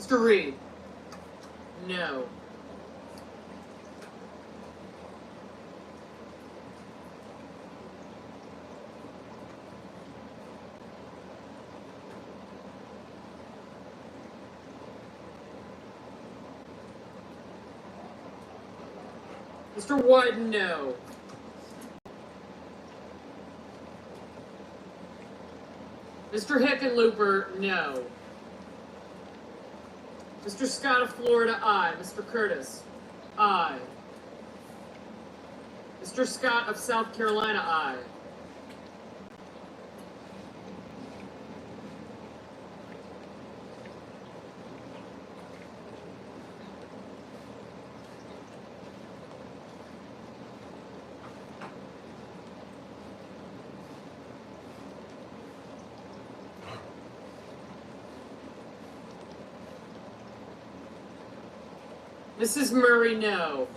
Mr. Reed? No. Mr. Wyden, no. Mr. Hickenlooper, no. Mr. Scott of Florida, aye. Mr. Curtis, aye. Mr. Scott of South Carolina, aye. Mrs. Murray, no.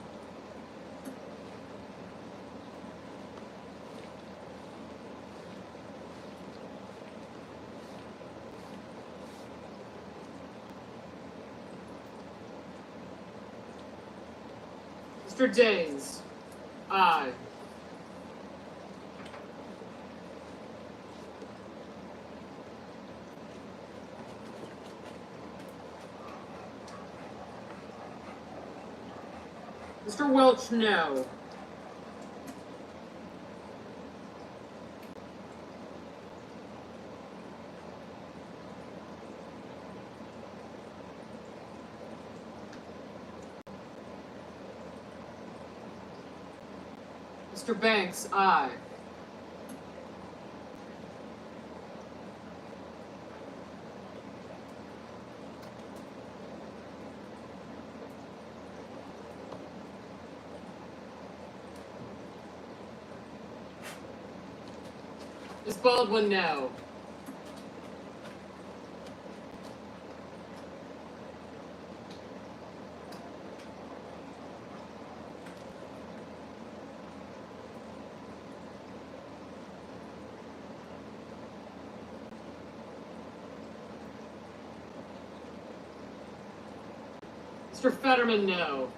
Mr. Daines, aye. Mr. Welch, no. Mr. Banks, aye. Ms. Baldwin, no. Mr. Fetterman, no.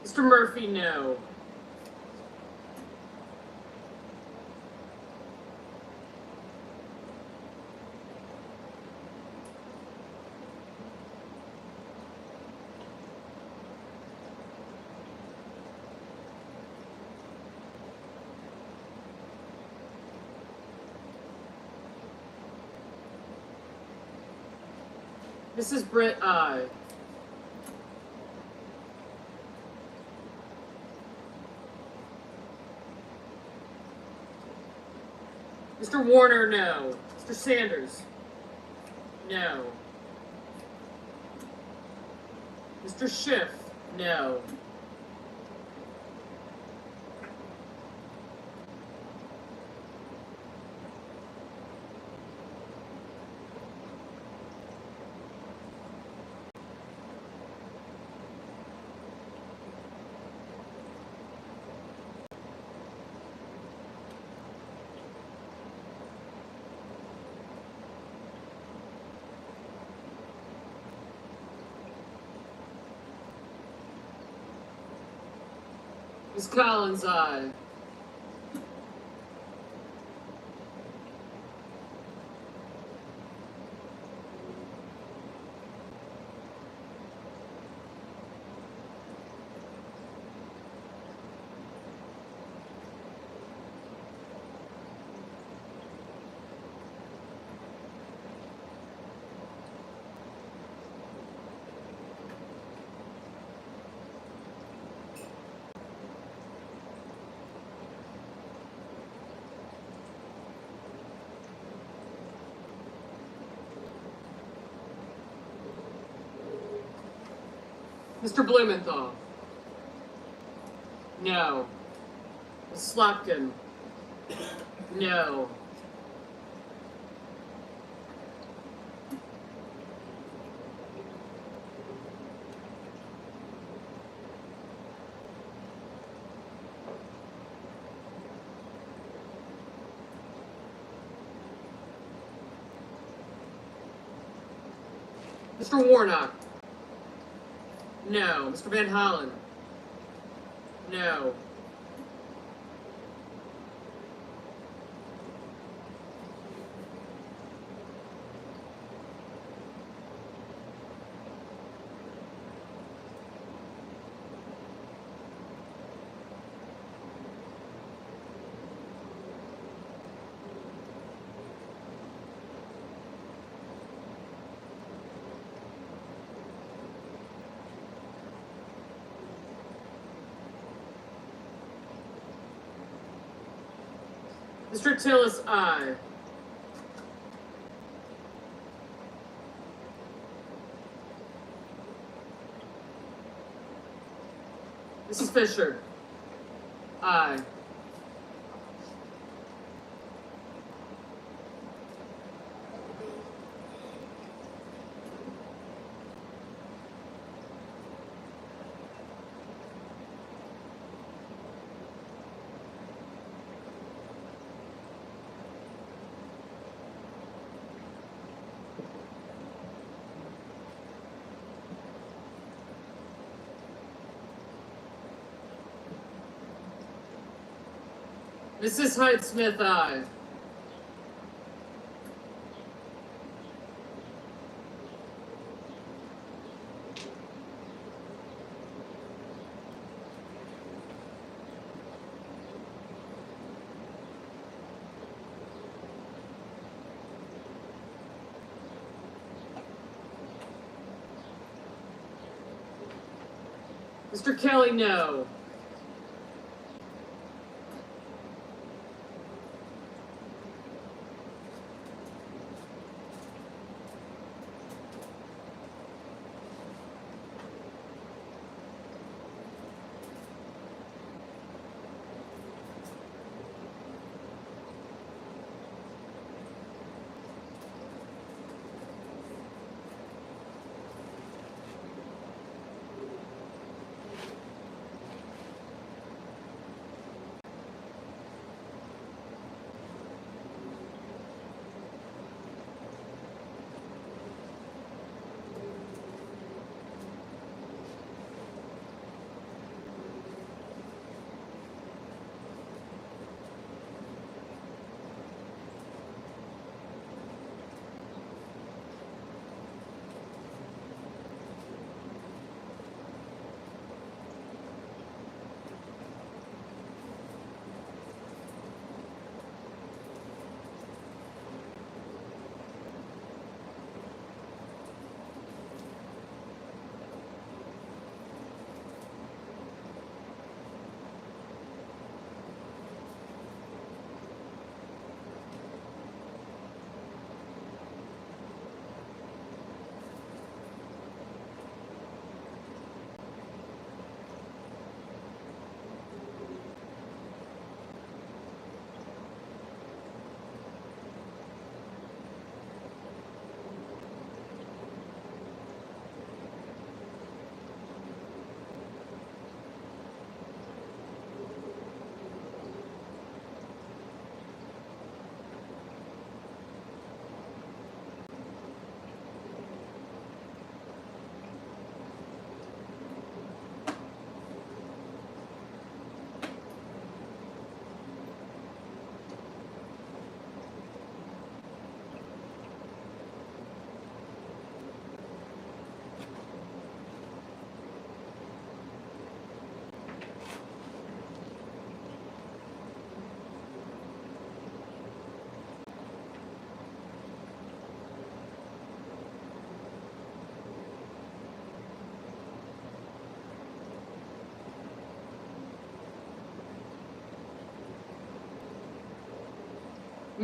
Mr. Murphy, no. Mrs. Britt, aye. Mr. Warner, no. Mr. Sanders, no. Mr. Schiff, no. Ms. Collins, aye. Mr. Blumenthal. No. Ms. Slotkin. No. Mr. Warnock. No. Mr. Van Hollen. No. Mr. Tillis, aye. Mrs. Fisher. Aye. Mrs. Hyde-Smith, aye. Mr. Kelly, no.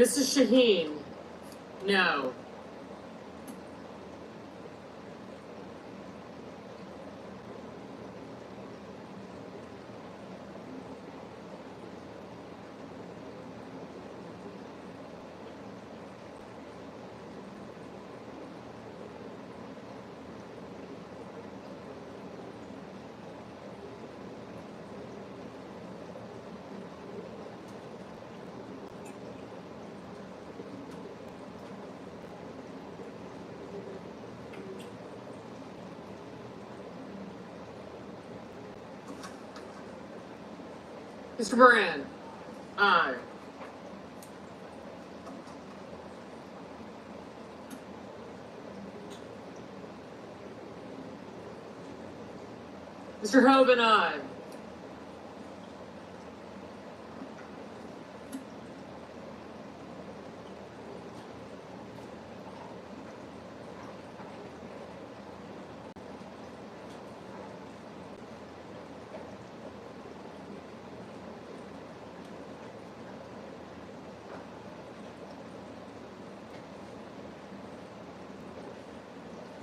Mrs. Shaheen, no. Mr. Moran, aye. Mr. Hoven, aye.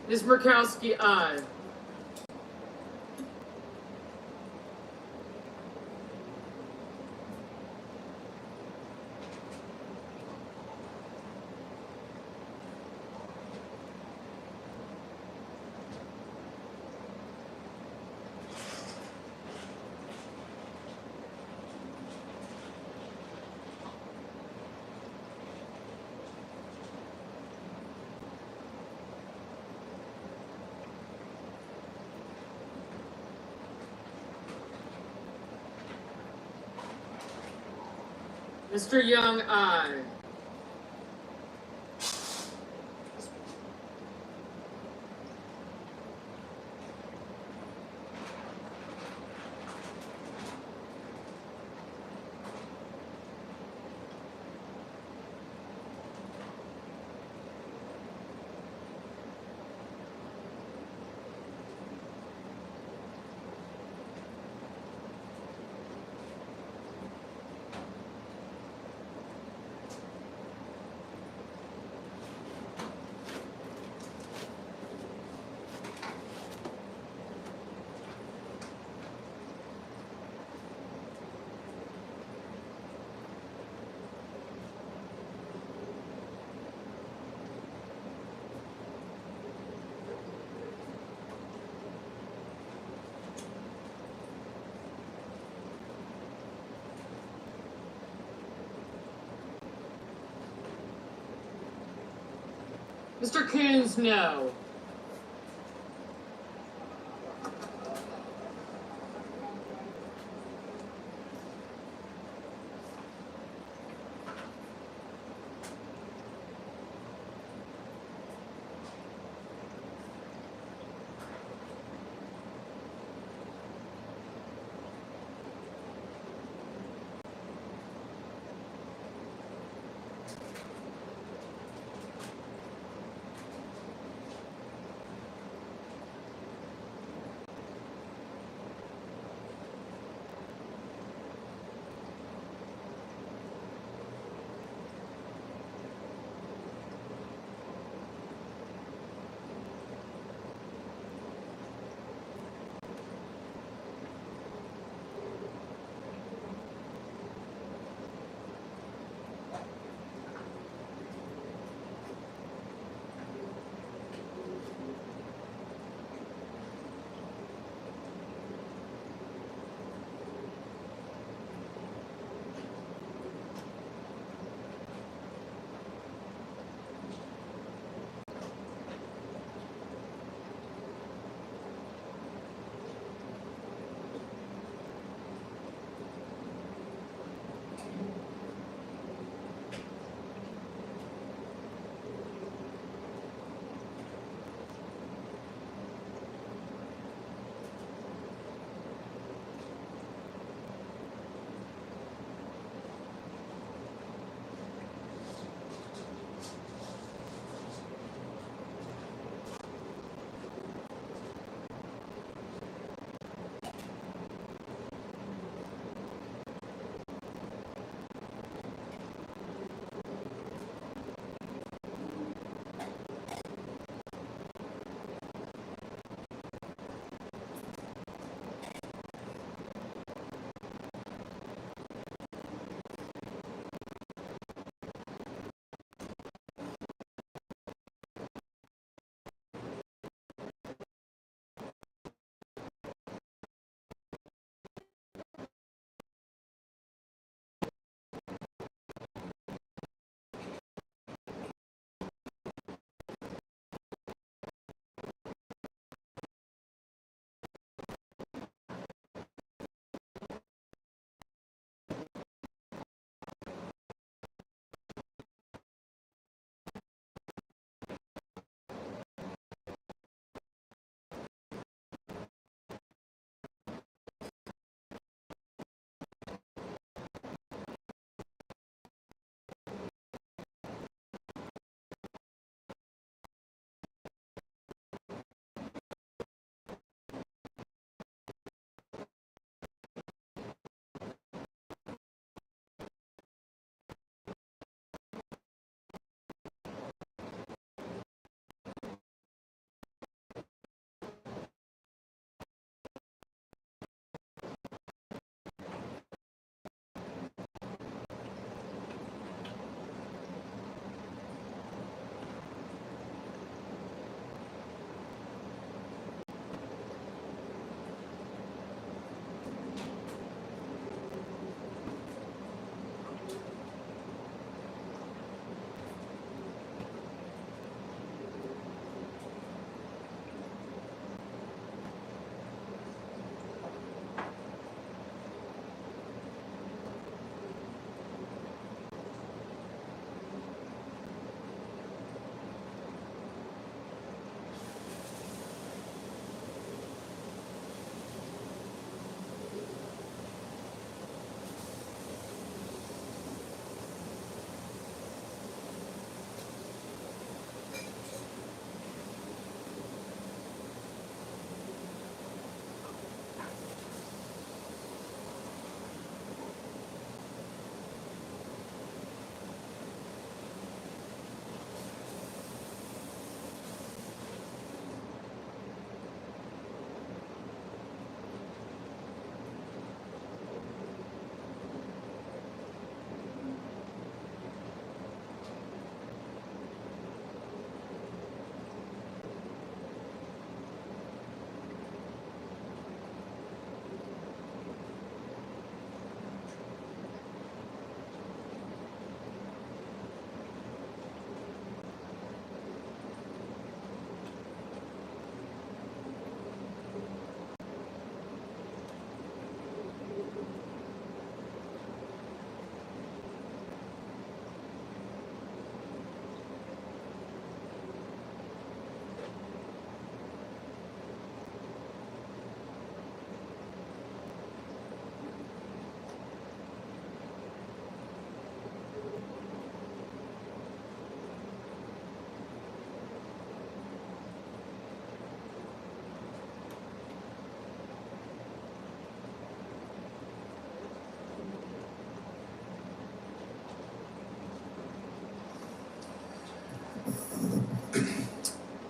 Ms. Murkowski, aye. Mr. Young, aye. Mr. Coons, no.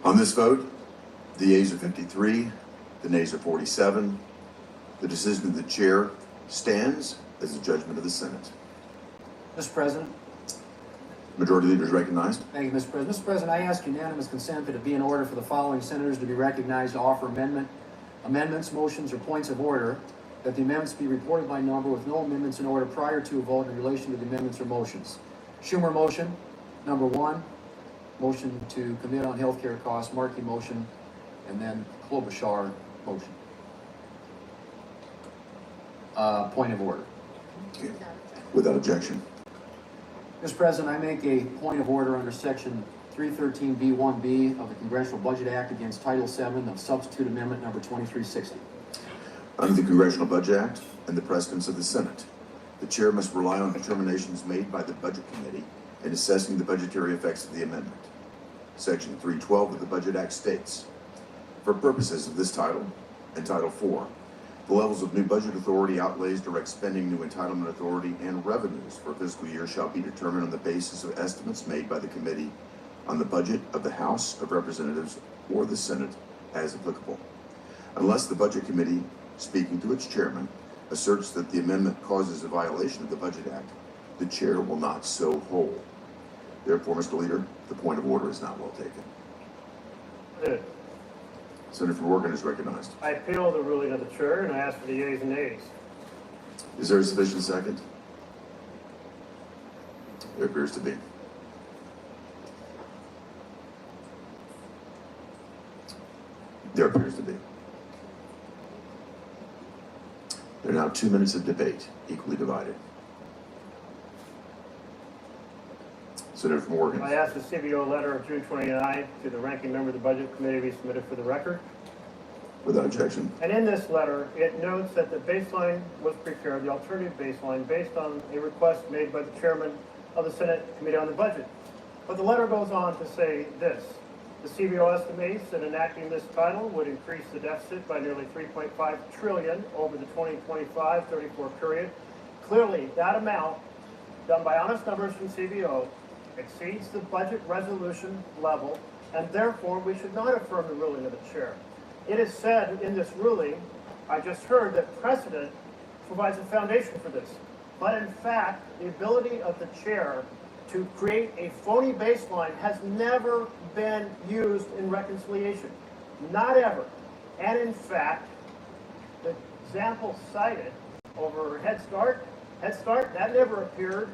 On this vote, the yeas are 53, the nays are 47. The decision of the chair stands as the judgment of the Senate. Mr. President. Majority Leader is recognized. Thank you, Mr. President. Mr. President, I ask unanimous consent that it be in order for the following senators to be recognized to offer amendments, motions, or points of order, that the amendments be reported by number with no amendments in order prior to a vote in relation to the amendments or motions. Schumer motion, number 1. Motion to commit on healthcare costs, Markey motion, and then Klobuchar motion. Point of order. Okay. Without objection. Mr. President, I make a point of order under Section 313B1B of the Congressional Budget Act against Title VII of Substitute Amendment Number 2360. Under the Congressional Budget Act and the precedents of the Senate, the chair must rely on determinations made by the Budget Committee in assessing the budgetary effects of the amendment. Section 312 of the Budget Act states, for purposes of this title and Title IV, the levels of new budget authority, outlays, direct spending, new entitlement authority, and revenues for a fiscal year shall be determined on the basis of estimates made by the committee on the budget of the House of Representatives or the Senate as applicable. Unless the Budget Committee, speaking to its chairman, asserts that the amendment causes a violation of the Budget Act, the chair will not so hold. Therefore, Mr. Leader, the point of order is not well taken. Good. Senator Morgan is recognized. I appeal the ruling of the chair and I ask for the yeas and nays. Is there a sufficient second? There appears to be. There appears to be. There are now 2 minutes of debate, equally divided. Senator Morgan. I ask the CBO letter of June 29 to the ranking member of the Budget Committee be submitted for the record. Without objection. And in this letter, it notes that the baseline was prepared, the alternative baseline, based on a request made by the chairman of the Senate Committee on the Budget. But the letter goes on to say this. The CBO estimates that enacting this title would increase the deficit by nearly $3.5 trillion over the 2025-34 period. Clearly, that amount, done by honest numbers from CBO, exceeds the budget resolution level, and therefore we should not affirm the ruling of the chair. It is said in this ruling, I just heard, that precedent provides a foundation for this. But in fact, the ability of the chair to create a phony baseline has never been used in reconciliation. Not ever. And in fact, the example cited over Head Start, that never appeared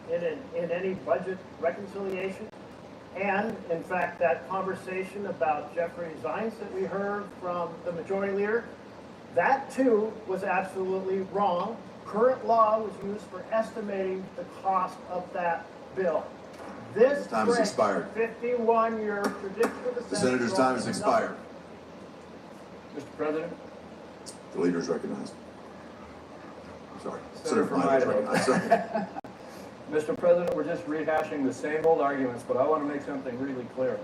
in any budget reconciliation. And in fact, that conversation about Jeffrey Zients that we heard from the majority leader, that too was absolutely wrong. Current law was used for estimating the cost of that bill. This time has expired. 51-year tradition of the Senate. The senator's time has expired. Mr. President. The leader is recognized. Sorry. Senator from Idaho is Idaho. recognized. Sorry. Mr. President, we're just rehashing the same old arguments, but I want to make something really clear.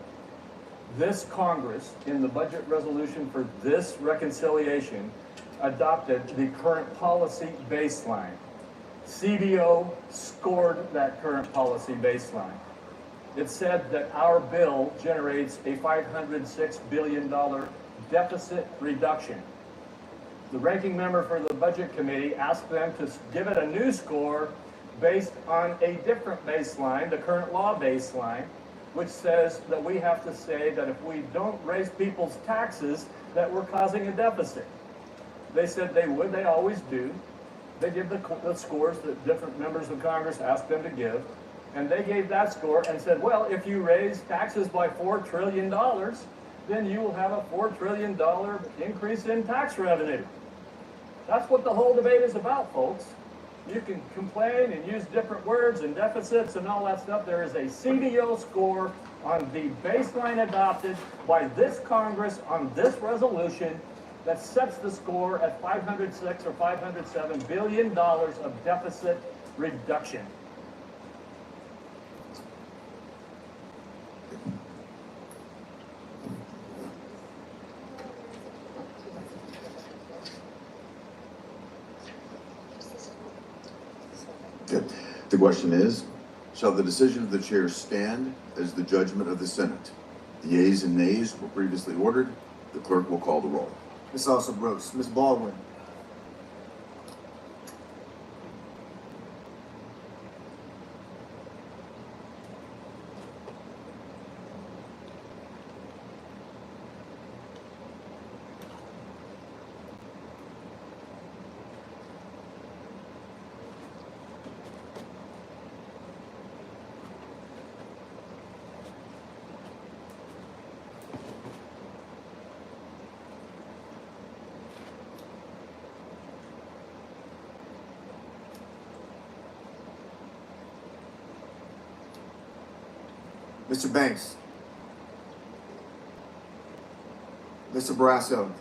This Congress, in the budget resolution for this reconciliation, adopted the current policy baseline. CBO scored that current policy baseline. It said that our bill generates a $506 billion deficit reduction. The ranking member for the Budget Committee asked them to give it a new score based on a different baseline, the current law baseline, which says that we have to say that if we don't raise people's taxes, that we're causing a deficit. They said they would, they always do. They give the scores that different members of Congress asked them to give, and they gave that score and said, well, if you raise taxes by $4 trillion, then you will have a $4 trillion increase in tax revenue. That's what the whole debate is about, folks. You can complain and use different words and deficits and all that stuff. There is a CBO score on the baseline adopted by this Congress on this resolution that sets the score at $506 or $507 billion of deficit reduction. Okay. The question is, shall the decision of the chair stand as the judgment of the Senate? The yeas and nays were previously ordered. The clerk will call the roll. Ms. Elsa Brooks, Ms. Baldwin, Mr. Banks, Mr. Barrasso,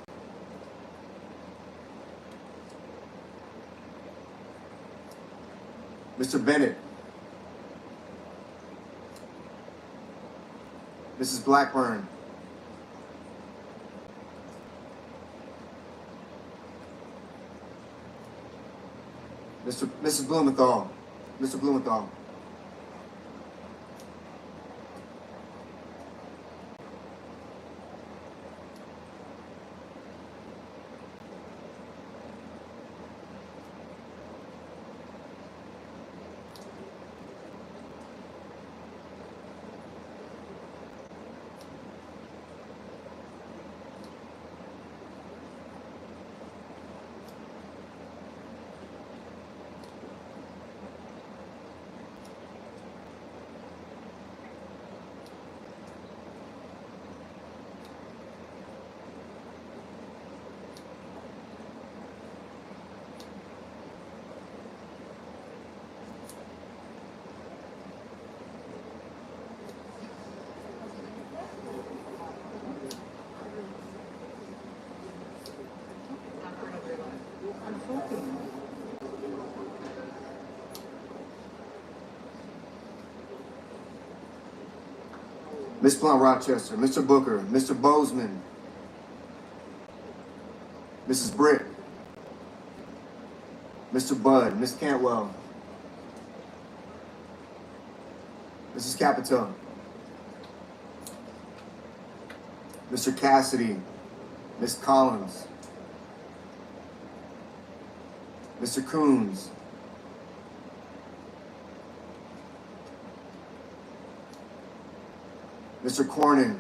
Mr. Bennett, Mrs. Blackburn, Mrs. Blumenthal, Mr. Blumenthal, Ms. Plum Rochester, Mr. Booker, Mr. Bozeman, Mrs. Britt, Mr. Budd, Ms. Cantwell, Mrs. Capito, Mr. Cassidy, Ms. Collins, Mr. Coons, Mr. Cornyn,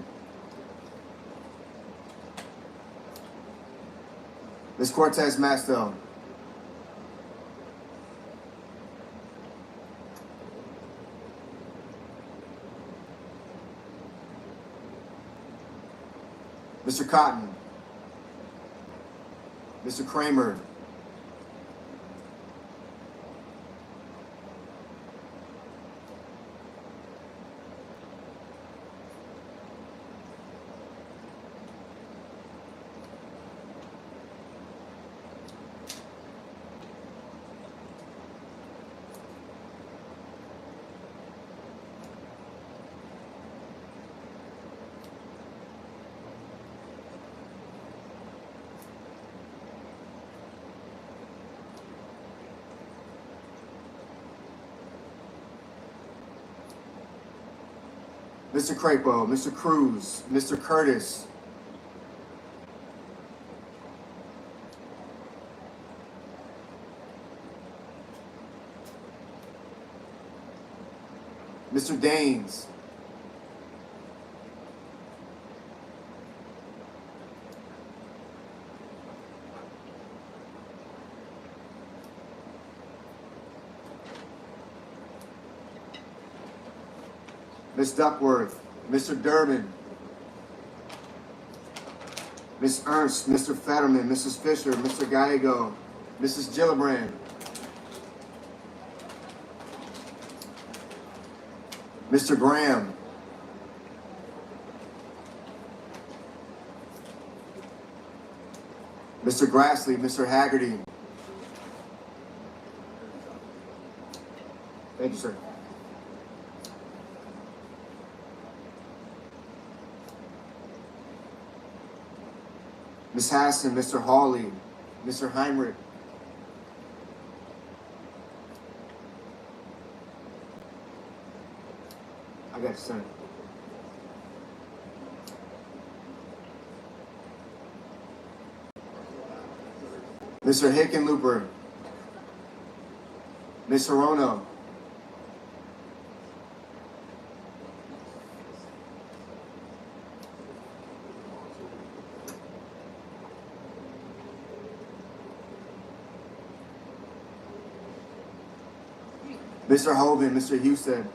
Ms. Cortez Masto, Mr. Cotton, Mr. Kramer, Mr. Crapo, Mr. Cruz, Mr. Curtis, Mr. Daines, Ms. Duckworth, Mr. Durbin, Ms. Ernst, Mr. Fetterman, Mrs. Fisher, Mr. Gallego, Mrs. Gillibrand, Mr. Graham, Mr. Grassley, Mr. Haggerty. Thank you, sir. Ms. Hassan, Mr. Hawley, Mr. Heinrich, I got you, son. Mr. Hickenlooper, Ms. Hirono, Mr. Hovind, Mr. Houston,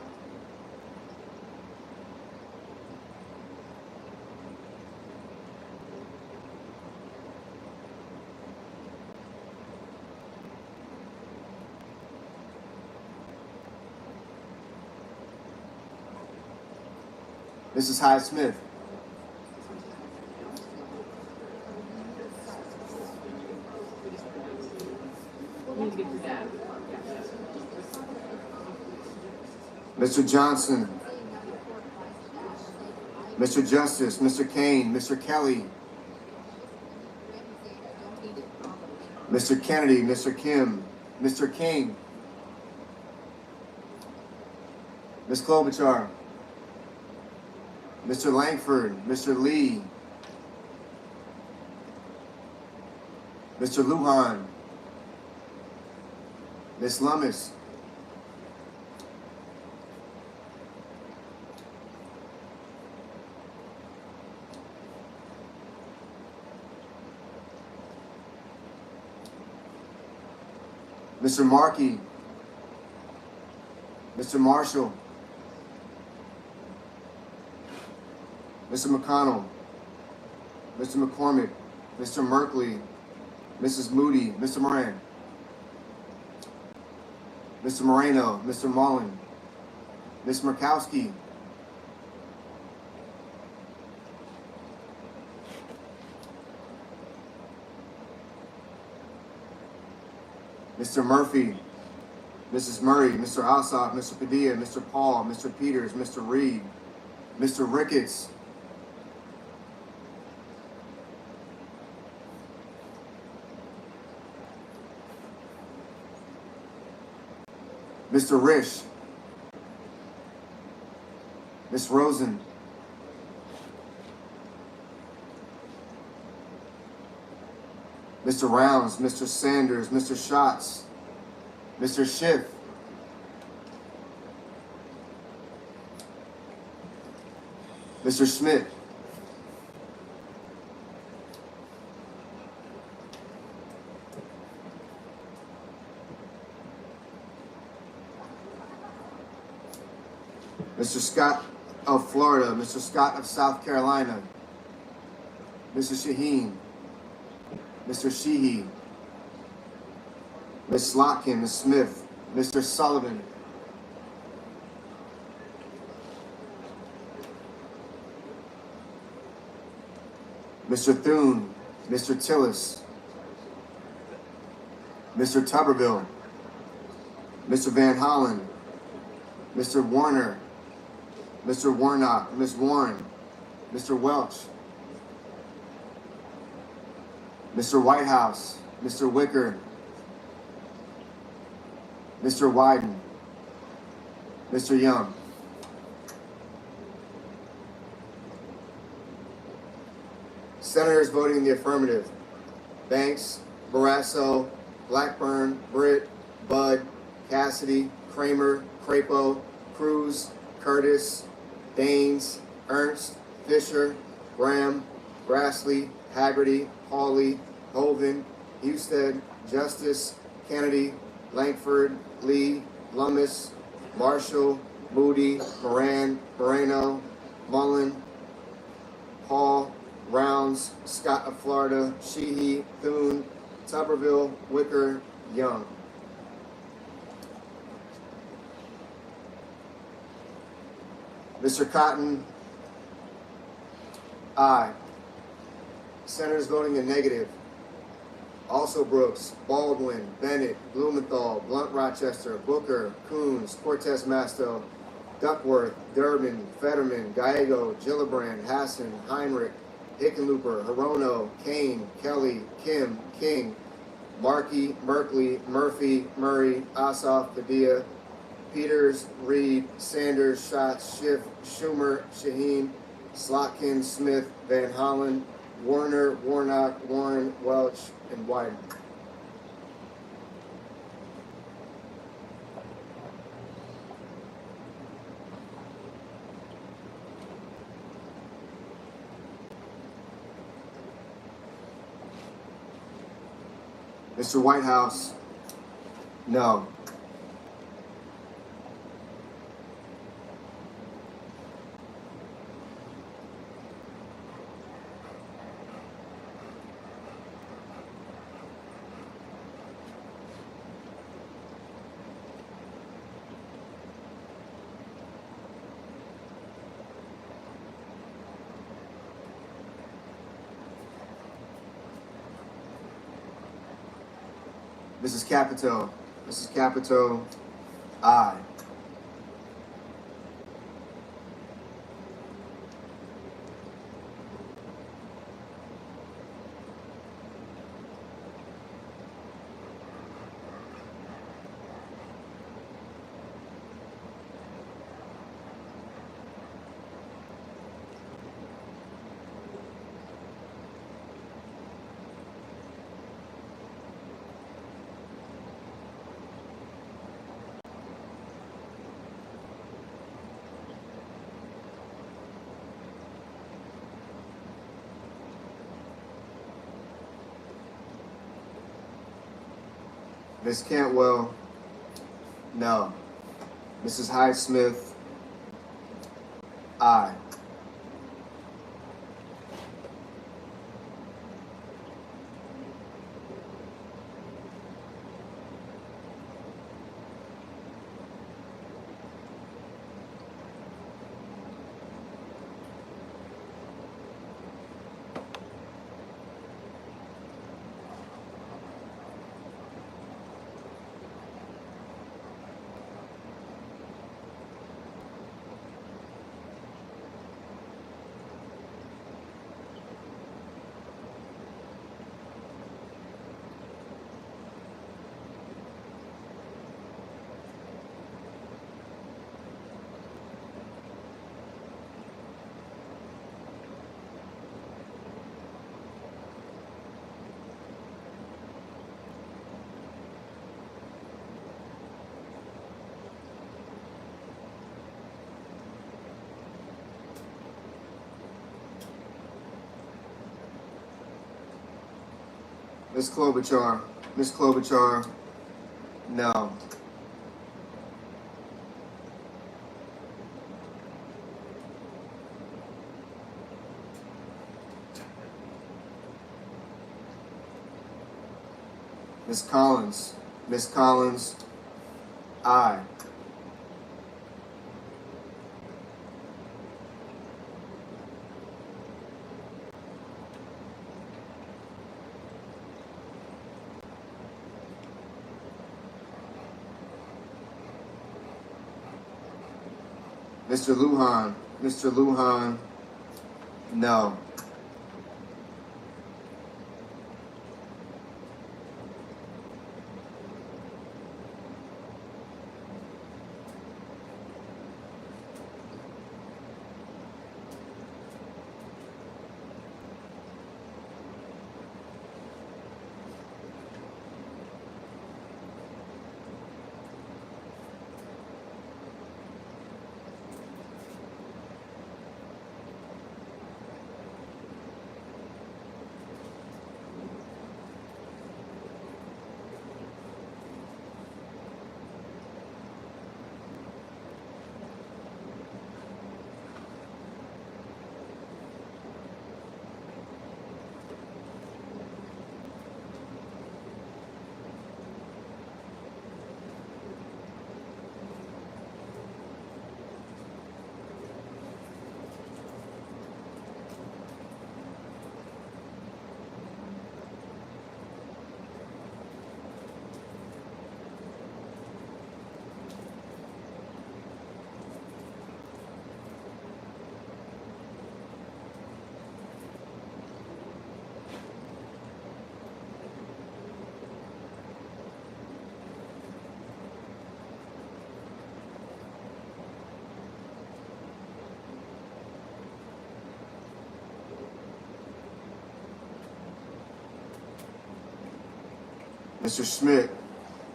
Mrs. Hyde Smith, Mr. Johnson, Mr. Justice, Mr. Kane, Mr. Kelly, Mr. Kennedy, Mr. Kim, Mr. King, Ms. Klobuchar, Mr. Langford, Mr. Lee, Mr. Lujan, Ms. Lummis, Mr. Markey, Mr. Marshall, Mr. McConnell, Mr. McCormick, Mr. Merkley, Mrs. Moody, Mr. Moran, Mr. Moreno, Mr. Mullen, Ms. Murkowski, Mr. Murphy, Mrs. Murray, Mr. Ossoff, Mr. Padilla, Mr. Paul, Mr. Peters, Mr. Reed, Mr. Ricketts, Mr. Risch, Ms. Rosen, Mr. Rounds, Mr. Sanders, Mr. Schatz, Mr. Schiff, Mr. Schmidt, Mr. Scott of Florida, Mr. Scott of South Carolina, Mr. Shaheen, Mr. Sheehy, Ms. Slotkin, Ms. Smith, Mr. Sullivan, Mr. Thune, Mr. Tillis, Mr. Tuberville, Mr. Van Hollen, Mr. Warner, Mr. Warnock, Ms. Warren, Mr. Welch, Mr. Whitehouse, Mr. Wicker, Mr. Wyden, Mr. Young. Senators voting in the affirmative: Banks, Barrasso, Blackburn, Britt, Budd, Cassidy, Kramer, Crapo, Cruz, Curtis, Daines, Ernst, Fisher, Graham, Grassley, Haggerty, Hawley, Hovind, Husted, Justice, Kennedy, Langford, Lee, Lummis, Marshall, Moody, Moran, Moreno, Mullen, Hall, Rounds, Scott of Florida, Sheehy, Thune, Tuberville, Wicker, Young. Mr. Cotton, aye. Senators voting in negative: Also Brooks, Baldwin, Bennett, Blumenthal, Blunt Rochester, Booker, Coons, Cortez Masto, Duckworth, Durbin, Fetterman, Gallego, Gillibrand, Hassan, Heinrich, Hickenlooper, Hirono, Kane, Kelly, Kim, King, Markey, Merkley, Murphy, Murray, Ossoff, Padilla, Peters, Reed, Sanders, Schatz, Schiff, Schumer, Shaheen, Slotkin, Smith, Van Hollen, Warner, Warnock, Warren, Welch, and Wyden. Mr. Whitehouse, no. Mrs. Capito, aye. Ms. Cantwell, no. Mrs. Hyde-Smith, aye. Ms. Klobuchar, no. Ms. Collins, aye. Mr. Lujan, no.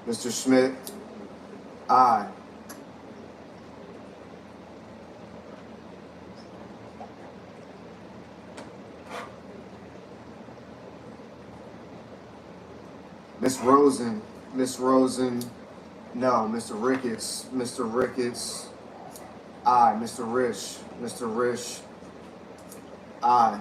Mr. Schmidt, aye. Miss Rosen, no. Mr. Ricketts, aye. Mr. Rish, aye.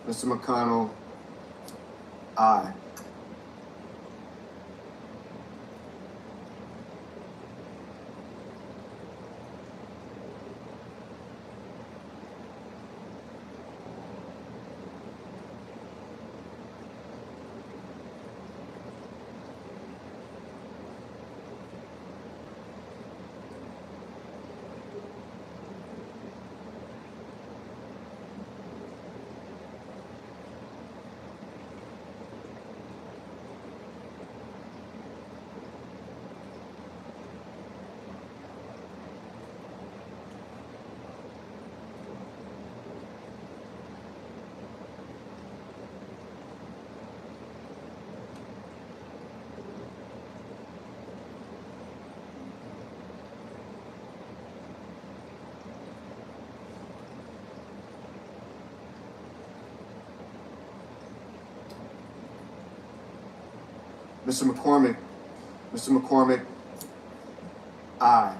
Mr. McConnell, aye. Mr. McCormick, aye.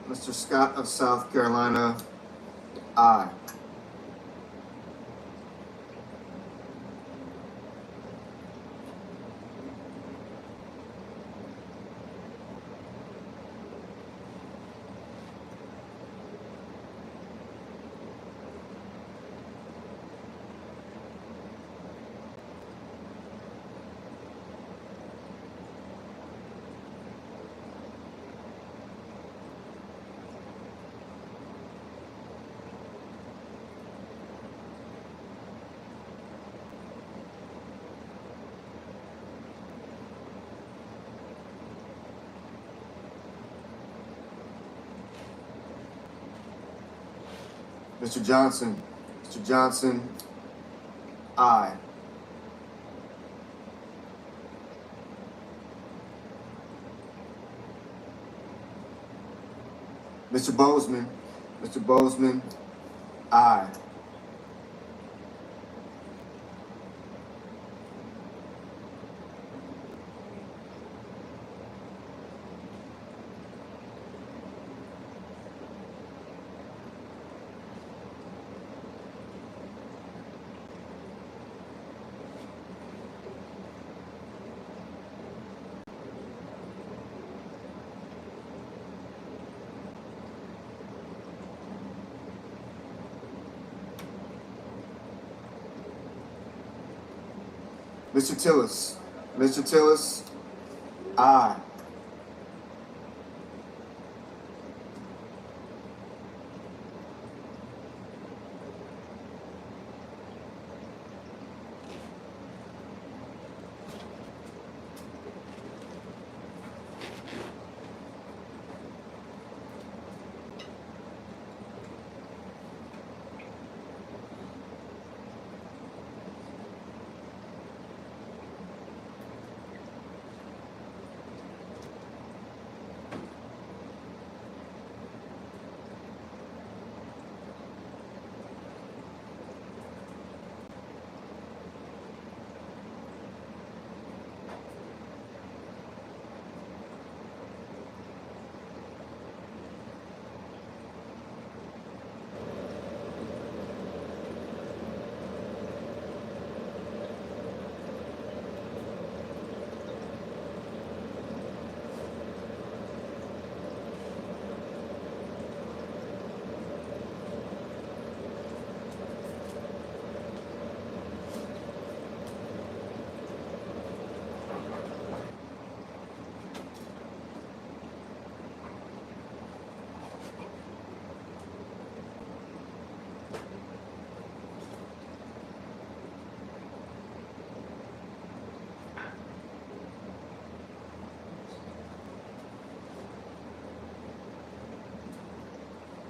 Mr. Scott of South Carolina, aye. Mr. Johnson, aye. Mr. Bozeman, aye. Mr. Tillis, aye.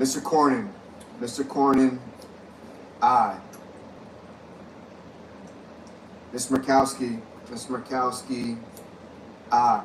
Mr. Cornyn. Mr. Cornyn, aye. Ms. Murkowski. Ms. Murkowski, aye.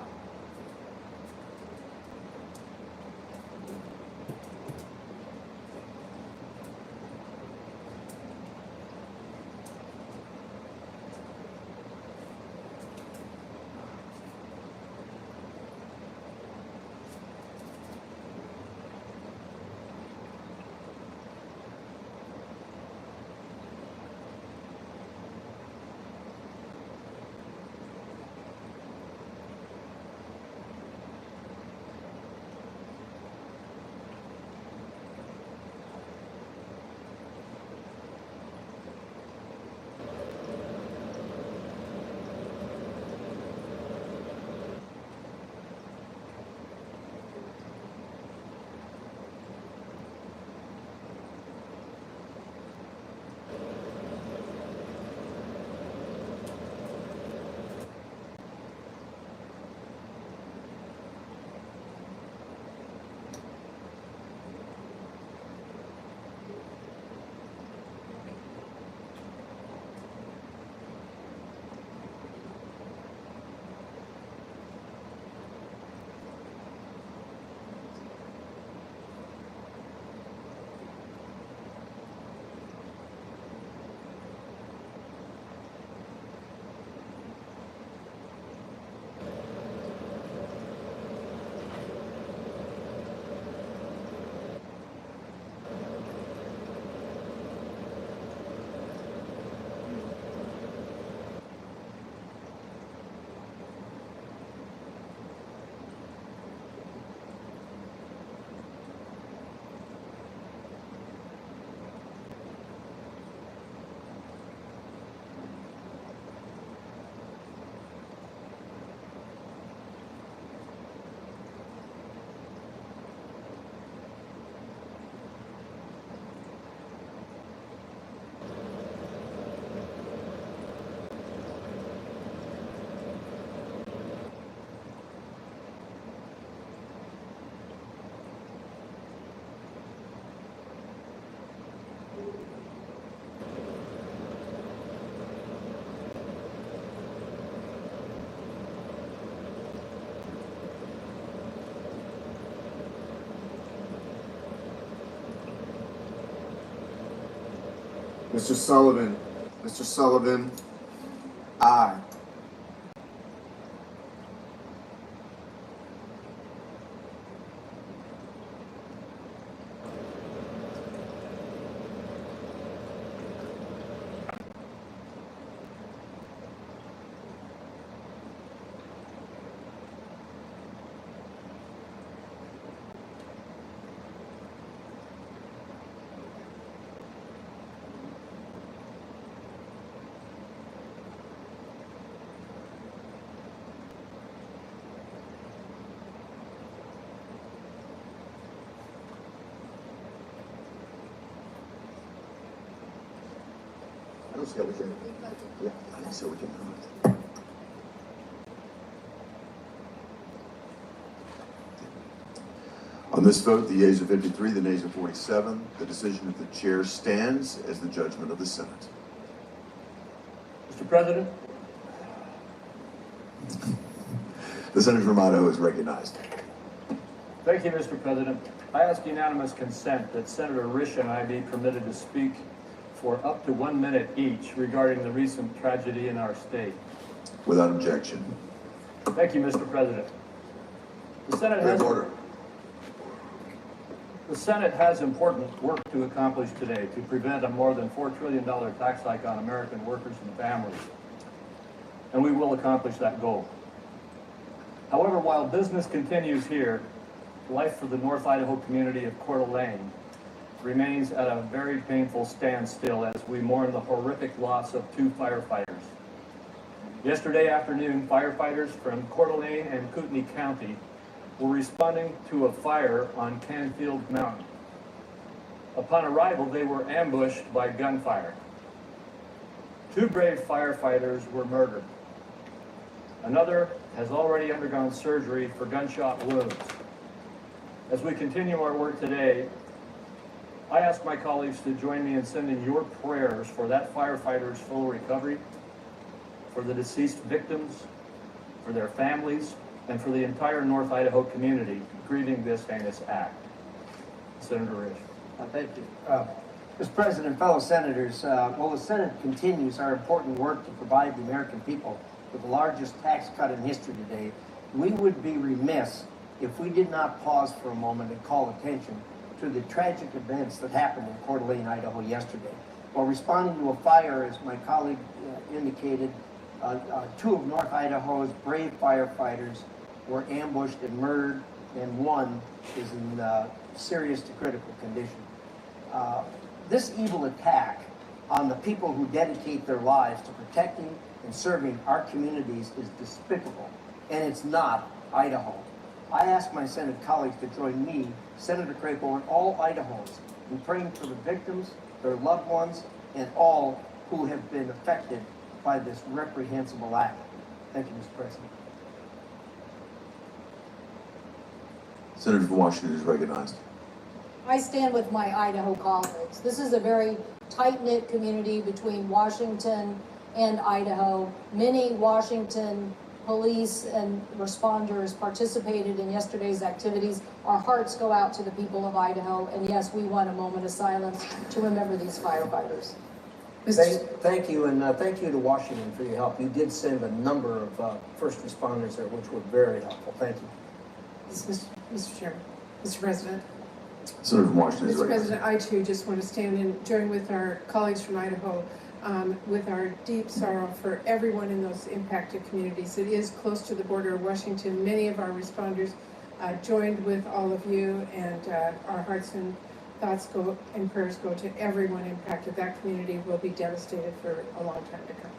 Mr. Sullivan. Mr. Sullivan, aye. I don't see how we can. Yeah, I don't see how we can. On this vote, the yeas are 53, the nays are 47. The decision of the chair stands as the judgment of the Senate. Mr. President, The senator from Idaho is recognized. thank you, Mr. President. I ask unanimous consent that Senator Risch and I be permitted to speak for up to 1 minute each regarding the recent tragedy in our state. Without objection. Thank you, Mr. President. The Senate Point has of order. The Senate has important work to accomplish today to prevent a more than $4 trillion tax hike on American workers and families. And we will accomplish that goal. However, while business continues here, life for the North Idaho community of Coeur d'Alene remains at a very painful standstill as we mourn the horrific loss of 2 firefighters. Yesterday afternoon, firefighters from Coeur d'Alene and Kootenai County were responding to a fire on Canfield Mountain. Upon arrival, they were ambushed by gunfire. 2 brave firefighters were murdered. Another has already undergone surgery for gunshot wounds. As we continue our work today, I ask my colleagues to join me in sending your prayers for that firefighter's full recovery, for the deceased victims, for their families, and for the entire North Idaho community grieving this heinous act. Senator Rich. Thank you. Mr. President, fellow senators, while the Senate continues our important work to provide the American people with the largest tax cut in history today, we would be remiss if we did not pause for a moment and call attention to the tragic events that happened in Coeur d'Alene, Idaho yesterday. While responding to a fire, as my colleague indicated, two of North Idaho's brave firefighters were ambushed and murdered, and one is in serious to critical condition. This evil attack on the people who dedicate their lives to protecting and serving our communities is despicable, and it's not Idaho. I ask my Senate colleagues to join me, Senator Crapo, and all Idahans in praying for the victims, their loved ones, and all who have been affected by this reprehensible act. Thank you, Mr. President. Senator from Washington is recognized. I stand with my Idaho colleagues. This is a very tight-knit community between Washington and Idaho. Many Washington police and responders participated in yesterday's activities. Our hearts go out to the people of Idaho, and yes, we want a moment of silence to remember these firefighters. Thank you, and thank you to Washington for your help. You did send a number of first responders there, which were very helpful. Thank you. Mr. Chairman, Mr. President. Senator from Washington is Mr. recognized. President, I too just want to stand and join with our colleagues from Idaho with our deep sorrow for everyone in those impacted communities. It is close to the border of Washington. Many of our responders joined with all of you, and our hearts and thoughts go and prayers go to everyone impacted. That community will be devastated for a long time to come.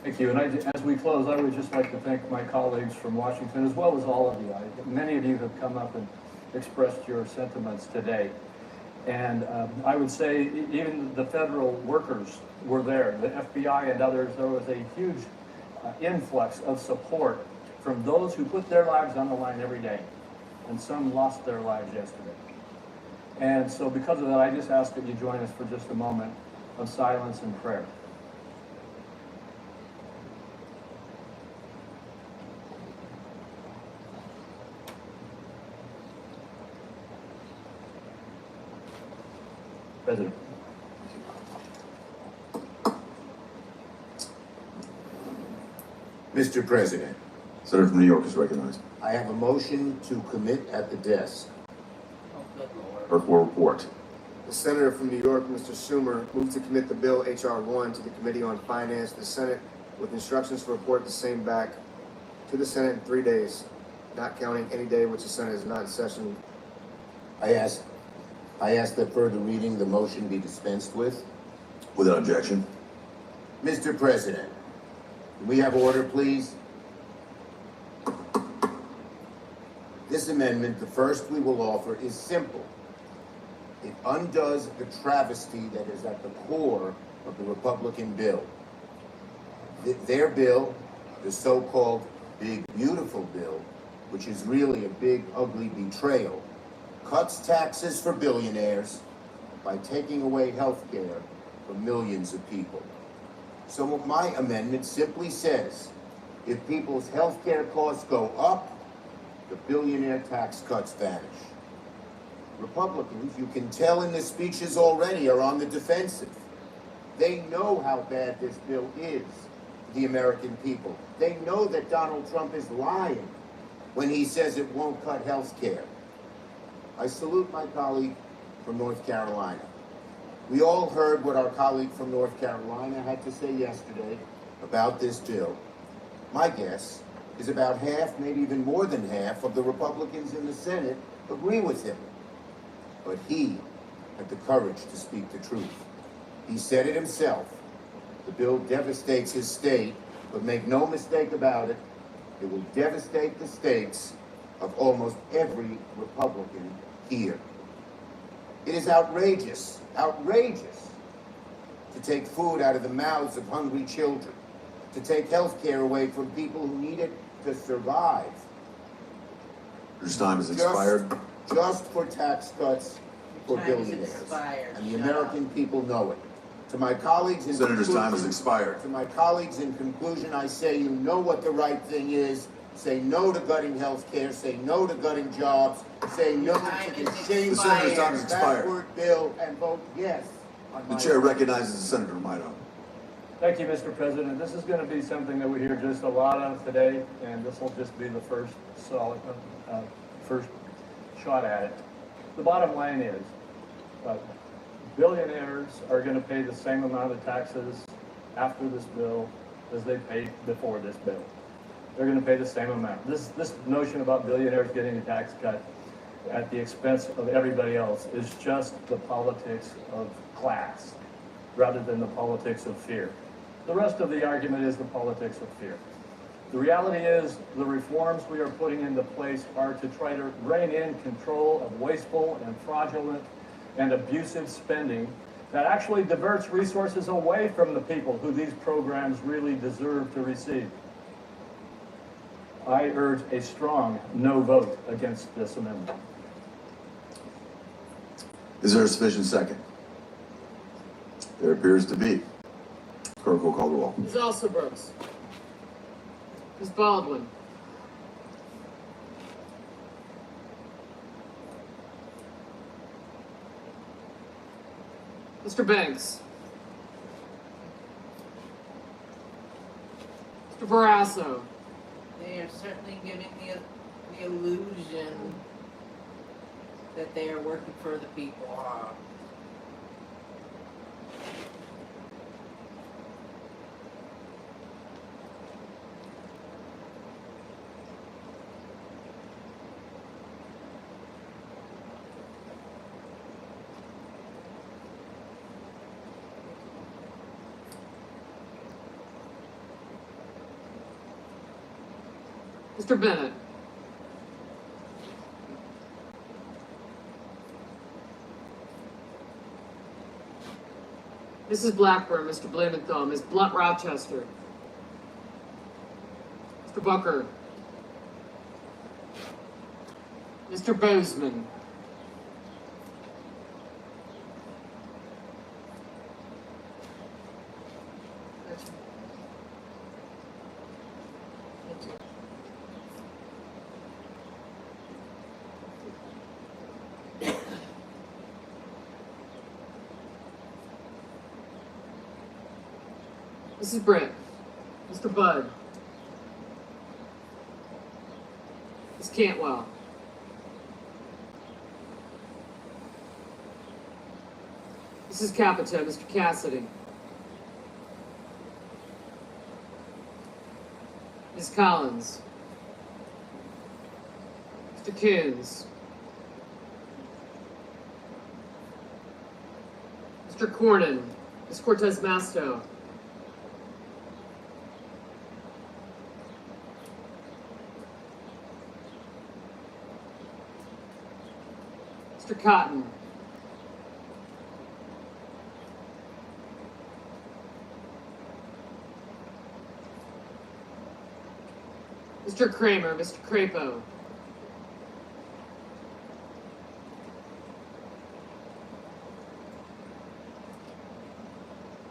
Thank you. And as we close, I would just like to thank my colleagues from Washington, as well as all of you. Many of you have come up and expressed your sentiments today. And I would say even the federal workers were there, the FBI and others. There was a huge influx of support from those who put their lives on the line every day. And some lost their lives yesterday. And so because of that, I just ask that you join us for just a moment of silence and prayer. President. Mr. President, Senator from New York is recognized. I have a motion to commit at the desk. Clerk will report. The Senator from New York, Mr. Schumer, moved to commit the bill H.R. 1 to the Committee on Finance, the Senate, with instructions to report the same back to the Senate in 3 days, not counting any day which the Senate is not in session. I ask that further reading the motion be dispensed with. Without objection. Mr. President, can we have order, please? This amendment, the first we will offer, is simple. It undoes the travesty that is at the core of the Republican bill. Their bill, the so-called Big Beautiful Bill, which is really a big, ugly betrayal, cuts taxes for billionaires by taking away health care for millions of people. So my amendment simply says, if people's health care costs go up, the billionaire tax cuts vanish. Republicans, you can tell in the speeches already, are on the defensive. They know how bad this bill is to the American people. They know that Donald Trump is lying when he says it won't cut health care. I salute my colleague from North Carolina. We all heard what our colleague from North Carolina had to say yesterday about this bill. My guess is about half, maybe even more than half, of the Republicans in the Senate agree with him. But he had the courage to speak the truth. He said it himself. The bill devastates his state, but make no mistake about it, it will devastate the states of almost every Republican here. It is outrageous, outrageous to take food out of the mouths of hungry children, to take health care away from people who need it to survive. Your time has expired. Just for tax cuts for Time has billionaires. expired. And the Shut American people know it. To my colleagues in Senator's time has conclusion- expired. To my colleagues in conclusion, I say you know what the right thing is. Say no to gutting health care, say no to gutting jobs, say no Time to the has shameful The senator's time has expired. backward bill, and vote yes on The my chair bill. recognizes the senator from Idaho. Thank you, Mr. President. This is going to be something that we hear just a lot of today, and this will just be the first first shot at it. The bottom line is, billionaires are going to pay the same amount of taxes after this bill as they paid before this bill. They're going to pay the same amount. This notion about billionaires getting a tax cut at the expense of everybody else is just the politics of class rather than the politics of fear. The rest of the argument is the politics of fear. The reality is the reforms we are putting into place are to try to rein in control of wasteful and fraudulent and abusive spending that actually diverts resources away from the people who these programs really deserve to receive. I urge a strong no vote against this amendment. Is there a sufficient second? There appears to be. Clerk will call the roll. Ms. Alsobrooks. Ms. Baldwin. Mr. Banks. Mr. Barrasso. They are certainly giving the illusion that they are working for the people. Mr. Bennett. Mrs. Blackburn, Mr. Blumenthal, Ms. Blunt Rochester. Mr. Booker. Mr. Bozeman. Mrs. Britt. Mr. Budd. Ms. Cantwell. Mrs. Capito, Mr. Cassidy. Ms. Collins. Mr. Coons. Mr. Cornyn. Ms. Cortez Masto. Mr. Cotton. Mr. Kramer, Mr. Crapo.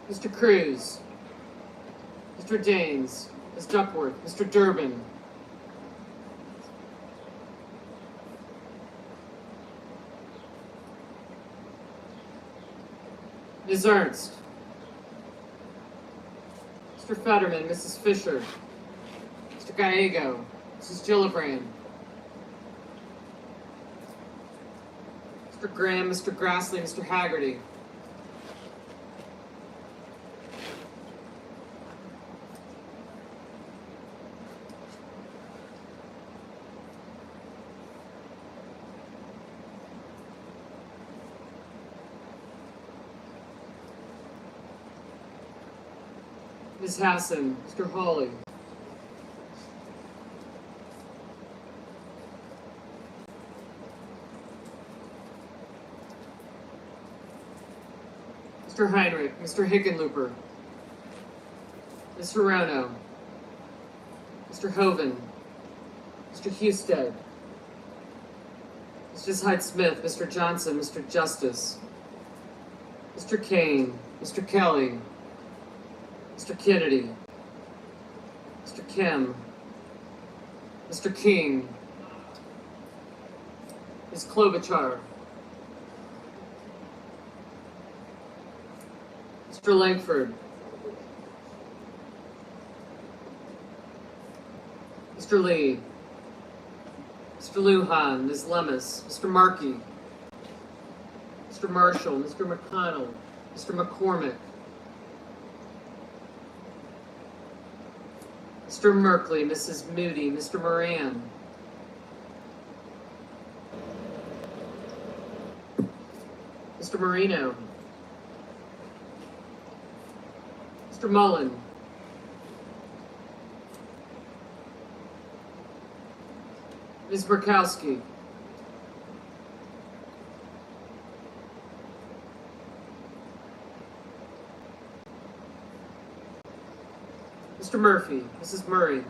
Mr. Cruz. Mr. Daines. Ms. Duckworth. Mr. Durbin. Ms. Ernst. Mr. Fetterman, Mrs. Fisher. Mr. Gallego, Mrs. Gillibrand. Mr. Graham, Mr. Grassley, Mr. Haggerty. Ms. Hassan, Mr. Hawley. Mr. Heinrich, Mr. Hickenlooper. Ms. Hirono. Mr. Hoven. Mr. Husted. Mr. Mrs. Hyde-Smith, Mr. Johnson, Mr. Justice, Mr. Kane, Mr. Kelly, Mr. Kennedy, Mr. Kim, Mr. King, Ms. Klobuchar, Mr. Langford, Mr. Lee, Mr. Lujan, Ms. Lemus, Mr. Markey, Mr. Marshall, Mr. McConnell, Mr. McCormick, Mr. Merkley, Mrs. Moody, Mr. Moran, Mr. Marino, Mr. Mullen, Ms. Murkowski, Mr. Murphy, Mrs. Murray,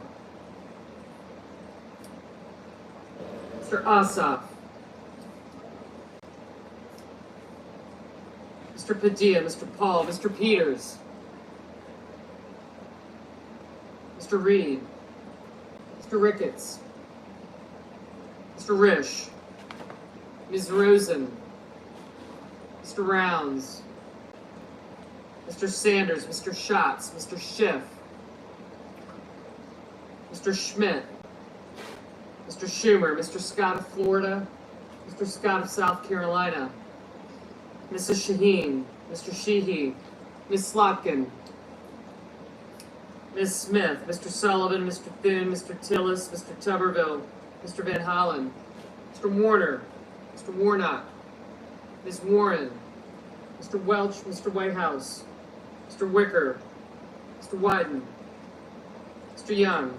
Mr. Ossoff, Mr. Padilla, Mr. Paul, Mr. Peters, Mr. Reed, Mr. Ricketts, Mr. Risch, Ms. Rosen, Mr. Rounds, Mr. Sanders, Mr. Schatz, Mr. Schiff, Mr. Schmidt, Mr. Schumer, Mr. Scott of Florida, Mr. Scott of South Carolina, Mrs. Shaheen, Mr. Sheehy, Ms. Slotkin, Ms. Smith, Mr. Sullivan, Mr. Thune, Mr. Tillis, Mr. Tuberville, Mr. Van Hollen, Mr. Warner, Mr. Warnock, Ms. Warren, Mr. Welch, Mr. Whitehouse, Mr. Wicker, Mr. Wyden, Mr. Young,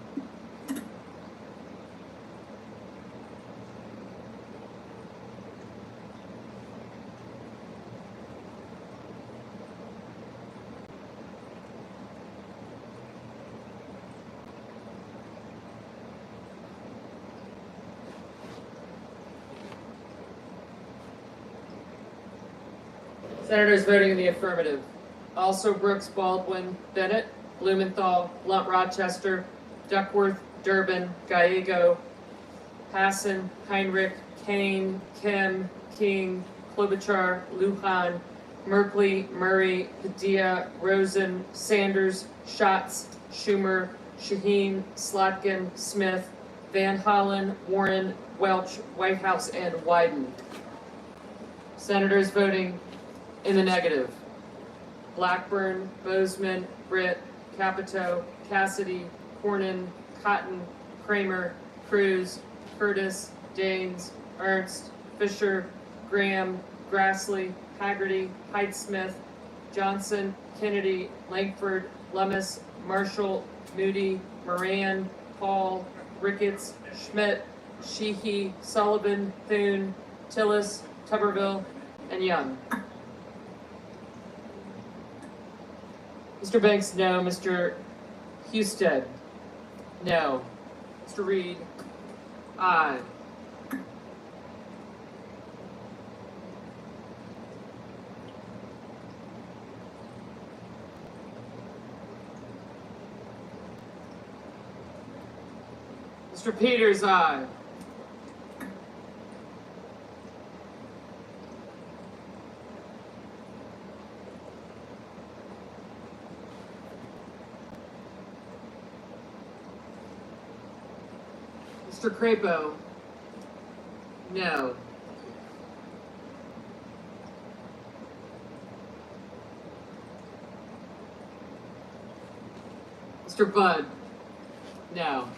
Senators voting in the affirmative. Also Brooks, Baldwin, Bennett, Blumenthal, Blunt Rochester, Duckworth, Durbin, Gallego, Hassan, Heinrich, Kane, Kim, King, Klobuchar, Lujan, Merkley, Murray, Padilla, Rosen, Sanders, Schatz, Schumer, Shaheen, Slotkin, Smith, Van Hollen, Warren, Welch, Whitehouse, and Wyden. Senators voting in the negative. Blackburn, Bozeman, Britt, Capito, Cassidy, Cornyn, Cotton, Kramer, Cruz, Curtis, Daines, Ernst, Fisher, Graham, Grassley, Haggerty, Hyde-Smith, Johnson, Kennedy, Langford, Lemus, Marshall, Moody, Moran, Paul, Ricketts, Schmidt, Sheehy, Sullivan, Thune, Tillis, Tuberville, and Young. Mr. Banks, no. Mr. Husted, no. Mr. Reed, aye. Mr. Peters, aye. Mr. Crapo, no. Mr. Budd, no.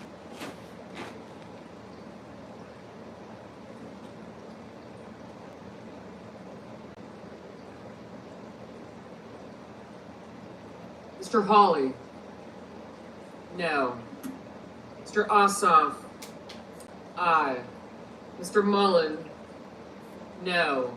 Mr. Hawley, no. Mr. Ossoff, aye. Mr. Mullen, no.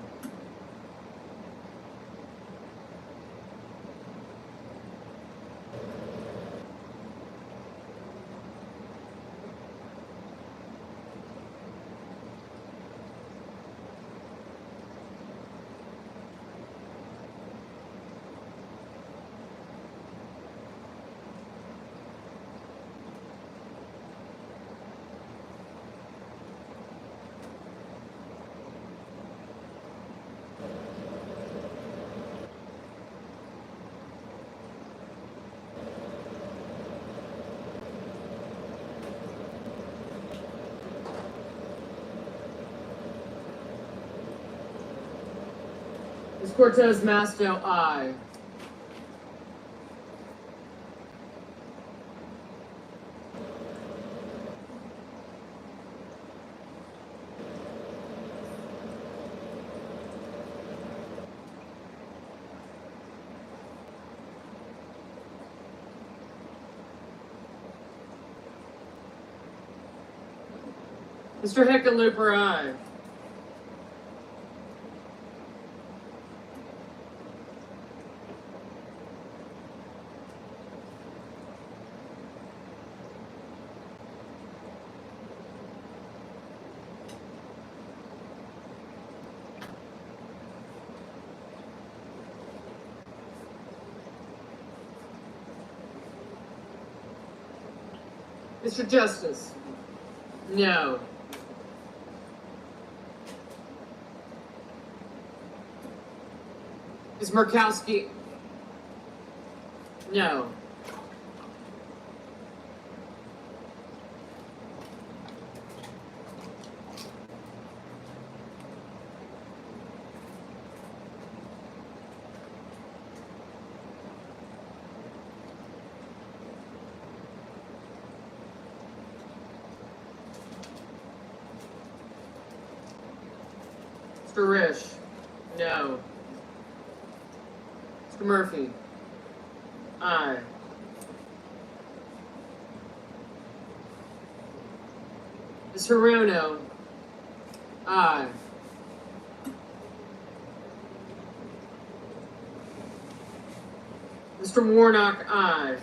Ms. Cortez Masto, aye. Mr. Hickenlooper, aye. Mr. Justice? No. Ms. Murkowski? No. Mr. Risch? No. Mr. Murphy? Aye. Ms. Hirono? Aye. Mr. Warnock? Aye.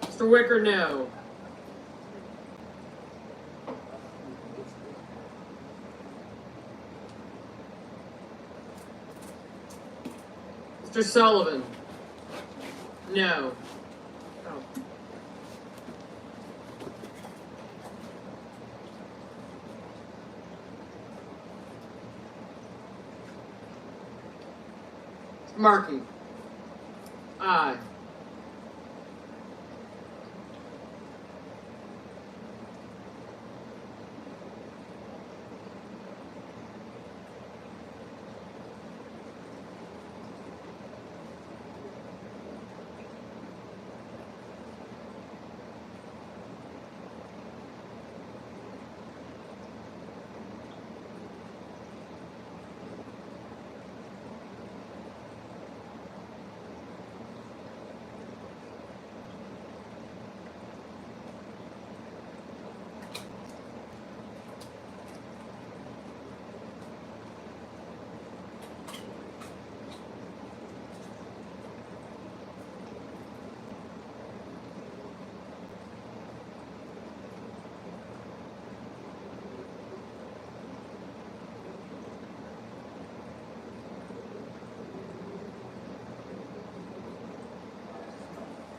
Mr. Wicker? No. Mr. Sullivan? No. Oh. Markey? Aye.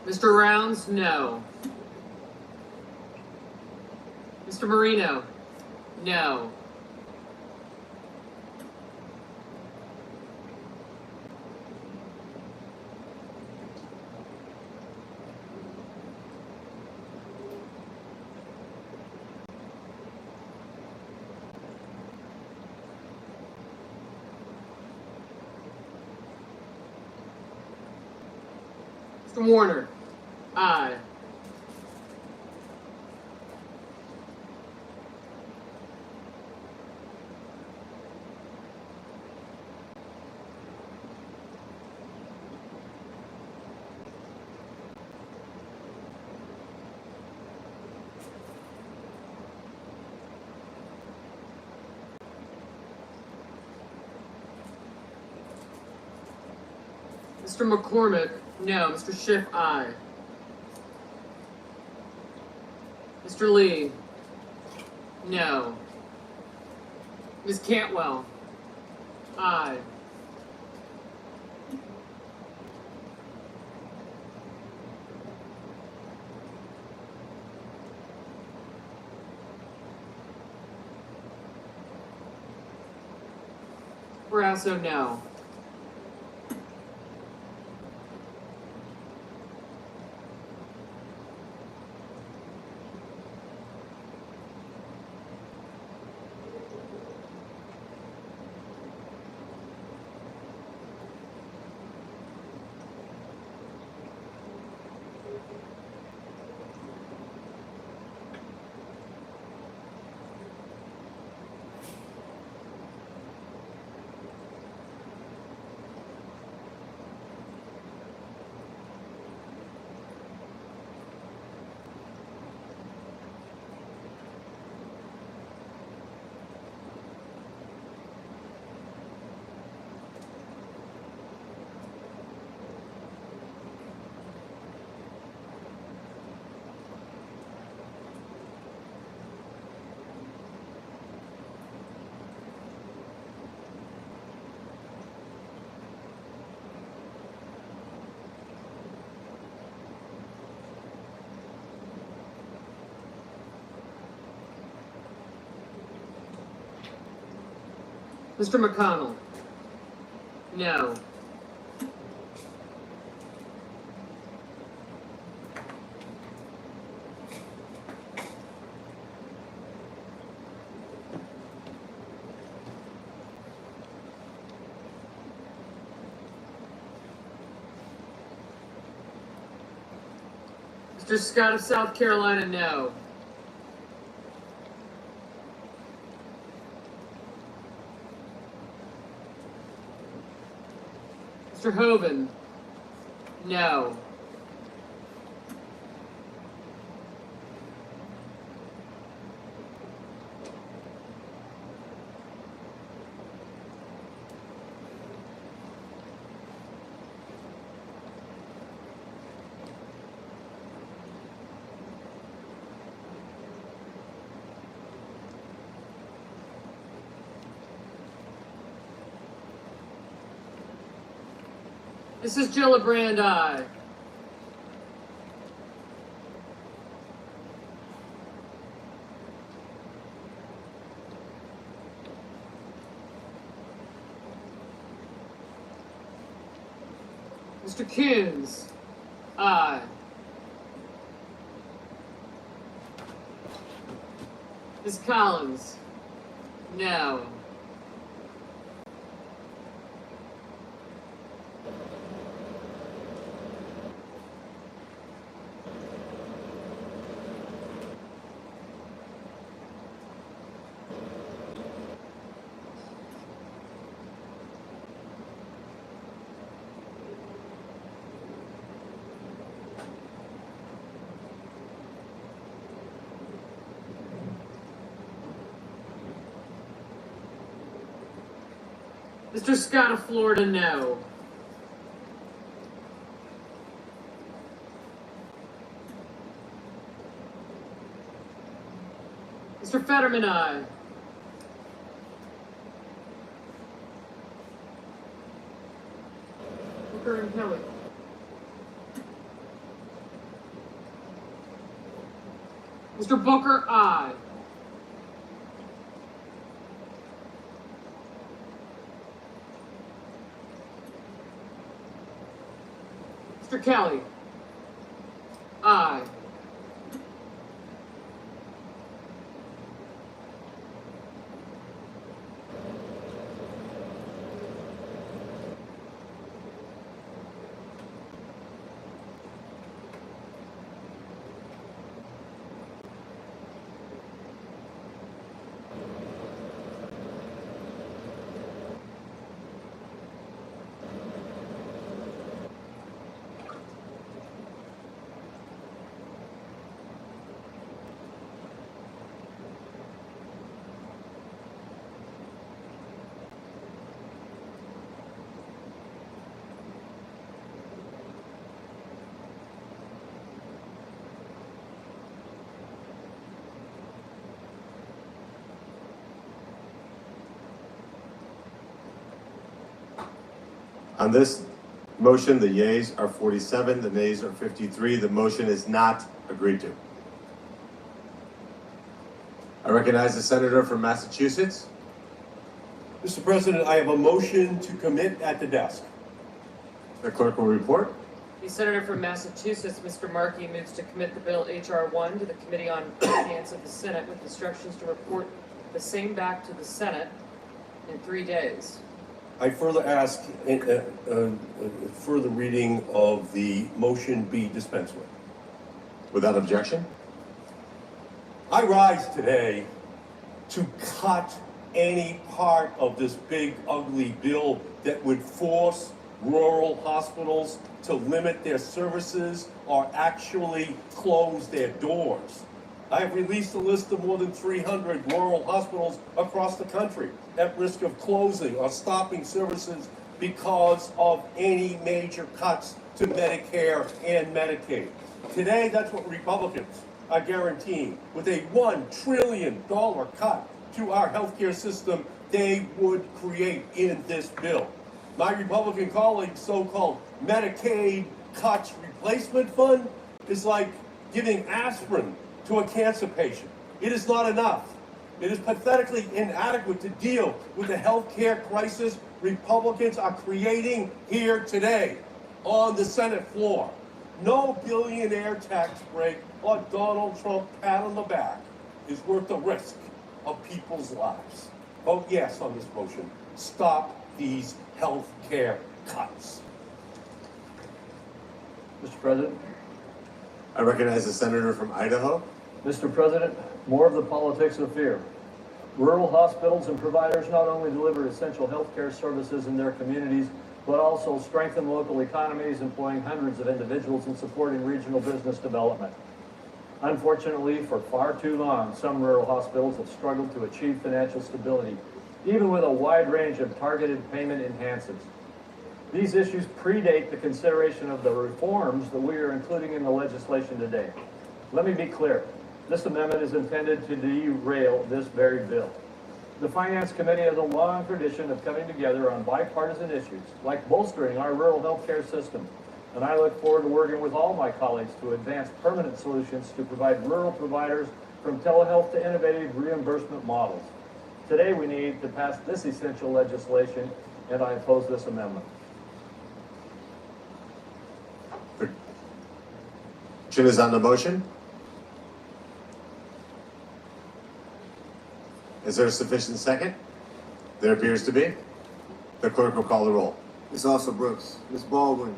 Mr. Rounds? No. Mr. Marino? No. Mr. Warner? Aye. Mr. McCormick? No. Mr. Schiff? Aye. Mr. Lee? No. Ms. Cantwell? Aye. Brasso? No. Mr. McConnell? No. Mr. Scott of South Carolina, no. Mr. Hoven, no. This is Gillibrand, aye. Mr. Coons, aye. Ms. Collins, no. Mr. Scott of Florida, no. Mr. Fetterman, aye. Booker and Kelly. Mr. Booker, aye. Mr. Kelly, aye. On this motion, the yeas are 47, the nays are 53. The motion is not agreed to. I recognize the senator from Massachusetts. Mr. President, I have a motion to commit at the desk. The clerk will report. The senator from Massachusetts, Mr. Markey, moves to commit the bill H.R. 1 to the Committee on Finance of the Senate with instructions to report the same back to the Senate in 3 days. I further ask further reading of the motion be dispensed with. Without objection. I rise today to cut any part of this big ugly bill that would force rural hospitals to limit their services or actually close their doors. I have released a list of more than 300 rural hospitals across the country at risk of closing or stopping services because of any major cuts to Medicare and Medicaid. Today, that's what Republicans are guaranteeing. With a $1 trillion cut to our healthcare system, they would create in this bill. My Republican colleagues' so-called Medicaid cuts replacement fund is like giving aspirin to a cancer patient. It is not enough. It is pathetically inadequate to deal with the health care crisis Republicans are creating here today on the Senate floor. No billionaire tax break or Donald Trump pat on the back is worth the risk of people's lives. Vote yes on this motion. Stop these health care cuts. Mr. President, I recognize the senator from Idaho. Mr. President, more of the politics of fear. Rural hospitals and providers not only deliver essential healthcare services in their communities, but also strengthen local economies, employing hundreds of individuals and supporting regional business development. Unfortunately, for far too long, some rural hospitals have struggled to achieve financial stability, even with a wide range of targeted payment enhancements. These issues predate the consideration of the reforms that we are including in the legislation today. Let me be clear. This amendment is intended to derail this very bill. The Finance Committee has a long tradition of coming together on bipartisan issues, like bolstering our rural health care system, and I look forward to working with all my colleagues to advance permanent solutions to provide rural providers from telehealth to innovative reimbursement models. Today we need to pass this essential legislation, and I oppose this amendment. Question is on the motion. Is there a sufficient second? There appears to be. The clerk will call the roll. Ms. Also Brooks, Ms. Baldwin,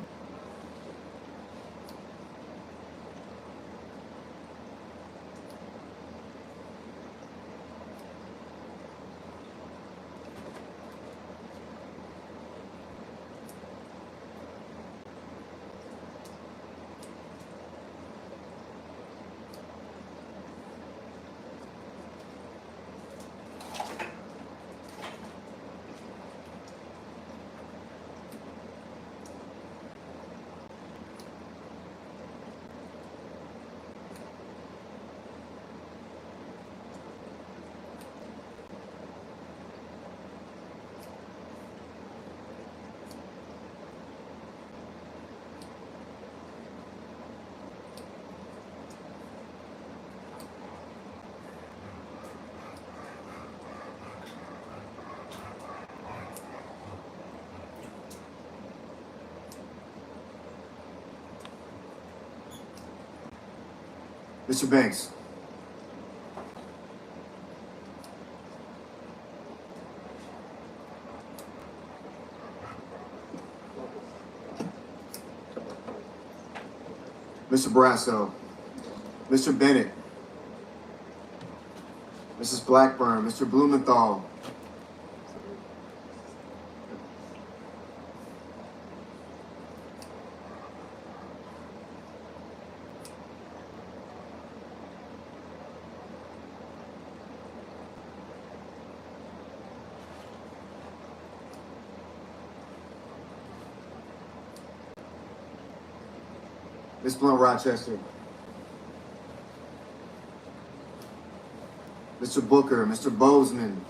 Mr. Banks. Mr. Brasso, Mr. Bennett, Mrs. Blackburn, Mr. Blumenthal, Ms. Blunt Rochester, Mr. Booker, Mr. Bozeman,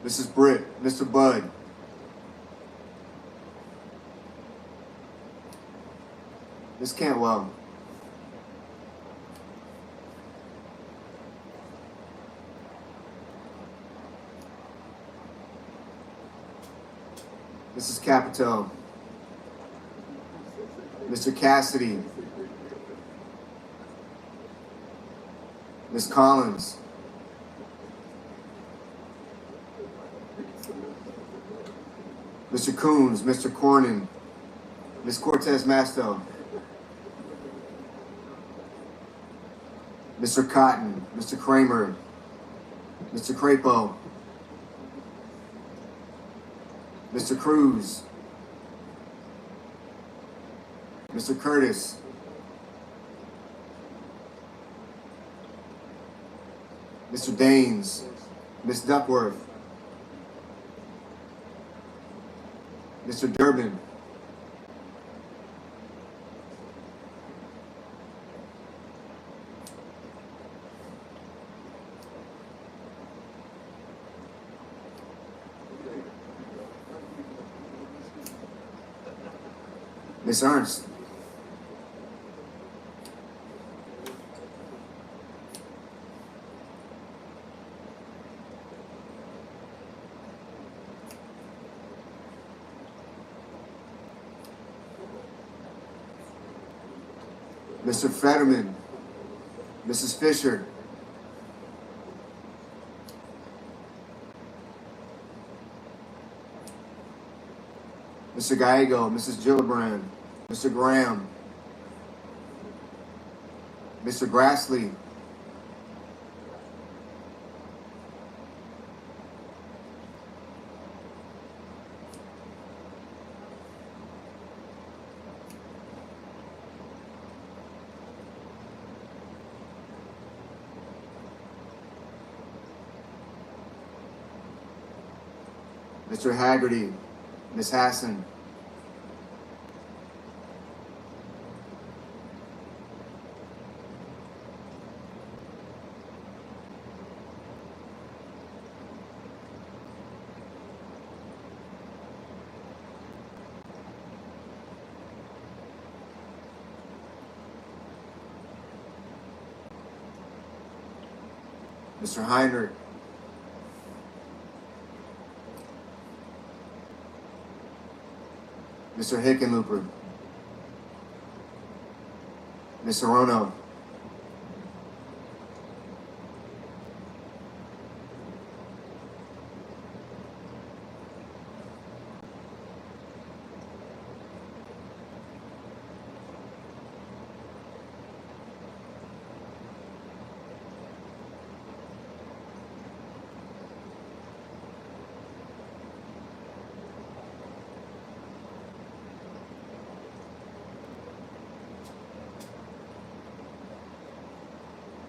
Mrs. Britt, Mr. Budd, Ms. Cantwell, Mrs. Capito, Mr. Cassidy, Ms. Collins, Mr. Coons, Mr. Cornyn, Ms. Cortez Masto, Mr. Cotton, Mr. Kramer, Mr. Crapo, Mr. Cruz, Mr. Curtis, Mr. Daines, Ms. Duckworth, Mr. Durbin, Ms. Ernst. Mr. Fetterman. Mrs. Fisher. Mr. Gallego, Mrs. Gillibrand, Mr. Graham, Mr. Grassley, Mr. Haggerty, Ms. Hassan, Mr. Heinrich, Mr. Hickenlooper, Ms. Arono,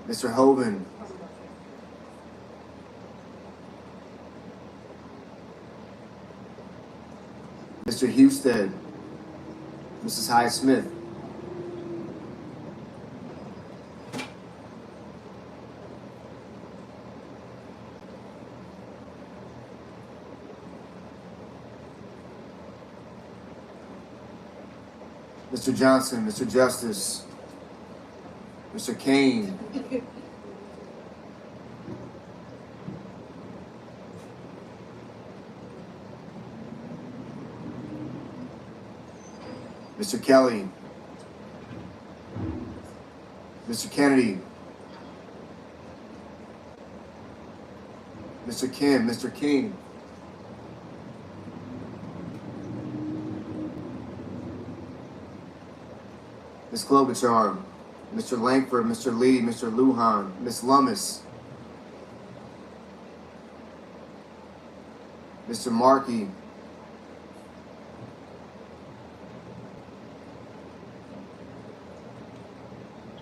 Mr. Hoven, Mr. Husted, Mrs. Hyde Smith, Mr. Johnson, Mr. Justice, Mr. Kane, Mr. Kelly, Mr. Kennedy, Mr. Kim, Mr. King, Ms. Klobuchar, Mr. Langford, Mr. Lee, Mr. Lujan, Ms. Lummis, Mr. Markey,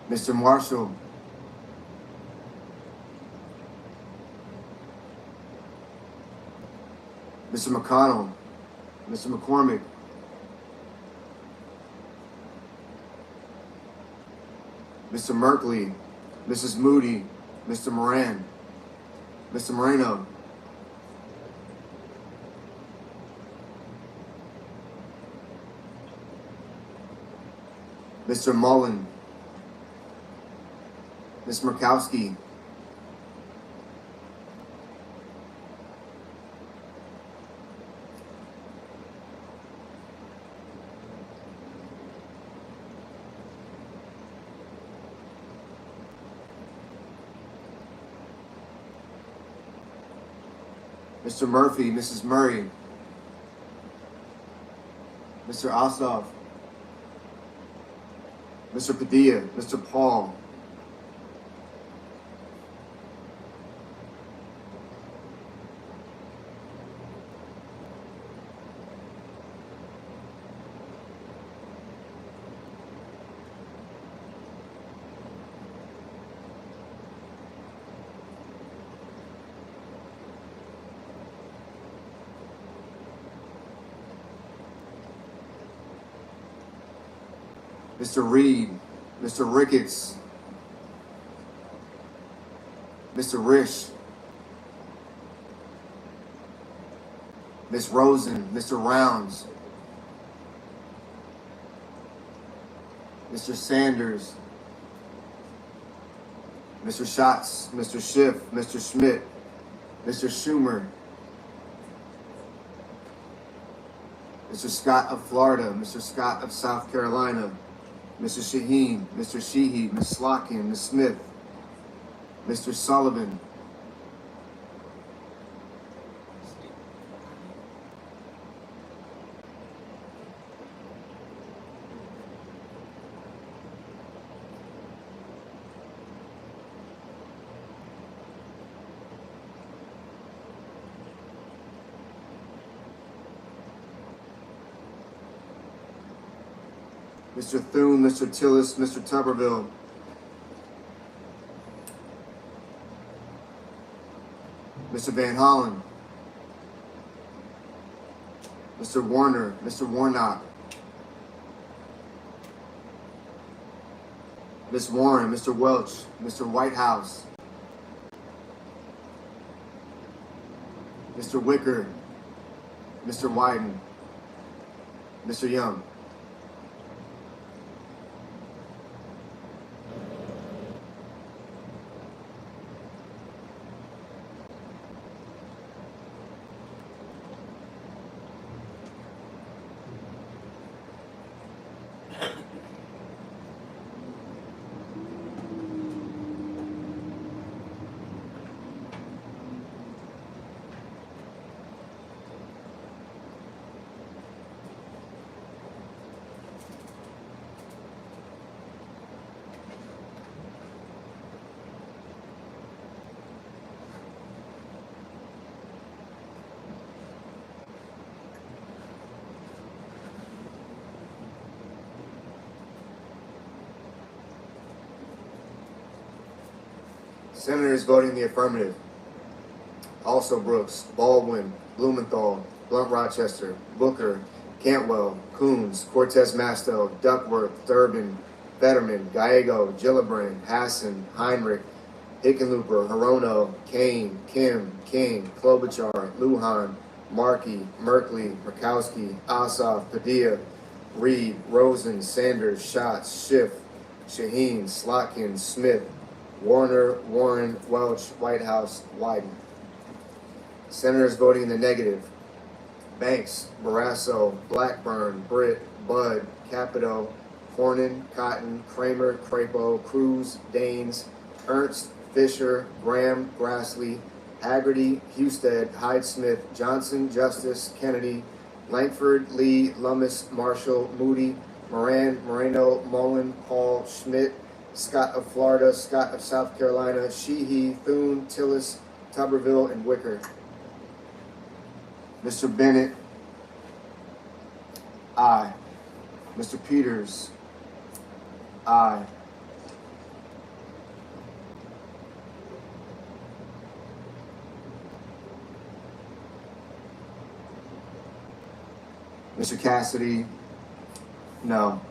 Mr. Marshall, Mr. McConnell, Mr. McCormick, Mr. Merkley, Mrs. Moody, Mr. Moran, Mr. Moreno, Mr. Mullen, Ms. Murkowski, Mr. Murphy, Mrs. Murray, Mr. Ossoff, Mr. Padilla, Mr. Paul, Mr. Reed, Mr. Ricketts, Mr. Risch, Ms. Rosen, Mr. Rounds, Mr. Sanders, Mr. Schatz, Mr. Schiff, Mr. Schmidt, Mr. Schumer, Mr. Scott of Florida, Mr. Scott of South Carolina, Mr. Shaheen, Mr. Sheehy, Ms. Slotkin, Ms. Smith, Mr. Sullivan, Mr. Thune, Mr. Tillis, Mr. Tuberville, Mr. Van Hollen, Mr. Warner, Mr. Warnock, Ms. Warren, Mr. Welch, Mr. Whitehouse, Mr. Wicker, Mr. Wyden, Mr. Young. Senators voting the affirmative: also Brooks, Baldwin, Blumenthal, Blunt Rochester, Booker, Cantwell, Coons, Cortez Masto, Duckworth, Durbin, Fetterman, Gallego, Gillibrand, Hassan, Heinrich, Hickenlooper, Hirono, Kane, Kim, King, Klobuchar, Lujan, Markey, Merkley, Murkowski, Ossoff, Padilla, Reed, Rosen, Sanders, Schatz, Schiff, Shaheen, Slotkin, Smith, Warner, Warren, Welch, Whitehouse, Wyden. Senators voting in the negative: Banks, Barrasso, Blackburn, Britt, Budd, Capito, Cornyn, Cotton, Kramer, Crapo, Cruz, Daines, Ernst, Fisher, Graham, Grassley, Haggerty, Husted, Hyde-Smith, Johnson, Justice, Kennedy, Langford, Lee, Lummis, Marshall, Moody, Moran, Moreno, Mullen, Paul, Schmidt, Scott of Florida, Scott of South Carolina, Sheehy, Thune, Tillis, Tuberville, and Wicker. Mr. Bennett, aye. Mr. Peters, aye. Mr. Cassidy, no.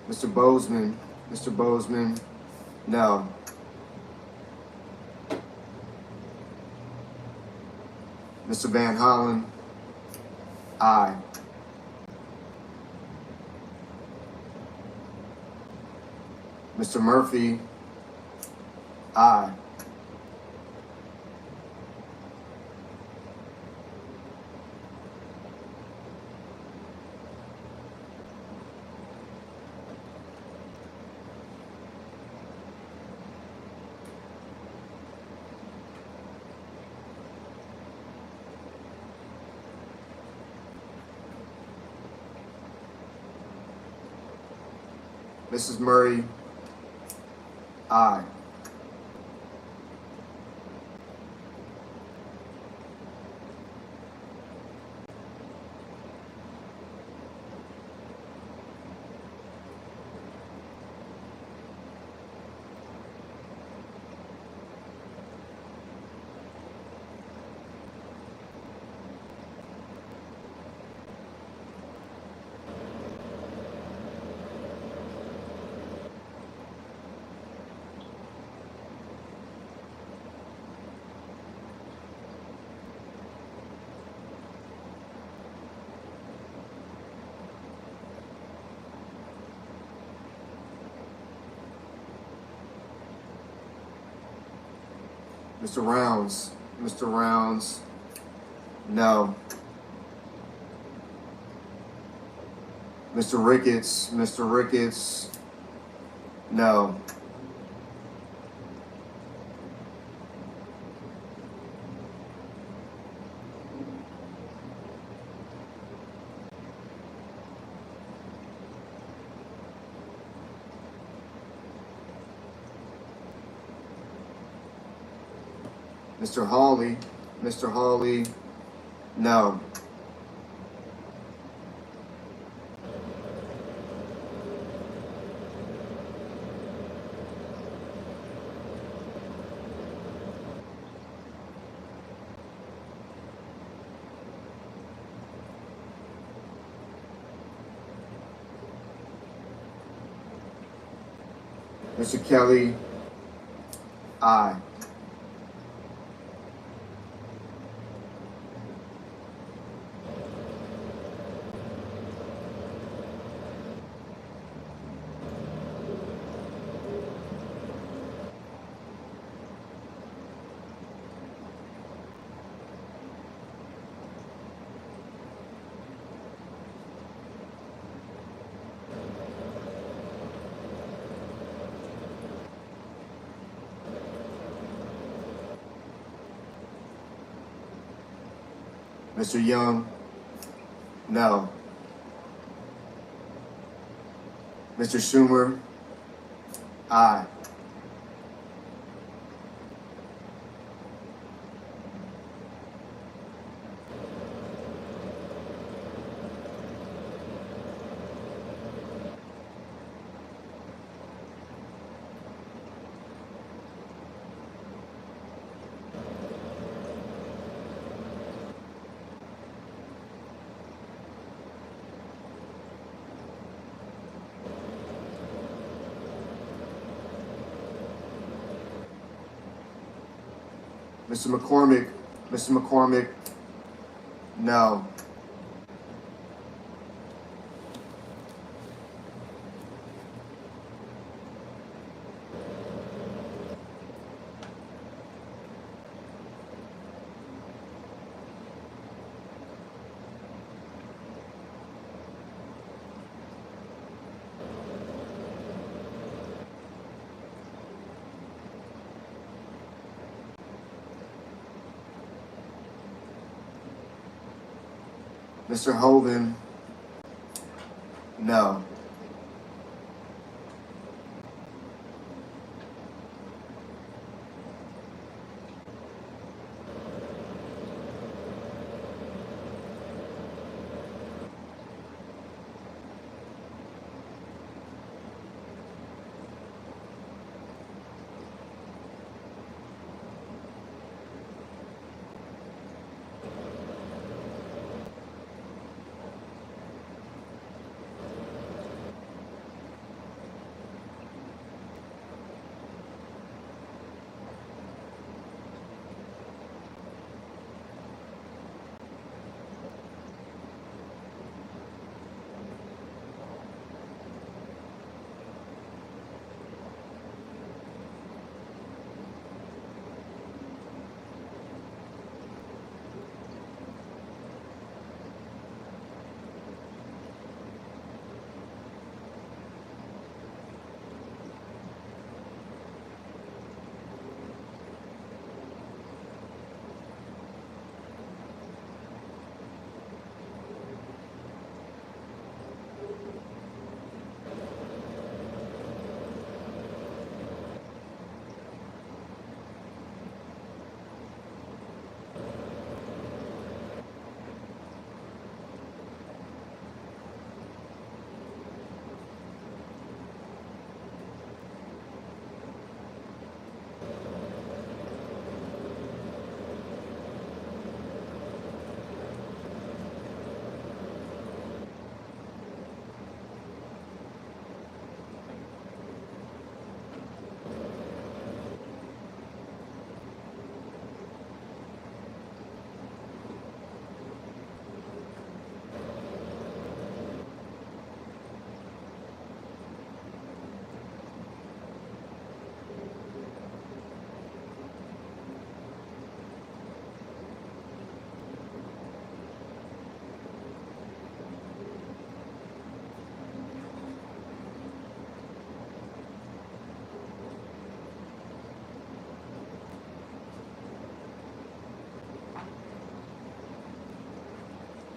Mr. Bozeman, no. Mr. Van Hollen, aye. Mr. Murphy, aye. Mrs. Murray, aye. Mr. Rounds. Mr. Rounds. No. Mr. Ricketts. Mr. Ricketts. No. Mr. Hawley. Mr. Hawley. No. Mr. Kelly. Aye. Mr. Young. No. Mr. Schumer. Aye. Mr. McCormick. Mr. McCormick. No. Mr. Hoven. No.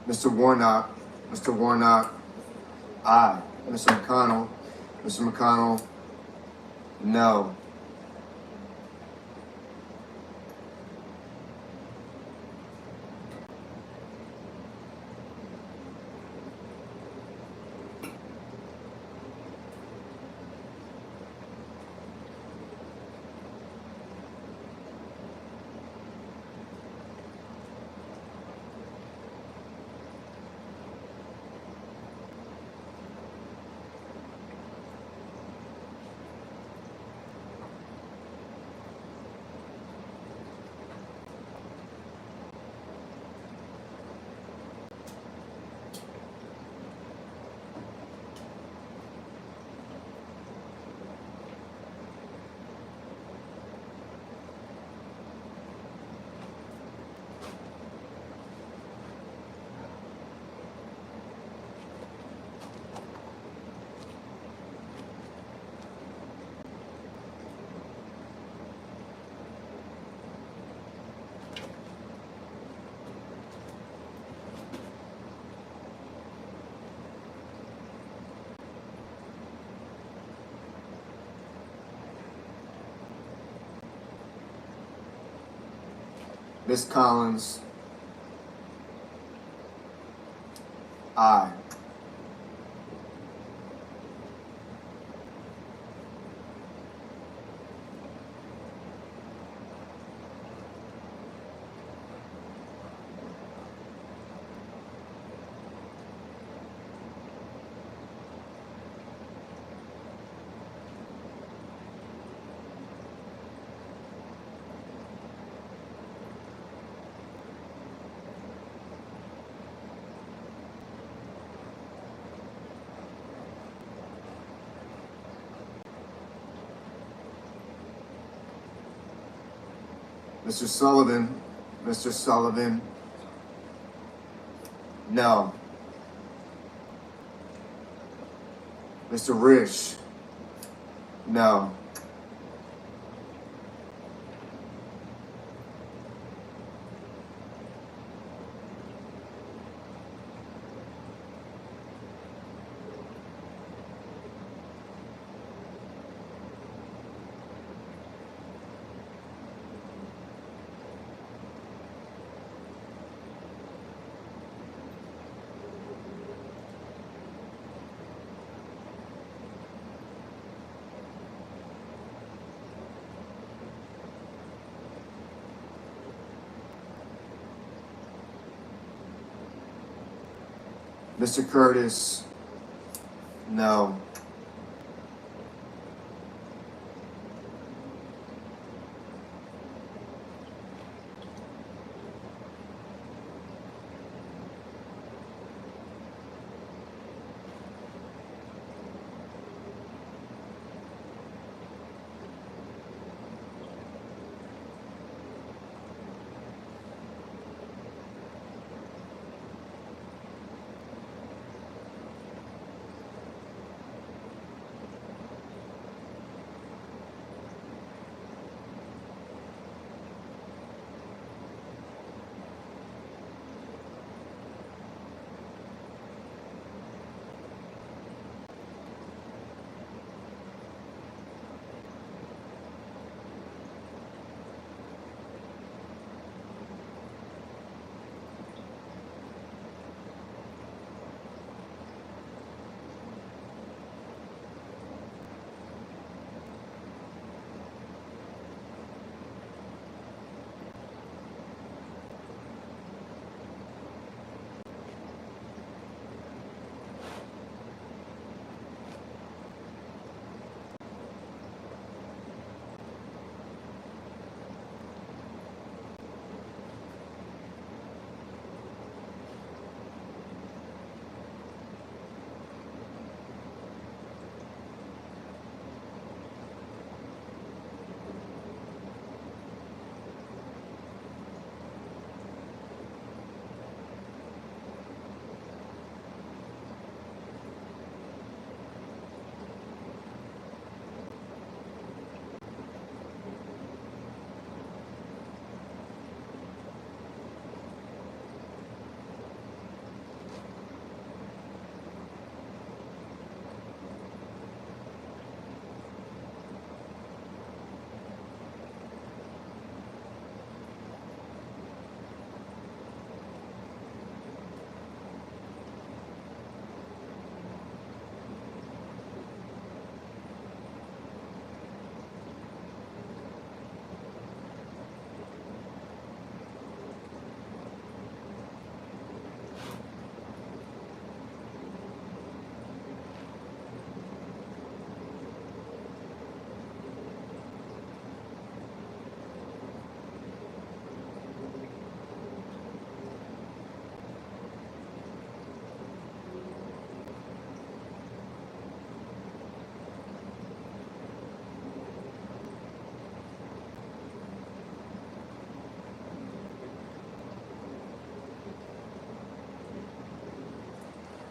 Mr. Warnock. Mr. Warnock. Aye. Mr. McConnell. Mr. McConnell. No. Ms. Collins. Aye. Mr. Sullivan. Mr. Sullivan. No. Mr. Risch. No. Mr. Curtis. No.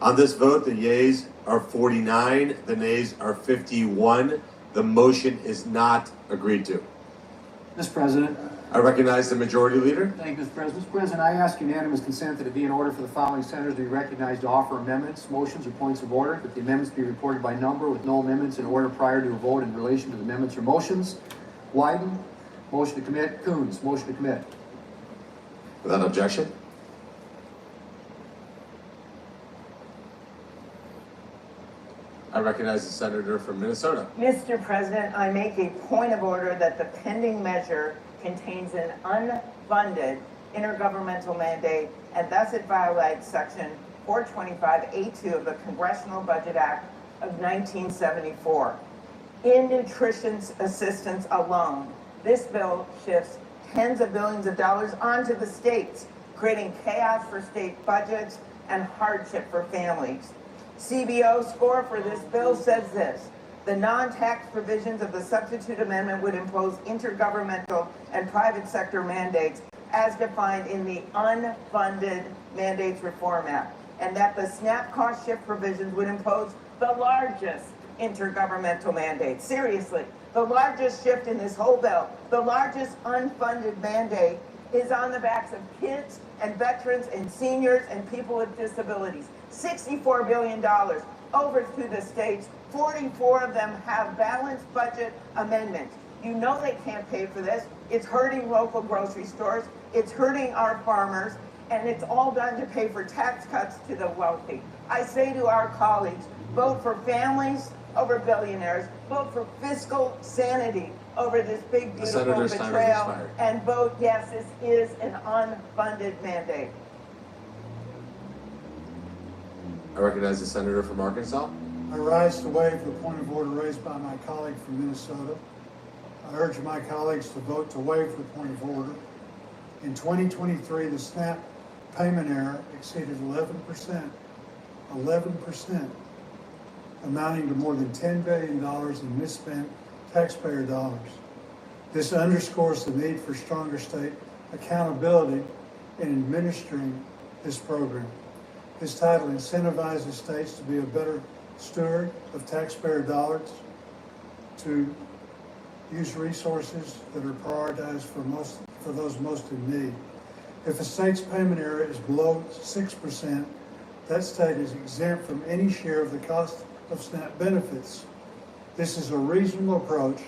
On this vote, the yeas are 49, the nays are 51. The motion is not agreed to. Mr. President, I recognize the majority leader. thank you, Mr. President. Mr. President, I ask unanimous consent that it be in order for the following senators to be recognized to offer amendments, motions, or points of order, that the amendments be reported by number with no amendments in order prior to a vote in relation to the amendments or motions. Wyden, motion to commit. Coons, motion to commit. Without objection. I recognize the senator from Minnesota. Mr. President, I make a point of order that the pending measure contains an unfunded intergovernmental mandate, and thus it violates Section 425A2 of the Congressional Budget Act of 1974. In nutrition assistance alone, this bill shifts tens of billions of dollars onto the states, creating chaos for state budgets and hardship for families. CBO score for this bill says this: the non-tax provisions of the substitute amendment would impose intergovernmental and private sector mandates as defined in the Unfunded Mandates Reform Act, and that the SNAP cost shift provisions would impose the largest intergovernmental mandate. Seriously, the largest shift in this whole bill, the largest unfunded mandate, is on the backs of kids and veterans and seniors and people with disabilities. $64 billion over to the states. 44 of them have balanced budget amendments. You know they can't pay for this. It's hurting local grocery stores. It's hurting our farmers. And it's all done to pay for tax cuts to the wealthy. I say to our colleagues, vote for families over billionaires. Vote for fiscal sanity over this big, beautiful betrayal. And vote yes, this is an unfunded mandate. I recognize the senator from Arkansas. I rise to waive the point of order raised by my colleague from Minnesota. I urge my colleagues to vote to waive the point of order. In 2023, the SNAP payment error exceeded 11%, amounting to more than $10 billion in misspent taxpayer dollars. This underscores the need for stronger state accountability in administering this program. This title incentivizes states to be a better steward of taxpayer dollars, to use resources that are prioritized for those most in need. If a state's payment area is below 6%, that state is exempt from any share of the cost of SNAP benefits. This is a reasonable approach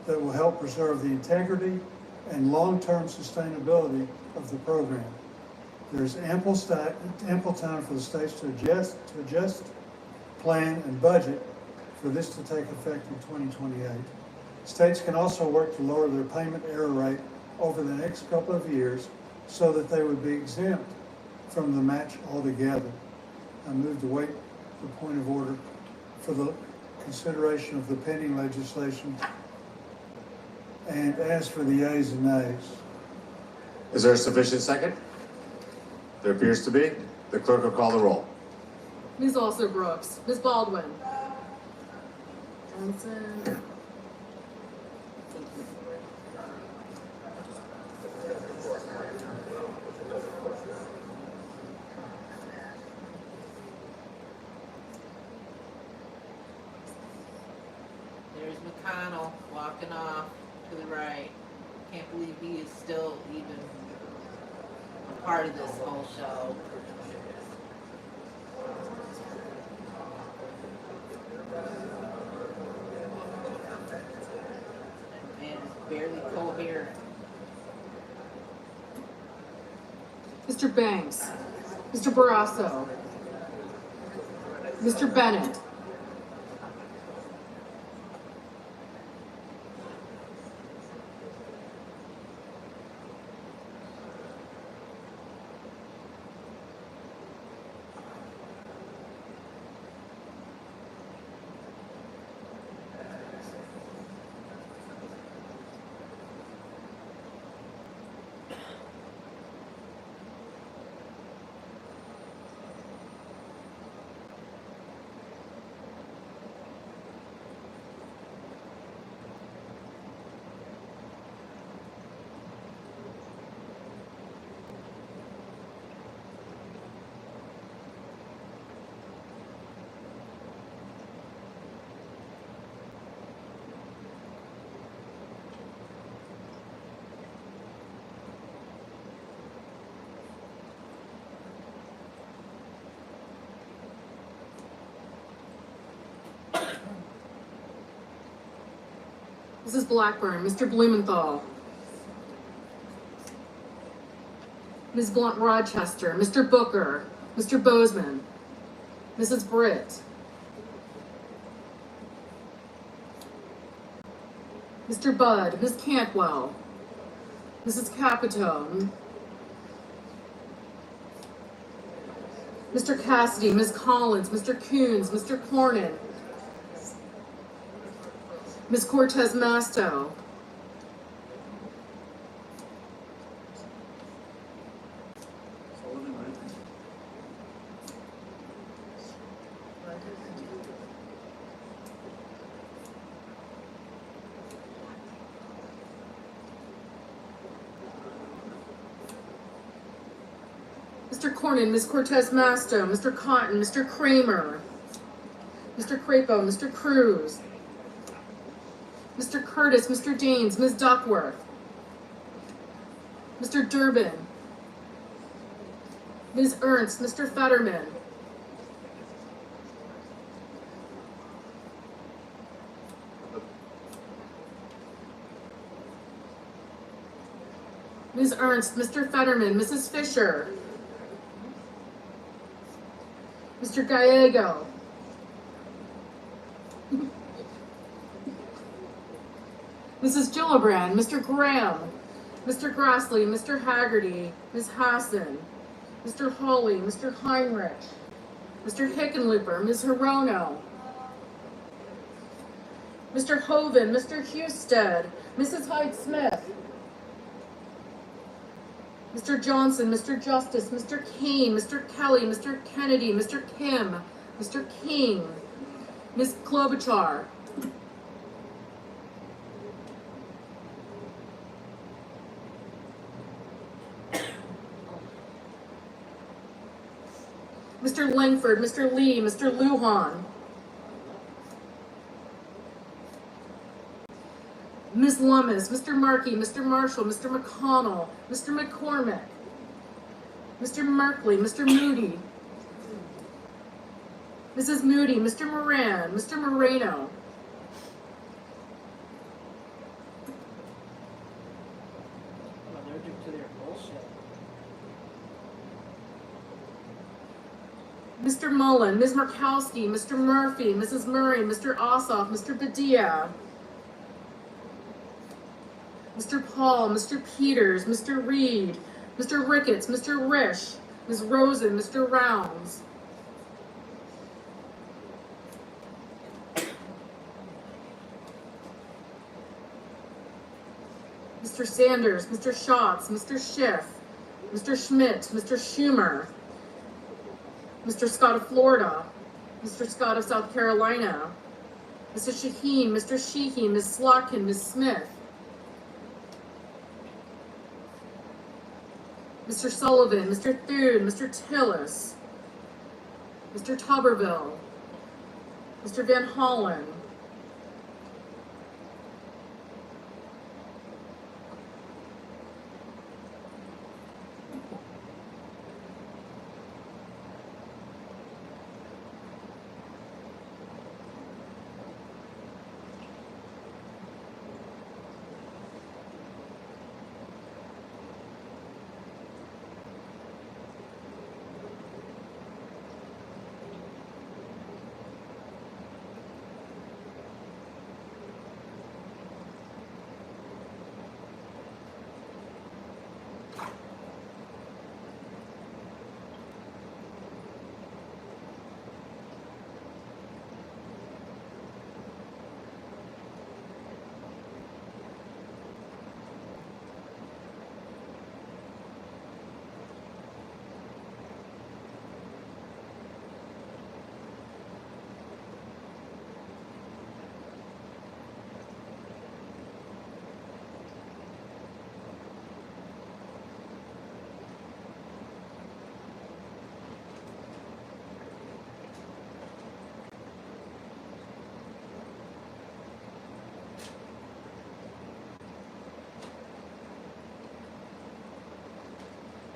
that will help preserve the integrity and long-term sustainability of the program. There's ample time for the states to adjust, plan, and budget for this to take effect in 2028. States can also work to lower their payment error rate over the next couple of years so that they would be exempt from the match altogether. I move to waive the point of order for the consideration of the pending legislation and ask for the yeas and nays. Is there a sufficient second? There appears to be. The clerk will call the roll. Ms. Also Brooks, Ms. Baldwin. Johnson. There's McConnell walking off to the right. Can't believe he is still even a part of this whole show. Man is barely coherent. Mr. Banks, Mr. Barrasso, Mr. Bennett, Mrs. Blackburn, Mr. Blumenthal, Ms. Blunt Rochester, Mr. Booker, Mr. Bozeman, Mrs. Britt, Mr. Budd, Ms. Cantwell, Mrs. Capito, Mr. Cassidy, Ms. Collins, Mr. Coons, Mr. Cornyn, Ms. Cortez Masto, Mr. Cornyn, Ms. Cortez Masto, Mr. Cotton, Mr. Kramer, Mr. Crapo, Mr. Cruz, Mr. Curtis, Mr. Daines, Ms. Duckworth, Mr. Durbin, Ms. Ernst, Mr. Fetterman, Ms. Ernst, Mr. Fetterman, Mrs. Fisher, Mr. Gallego, Mrs. Gillibrand, Mr. Graham, Mr. Grassley, Mr. Haggerty, Ms. Hassan, Mr. Hawley, Mr. Heinrich, Mr. Hickenlooper, Ms. Hirono, Mr. Hoven, Mr. Husted, Mrs. Hyde-Smith, Mr. Johnson, Mr. Justice, Mr. Kane, Mr. Kelly, Mr. Kennedy, Mr. Kim, Mr. King, Ms. Klobuchar, Mr. Langford, Mr. Lee, Mr. Lujan, Ms. Lummis, Mr. Markey, Mr. Marshall, Mr. McConnell, Mr. McCormick, Mr. Markley, Mr. Moody, Mrs. Moody, Mr. Moran, Mr. Moreno, Mr. Mullen, Ms. Murkowski, Mr. Murphy, Mrs. Murray, Mr. Ossoff, Mr. Padilla, Mr. Paul, Mr. Peters, Mr. Reed, Mr. Ricketts, Mr. Risch, Ms. Rosen, Mr. Rounds, Mr. Sanders, Mr. Schatz, Mr. Schiff, Mr. Schmidt, Mr. Schumer, Mr. Scott of Florida, Mr. Scott of South Carolina, Mrs. Shaheen, Mr. Sheehy, Ms. Slotkin, Ms. Smith, Mr. Sullivan, Mr. Thune, Mr. Tillis, Mr. Tuberville, Mr. Van Hollen,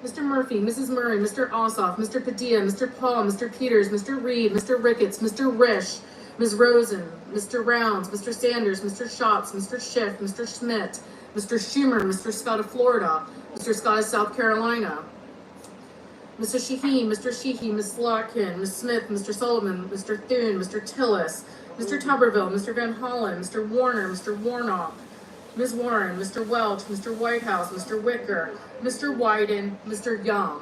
Mr. Murphy, Mrs. Murray, Mr. Ossoff, Mr. Padilla, Mr. Paul, Mr. Peters, Mr. Reed, Mr. Ricketts, Mr. Risch, Ms. Rosen, Mr. Rounds, Mr. Sanders, Mr. Schatz, Mr. Schiff, Mr. Schmidt, Mr. Schumer, Mr. Scott of Florida, Mr. Scott of South Carolina, Mr. Shaheen, Mr. Sheehy, Ms. Larkin, Ms. Smith, Mr. Sullivan, Mr. Thune, Mr. Tillis, Mr. Tuberville, Mr. Van Hollen, Mr. Warner, Mr. Warnock, Ms. Warren, Mr. Welch, Mr. Whitehouse, Mr. Wicker, Mr. Wyden, Mr. Young.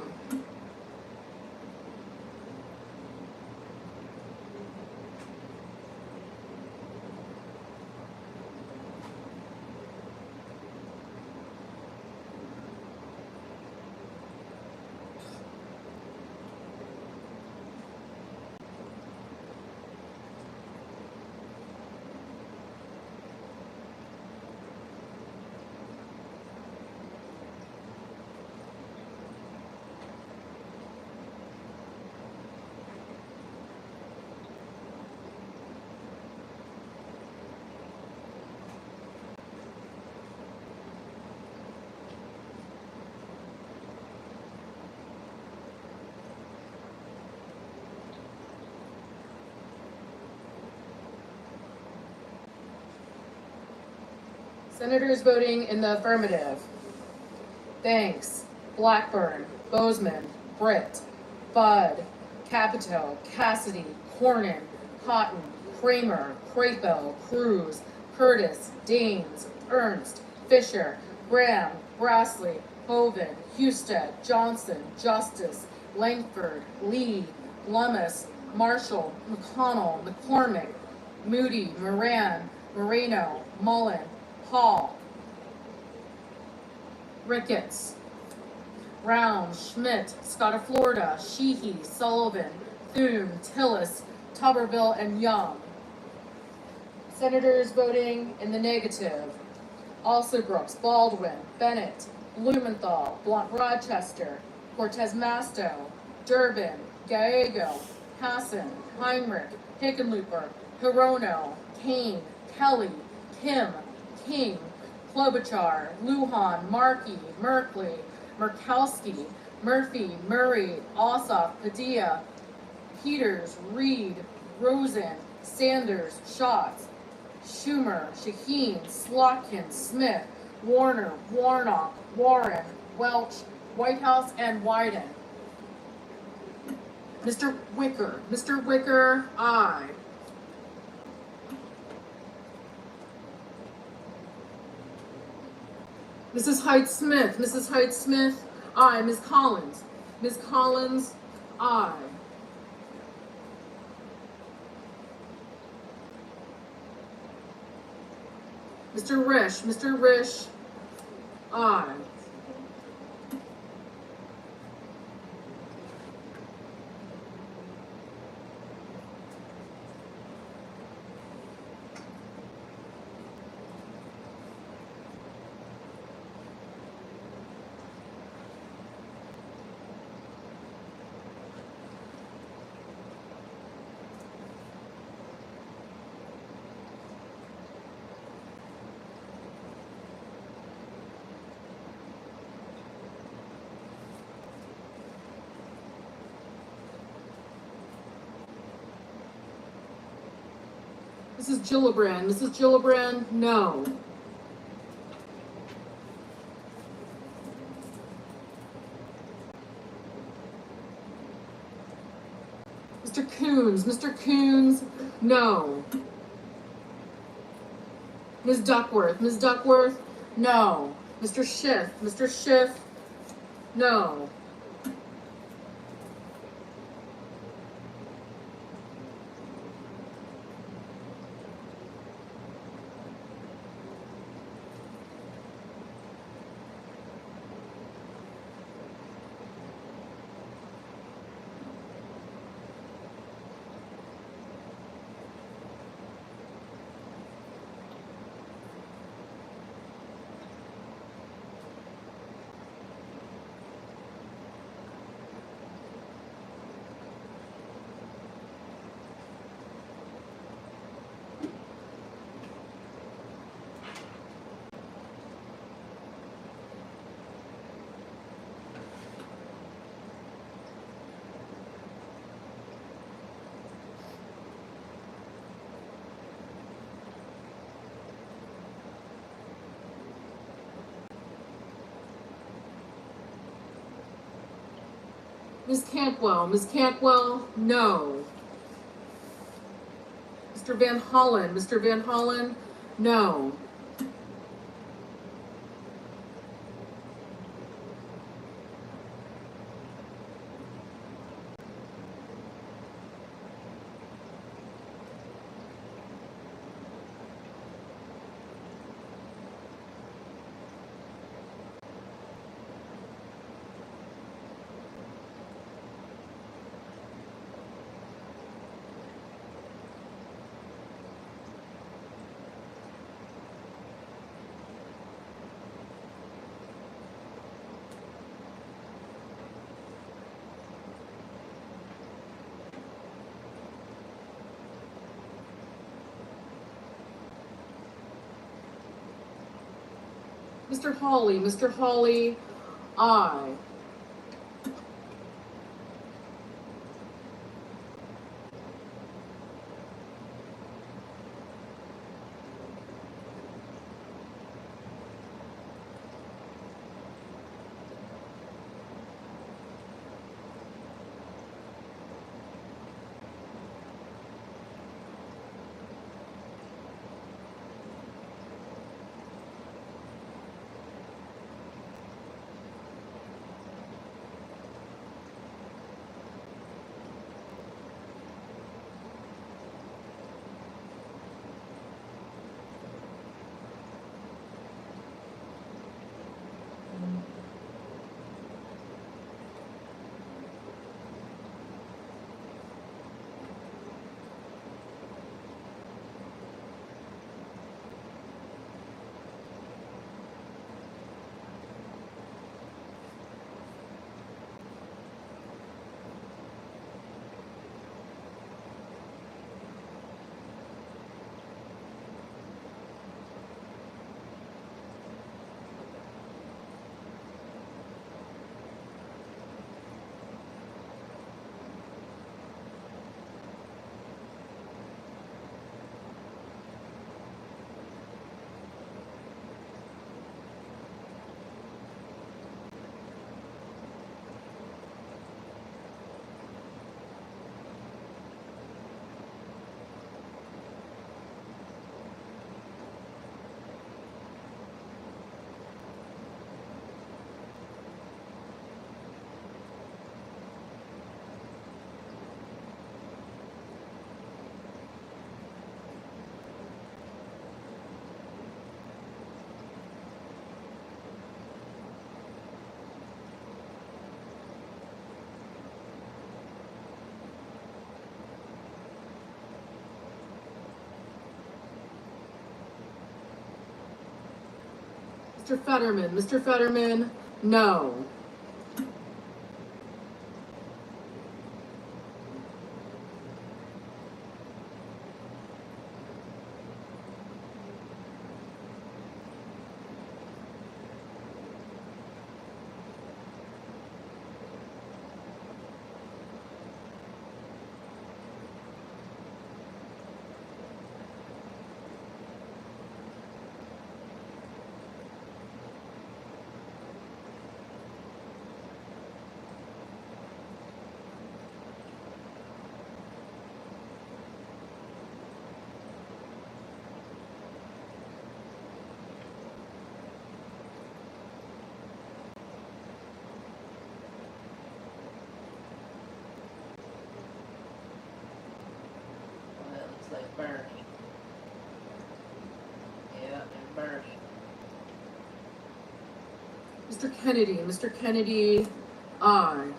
Senators voting in the affirmative. Thanks. Blackburn, Bozeman, Britt, Budd, Capito, Cassidy, Cornyn, Cotton, Kramer, Crapo, Cruz, Curtis, Daines, Ernst, Fisher, Graham, Grassley, Hoven, Husted, Johnson, Justice, Langford, Lee, Lummis, Marshall, McConnell, McCormick, Moody, Moran, Moreno, Mullen, Hall, Ricketts, Rounds, Schmidt, Scott of Florida, Sheehy, Sullivan, Thune, Tillis, Tuberville, and Young. Senators voting in the negative. Alsobrooks, Baldwin, Bennett, Blumenthal, Rochester, Cortez Masto, Durbin, Gallego, Hassan, Heinrich, Hickenlooper, Hirono, Kane, Kelly, Kim, King, Klobuchar, Lujan, Markey, Merkley, Murkowski, Murphy, Murray, Ossoff, Padilla, Peters, Reed, Rosen, Sanders, Schatz, Schumer, Shaheen, Slotkin, Smith, Warner, Warnock, Warren, Welch, Whitehouse, and Wyden. Mr. Wicker, aye. Mrs. Height-Smith, aye. Ms. Collins, aye. Mr. Risch, aye. Mrs. Gillibrand, no. Mr. Coons, no. Ms. Duckworth, no. Mr. Schiff, no. Ms. Cantwell, no. Mr. Van Hollen, no. Mr. Hawley, aye. Mr. Fetterman, no. Well, that looks like Bernie. Yeah, and Bernie. Mr. Kennedy, aye.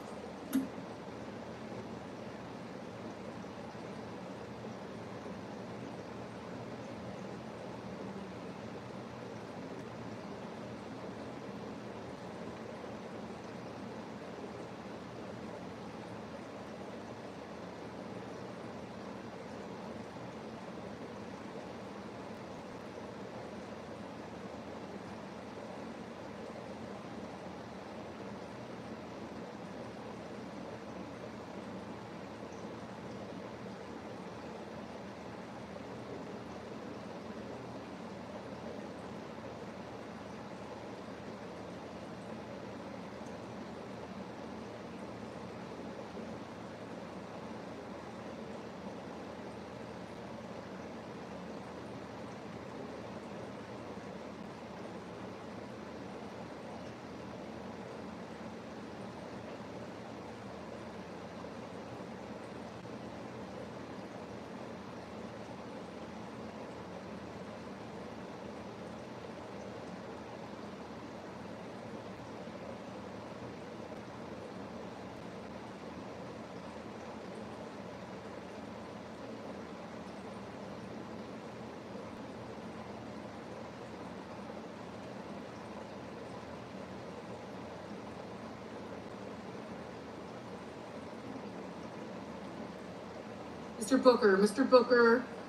Mr. Booker,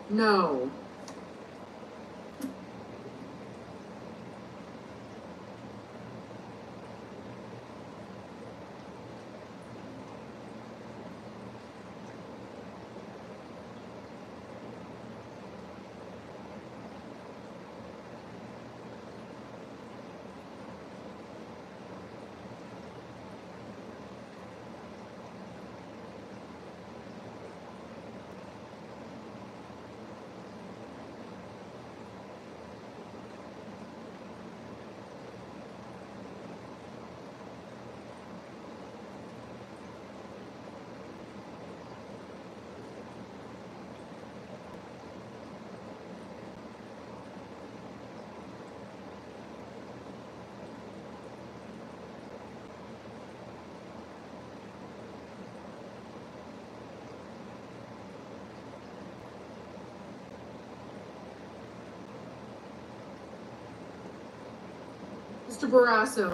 no.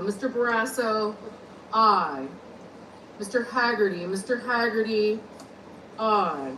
Mr. Barrasso, aye. Mr. Haggerty, aye.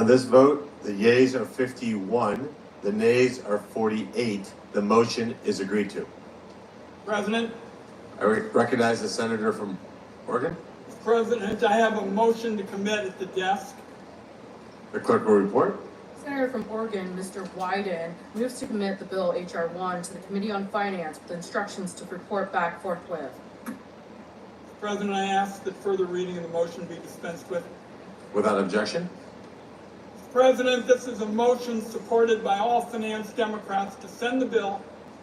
On this vote, the yeas are 51, the nays are 48. The motion is agreed to. President, I recognize the senator from Oregon. President, I have a motion to commit at the desk. The clerk will report. Senator from Oregon, Mr. Wyden, moves to commit the bill H.R. 1 to the Committee on Finance with instructions to report back forthwith. President, I ask that further reading of the motion be dispensed with. Without objection. President, this is a motion supported by all finance Democrats to send the bill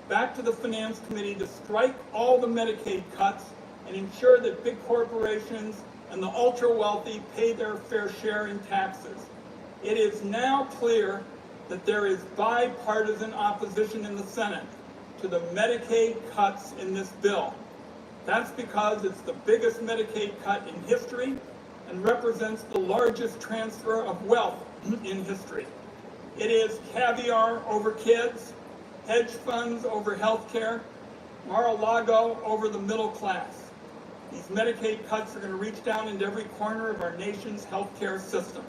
back to the Finance Committee to strike all the Medicaid cuts and ensure that big corporations and the ultra-wealthy pay their fair share in taxes. It is now clear that there is bipartisan opposition in the Senate to the Medicaid cuts in this bill. That's because it's the biggest Medicaid cut in history and represents the largest transfer of wealth in history. It is caviar over kids, hedge funds over healthcare, Mar-a-Lago over the middle class. These Medicaid cuts are going to reach down into every corner of our nation's healthcare system.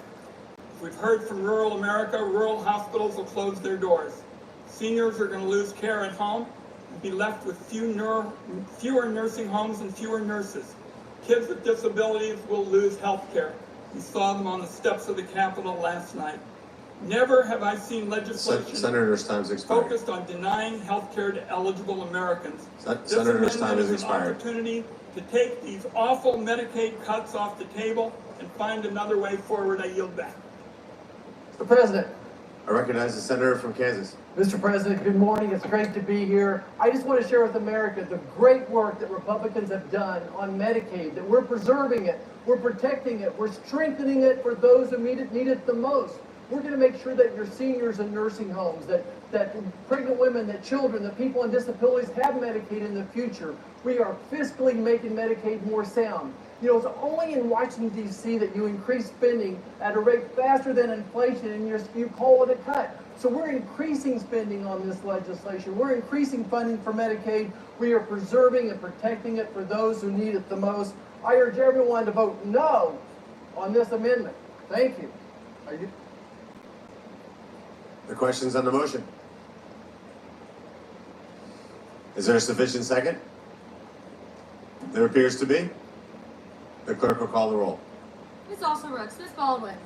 As we've heard from rural America, rural hospitals will close their doors. Seniors are going to lose care at home and be left with fewer nursing homes and fewer nurses. Kids with disabilities will lose health care. We saw them on the steps of the Capitol last night. Never have I seen legislation Senator's time's expired. focused on denying health care to eligible Americans. Senator's time is expired. An opportunity to take these awful Medicaid cuts off the table and find another way forward. I yield back. Mr. President. I recognize the senator from Kansas. Mr. President, good morning. It's great to be here. I just want to share with America the great work that Republicans have done on Medicaid, that we're preserving it, we're protecting it, we're strengthening it for those who need it the most. We're going to make sure that your seniors in nursing homes, that pregnant women, that children, that people on disabilities have Medicaid in the future. We are fiscally making Medicaid more sound. You know, it's only in Washington, D.C. that you increase spending at a rate faster than inflation, and you call it a cut. So we're increasing spending on this legislation. We're increasing funding for Medicaid. We are preserving and protecting it for those who need it the most. I urge everyone to vote no on this amendment. Thank you. The questions on the motion. Is there a sufficient second? There appears to be. The clerk will call the roll. Ms. Alston-Brooks, Ms. Baldwin.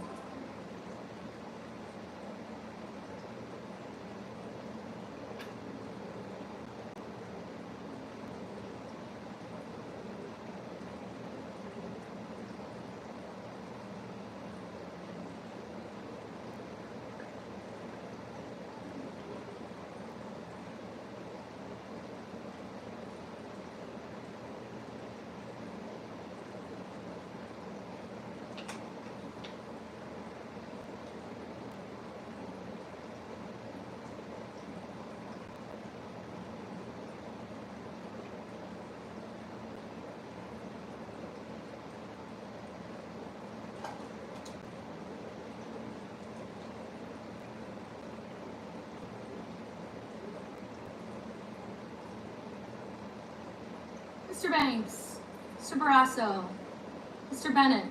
Mr. Banks, Mr. Barrasso, Mr. Bennett.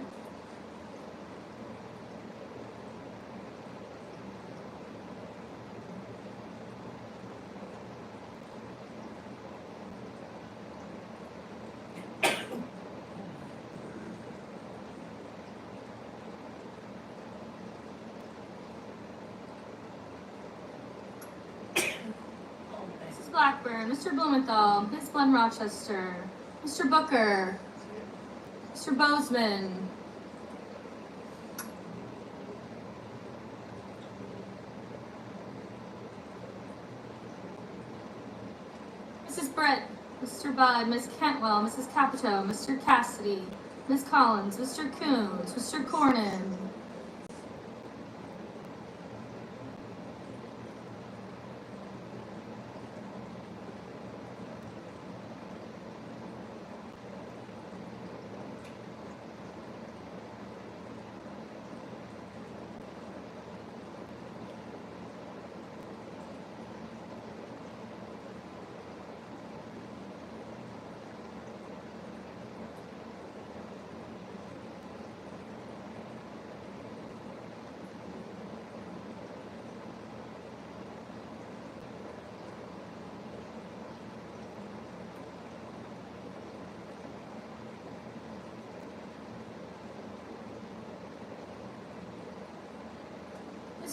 Mrs. Blackburn, Mr. Blumenthal, Ms. Glenn Rochester, Mr. Booker, Mr. Bozeman, Mrs. Britt, Mr. Budd, Ms. Cantwell, Mrs. Capito, Mr. Cassidy, Ms. Collins, Mr. Coons, Mr. Cornyn,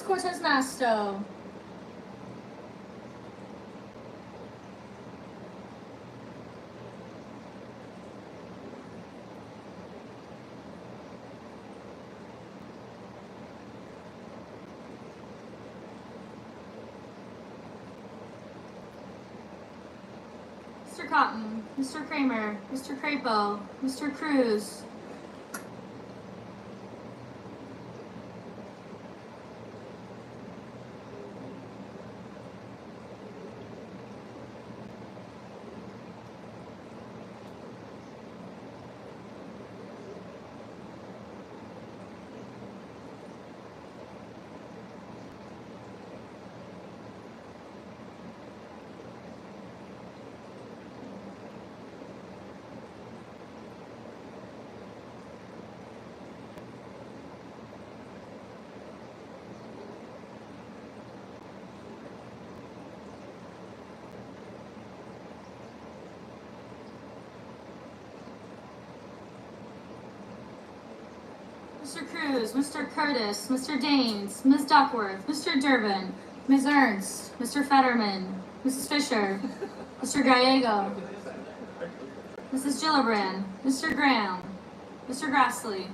Cortez Masto. Mr. Cotton, Mr. Kramer, Mr. Crapo, Mr. Cruz. Mr. Cruz, Mr. Curtis, Mr. Daines, Ms. Duckworth, Mr. Durbin, Ms. Ernst, Mr. Fetterman, Mrs. Fisher, Mr. Gallego, Mrs. Gillibrand, Mr. Graham, Mr. Grassley.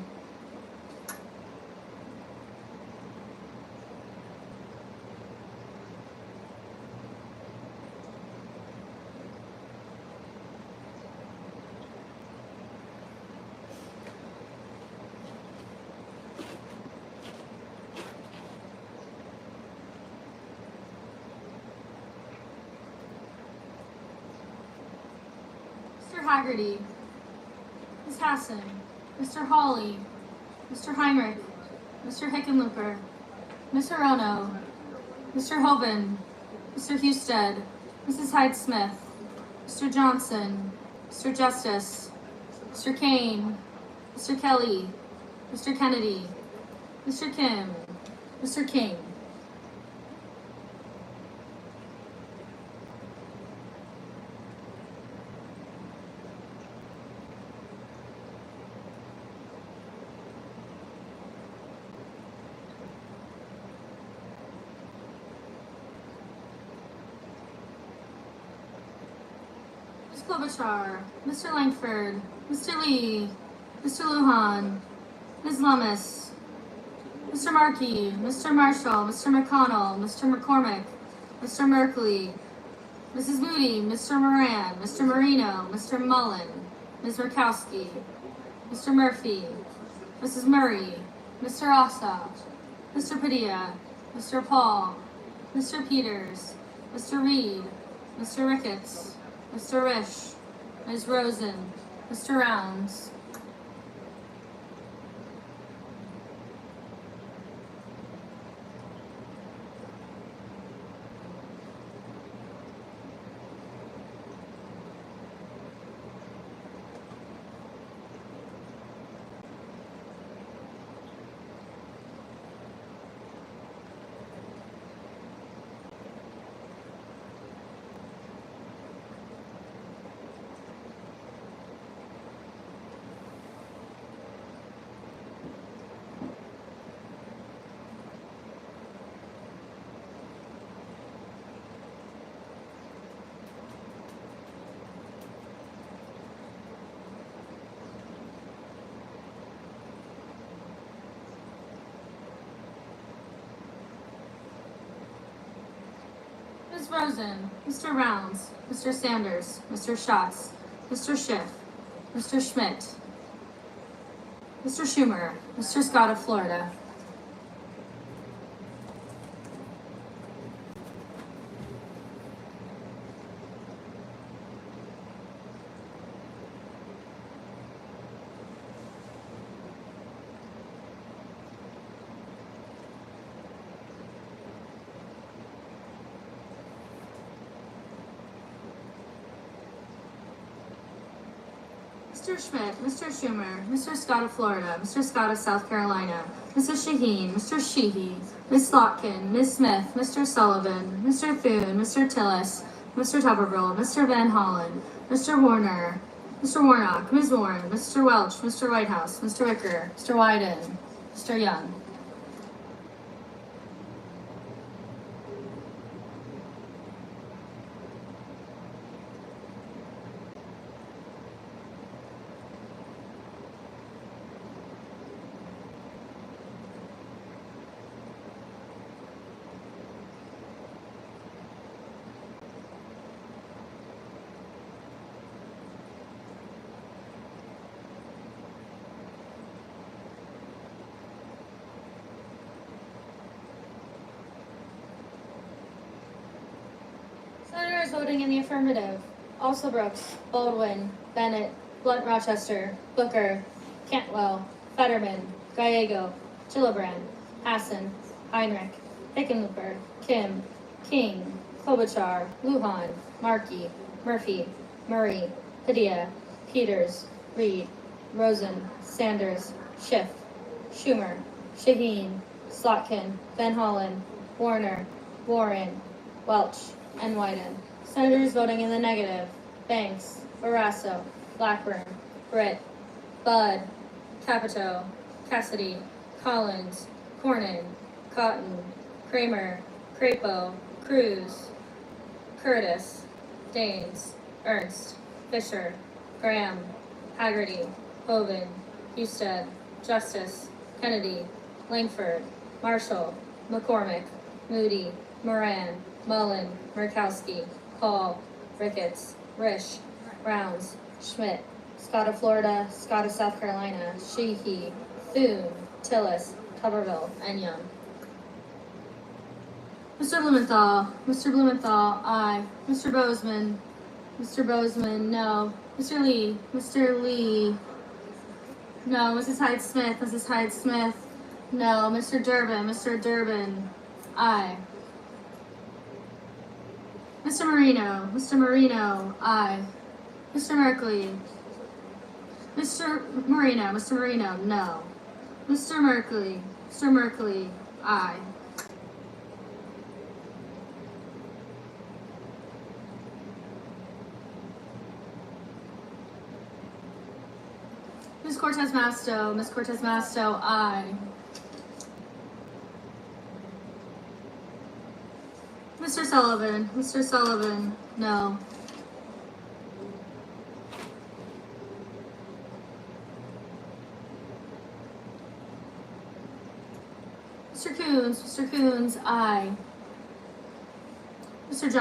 Mr. Haggerty, Ms. Hassan, Mr. Hawley, Mr. Heinrich, Mr. Hickenlooper, Ms. Hirono, Mr. Hoven, Mr. Husted, Mrs. Hyde-Smith, Mr. Johnson, Mr. Justice, Mr. Kane, Mr. Kelly, Mr. Kennedy, Mr. Kim, Mr. King. Ms. Klobuchar, Mr. Langford, Mr. Lee, Mr. Lujan, Ms. Lummis, Mr. Markey, Mr. Marshall, Mr. McConnell, Mr. McCormick, Mr. Merkley, Mrs. Moody, Mr. Moran, Mr. Marino, Mr. Mullen, Ms. Murkowski, Mr. Murphy, Mrs. Murray, Mr. Ossoff, Mr. Padilla, Mr. Paul, Mr. Peters, Mr. Reed, Mr. Ricketts, Mr. Risch, Ms. Rosen, Mr. Rounds. Ms. Rosen, Mr. Rounds, Mr. Sanders, Mr. Schatz, Mr. Schiff, Mr. Schmidt, Mr. Schumer, Mr. Scott of Florida. Mr. Schmidt, Mr. Schumer, Mr. Scott of Florida, Mr. Scott of South Carolina, Mrs. Shaheen, Mr. Sheehy, Ms. Slotkin, Ms. Smith, Mr. Sullivan, Mr. Thune, Mr. Tillis, Mr. Tuberville, Mr. Van Hollen, Mr. Warner, Mr. Warnock, Ms. Warren, Mr. Welch, Mr. Whitehouse, Mr. Wicker, Mr. Wyden, Mr. Young. Senators voting in the affirmative: Alsobrooks, Baldwin, Bennett, Blunt Rochester, Booker, Cantwell, Fetterman, Gallego, Gillibrand, Hassan, Heinrich, Hickenlooper, Kim, King, Klobuchar, Lujan, Markey, Murphy, Murray, Padilla, Peters, Reed, Rosen, Sanders, Schiff, Schumer, Shaheen, Slotkin, Van Hollen, Warner, Warren, Welch, and Wyden. Senators voting in the negative: Banks, Barrasso, Blackburn, Britt, Budd, Capito, Cassidy, Collins, Cornyn, Cotton, Kramer, Crapo, Cruz, Curtis, Daines, Ernst, Fisher, Graham, Haggerty, Hoven, Husted, Justice, Kennedy, Langford, Marshall, McCormick, Moody, Moran, Mullen, Murkowski, Hall, Ricketts, Risch, Rounds, Schmidt, Scott of Florida, Scott of South Carolina, Sheehy, Thune, Tillis, Tuberville, and Young. Mr. Blumenthal, aye. Mr. Bozeman, no. Mr. Lee, no. Mrs. Hyde Smith, no. Mr. Durbin, aye. Mr. Marino, aye. Mr. Merkley, no. Mr. Merkley, aye. Ms. Cortez Masto, aye. Mr. Sullivan, no. Mr. Coons, aye. Mr.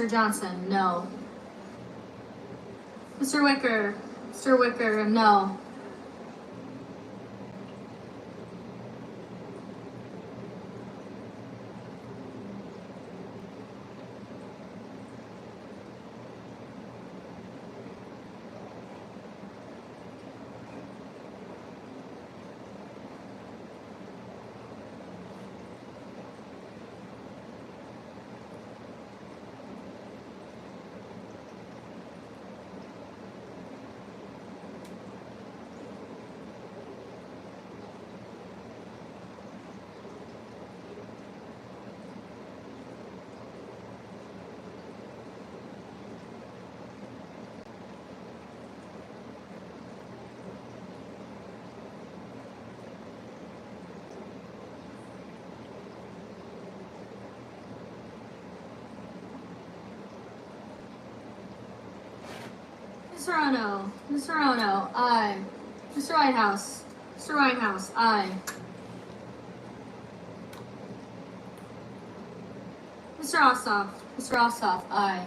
Johnson, no. Mr. Wicker, no. Mr. Ono, aye. Mr. Whitehouse, aye. Mr. Ossoff, aye.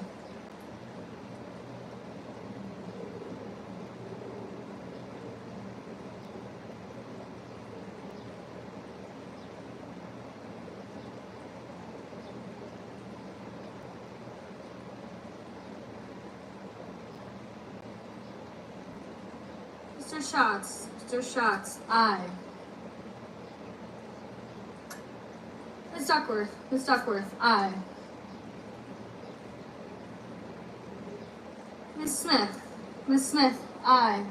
Mr. Schatz, aye. Ms. Duckworth, aye. Ms. Smith, aye.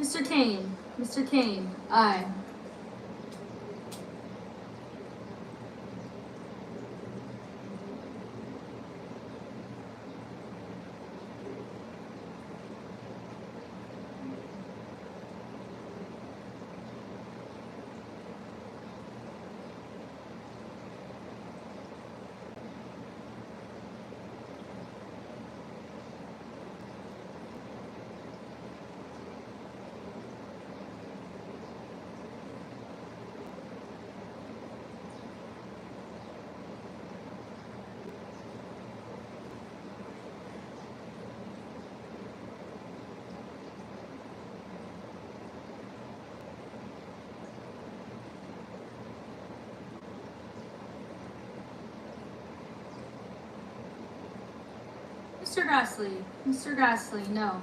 Mr. Kane, aye. Mr. Grassley. Mr. Grassley, no.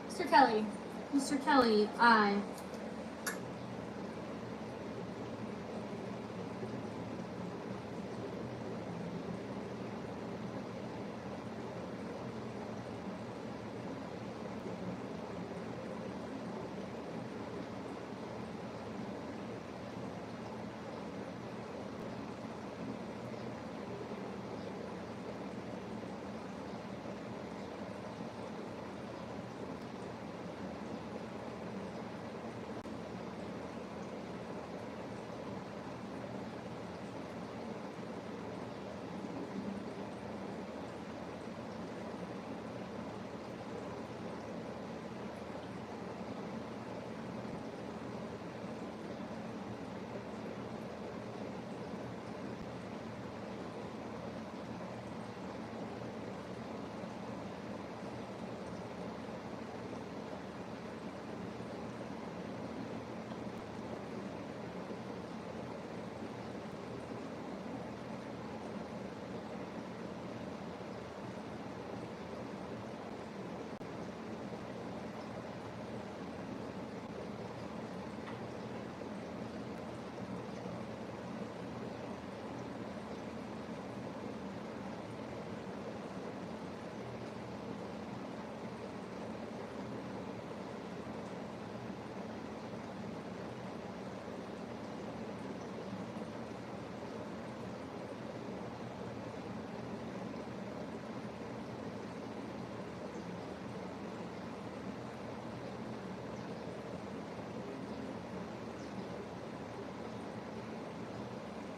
Mr. Kelly. Mr. Kelly, aye.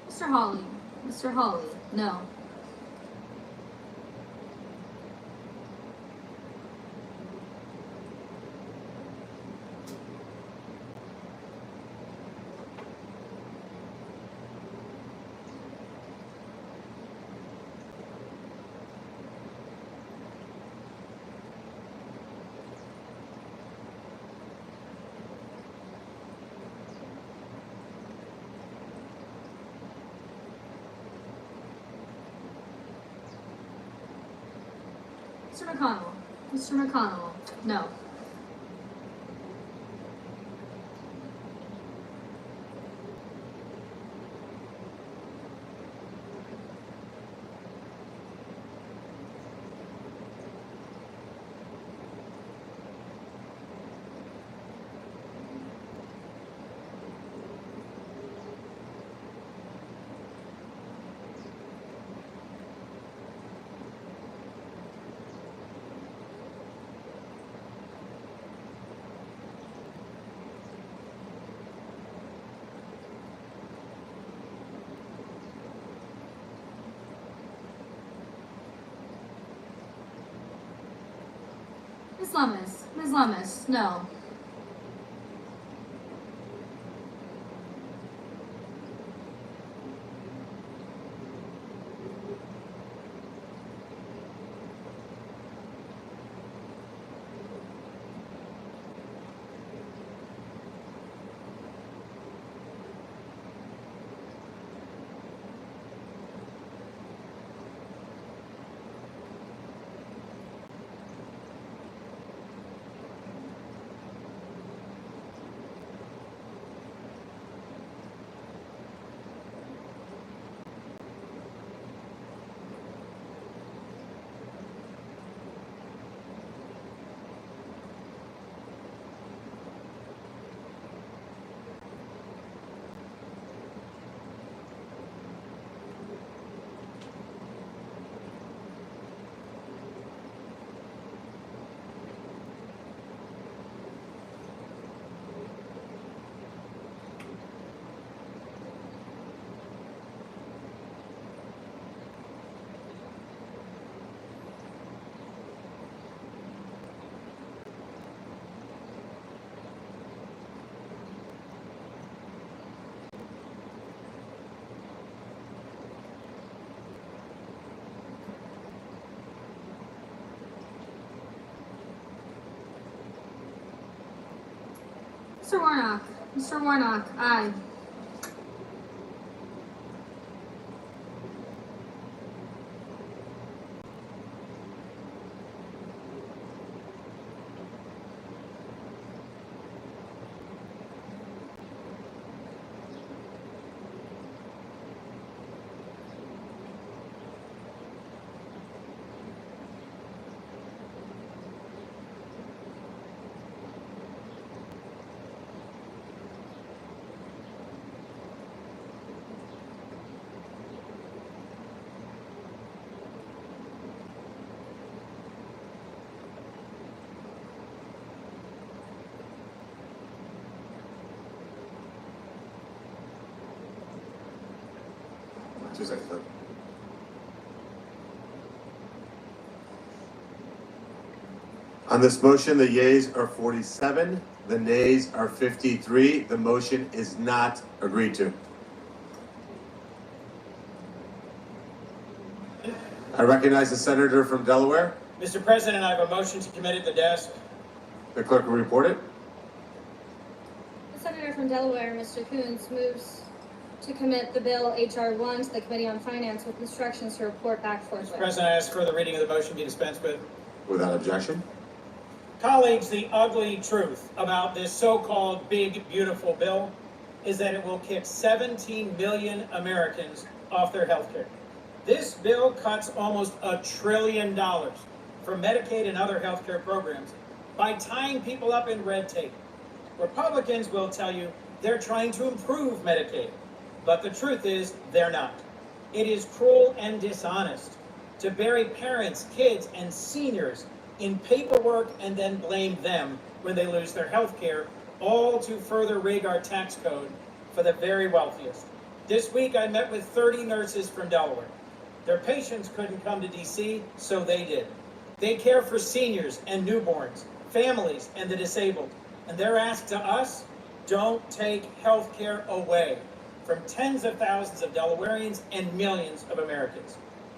Mr. Hawley. Mr. Hawley, no. Mr. McConnell. Mr. McConnell, no. Ms. Lummis. Ms. Lummis, no. Mr. Warnock. Mr. Warnock, aye. On this motion, the yeas are 47, the nays are 53. The motion is not agreed to. I recognize the senator from Delaware. Mr. President, I have a motion to commit at the desk. The clerk will report it. The senator from Delaware, Mr. Coons, moves to commit the bill H.R. 1 to the Committee on Finance with instructions to report back forthwith. Mr. President, I ask for the reading of the motion be dispensed with. Without objection. Colleagues, the ugly truth about this so-called big, beautiful bill is that it will kick 17 million Americans off their health care. This bill cuts almost $1 trillion from Medicaid and other health care programs by tying people up in red tape. Republicans will tell you they're trying to improve Medicaid, but the truth is they're not. It is cruel and dishonest to bury parents, kids, and seniors in paperwork and then blame them when they lose their health care, all to further rig our tax code for the very wealthiest. This week I met with 30 nurses from Delaware. Their patients couldn't come to DC, so they did. They care for seniors and newborns, families, and the disabled. And their ask to us, don't take health care away from tens of thousands of Delawareans and millions of Americans.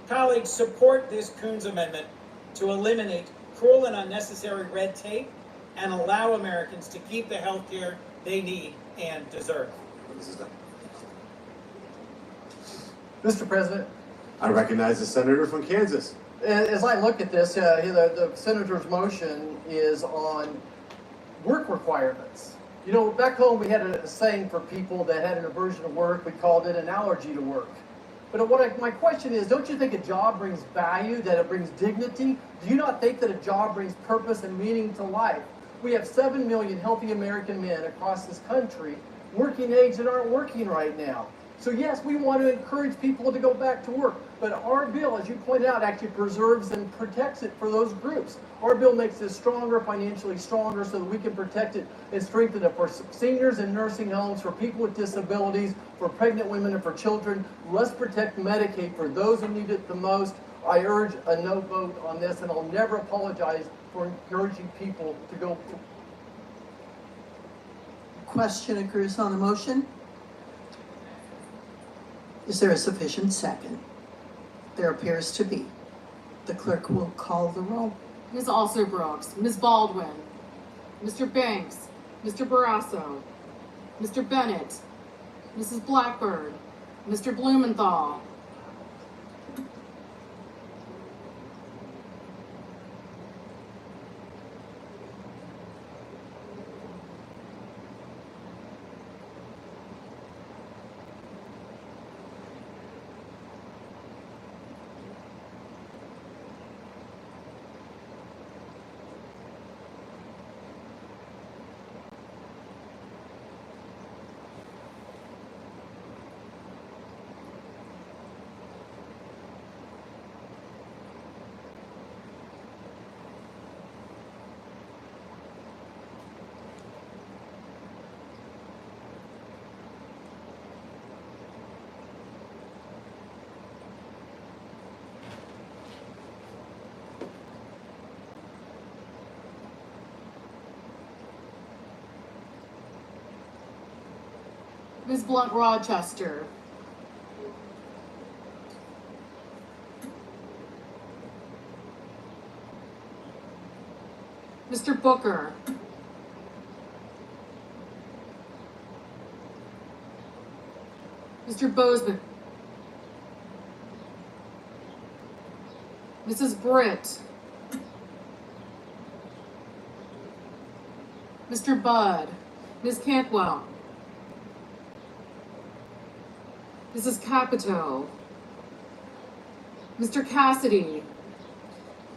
Colleagues, support this Coons amendment to eliminate cruel and unnecessary red tape and allow Americans to keep the health care they need and deserve. Mr. President, I recognize the senator from Kansas. as I look at this, the senator's motion is on work requirements. You know, back home we had a saying for people that had an aversion to work, we called it an allergy to work. But my question is, don't you think a job brings value, that it brings dignity? Do you not think that a job brings purpose and meaning to life? We have 7 million healthy American men across this country, working age, that aren't working right now. So yes, we want to encourage people to go back to work, but our bill, as you pointed out, actually preserves and protects it for those groups. Our bill makes this stronger, financially stronger, so that we can protect it and strengthen it for seniors in nursing homes, for people with disabilities, for pregnant women, and for children. Let's protect Medicaid for those who need it the most. I urge a no vote on this, and I'll never apologize for encouraging people to go. Question occurs on the motion. Is there a sufficient second? There appears to be. The clerk will call the roll. Ms. Alsor-Brooks, Ms. Baldwin, Mr. Banks, Mr. Barrasso, Mr. Bennett, Mrs. Blackburn, Mr. Blumenthal. Ms. Blunt Rochester. Mr. Booker. Mr. Bozeman. Mrs. Britt. Mr. Budd. Ms. Cantwell. Mrs. Capito. Mr. Cassidy.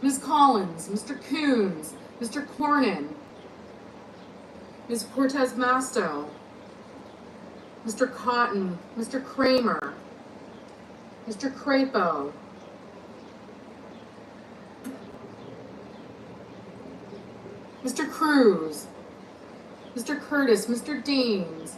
Ms. Collins. Mr. Coons. Mr. Cornyn. Ms. Cortez Masto. Mr. Cotton. Mr. Kramer. Mr. Crapo. Mr. Cruz. Mr. Curtis. Mr. Deans.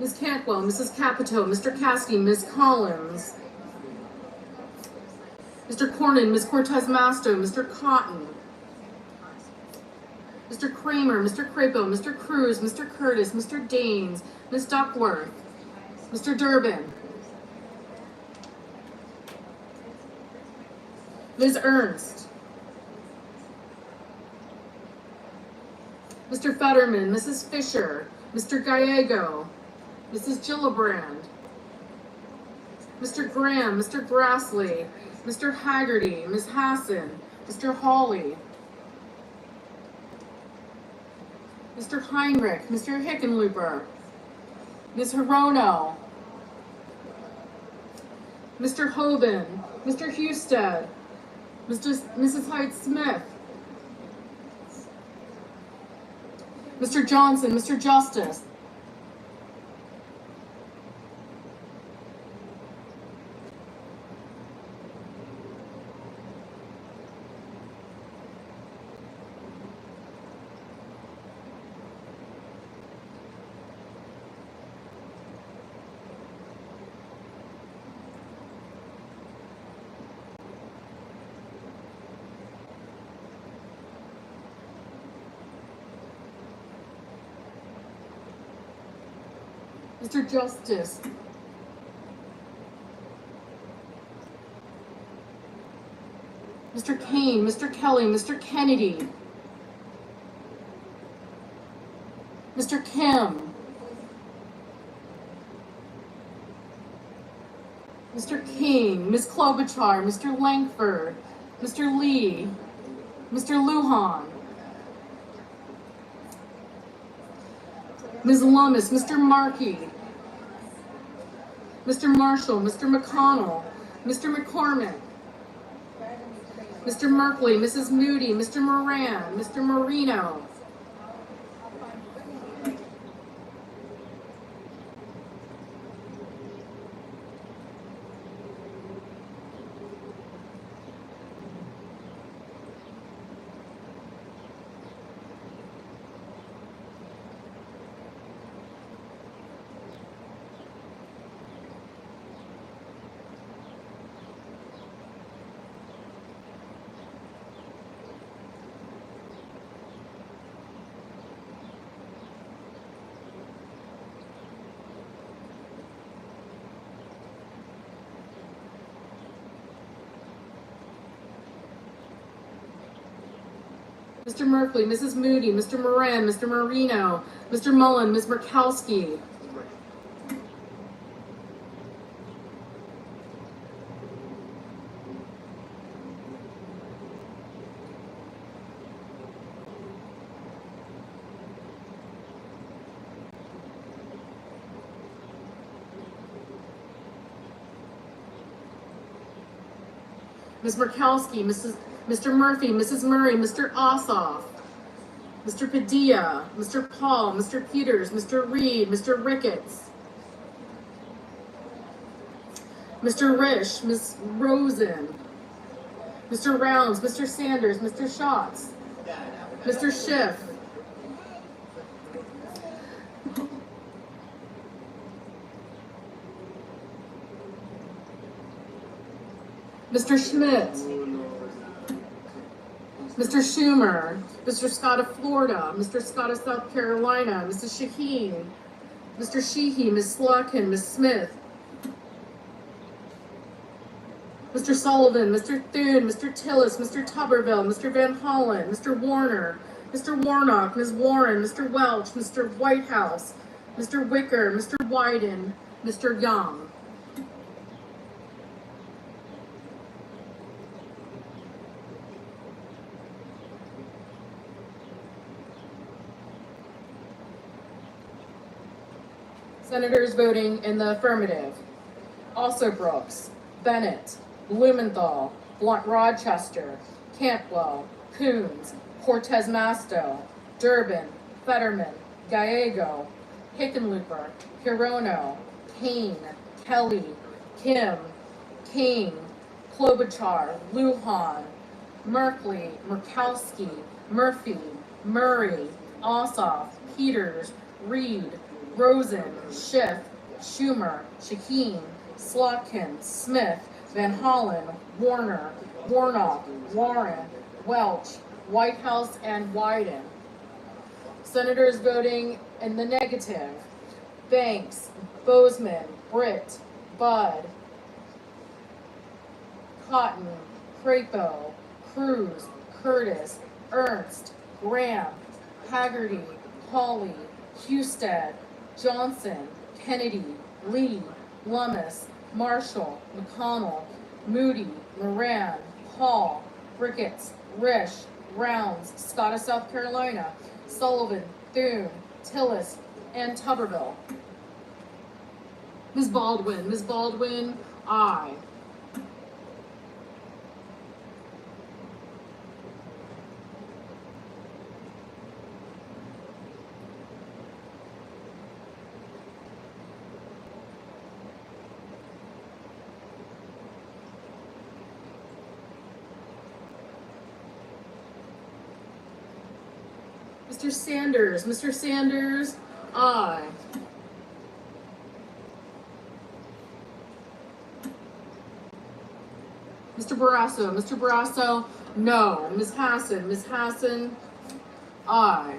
Ms. Cantwell, Mrs. Capito, Mr. Cassidy, Ms. Collins, Mr. Cornyn, Ms. Cortez Masto, Mr. Cotton, Mr. Kramer, Mr. Crapo, Mr. Cruz, Mr. Curtis, Mr. Daines, Ms. Duckworth, Mr. Durbin, Ms. Ernst, Mr. Fetterman, Mrs. Fisher, Mr. Gallego, Mrs. Gillibrand, Mr. Graham, Mr. Grassley, Mr. Haggerty, Ms. Hassan, Mr. Hawley, Mr. Heinrich, Mr. Hickenlooper, Ms. Hirono, Mr. Hoban, Mr. Husted, Mrs. Hyde-Smith, Mr. Johnson, Mr. Justice, Mr. Justice, Mr. Kane, Mr. Kelly, Mr. Kennedy, Mr. Kim, Mr. King, Ms. Klobuchar, Mr. Langford, Mr. Lee, Mr. Lujan, Ms. Lummis, Mr. Markey, Mr. Marshall, Mr. McConnell, Mr. McCormick, Mr. Merkley, Mrs. Moody, Mr. Moran, Mr. Marino, Mr. Merkley, Mrs. Moody, Mr. Moran, Mr. Marino, Mr. Mullen, Ms. Murkowski, Ms. Murkowski, Mr. Murphy, Mrs. Murray, Mr. Ossoff, Mr. Padilla, Mr. Paul, Mr. Peters, Mr. Reed, Mr. Ricketts, Mr. Risch, Ms. Rosen, Mr. Rounds, Mr. Sanders, Mr. Schatz, Mr. Schiff, Mr. Schmidt, Mr. Schumer, Mr. Scott of Florida, Mr. Scott of South Carolina, Mrs. Shaheen, Mr. Sheehy, Ms. Slotkin, Ms. Smith, Mr. Sullivan, Mr. Thune, Mr. Tillis, Mr. Tuberville, Mr. Van Hollen, Mr. Warner, Mr. Warnock, Ms. Warren, Mr. Welch, Mr. Whitehouse, Mr. Wicker, Mr. Wyden, Mr. Young. Senators voting in the affirmative: also Brooks, Bennett, Blumenthal, Rochester, Cantwell, Coons, Cortez Masto, Durbin, Fetterman, Gallego, Hickenlooper, Hirono, Kane, Kelly, Kim, King, Klobuchar, Lujan, Merkley, Murkowski, Murphy, Murray, Ossoff, Peters, Reed, Rosen, Schiff, Schumer, Shaheen, Slotkin, Smith, Van Hollen, Warner, Warnock, Warren, Welch, Whitehouse, and Wyden. Senators voting in the negative: Banks, Bozeman, Britt, Budd, Cotton, Crapo, Cruz, Curtis, Ernst, Graham, Haggerty, Hawley, Husted, Johnson, Kennedy, Lee, Lummis, Marshall, McConnell, Moody, Moran, Paul, Ricketts, Risch, Rounds, Scott of South Carolina, Sullivan, Thune, Tillis, and Tuberville. Ms. Baldwin, aye. Mr. Sanders, aye. Mr. Barrasso, no. Ms. Hassan, aye.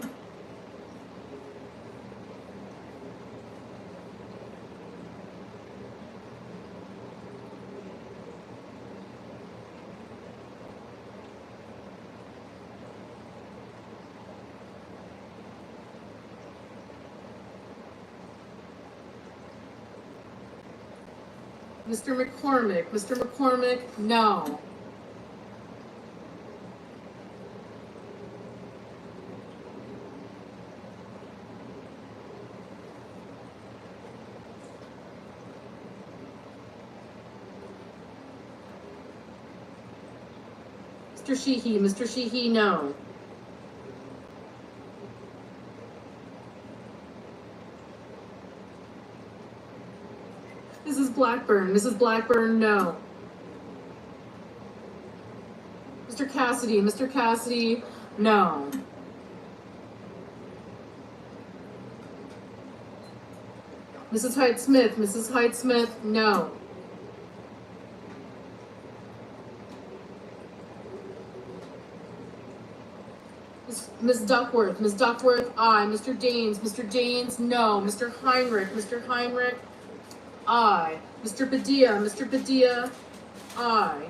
Mr. McCormick, no. Mr. Sheehy, no. Mrs. Blackburn, no. Mr. Cassidy, no. Mrs. Hyde Smith, no. Ms. Duckworth, aye. Mr. Daines, no. Mr. Heinrich, aye. Mr. Padilla, aye.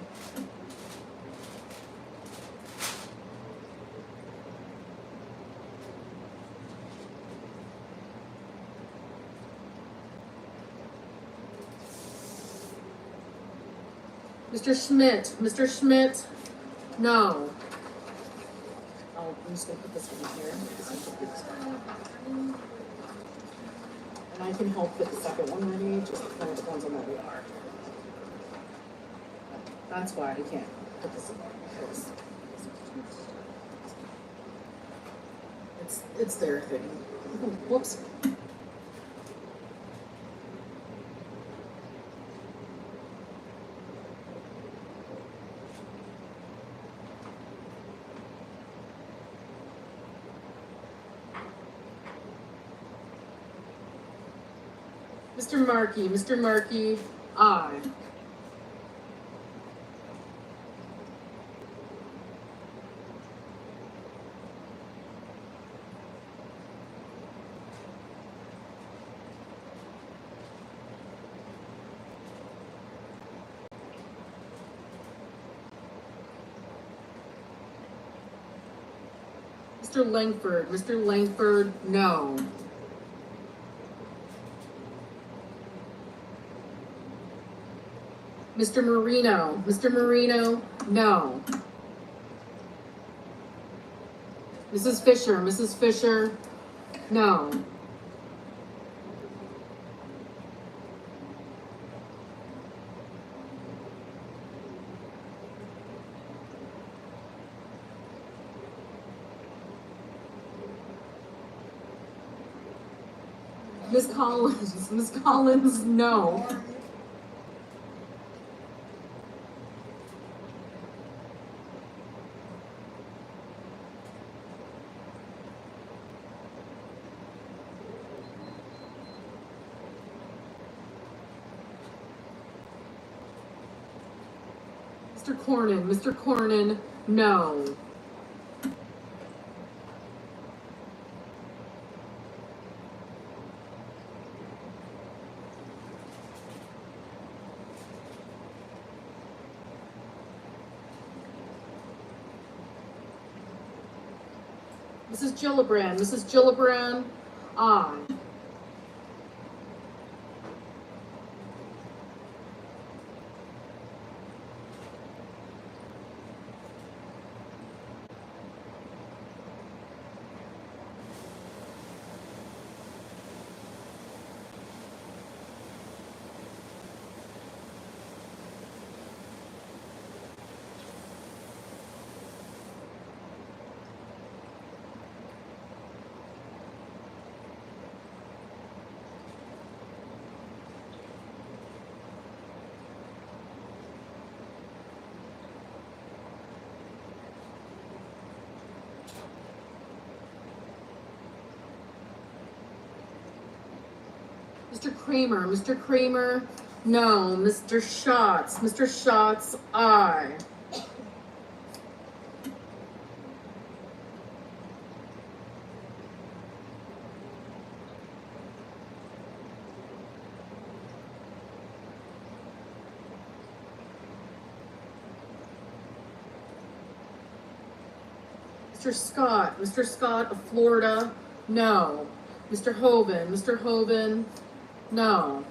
Mr. Schmidt, no. I'm just gonna put this one here. And I can help put the second one ready, just kind of depends on where we are. That's why I can't. It's their thing. Whoops. Mr. Markey, aye. Mr. Langford, no. Mr. Marino, no. Mrs. Fisher, no. Ms. Collins, no. Mr. Cornyn, no. Mrs. Gillibrand, aye. Mr. Kramer, no. Mr. Schatz, aye. Mr. Scott of Florida, no. Mr. Hoven, no.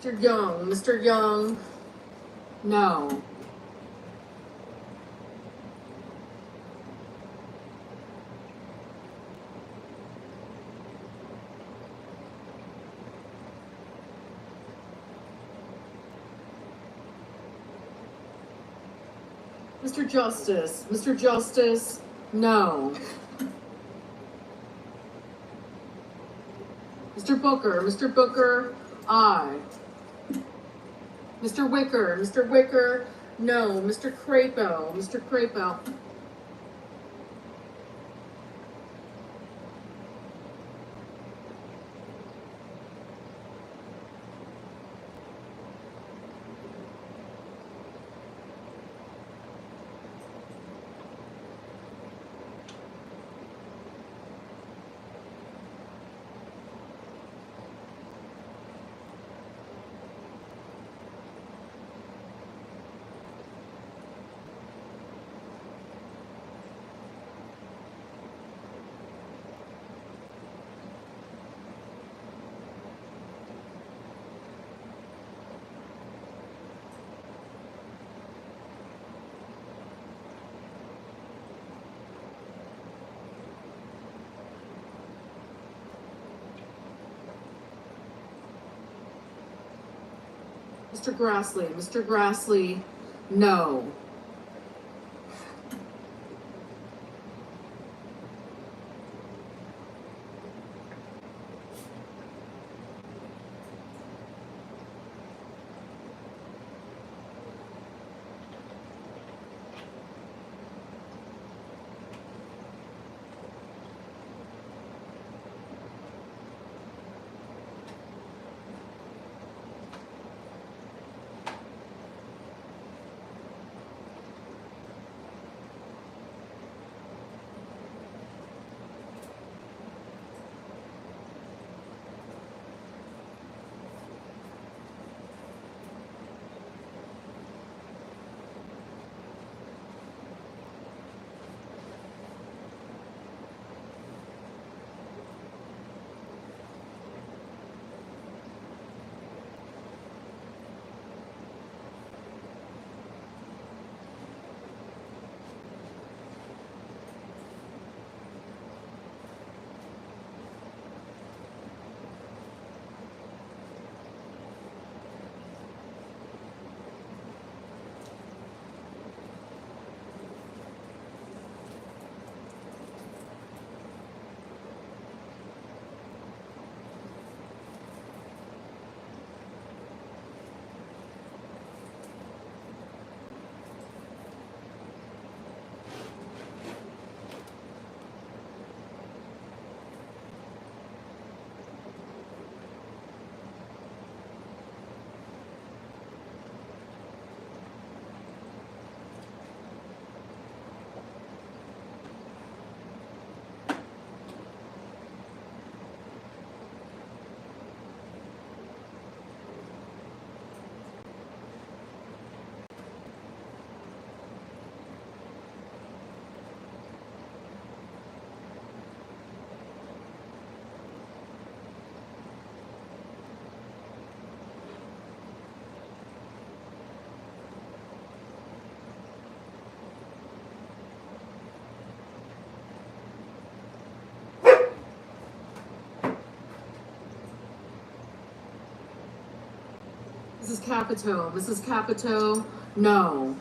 Mr. Young, no. Mr. Justice, no. Mr. Booker, aye. Mr. Wicker, no. Mr. Crapo, Mr. Grassley, no. Mrs. Capito, no.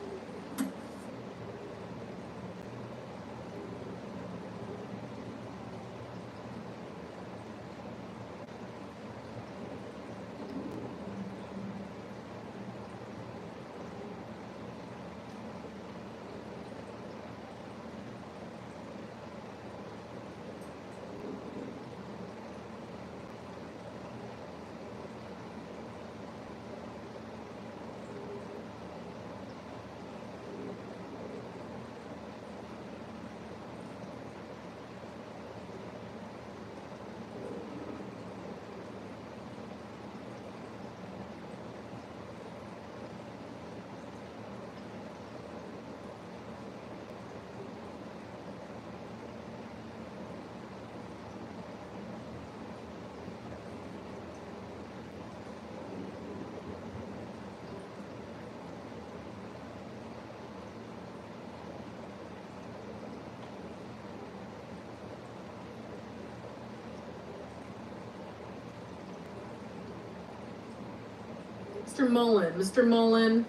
Mr. Mullen. Mr. Mullen,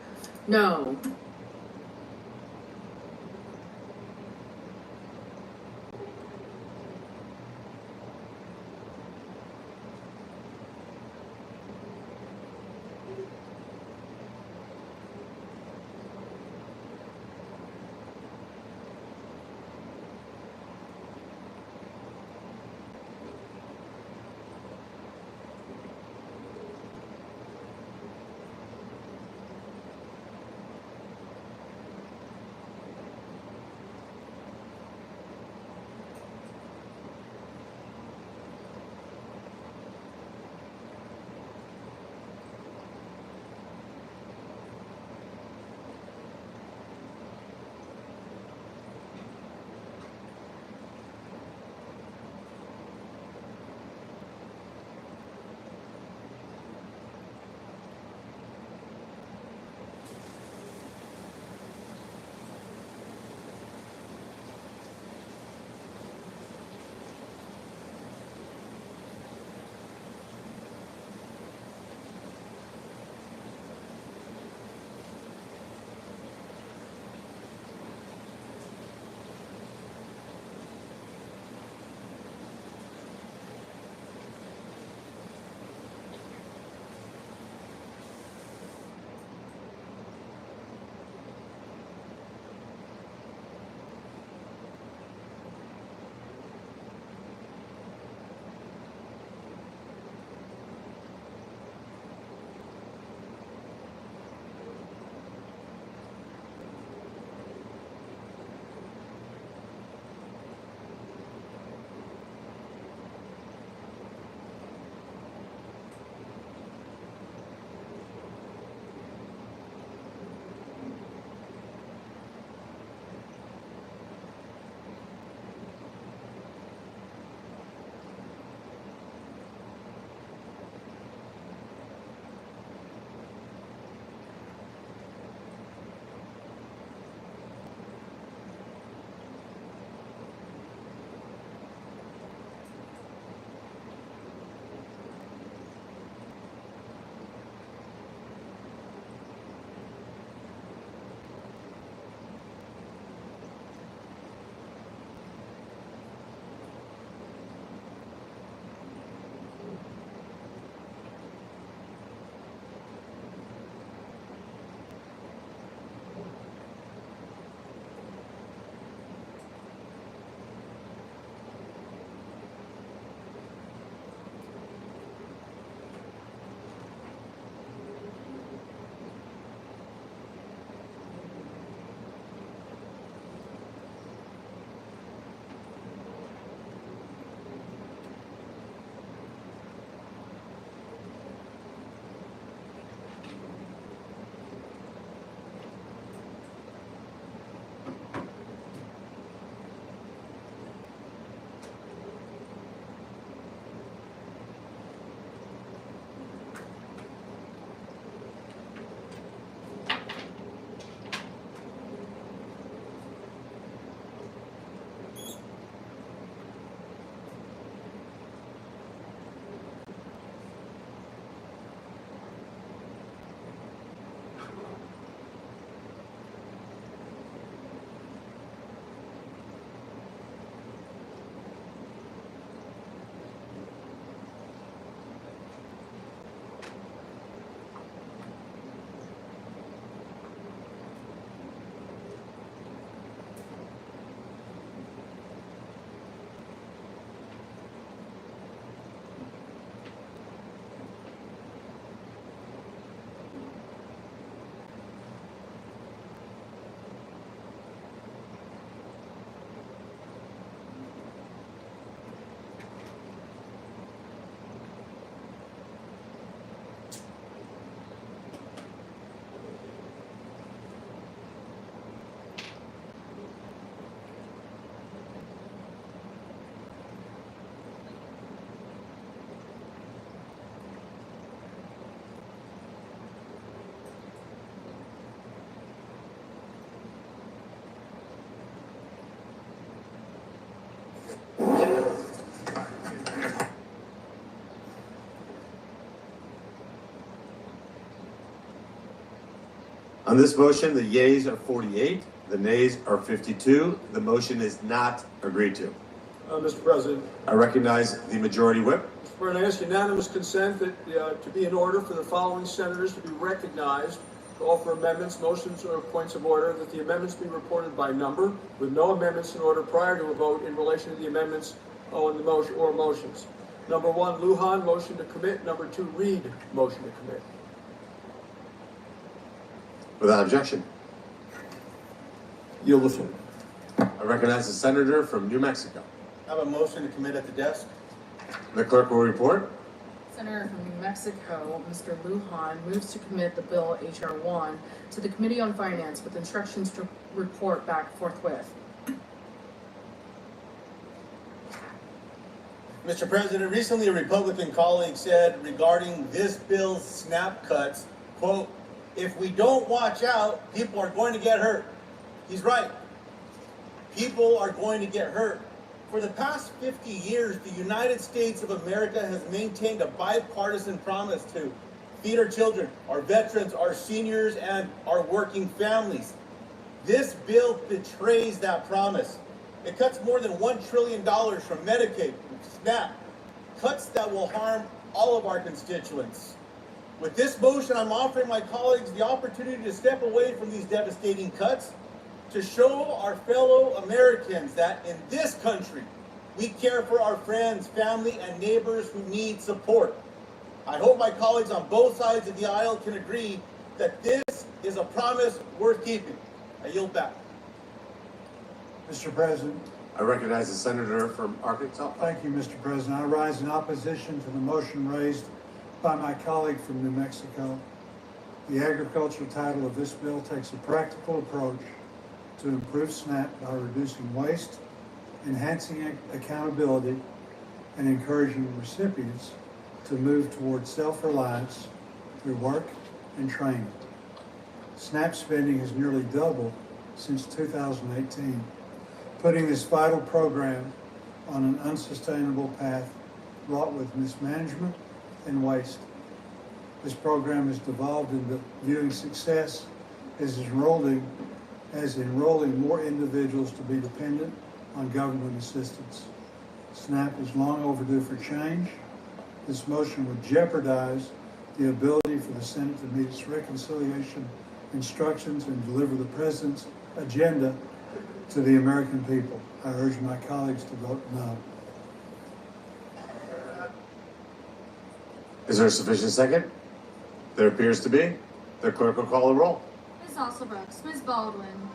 no. On this motion, the yeas are 48, the nays are 52. The motion is not agreed to. Mr. President. I recognize the majority whip. Mr. President, I ask unanimous consent that to be in order for the following senators to be recognized to offer amendments, motions, or points of order, that the amendments be reported by number, with no amendments in order prior to a vote in relation to the amendments on the motion or motions. Number 1, Lujan, motion to commit. Number 2, Reed, motion to commit. Without objection. Yield the floor. I recognize the senator from New Mexico. I have a motion to commit at the desk. The clerk will report. Senator from New Mexico, Mr. Lujan, moves to commit the bill H.R. 1 to the Committee on Finance with instructions to report back forthwith. Mr. President, recently a Republican colleague said regarding this bill's SNAP cuts, quote, "If we don't watch out, people are going to get hurt." He's right. People are going to get hurt. For the past 50 years, the United States of America has maintained a bipartisan promise to feed our children, our veterans, our seniors, and our working families. This bill betrays that promise. It cuts more than $1 trillion from Medicaid, SNAP, cuts that will harm all of our constituents. With this motion, I'm offering my colleagues the opportunity to step away from these devastating cuts, to show our fellow Americans that in this country, we care for our friends, family, and neighbors who need support. I hope my colleagues on both sides of the aisle can agree that this is a promise worth keeping. I yield back. Mr. President. I recognize the senator from Arkansas. Thank you, Mr. President. I rise in opposition to the motion raised by my colleague from New Mexico. The agricultural title of this bill takes a practical approach to improve SNAP by reducing waste, enhancing accountability, and encouraging recipients to move toward self-reliance through work and training. SNAP spending has nearly doubled since 2018, putting this vital program on an unsustainable path wrought with mismanagement and waste. This program has devolved into viewing success as enrolling more individuals to be dependent on government assistance. SNAP is long overdue for change. This motion would jeopardize the ability for the Senate to meet its reconciliation instructions and deliver the President's agenda to the American people. I urge my colleagues to vote no. Is there a sufficient second? There appears to be. The clerk will call the roll. Ms. Alsobrooks, Ms. Baldwin,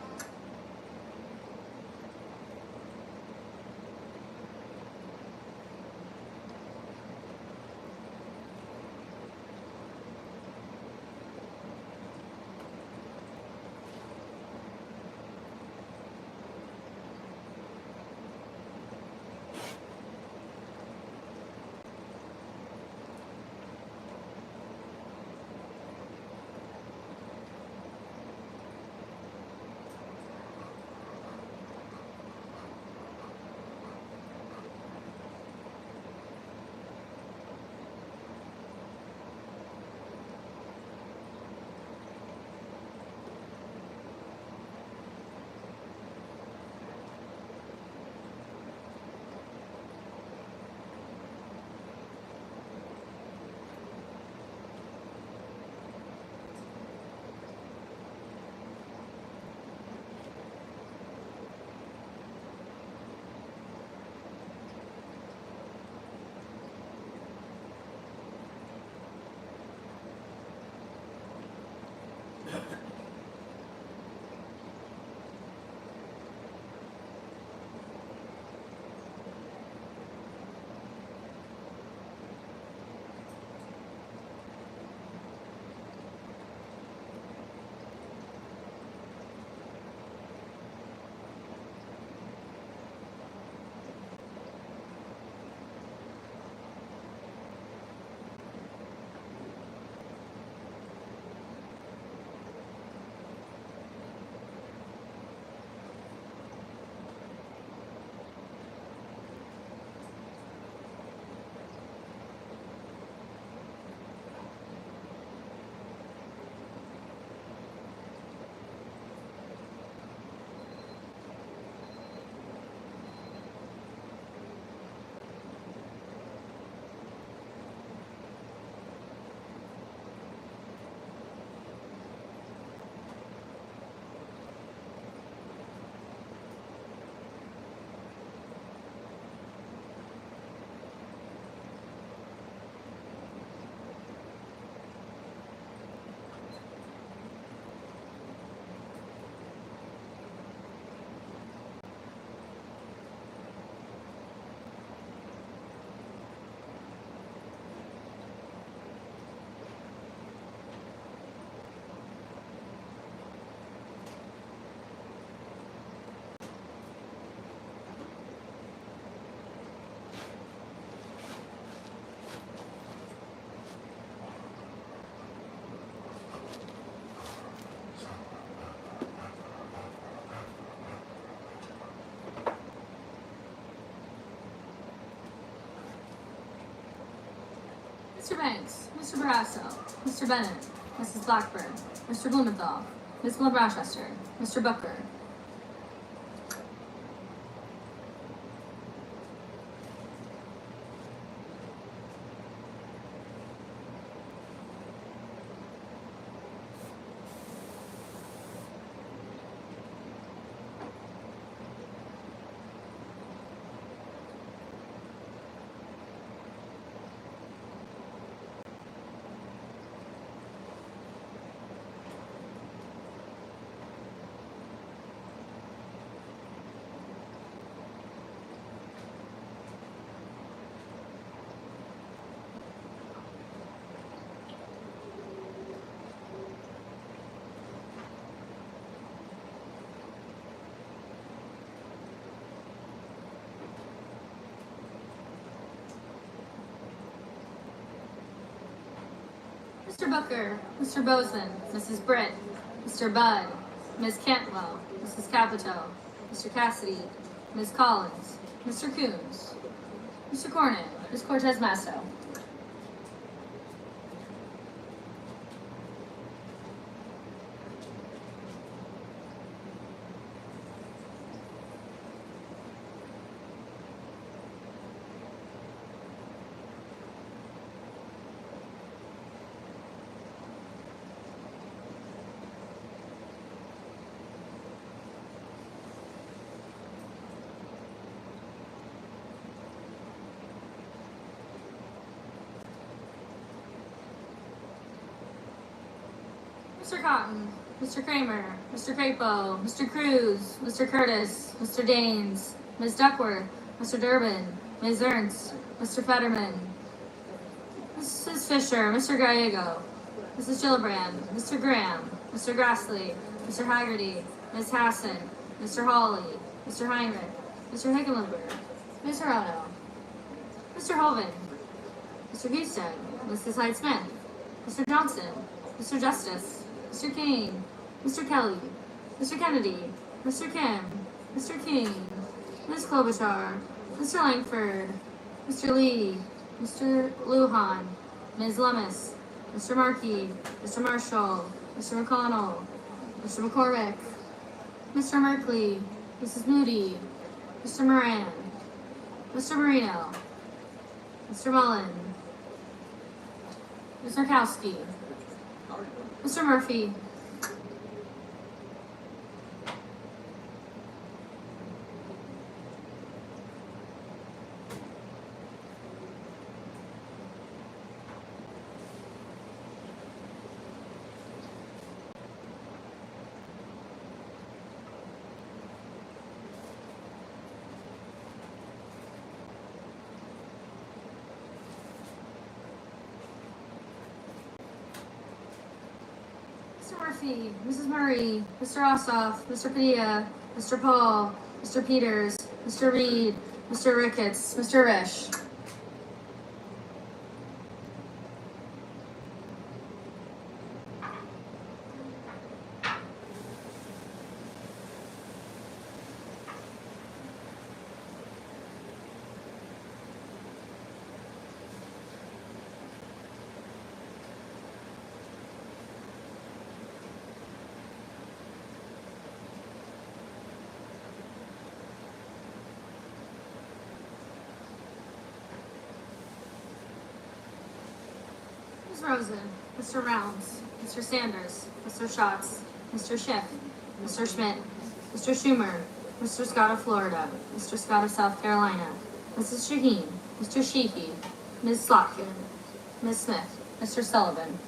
Mr. Banks, Mr. Barrasso, Mr. Bennett, Mrs. Blackburn, Mr. Blumenthal, Ms. Glenn Rochester, Mr. Booker, Mr. Booker, Mr. Bozeman, Mrs. Britt, Mr. Budd, Ms. Cantwell, Mrs. Capito, Mr. Cassidy, Ms. Collins, Mr. Coons, Mr. Cornyn, Ms. Cortez Masto. Mr. Cotton, Mr. Kramer, Mr. Crapo, Mr. Cruz, Mr. Curtis, Mr. Daines, Ms. Duckworth, Mr. Durbin, Ms. Ernst, Mr. Fetterman, Mrs. Fisher, Mr. Gallego, Mrs. Gillibrand, Mr. Graham, Mr. Grassley, Mr. Haggerty, Ms. Hassan, Mr. Hawley, Mr. Heinrich, Mr. Hickenlooper, Ms. Hirono, Mr. Hovind, Mr. Houston, Mrs. Hyde-Smith, Mr. Johnson, Mr. Justice, Mr. Kane, Mr. Kelly, Mr. Kennedy, Mr. Kim, Mr. King, Ms. Klobuchar, Mr. Langford, Mr. Lee, Mr. Lujan, Ms. Lummis, Mr. Markey, Mr. Marshall, Mr. McConnell, Mr. McCormick, Mr. Merkley, Mrs. Moody, Mr. Moran, Mr. Marino, Mr. Mullen, Ms. Murkowski, Mr. Murphy, Mr. Murphy, Mrs. Murray, Mr. Ossoff, Mr. Padilla, Mr. Paul, Mr. Peters, Mr. Reed, Mr. Ricketts, Mr. Risch. Ms. Rosen, Mr. Rounds, Mr. Sanders, Mr. Schatz, Mr. Schiff, Mr. Schmidt, Mr. Schumer, Mr. Scott of Florida, Mr. Scott of South Carolina, Mrs. Shaheen, Mr. Sheehy, Ms. Slotkin, Ms. Smith, Mr. Sullivan.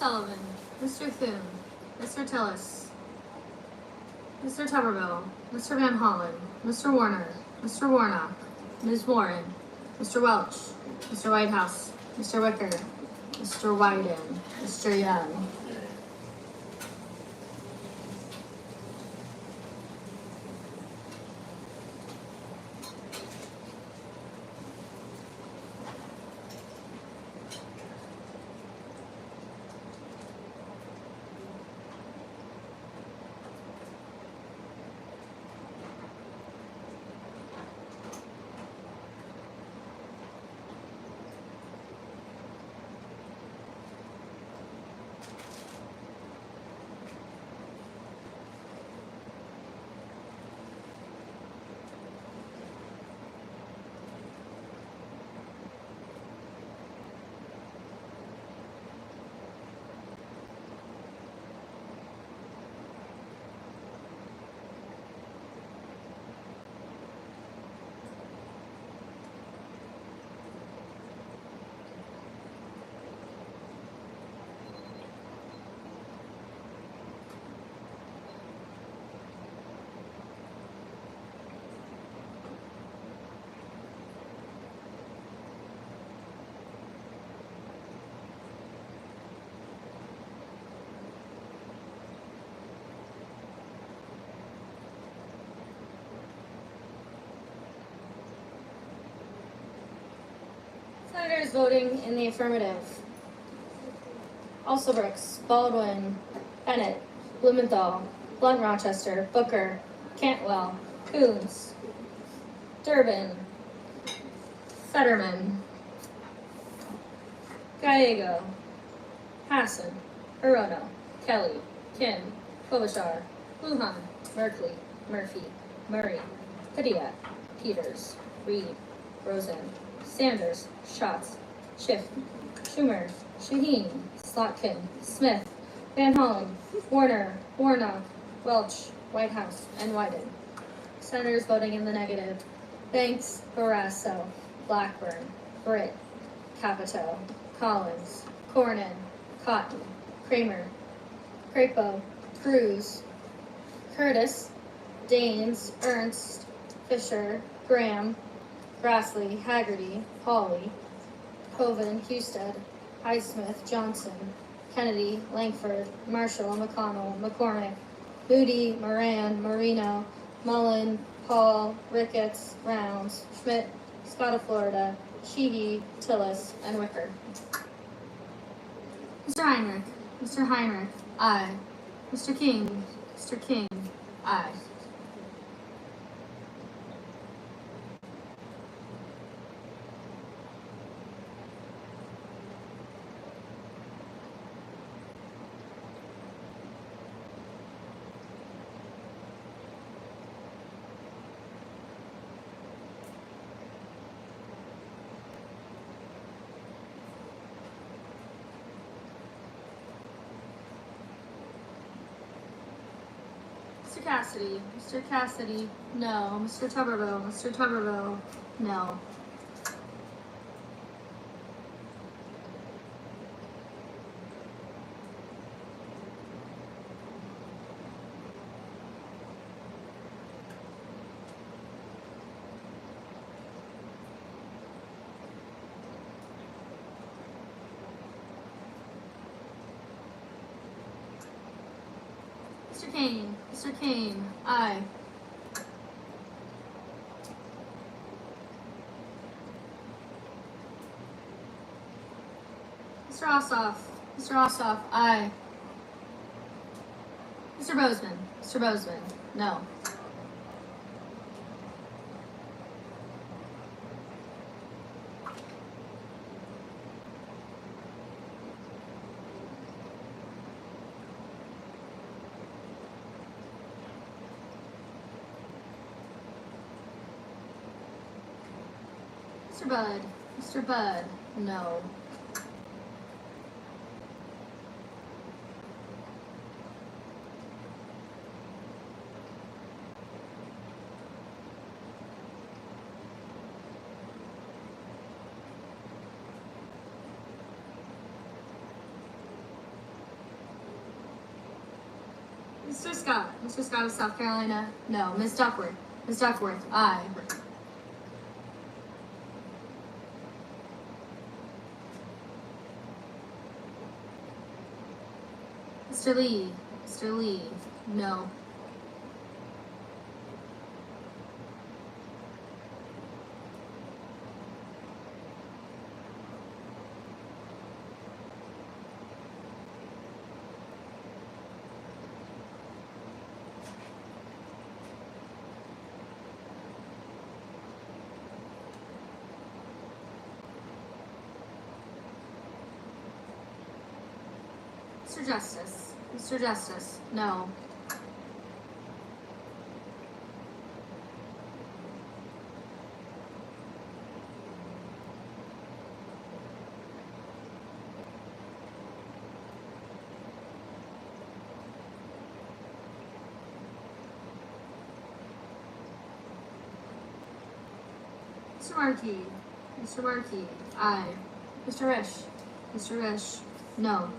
Sullivan, Mr. Thune, Mr. Tillis, Mr. Tuberville, Mr. Van Hollen, Mr. Warner, Mr. Warnock, Ms. Warren, Mr. Welch, Mr. Whitehouse, Mr. Wicker, Mr. Wyden, Mr. Young. Senators voting in the affirmative: Alsobrooks, Baldwin, Bennett, Blumenthal, Blunt Rochester, Booker, Cantwell, Coons, Durbin, Fetterman, Gallego, Hassan, Hirono, Kelly, Kim, Klobuchar, Lujan, Merkley, Murphy, Murray, Padilla, Peters, Reed, Rosen, Sanders, Schatz, Schiff, Schumer, Shaheen, Slotkin, Smith, Van Hollen, Warner, Warnock, Welch, Whitehouse, and Wyden. Senators voting in the negative: Banks, Barrasso, Blackburn, Britt, Capito, Collins, Cornyn, Cotton, Kramer, Crapo, Cruz, Curtis, Daines, Ernst, Fisher, Graham, Grassley, Haggerty, Hawley, Hoven, Husted, Highsmith, Johnson, Kennedy, Langford, Marshall, McConnell, McCormick, Moody, Moran, Marino, Mullen, Paul, Ricketts, Rounds, Schmidt, Scott of Florida, Sheehy, Tillis, and Wicker. Mr. Heinrich, Mr. Heinrich, aye. Mr. King, aye. Mr. Cassidy, no. Mr. Tuberville, no. Mr. Kane, aye. Mr. Ossoff, aye. Mr. Bozeman, no. Mr. Budd, no. Scott. Mr. Scott of South Carolina, no. Ms. Duckworth. Ms. Duckworth, aye. Mr. Lee. Mr. Lee, no. Mr. Justice. Mr. Justice, no. Mr. Markey. Mr. Markey, aye. Mr. Risch. Mr. Risch, no.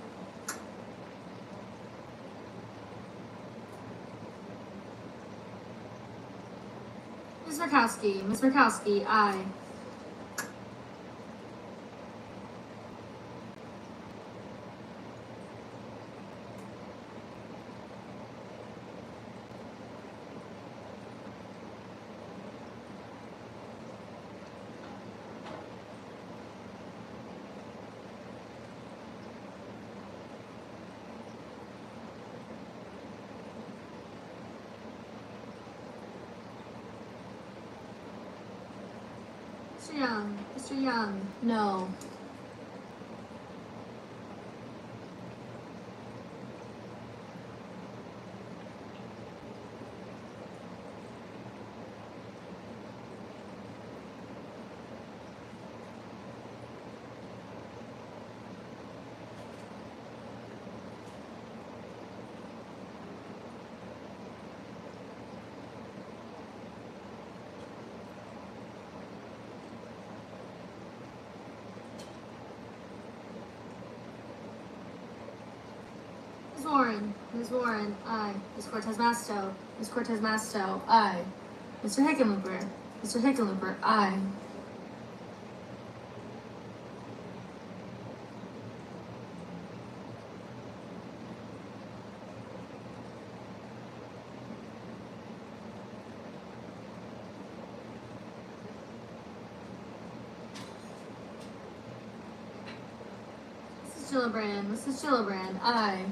Ms. Murkowski. Ms. Murkowski, aye. Mr. Young. Mr. Young, no. Ms. Warren. Ms. Warren, aye. Ms. Cortez Masto. Ms. Cortez Masto, aye. Mr. Hickenlooper. Mr. Hickenlooper, aye. Mrs. Gillibrand. Mrs. Gillibrand, aye.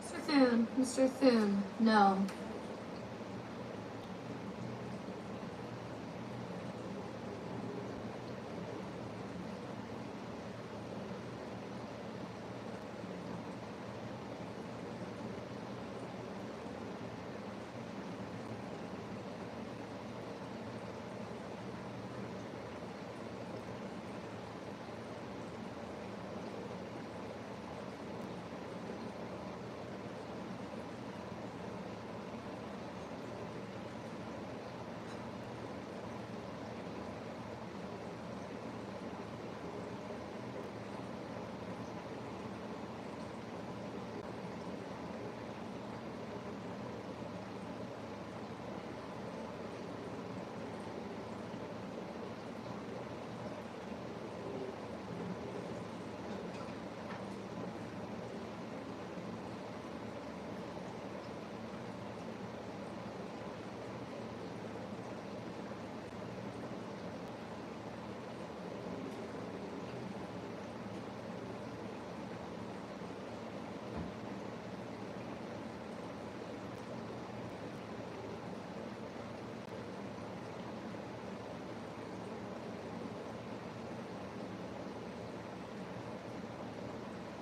Mr. Thune. Mr. Thune, no.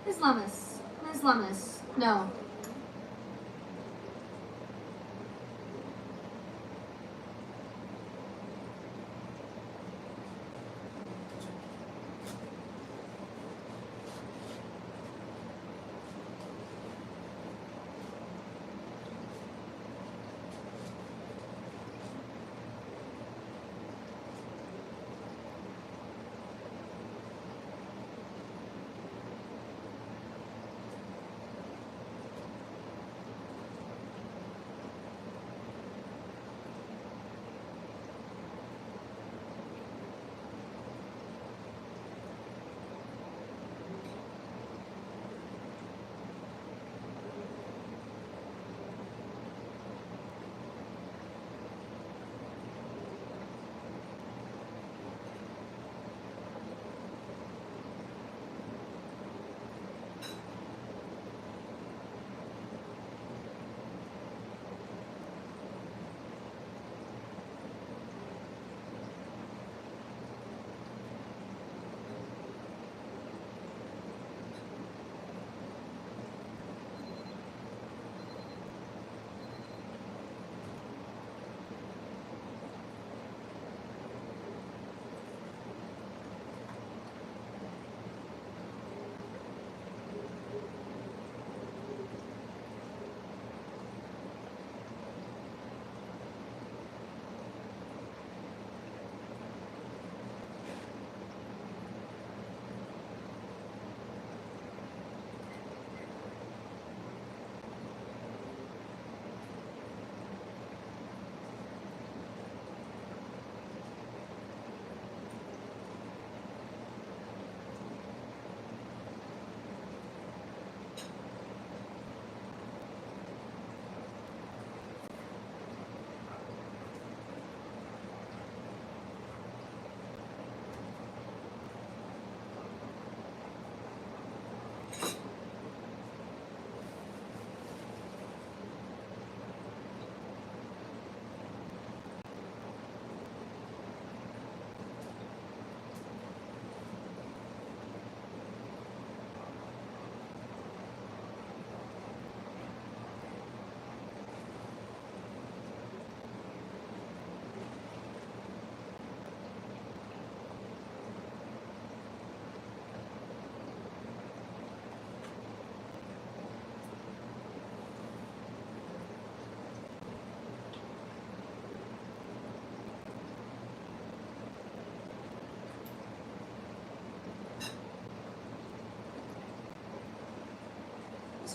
Ms. Lummis. Ms. Lummis, No.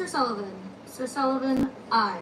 Mr. Sullivan. Mr. Sullivan, aye.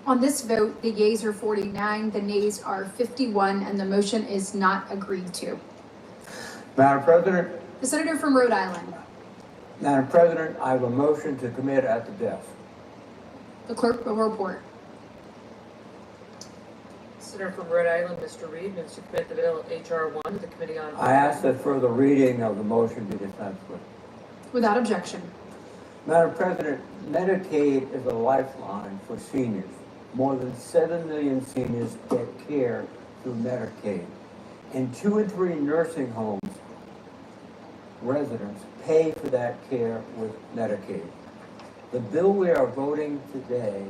On this vote, the yeas are 49, the nays are 51, and the motion is not agreed to. Madam President. The senator from Rhode Island. Madam President, I have a motion to commit at the death. The clerk will report. Senator from Rhode Island, Mr. Reed, moves to commit the bill H.R. 1 to the Committee on I ask that further reading of the motion be dispensed with. Without objection. Madam President, Medicaid is a lifeline for seniors. More than 7 million seniors get care through Medicaid. And 2 in 3 nursing homes residents pay for that care with Medicaid. The bill we are voting today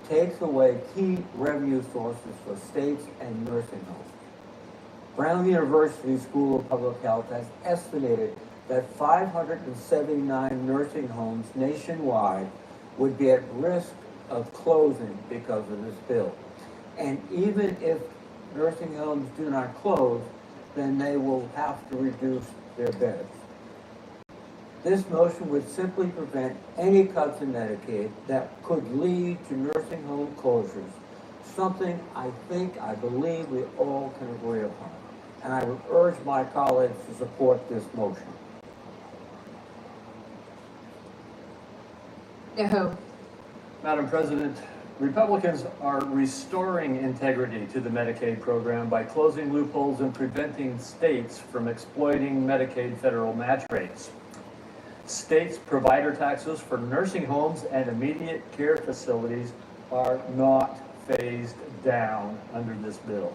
takes away key revenue sources for states and nursing homes. Brown University School of Public Health has estimated that 579 nursing homes nationwide would be at risk of closing because of this bill. And even if nursing homes do not close, then they will have to reduce their beds. This motion would simply prevent any cuts in Medicaid that could lead to nursing home closures, something I believe we all can agree upon. And I would urge my colleagues to support this motion. Idaho. Madam President, Republicans are restoring integrity to the Medicaid program by closing loopholes and preventing states from exploiting Medicaid federal match rates. States' provider taxes for nursing homes and immediate care facilities are not phased down under this bill.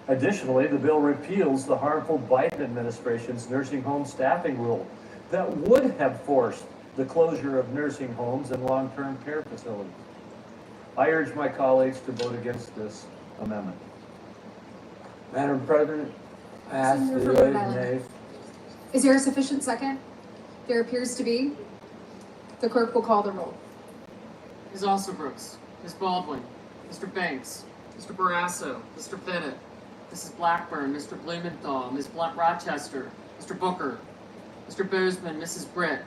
Additionally, the bill repeals the harmful Biden administration's nursing home staffing rule that would have forced the closure of nursing homes and long-term care facilities. I urge my colleagues to vote against this amendment. Madam President, I ask the yeas and nays. Is there a sufficient second? There appears to be. The clerk will call the roll. Ms. Alsobrooks, Ms. Baldwin, Mr. Banks, Mr. Barrasso, Mr. Bennett, Mrs. Blackburn, Mr. Blumenthal, Ms. Rochester, Mr. Booker, Mr. Bozeman, Mrs. Britt.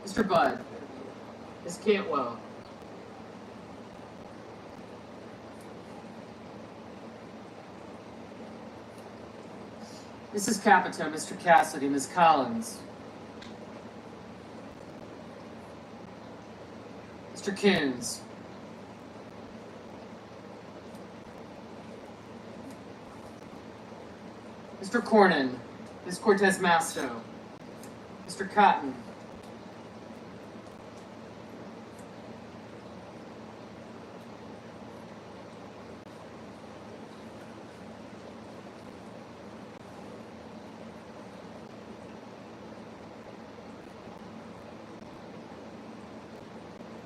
Mr. Budd, Ms. Cantwell, Mrs. Capito, Mr. Cassidy, Ms. Collins, Mr. Coons, Mr. Cornyn, Ms. Cortez Masto, Mr. Cotton,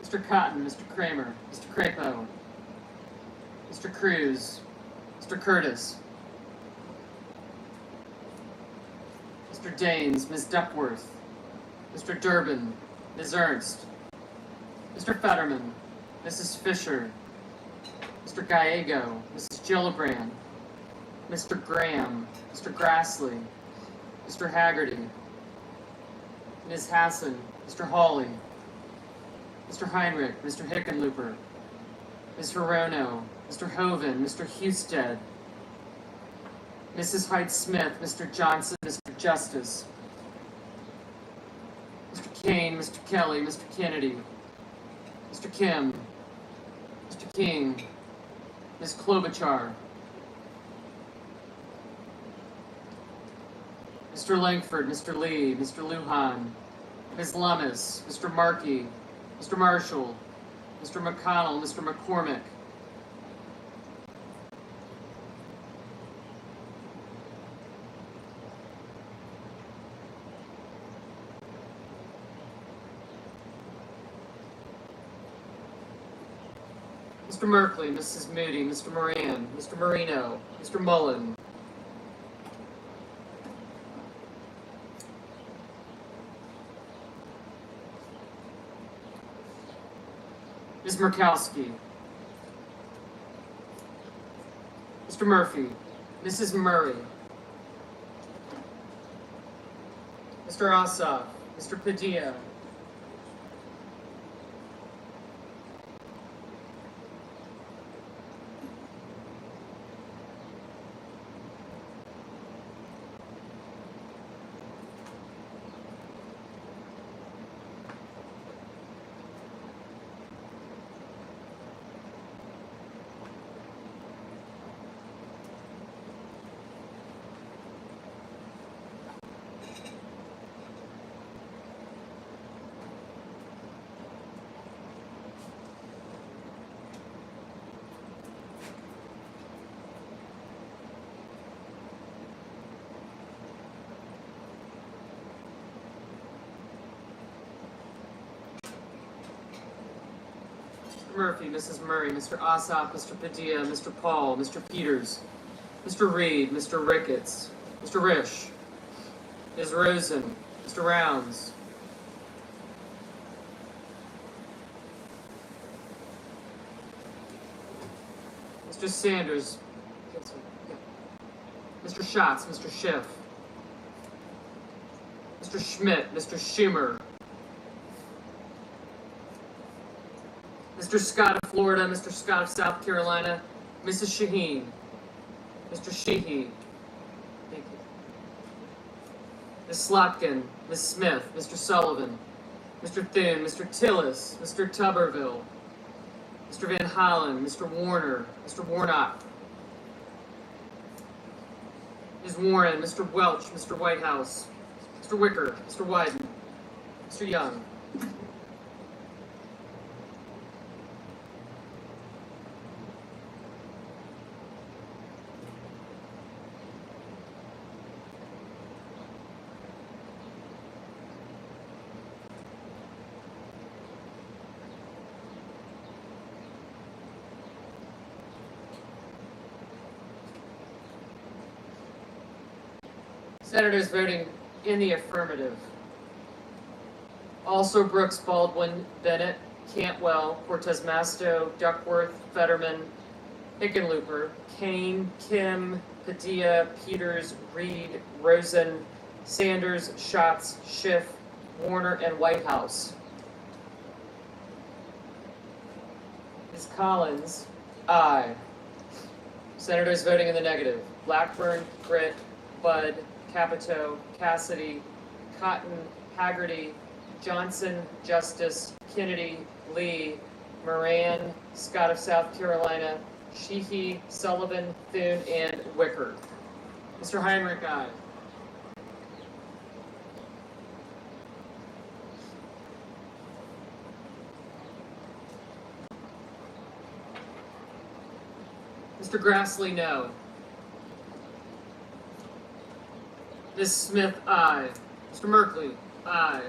Mr. Cotton, Mr. Kramer, Mr. Crapo, Mr. Cruz, Mr. Curtis, Mr. Daines, Ms. Duckworth, Mr. Durbin, Ms. Ernst, Mr. Fetterman, Mrs. Fisher, Mr. Gallego, Mrs. Gillibrand, Mr. Graham, Mr. Grassley, Mr. Haggerty, Ms. Hassan, Mr. Hawley, Mr. Heinrich, Mr. Hickenlooper, Ms. Hirono, Mr. Hoven, Mr. Husted, Mrs. Hyde-Smith, Mr. Johnson, Mr. Justice, Mr. Kane, Mr. Kelly, Mr. Kennedy, Mr. Kim, Mr. King, Ms. Klobuchar, Mr. Langford, Mr. Lee, Mr. Lujan, Ms. Lummis, Mr. Markey, Mr. Marshall, Mr. McConnell, Mr. McCormick, Mr. Merkley, Mrs. Moody, Mr. Moran, Mr. Marino, Mr. Mullen, Ms. Murkowski, Mr. Murphy, Mrs. Murray, Mr. Ossoff, Mr. Padilla, Murphy, Mrs. Murray, Mr. Ossoff, Mr. Padilla, Mr. Paul, Mr. Peters, Mr. Reed, Mr. Ricketts, Mr. Risch, Ms. Rosen, Mr. Rounds, Mr. Sanders, Mr. Schatz, Mr. Schiff, Mr. Schmidt, Mr. Schumer, Mr. Scott of Florida, Mr. Scott of South Carolina, Mrs. Shaheen, Mr. Sheehy, thank you, Ms. Slotkin, Ms. Smith, Mr. Sullivan, Mr. Thune, Mr. Tillis, Mr. Tuberville, Mr. Van Hollen, Mr. Warner, Mr. Warnock, Ms. Warren, Mr. Welch, Mr. Whitehouse, Mr. Wicker, Mr. Wyden, Mr. Young. Senators voting in the affirmative: also Brooks, Baldwin, Bennett, Cantwell, Cortez Masto, Duckworth, Fetterman, Hickenlooper, Kane, Kim, Padilla, Peters, Reed, Rosen, Sanders, Schatz, Schiff, Warner, and Whitehouse. Ms. Collins, aye. Senators voting in the negative: Blackburn, Britt, Budd, Capito, Cassidy, Cotton, Haggerty, Johnson, Justice, Kennedy, Lee, Moran, Scott of South Carolina, Sheehy, Sullivan, Thune, and Wicker. Mr. Heinrich, aye. Mr. Grassley, no. Ms. Smith, aye. Mr. Merkley, aye.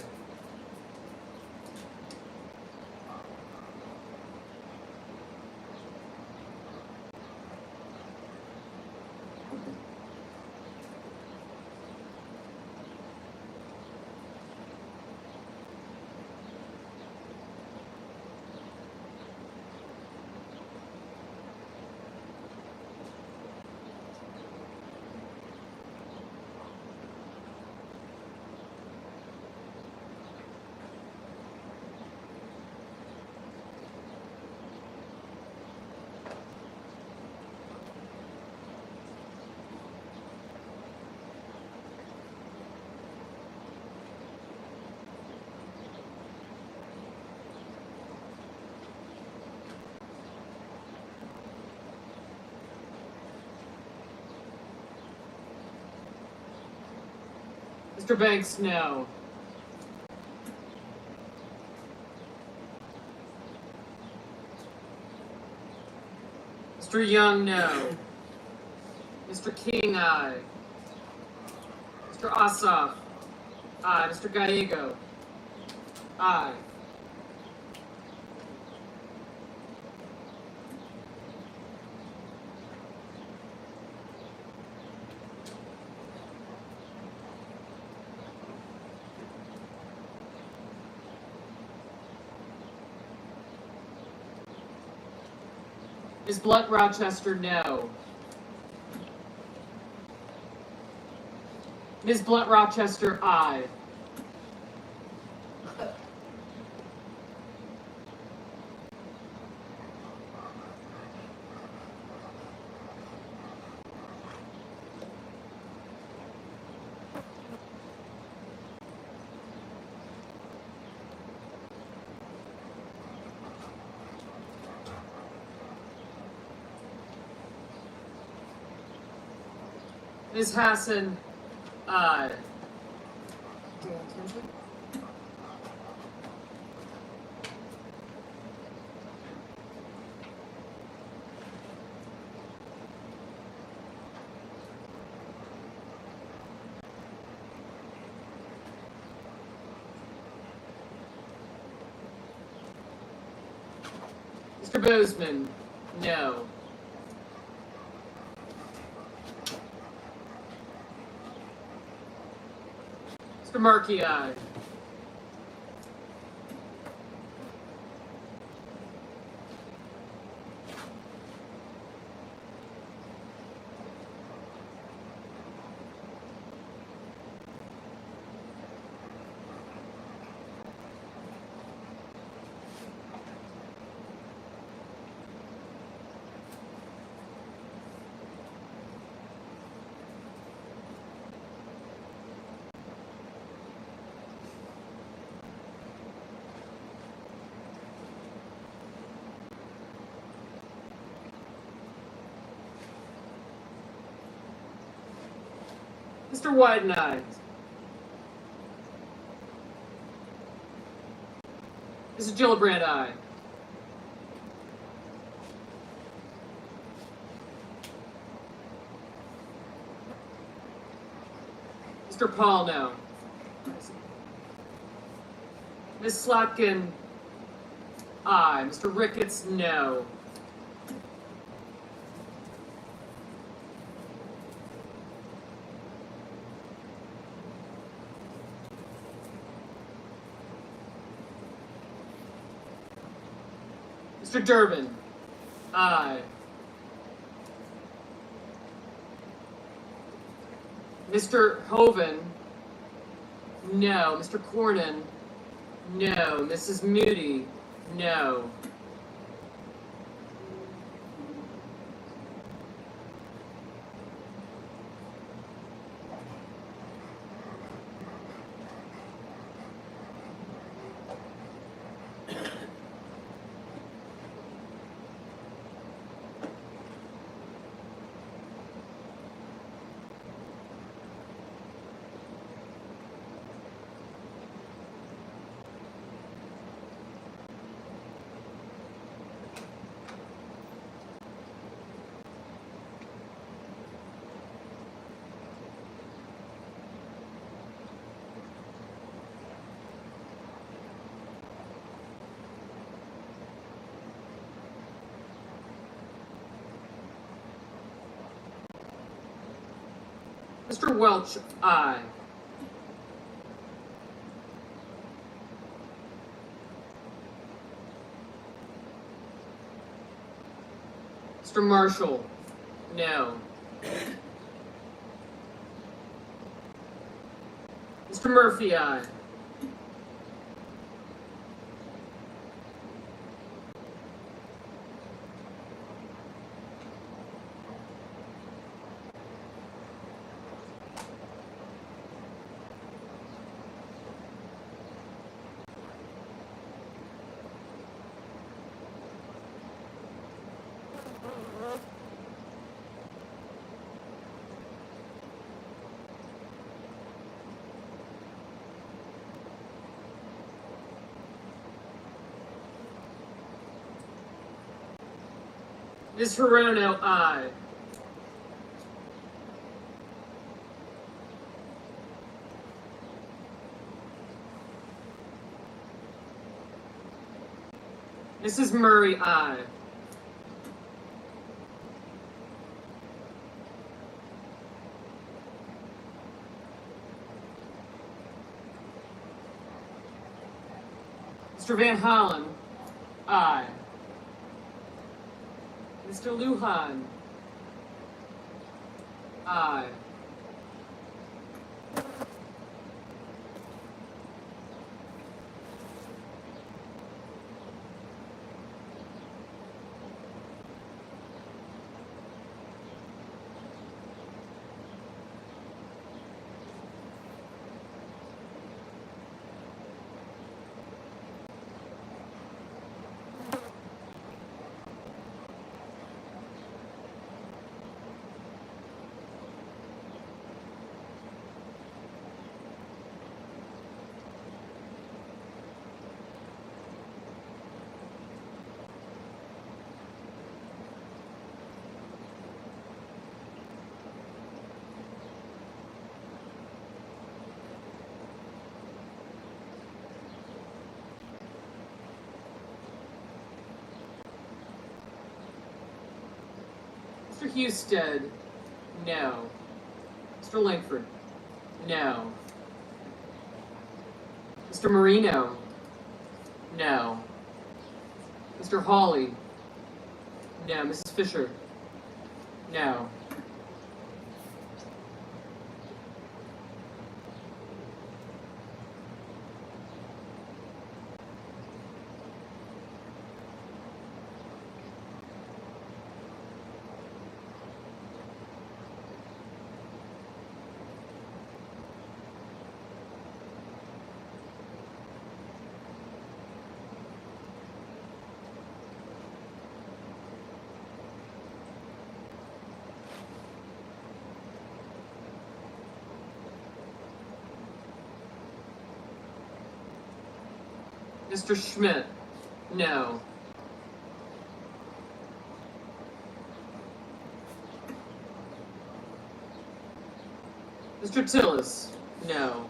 Mr. Banks, no. Mr. Young, no. Mr. King, aye. Mr. Ossoff, aye. Mr. Gallego, aye. Ms. Blunt Rochester, no. Ms. Blunt Rochester, aye. Ms. Hassan, aye. Dan Kinsley. Mr. Bozeman, no. Mr. Markey, aye. Mr. Wyden, aye. Mrs. Gillibrand, aye. Mr. Paul, no. Ms. Slotkin, aye. Mr. Ricketts, no. Mr. Durbin, aye. Mr. Hoven, no. Mr. Cornyn, no. Mrs. Moody, no. Mr. Welch, aye. Mr. Marshall, no. Mr. Murphy, aye. Ms. Hirono, aye. Mrs. Murray, aye. Mr. Van Hollen, aye. Mr. Lujan, aye. Husted, no. Mr. Langford, no. Mr. Marino, no. Mr. Hawley, no. Mrs. Fisher, no. Mr. Schmidt, no. Mr. Tillis, no.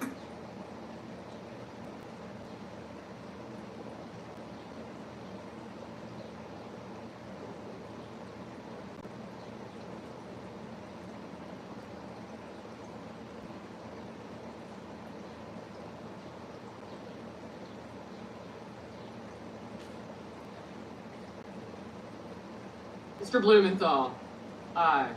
Mr. Blumenthal, aye.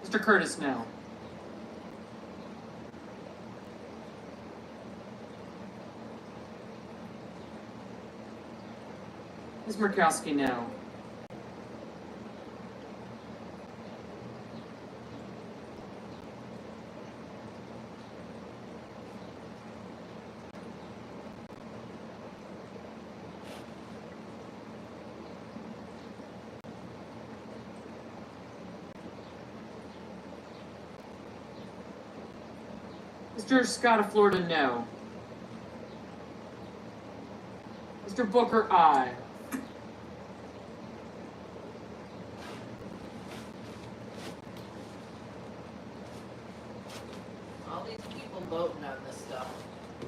Mr. Curtis, no. Ms. Murkowski, no. Mr. Scott of Florida, no. Mr. Booker, aye. All these people voting on this stuff,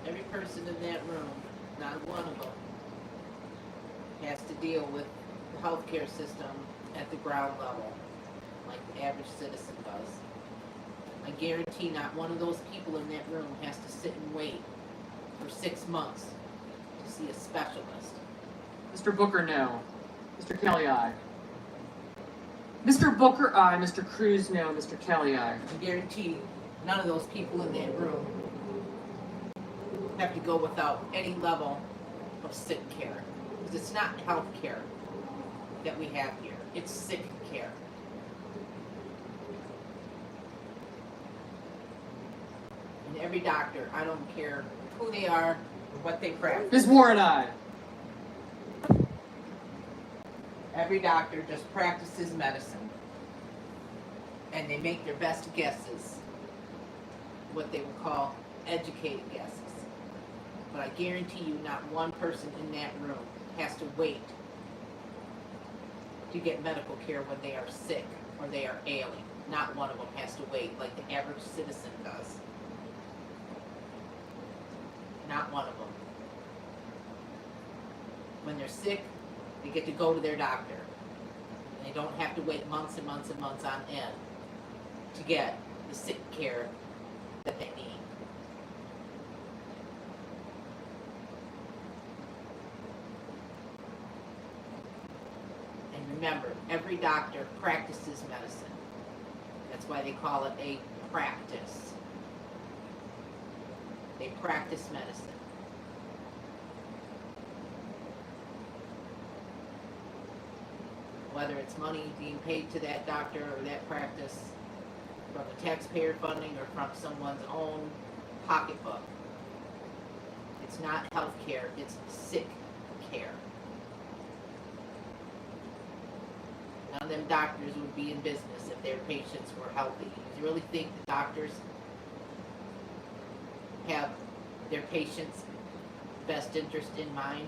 every person in that room, not one of them, has to deal with the healthcare system at the ground level, like the average citizen does. I guarantee not one of those people in that room has to sit and wait for 6 months to see a specialist. Mr. Booker, no. Mr. Kelly, aye. Mr. Booker, aye. Mr. Cruz, no. Mr. Kelly, aye. I guarantee none of those people in that room have to go without any level of sick care. Because it's not health care that we have here. It's sick care. And every doctor, I don't care who they are or what they practice. Ms. Warren, aye. Every doctor just practices medicine. And they make their best guesses. What they would call educated guesses. But I guarantee you not one person in that room has to wait to get medical care when they are sick or they are ailing. Not one of them has to wait like the average citizen does. Not one of them. When they're sick, they get to go to their doctor. And they don't have to wait months and months and months on end to get the sick care that they need. And remember, every doctor practices medicine. That's why they call it a practice. They practice medicine. Whether it's money being paid to that doctor or that practice from the taxpayer funding or from someone's own pocketbook. It's not health care, it's sick care. None of them doctors would be in business if their patients were healthy. Do you really think the doctors have their patients' best interest in mind?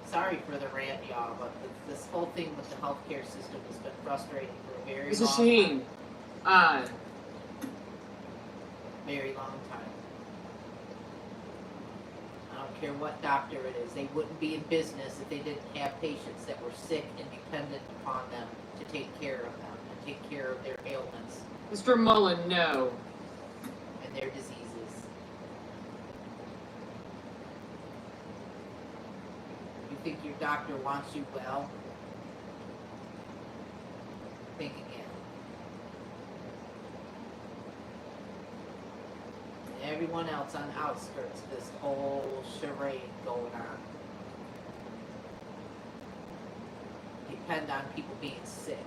Sorry for the rant, y'all, but this whole thing with the healthcare system has been frustrating for a very Mrs. long Sheen. time. Aye. Very long time. I don't care what doctor it is. They wouldn't be in business if they didn't have patients that were sick and dependent upon them to take care of them and take care of their ailments Mr. Mullen, no. and their diseases. You think your doctor wants you well? Think again. And everyone else on the outskirts of this whole charade going on depend on people being sick.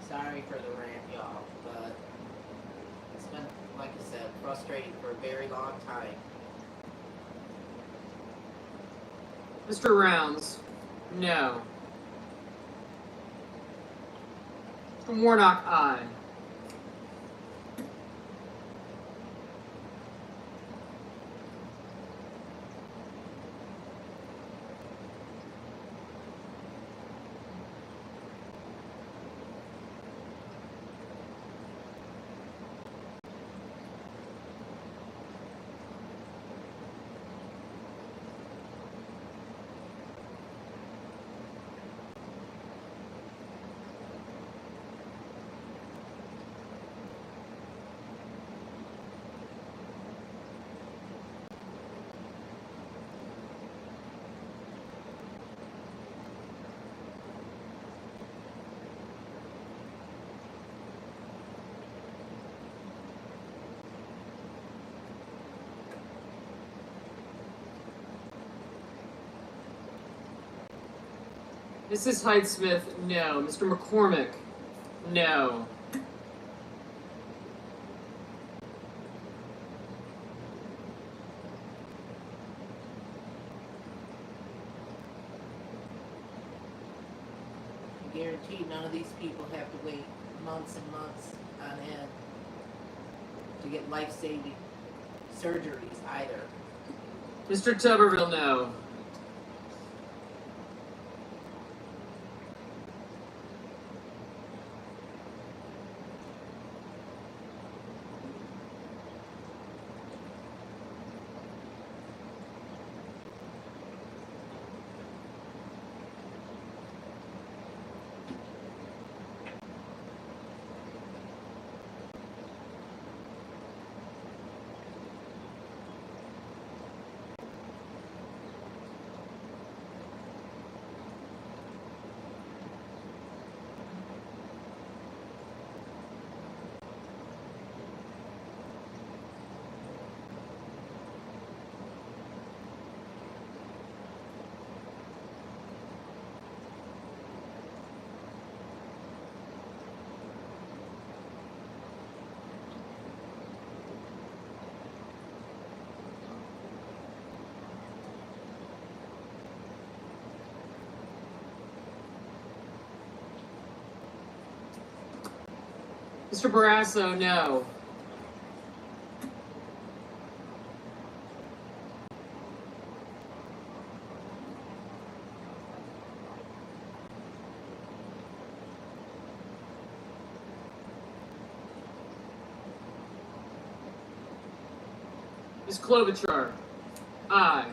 Sorry for the rant, y'all, but it's been, like I said, frustrating for a very long time. Mr. Rounds, no. Mr. Warnock, aye. Mrs. Heidsmith, no. Mr. McCormick, no. I guarantee none of these people have to wait months and months on end to get life-saving surgeries either. Mr. Tuberville, no. Mr. Barrasso, no. Ms. Klobuchar, aye.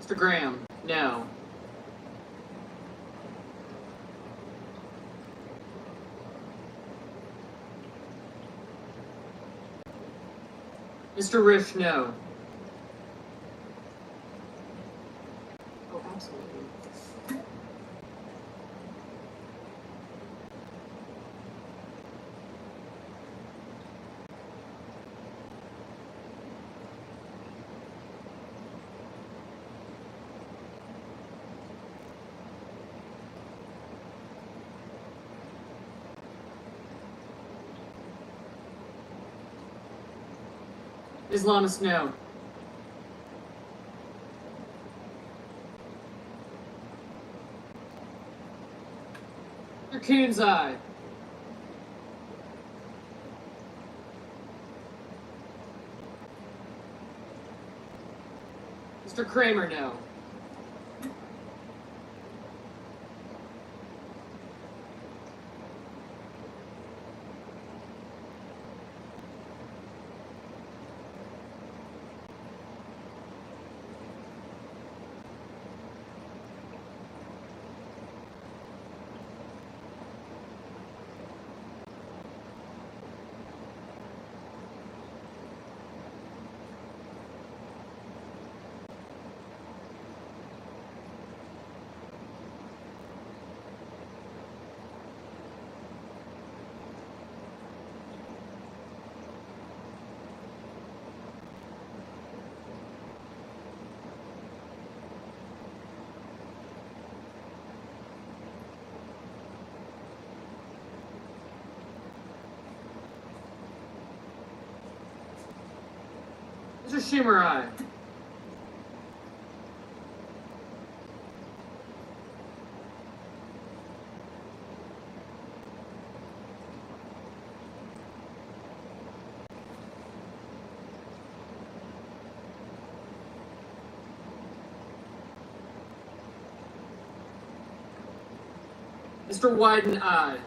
Mr. Graham, no. Mr. Risch, no. Oh, absolutely. Islamist, no. Mr. Coons, aye. Mr. Kramer, no. Mr. Schumer, aye. Mr. Wyden, aye.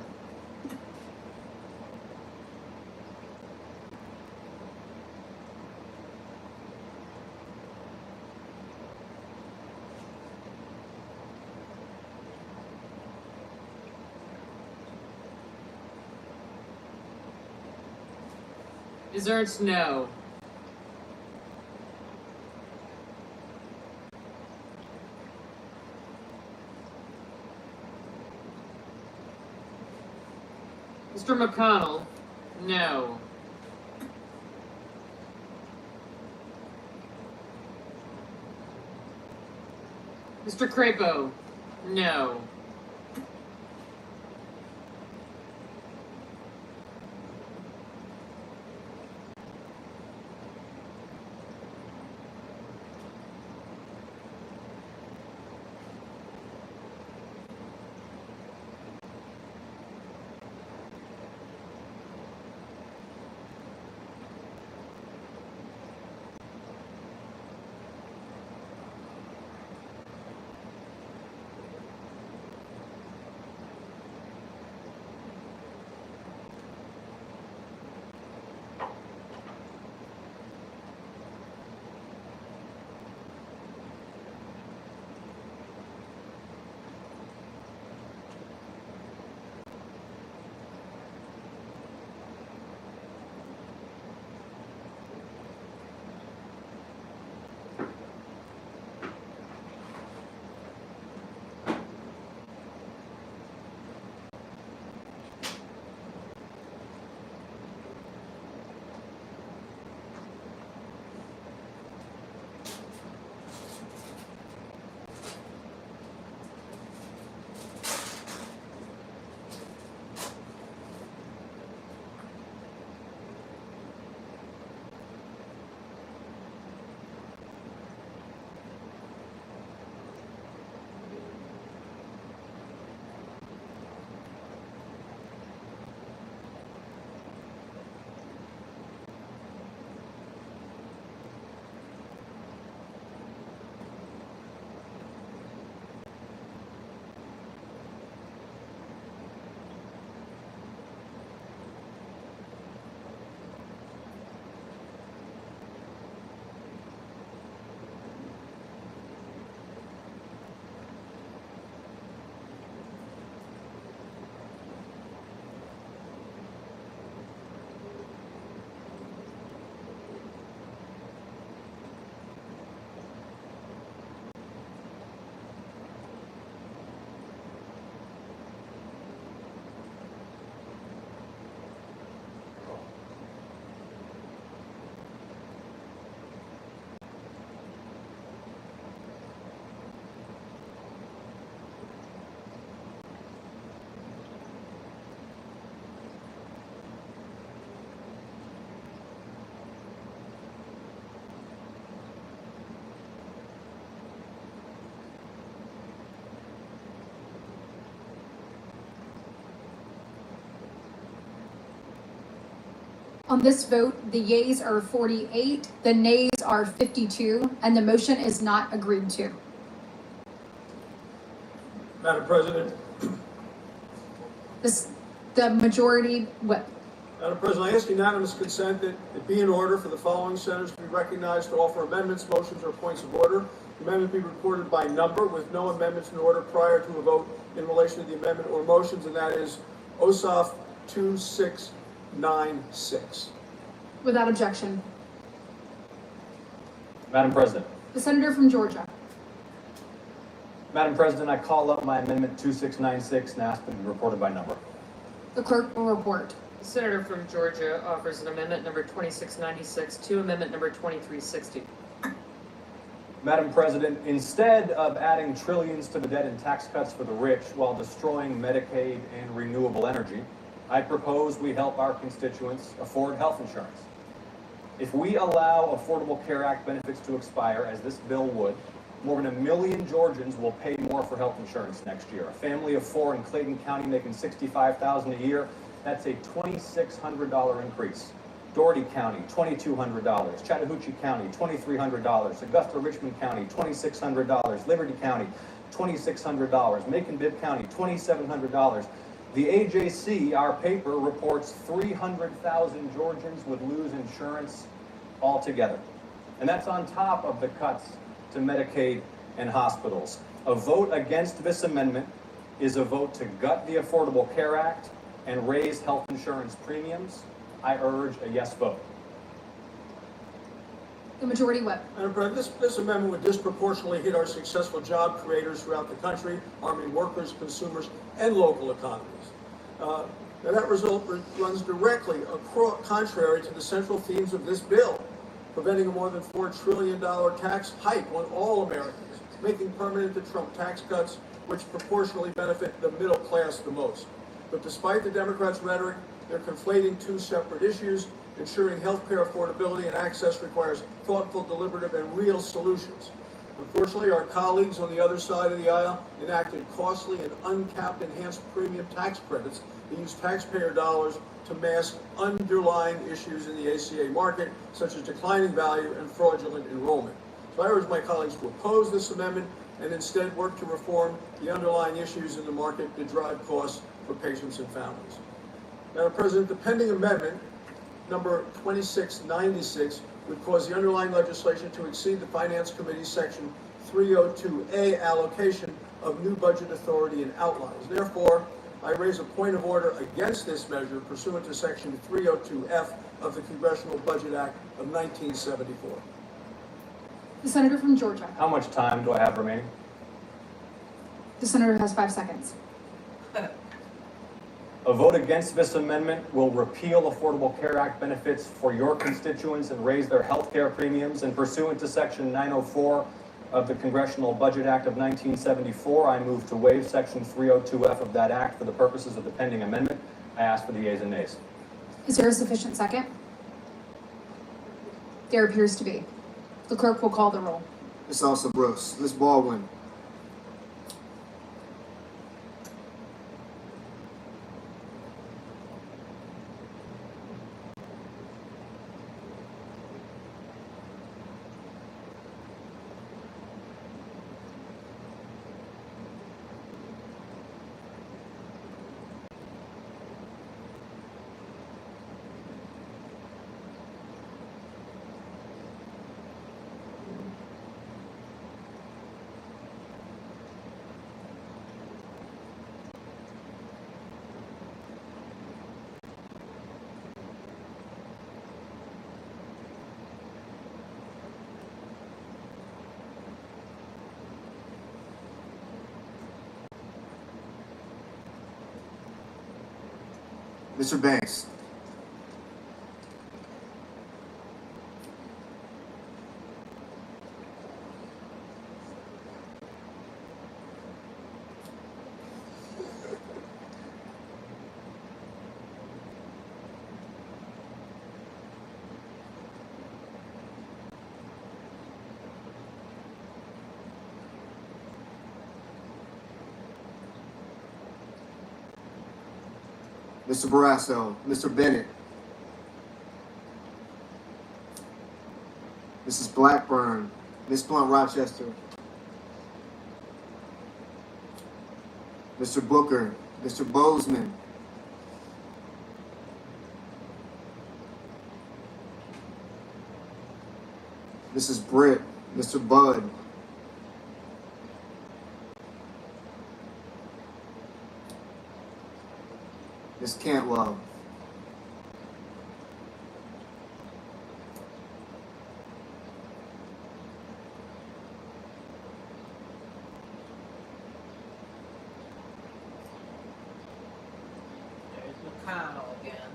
Ms. Ernst, no. Mr. McConnell, no. Mr. Crapo, no. On this vote, the yeas are 48, the nays are 52, and the motion is not agreed to. Madam President, The majority whip. Madam President, I ask unanimous consent that it be in order for the following senators to be recognized to offer amendments, motions, or points of order. The amendment be reported by number with no amendments in order prior to a vote in relation to the amendment or motions, and that is OSOF 2696. Without objection. Madam President. The senator from Georgia. Madam President, I call up my amendment 2696 and ask that it be reported by number. The clerk will report. The senator from Georgia offers an amendment number 2696 to amendment number 2360. Madam President, instead of adding trillions to the debt and tax cuts for the rich while destroying Medicaid and renewable energy, I propose we help our constituents afford health insurance. If we allow Affordable Care Act benefits to expire, as this bill would, more than 1 million Georgians will pay more for health insurance next year. A family of 4 in Clayton County making $65,000 a year, that's a $2,600 increase. Doherty County, $2,200. Chattahoochee County, $2,300. Augusta-Richmond County, $2,600. Liberty County, $2,600. Macon-Bibb County, $2,700. The AJC, our paper, reports 300,000 Georgians would lose insurance altogether. And that's on top of the cuts to Medicaid and hospitals. A vote against this amendment is a vote to gut the Affordable Care Act and raise health insurance premiums. I urge a yes vote. The majority whip. Madam President, this amendment would disproportionately hit our successful job creators throughout the country, arming workers, consumers, and local economies. Now that result runs directly contrary to the central themes of this bill, preventing a more than $4 trillion tax hike on all Americans, making permanent the Trump tax cuts, which proportionally benefit the middle class the most. But despite the Democrats' rhetoric, they're conflating two separate issues. Ensuring health care affordability and access requires thoughtful, deliberative, and real solutions. Unfortunately, our colleagues on the other side of the aisle enacted costly and uncapped enhanced premium tax credits that use taxpayer dollars to mask underlying issues in the ACA market, such as declining value and fraudulent enrollment. So I urge my colleagues to oppose this amendment and instead work to reform the underlying issues in the market that drive costs for patients and families. Madam President, the pending amendment, number 2696, would cause the underlying legislation to exceed the Finance Committee's Section 302A allocation of new budget authority and outlines. Therefore, I raise a point of order against this measure pursuant to Section 302F of the Congressional Budget Act of 1974. The senator from Georgia. How much time do I have remaining? The senator has 5 seconds. A vote against this amendment will repeal Affordable Care Act benefits for your constituents and raise their health care premiums. And pursuant to Section 904 of the Congressional Budget Act of 1974, I move to waive Section 302F of that act for the purposes of the pending amendment. I ask for the yeas and nays. Is there a sufficient second? There appears to be. The clerk will call the roll. Ms. Elsa Brooks. Ms. Baldwin. Mr. Banks. Mr. Barrasso, Mr. Bennett. Mrs. Blackburn, Ms. Blunt Rochester, Mr. Booker, Mr. Bozeman, Mrs. Britt, Mr. Budd, Ms. Cantwell, There's McConnell again.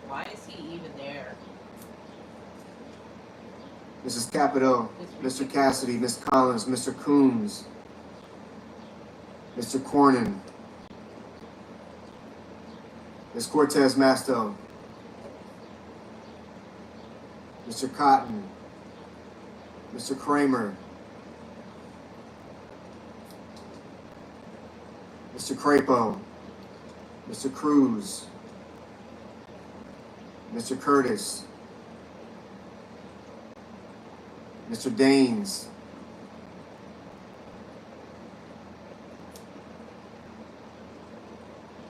Why is he even there? Mrs. Capito, Mr. Cassidy, Ms. Collins, Mr. Coombs, Mr. Cornyn, Ms. Cortez Masto, Mr. Cotton, Mr. Kramer, Mr. Crapo, Mr. Cruz, Mr. Curtis, Mr. Daines,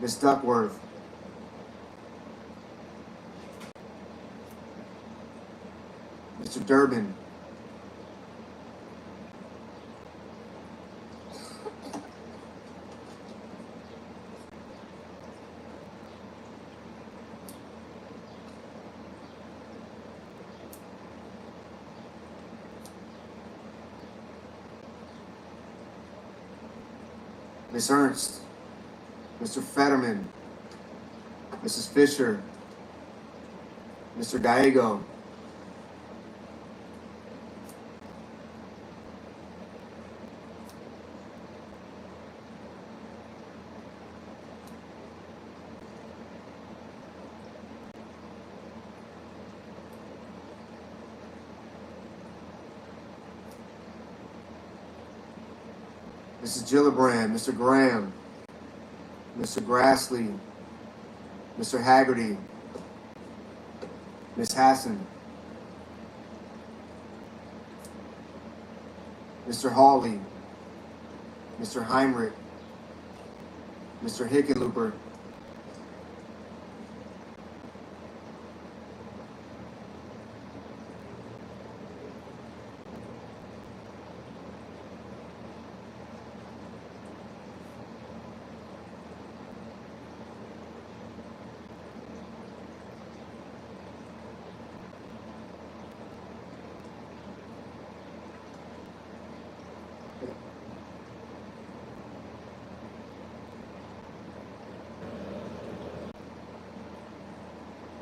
Ms. Duckworth, Mr. Durbin, Ms. Ernst, Mr. Fetterman, Mrs. Fisher, Mr. Gallego, Mrs. Gillibrand, Mr. Graham, Mr. Grassley, Mr. Haggerty, Ms. Hassan, Mr. Hawley, Mr. Heinrich, Mr. Hickenlooper,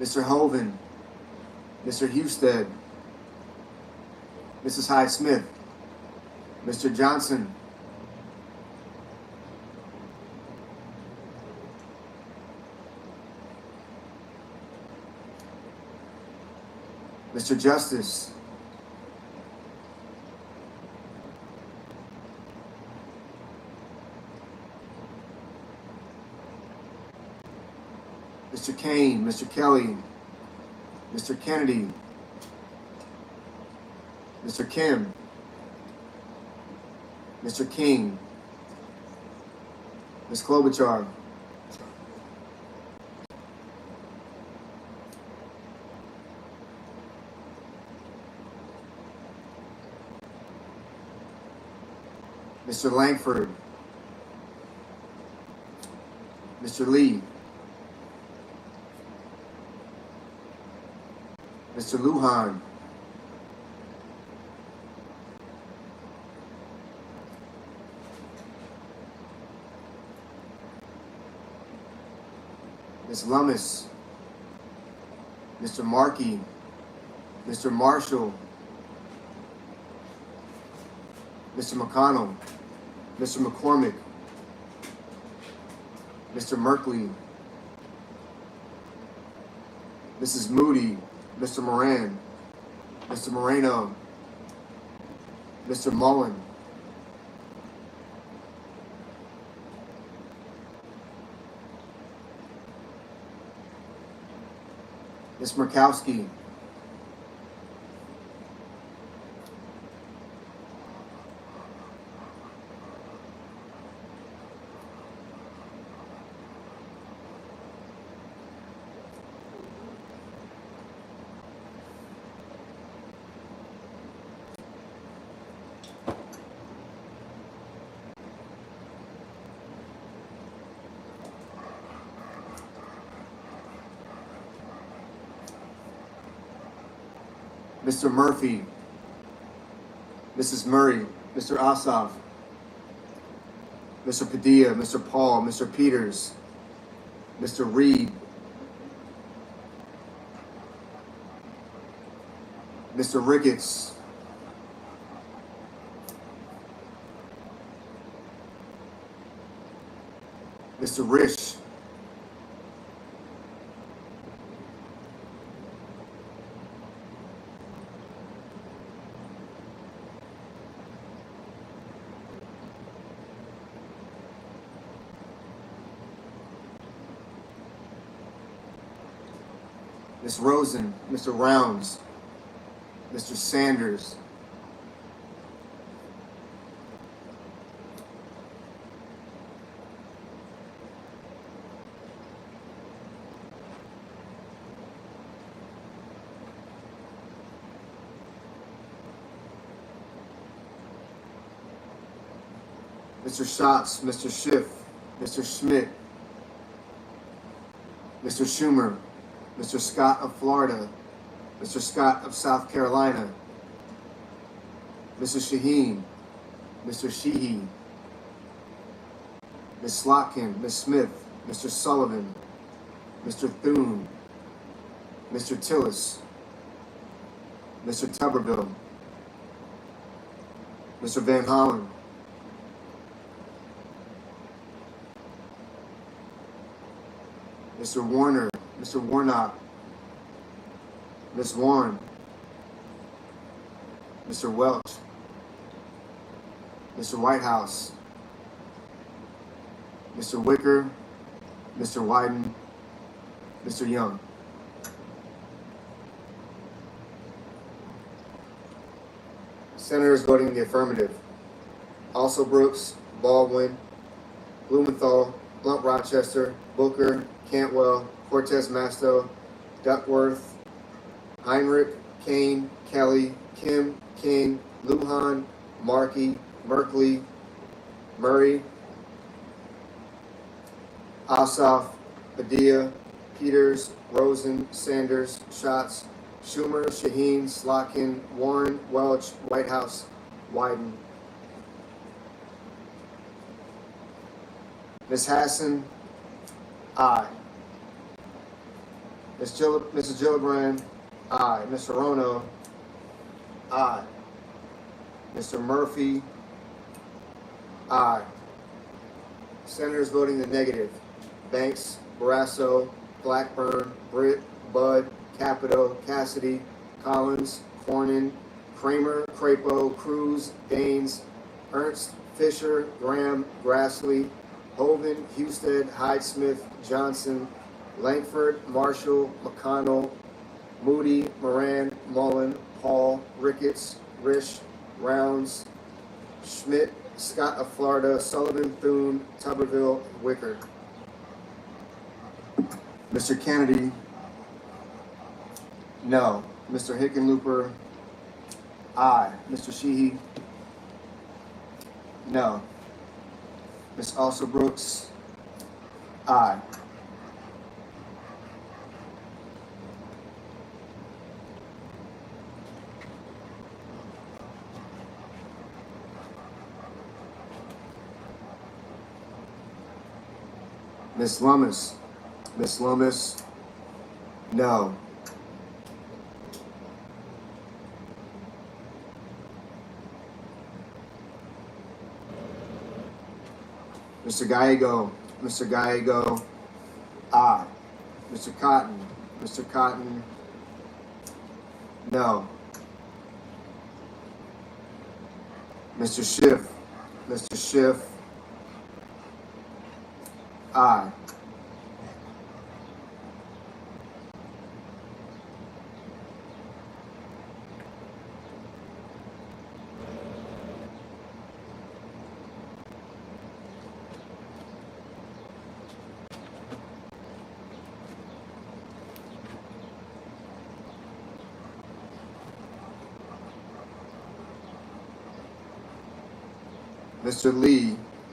Mr. Hoven, Mr. Husted, Mrs. Hyde-Smith, Mr. Johnson, Mr. Justice, Mr. Kane, Mr. Kelly, Mr. Kennedy, Mr. Kim, Mr. King, Ms. Klobuchar, Mr. Langford, Mr. Lee, Mr. Lujan, Ms. Lummis, Mr. Markey, Mr. Marshall, Mr. McConnell, Mr. McCormick, Mr. Merkley, Mrs. Moody, Mr. Moran, Mr. Moreno, Mr. Mullen, Ms. Murkowski, Mr. Murphy, Mrs. Murray, Mr. Ossoff, Mr. Padilla, Mr. Paul, Mr. Peters, Mr. Reed, Mr. Ricketts, Mr. Risch, Ms. Rosen, Mr. Rounds, Mr. Sanders, Mr. Schatz, Mr. Schiff, Mr. Schmidt, Mr. Schumer, Mr. Scott of Florida, Mr. Scott of South Carolina, Mrs. Shaheen, Mr. Sheehy, Ms. Slotkin, Ms. Smith, Mr. Sullivan, Mr. Thune, Mr. Tillis, Mr. Tuberville, Mr. Van Hollen, Mr. Warner, Mr. Warnock, Ms. Warren, Mr. Welch, Mr. Whitehouse, Mr. Wicker, Mr. Wyden, Mr. Young. Senators voting in the affirmative: Also Brooks, Baldwin, Blumenthal, Blunt Rochester, Booker, Cantwell, Cortez Masto, Duckworth, Heinrich, Kane, Kelly, Kim, King, Lujan, Markey, Merkley, Murray, Ossoff, Padilla, Peters, Rosen, Sanders, Schatz, Schumer, Shaheen, Slotkin, Warren, Welch, Whitehouse, Wyden. Ms. Hassan, aye. Mrs. Gillibrand, aye. Mr. Rono, aye. Mr. Murphy, aye. Senators voting the negative: Banks, Barrasso, Blackburn, Britt, Budd, Capito, Cassidy, Collins, Cornyn, Kramer, Crapo, Cruz, Daines, Ernst, Fisher, Graham, Grassley, Hovind, Husted, Hyde-Smith, Johnson, Langford, Marshall, McConnell, Moody, Moran, Mullen, Hall, Ricketts, Risch, Rounds, Schmidt, Scott of Florida, Sullivan, Thune, Tuberville, Wicker. Mr. Kennedy, no. Mr. Hickenlooper, aye. Mr. Sheehy, no. Ms. Alsobrooks, aye. Ms. Lummis, no. Mr. Gallego, aye. Mr. Cotton, no. Mr. Schiff, aye.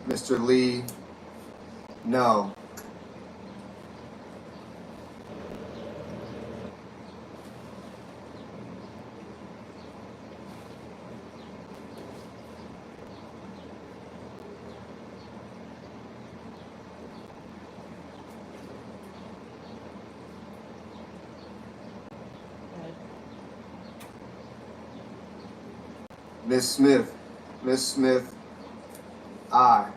Mr. Lee, no. Ms. Smith. Ms. Smith, aye.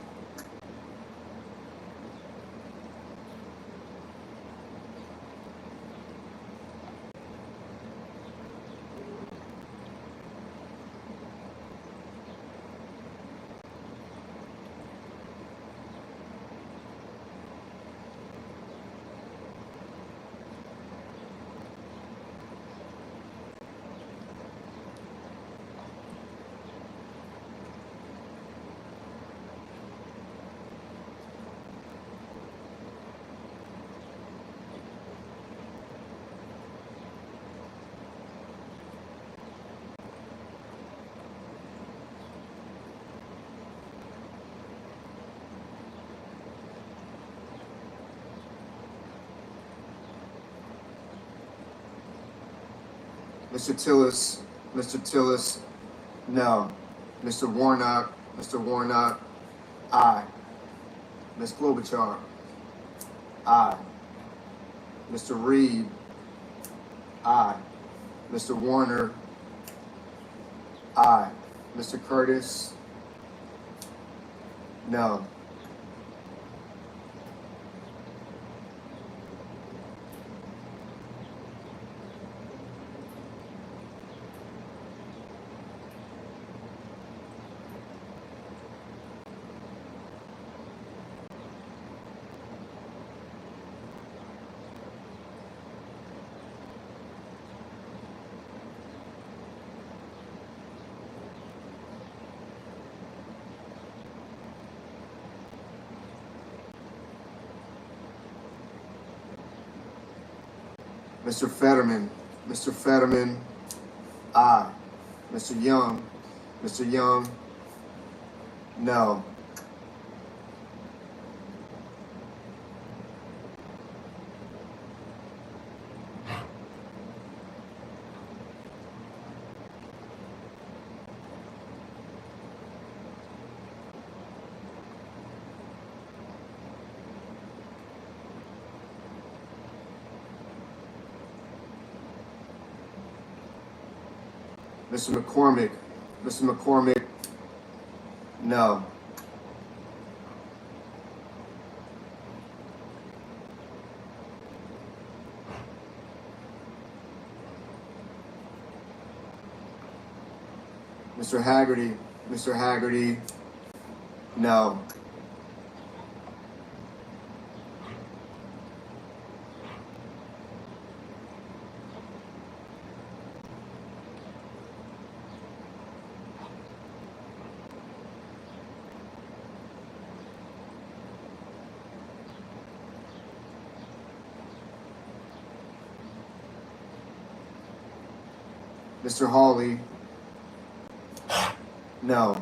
Mr. Tillis, no. Mr. Warnock, aye. Ms. Klobuchar, aye. Mr. Reed, aye. Mr. Warner, aye. Mr. Curtis, no. Mr. Fetterman, aye. Mr. Young, no. Mr. McCormick, no. Mr. Haggerty, no. Mr. Hawley, no.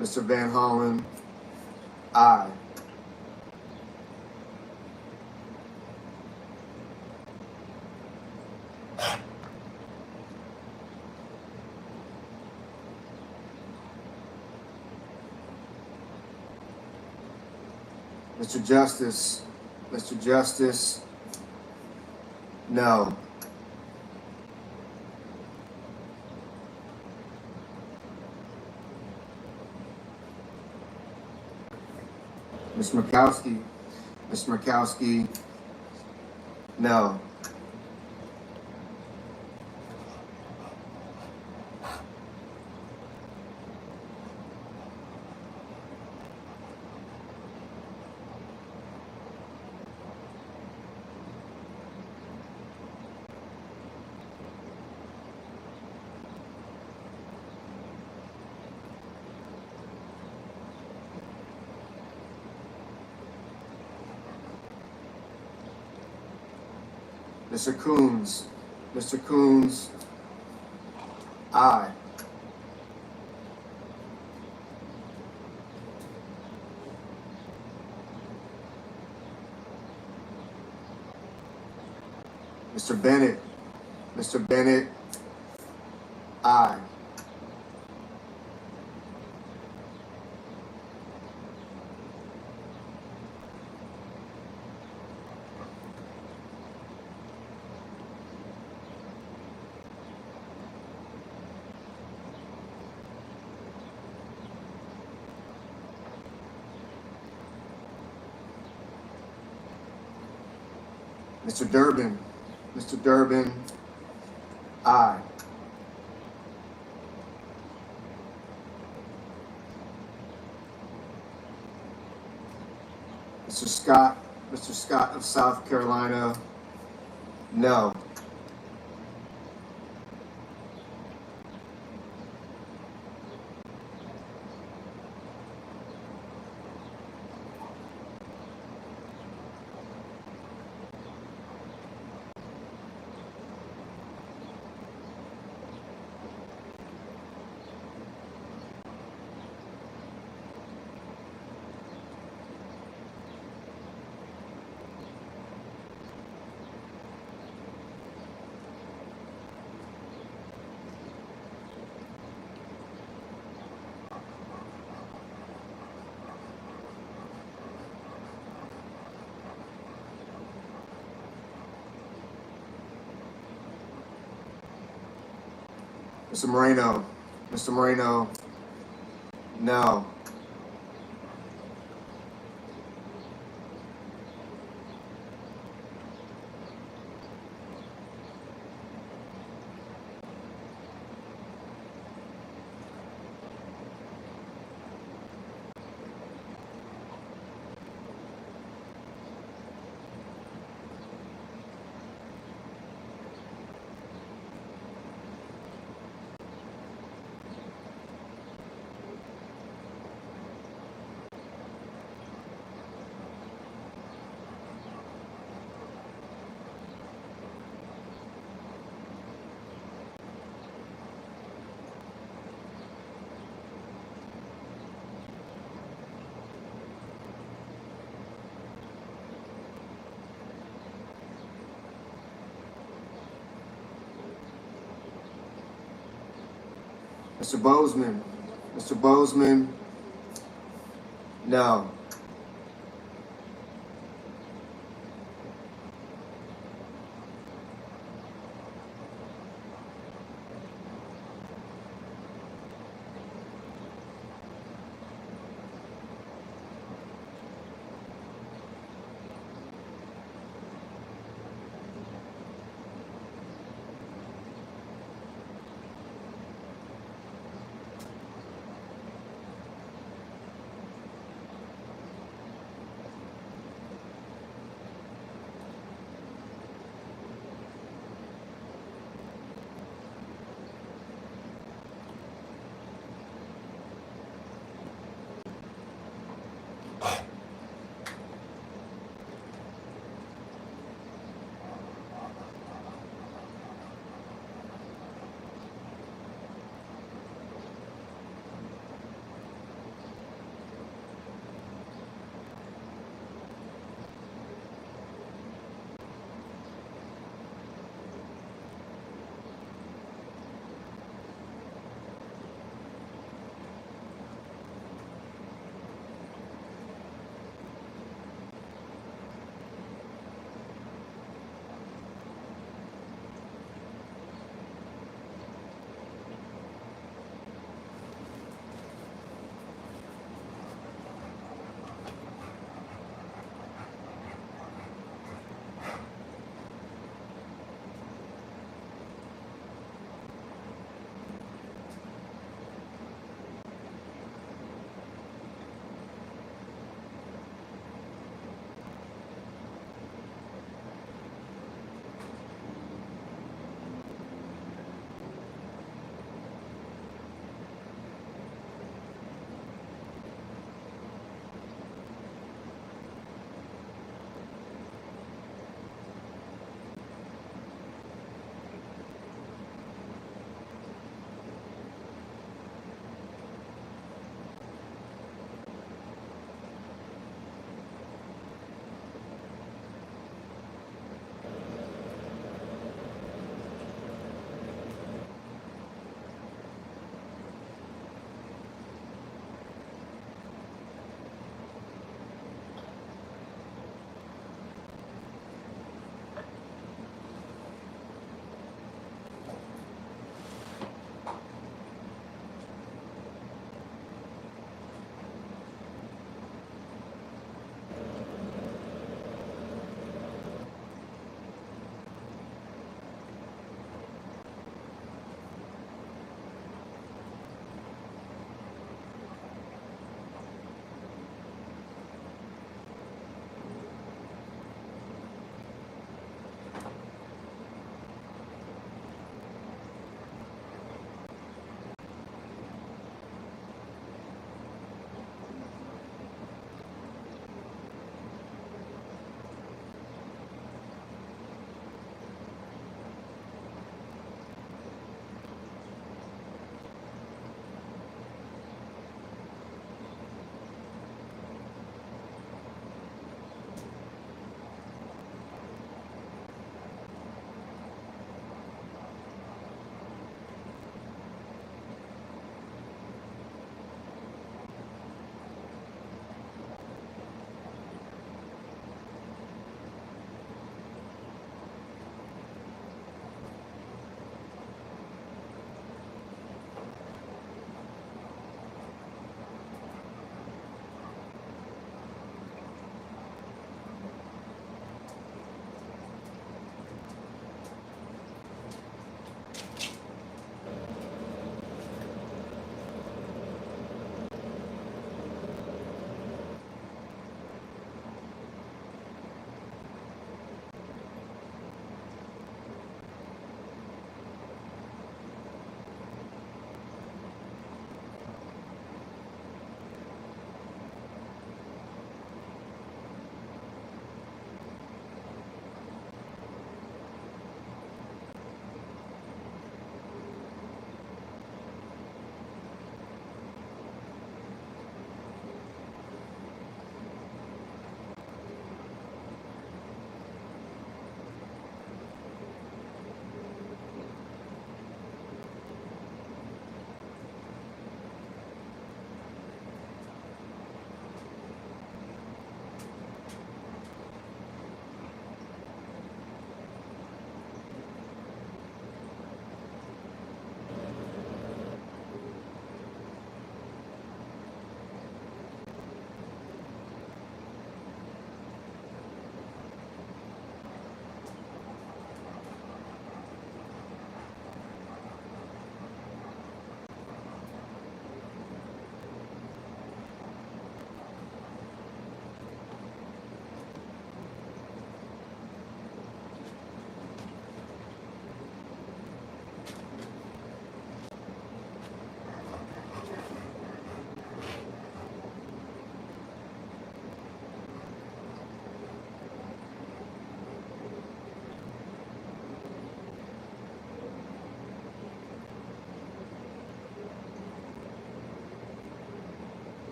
Mr. Van Hollen, aye. Mr. Justice, no. Ms. Murkowski, no. Mr. Coons. Mr. Coons, aye. Mr. Bennett. Mr. Bennett, aye. Mr. Durbin. Mr. Durbin, aye. Mr. Scott of South Carolina, no. Mr. Moreno. Mr. Moreno, no. Mr. Bozeman. Mr. Bozeman, no.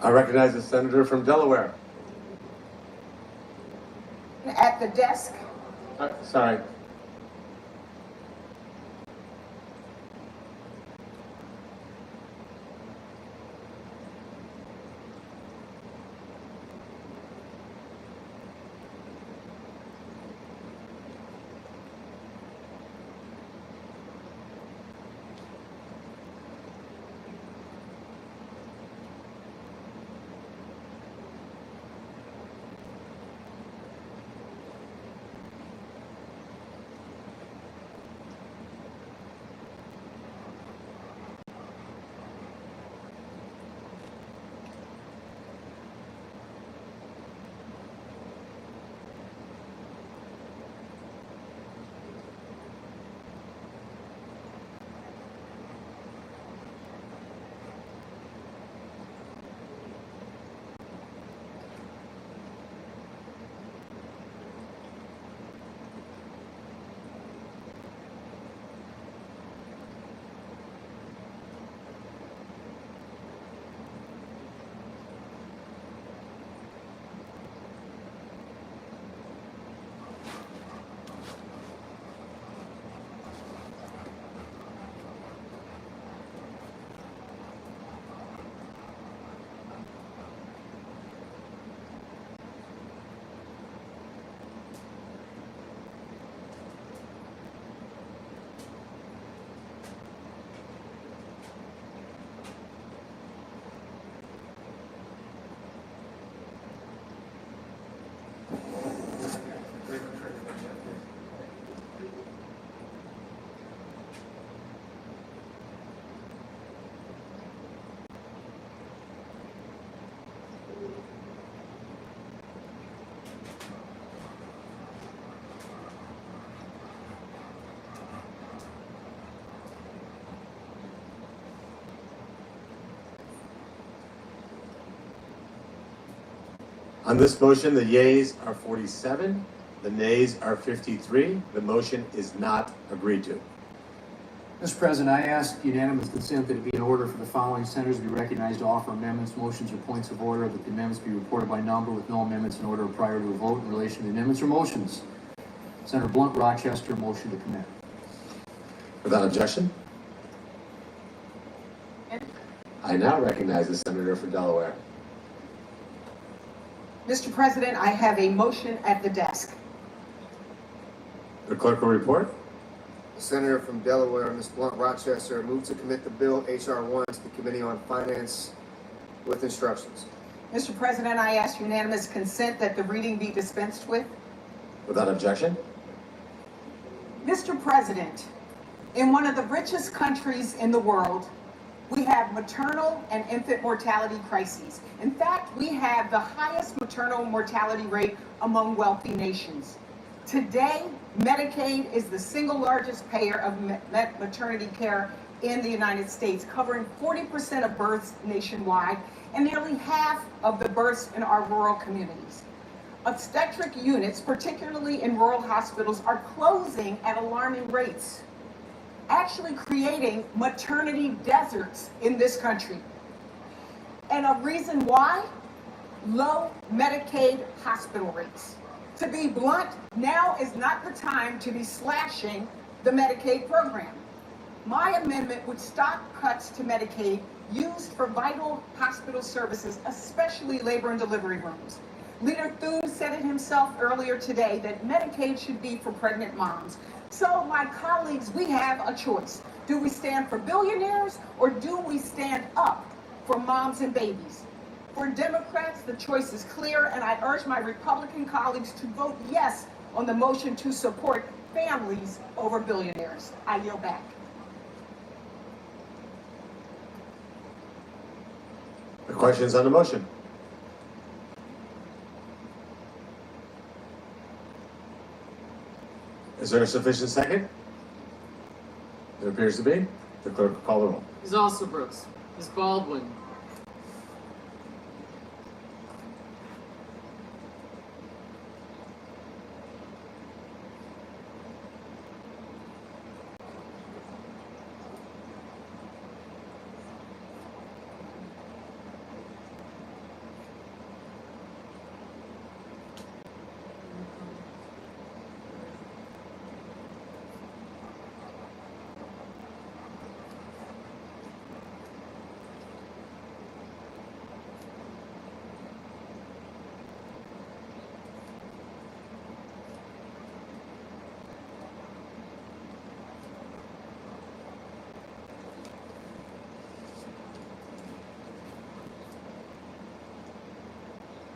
I recognize the senator from Delaware. At the desk. Sorry. On this motion, the yeas are 47, the nays are 53. The motion is not agreed to. Mr. President, I ask unanimous consent that it be in order for the following senators to be recognized to offer amendments, motions, or points of order, that the amendments be reported by number with no amendments in order prior to a vote in relation to the amendments or motions. Senator Blunt, Rochester, motion to commit. Without objection, I now recognize the senator from Delaware. Mr. President, I have a motion at the desk. The clerk will report. The senator from Delaware, Ms. Blunt Rochester, moved to commit the bill H.R. 1 to the Committee on Finance with instructions. Mr. President, I ask unanimous consent that the reading be dispensed with. Without objection, Mr. President, in one of the richest countries in the world, we have maternal and infant mortality crises. In fact, we have the highest maternal mortality rate among wealthy nations. Today, Medicaid is the single largest payer of maternity care in the United States, covering 40% of births nationwide and nearly half of the births in our rural communities. Obstetric units, particularly in rural hospitals, are closing at alarming rates, actually creating maternity deserts in this country. And a reason why? Low Medicaid hospital rates. To be blunt, now is not the time to be slashing the Medicaid program. My amendment would stop cuts to Medicaid used for vital hospital services, especially labor and delivery rooms. Leader Thune said it himself earlier today that Medicaid should be for pregnant moms. So my colleagues, we have a choice. Do we stand for billionaires or do we stand up for moms and babies? For Democrats, the choice is clear, and I urge my Republican colleagues to vote yes on the motion to support families over billionaires. I yield back. the questions on the motion. Is there a sufficient second? There appears to be. The clerk will call the roll. Ms. Alsobrooks, Ms. Baldwin,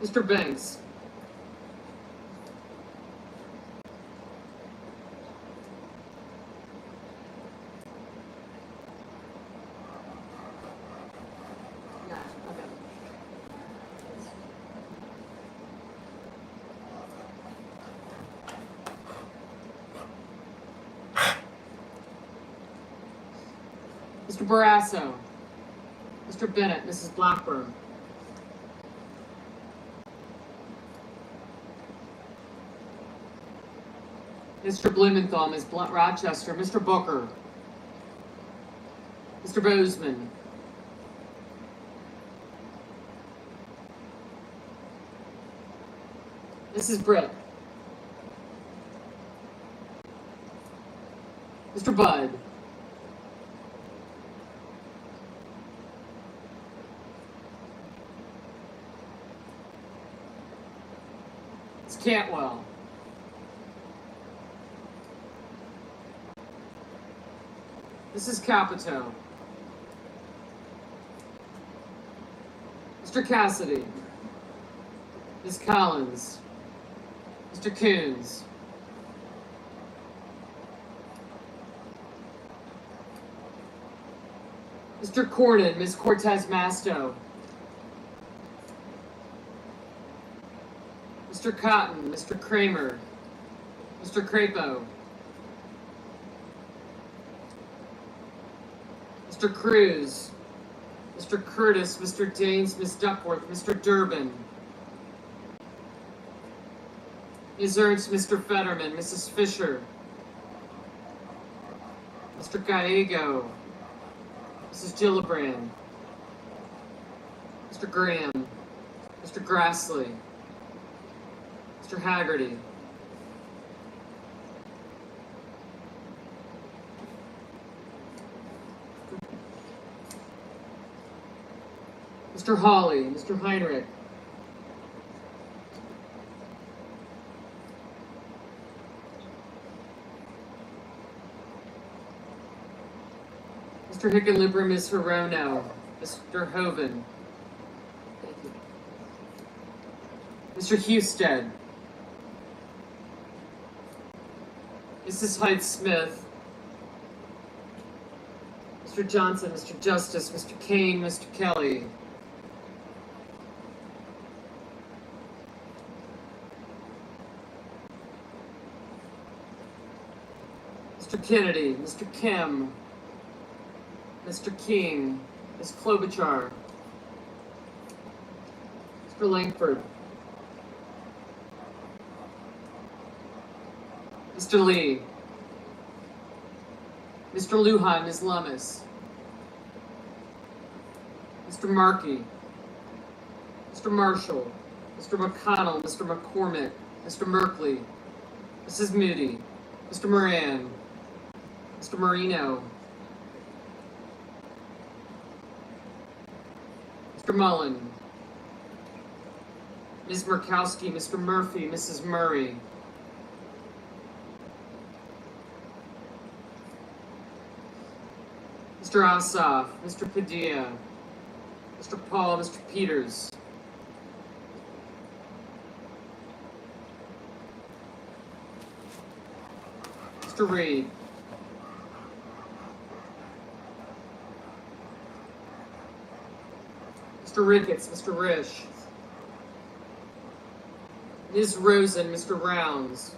Mr. Banks. Mr. Barrasso. Mr. Bennett, Mrs. Blackburn. Mr. Blumenthal, Ms. Rochester, Mr. Booker. Mr. Bozeman. Mrs. Britt. Mr. Budd. Ms. Cantwell. Mrs. Capito. Mr. Cassidy. Ms. Collins. Mr. Coons. Mr. Cornyn, Ms. Cortez Masto. Mr. Cotton, Mr. Kramer, Mr. Crapo. Mr. Cruz, Mr. Curtis, Mr. Daines, Ms. Duckworth, Mr. Durbin. Ms. Ernst, Mr. Fetterman, Mrs. Fisher, Mr. Gallego, Mrs. Gillibrand, Mr. Graham, Mr. Grassley, Mr. Haggerty, Mr. Hawley, Mr. Heinrich, Mr. Hickenlooper, Ms. Hirono, Mr. Hoven, Mr. Husted, Mrs. Hyde-Smith, Mr. Johnson, Mr. Justice, Mr. Kane, Mr. Kelly, Mr. Kennedy, Mr. Kim, Mr. King, Ms. Klobuchar, Mr. Langford, Mr. Lee, Mr. Lujan, Ms. Lummis, Mr. Markey, Mr. Marshall, Mr. McConnell, Mr. McCormick, Mr. Merkley, Mrs. Moody, Mr. Moran, Mr. Marino, Mr. Mullen, Ms. Murkowski, Mr. Murphy, Mrs. Murray, Mr. Ossoff, Mr. Padilla, Mr. Paul, Mr. Peters, Mr. Reed, Mr. Ricketts, Mr. Risch, Ms. Rosen, Mr. Rounds,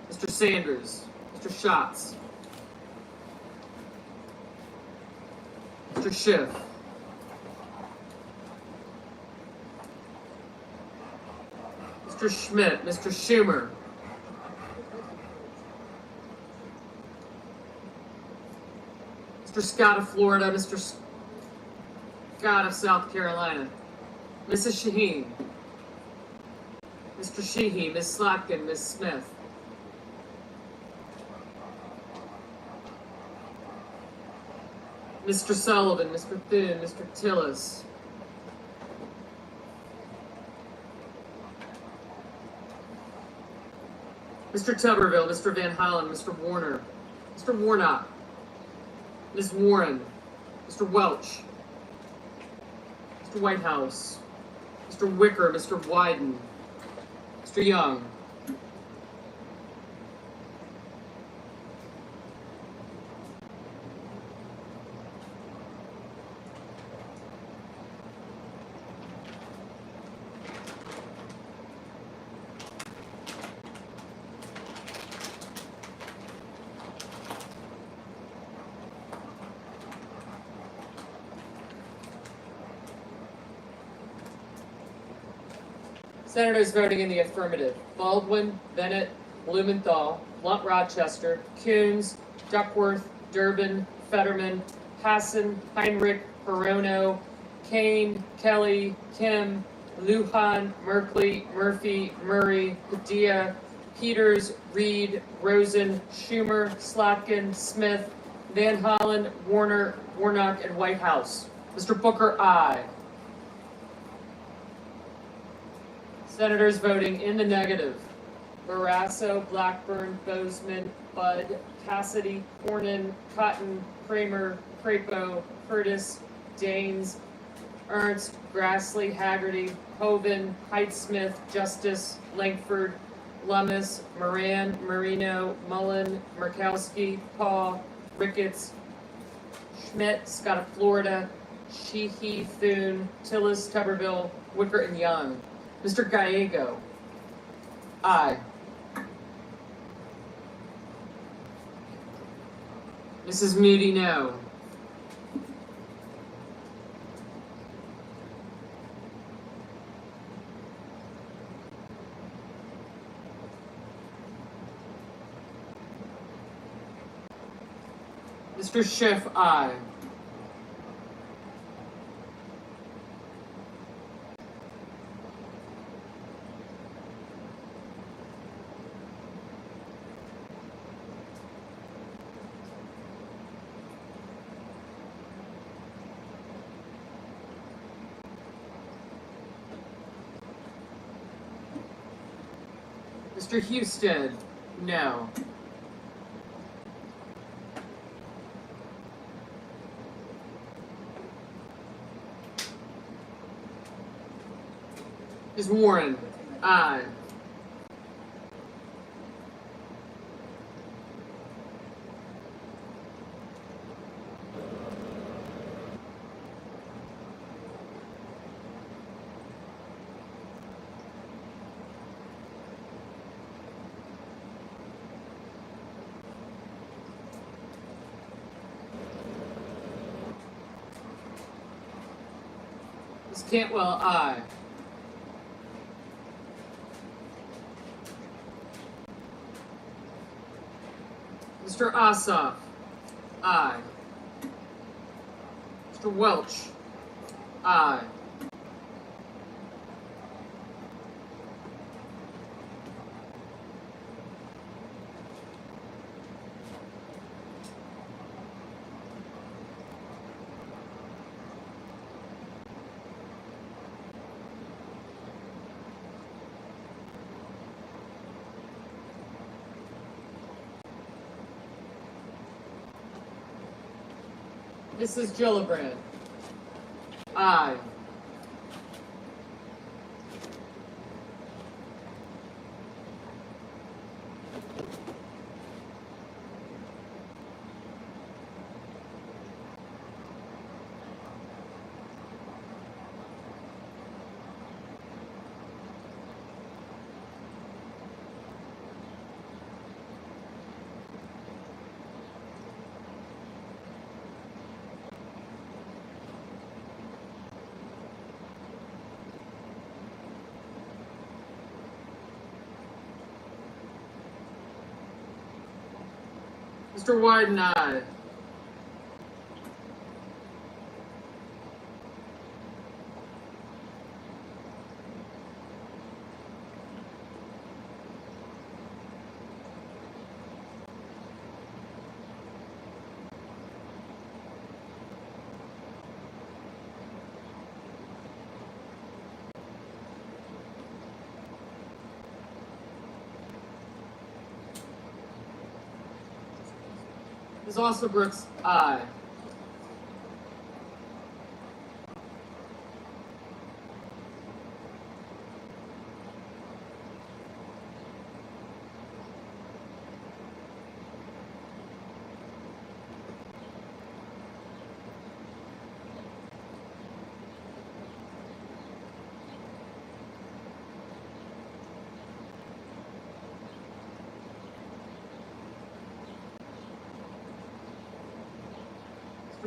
Mr. Sanders, Mr. Schatz, Mr. Schiff, Mr. Schmidt, Mr. Schumer, Mr. Scott of Florida, Mr. Scott of South Carolina, Mrs. Shaheen, Mr. Sheehy, Ms. Slatkin, Ms. Smith, Mr. Sullivan, Mr. Thune, Mr. Tillis, Mr. Tuberville, Mr. Van Hollen, Mr. Warner, Mr. Warnock, Ms. Warren, Mr. Welch, Mr. Whitehouse, Mr. Wicker, Mr. Wyden, Mr. Young, Senators voting in the affirmative: Baldwin, Bennett, Blumenthal, Blunt Rochester, Coons, Duckworth, Durbin, Fetterman, Hassan, Heinrich, Hirono, Kane, Kelly, Kim, Lujan, Merkley, Murphy, Murray, Padilla, Peters, Reed, Rosen, Schumer, Slotkin, Smith, Van Hollen, Warner, Warnock, and Whitehouse. Mr. Booker, aye. Senators voting in the negative: Barrasso, Blackburn, Bozeman, Budd, Cassidy, Cornyn, Cotton, Kramer, Crapo, Curtis, Daines, Ernst, Grassley, Haggerty, Hoven, Height-Smith, Justice, Langford, Lummis, Moran, Marino, Mullen, Murkowski, Paul, Ricketts, Schmidt, Scott of Florida, Sheehy, Thune, Tillis, Tuberville, Wicker, and Young. Mr. Gallego, aye. Mrs. Moody, no. Mr. Schiff, aye. Mr. Houston, no. Ms. Warren, aye. Ms. Cantwell, aye. Mr. Ossoff, aye. Mr. Welch, aye. Mrs. Gillibrand, aye. Mr. Wyden, aye. Ms. Ossobrooks, aye.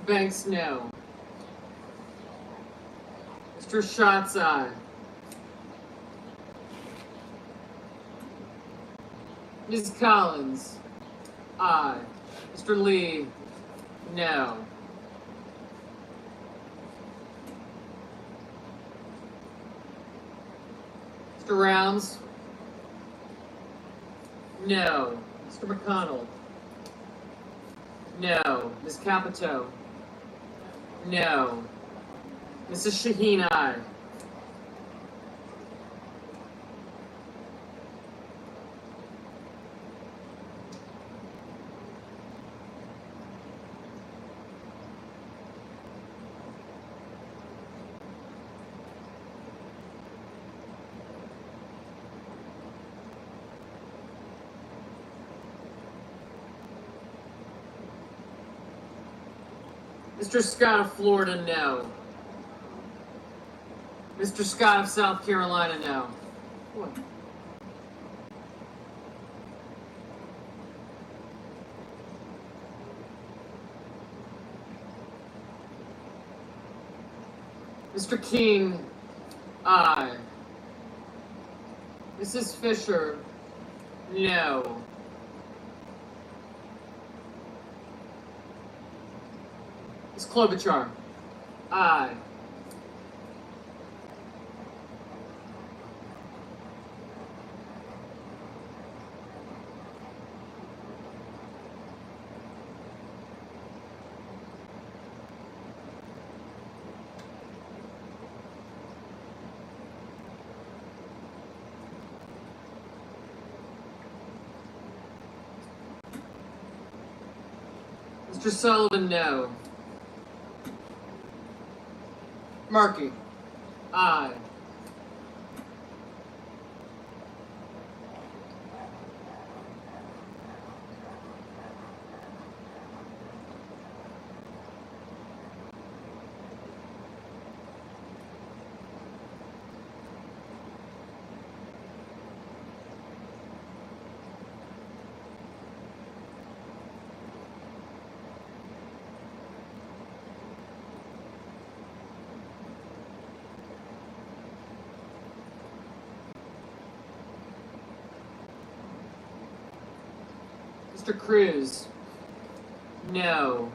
Mr. Banks, no. Mr. Schatz, aye. Ms. Collins, aye. Mr. Lee, no. Mr. Rounds, no. Mr. McConnell, no. Ms. Capito, no. Mrs. Shaheen, aye. Mr. Scott of Florida, no. Mr. Scott of South Carolina, no. What? Mr. King, aye. Mrs. Fisher, no. Ms. Klobuchar, aye. Mr. Sullivan, no. Markey, aye. Mr. Cruz, no.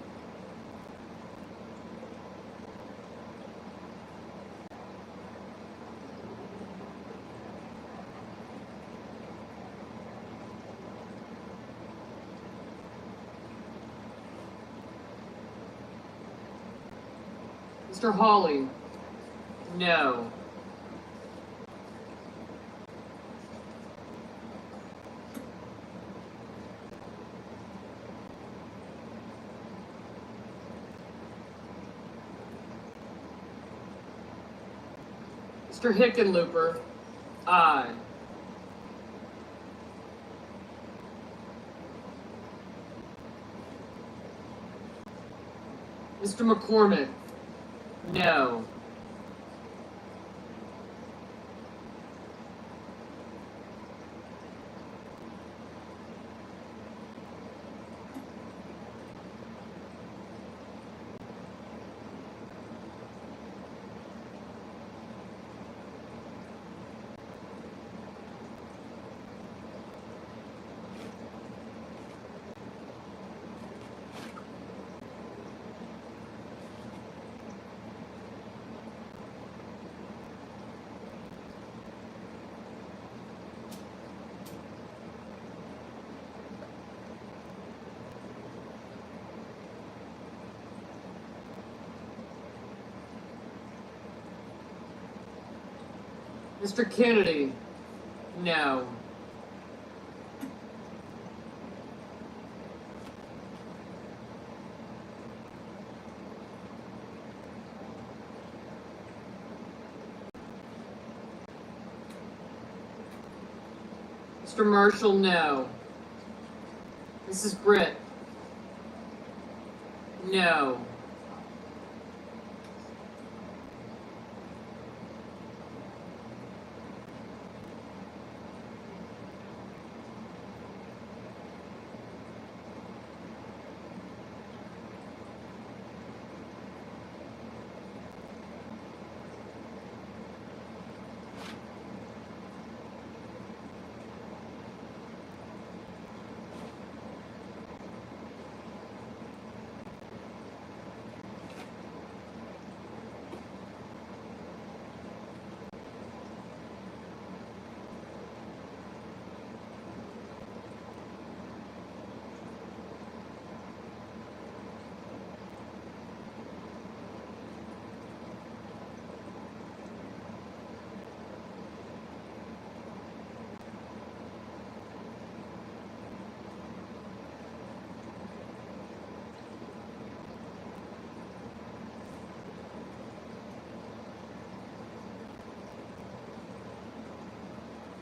Mr. Hawley, no. Mr. Hickenlooper, aye. Mr. McCormick, no. Mr. Kennedy, no. Mr. Marshall, no. Mrs. Britt, no.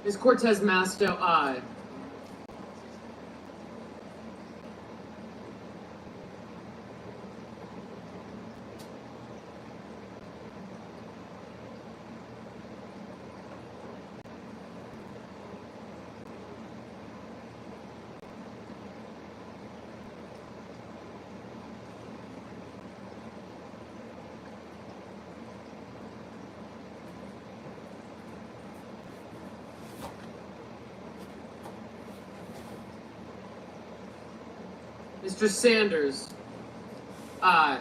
Ms. Cortez Masto, aye. Mr. Sanders, aye.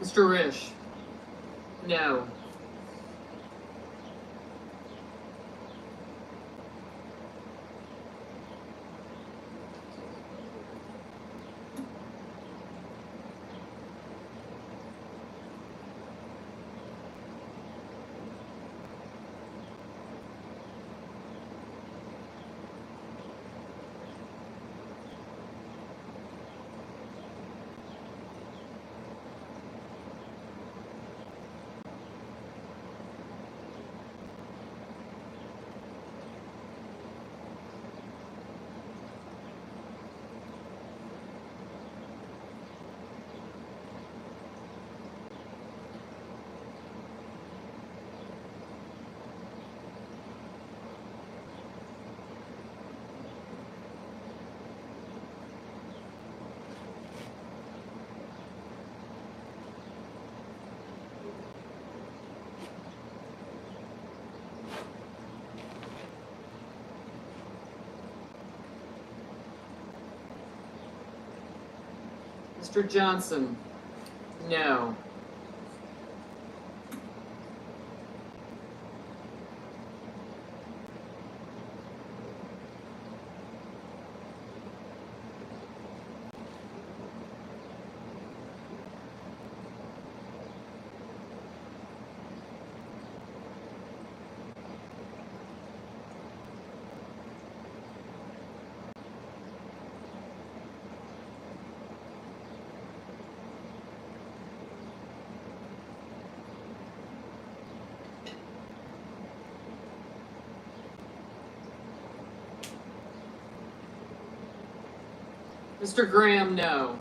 Mr. Risch, no. Mr. Johnson, no. Mr. Graham, no.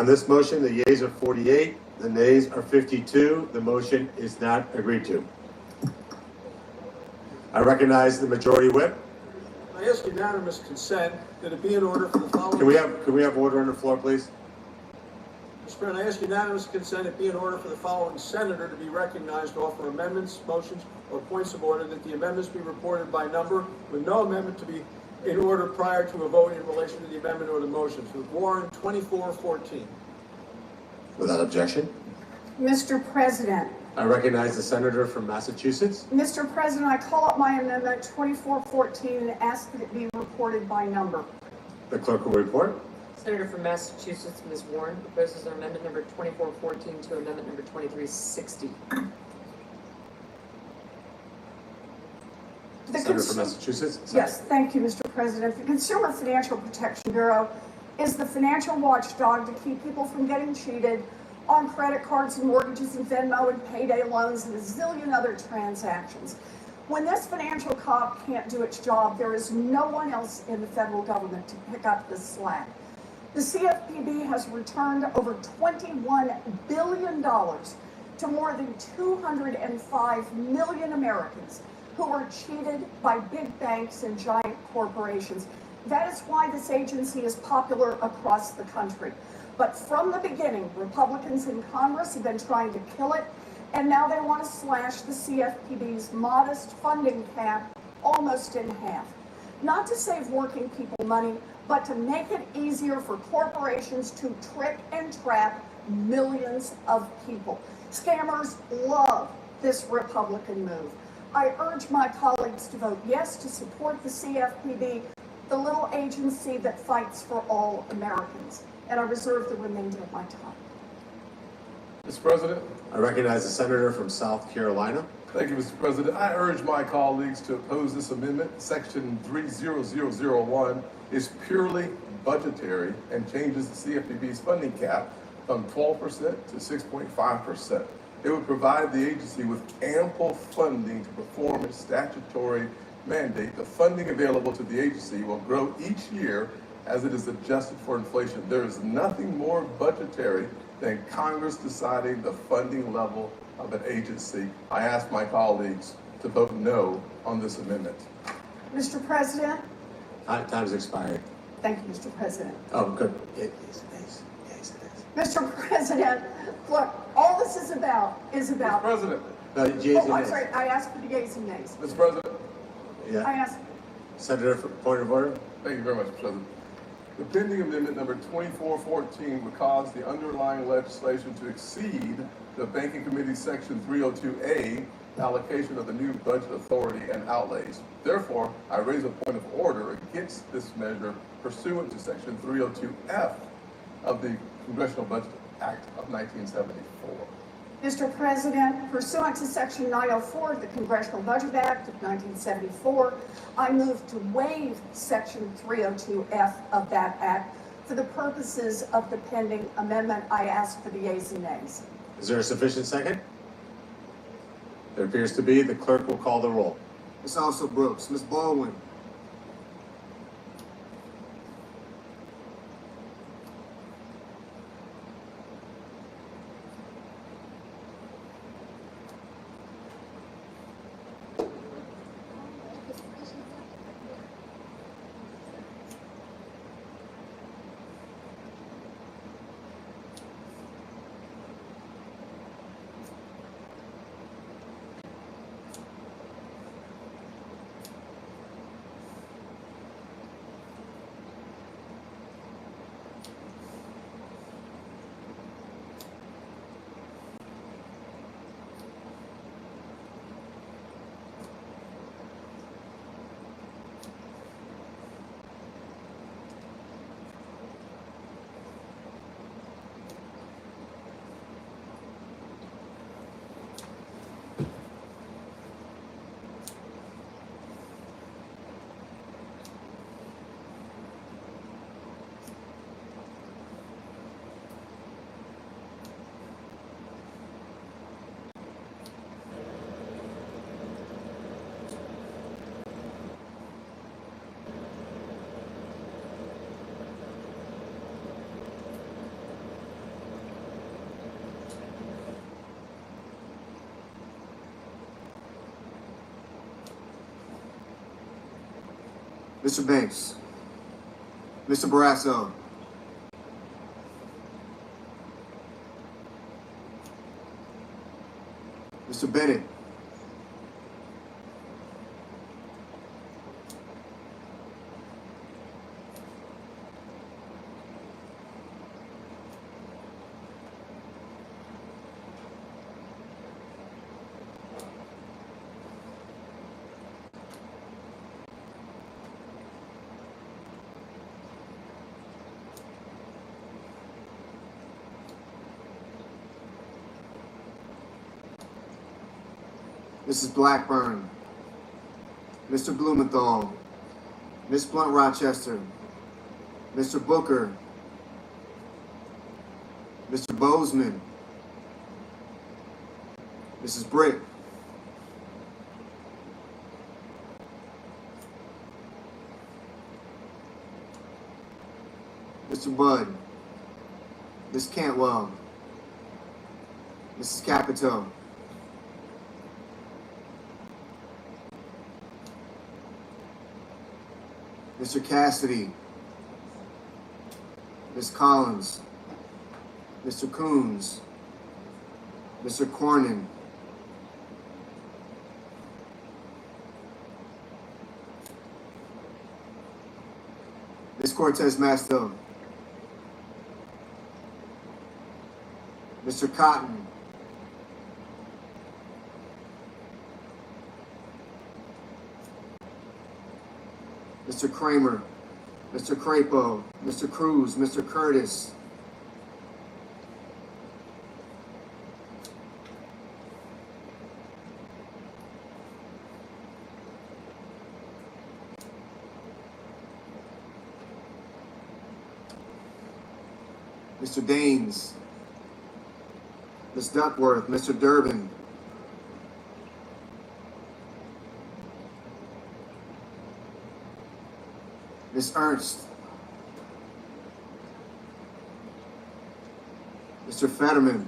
On this motion, the yeas are 48, the nays are 52. The motion is not agreed to. I recognize the majority whip. I ask unanimous consent that it be in order for the following. Can we have order on the floor, please? Mr. President, I ask unanimous consent it be in order for the following senator to be recognized to offer amendments, motions, or points of order, that the amendments be reported by number with no amendment to be in order prior to a vote in relation to the amendment or the motions. With Warren, 2414. Without objection. Mr. President. I recognize the senator from Massachusetts. Mr. President, I call up my amendment 2414 and ask that it be reported by number. The clerk will report. Senator from Massachusetts, Ms. Warren, proposes amendment number 2414 to amendment number 2360. Senator from Massachusetts. Yes, thank you, Mr. President. The Consumer Financial Protection Bureau is the financial watchdog to keep people from getting cheated on credit cards and mortgages and Venmo and payday loans and a zillion other transactions. When this financial cop can't do its job, there is no one else in the federal government to pick up the slack. The CFPB has returned over $21 billion to more than 205 million Americans who were cheated by big banks and giant corporations. That is why this agency is popular across the country. But from the beginning, Republicans in Congress have been trying to kill it, and now they want to slash the CFPB's modest funding cap almost in half. Not to save working people money, but to make it easier for corporations to trick and trap millions of people. Scammers love this Republican move. I urge my colleagues to vote yes to support the CFPB, the little agency that fights for all Americans. And I reserve the remainder of my time. Mr. President. I recognize the senator from South Carolina. Thank you, Mr. President. I urge my colleagues to oppose this amendment. Section 30001 is purely budgetary and changes the CFPB's funding cap from 12% to 6.5%. It would provide the agency with ample funding to perform its statutory mandate. The funding available to the agency will grow each year as it is adjusted for inflation. There is nothing more budgetary than Congress deciding the funding level of an agency. I ask my colleagues to vote no on this amendment. Mr. President. Time's expired. Thank you, Mr. President. Oh, good. Mr. President, look, all this is about Mr. President. I'm sorry, I asked for the yeas and nays. Mr. President. Yeah. I asked. Senator, for point of order. Thank you very much, Mr. President. The pending amendment number 2414 would cause the underlying legislation to exceed the Banking Committee Section 302A allocation of the new budget authority and outlays. Therefore, I raise a point of order against this measure pursuant to Section 302F of the Congressional Budget Act of 1974. Mr. President, pursuant to Section 904 of the Congressional Budget Act of 1974, I move to waive Section 302F of that act for the purposes of the pending amendment. I ask for the yeas and nays. Is there a sufficient second? There appears to be. The clerk will call the roll. Ms. Also Brooks, Ms. Baldwin. Mr. Banks, Mr. Barrasso, Mr. Bennett, Mrs. Blackburn, Mr. Blumenthal, Ms. Blunt Rochester, Mr. Booker, Mr. Bozeman, Mrs. Britt, Mr. Budd, Ms. Cantwell, Mrs. Capito, Mr. Cassidy, Ms. Collins, Mr. Coons, Mr. Cornyn, Ms. Cortez Masto, Mr. Cotton, Mr. Kramer, Mr. Crapo, Mr. Cruz, Mr. Curtis, Mr. Daines, Ms. Duckworth, Mr. Durbin, Ms. Ernst, Mr. Fetterman,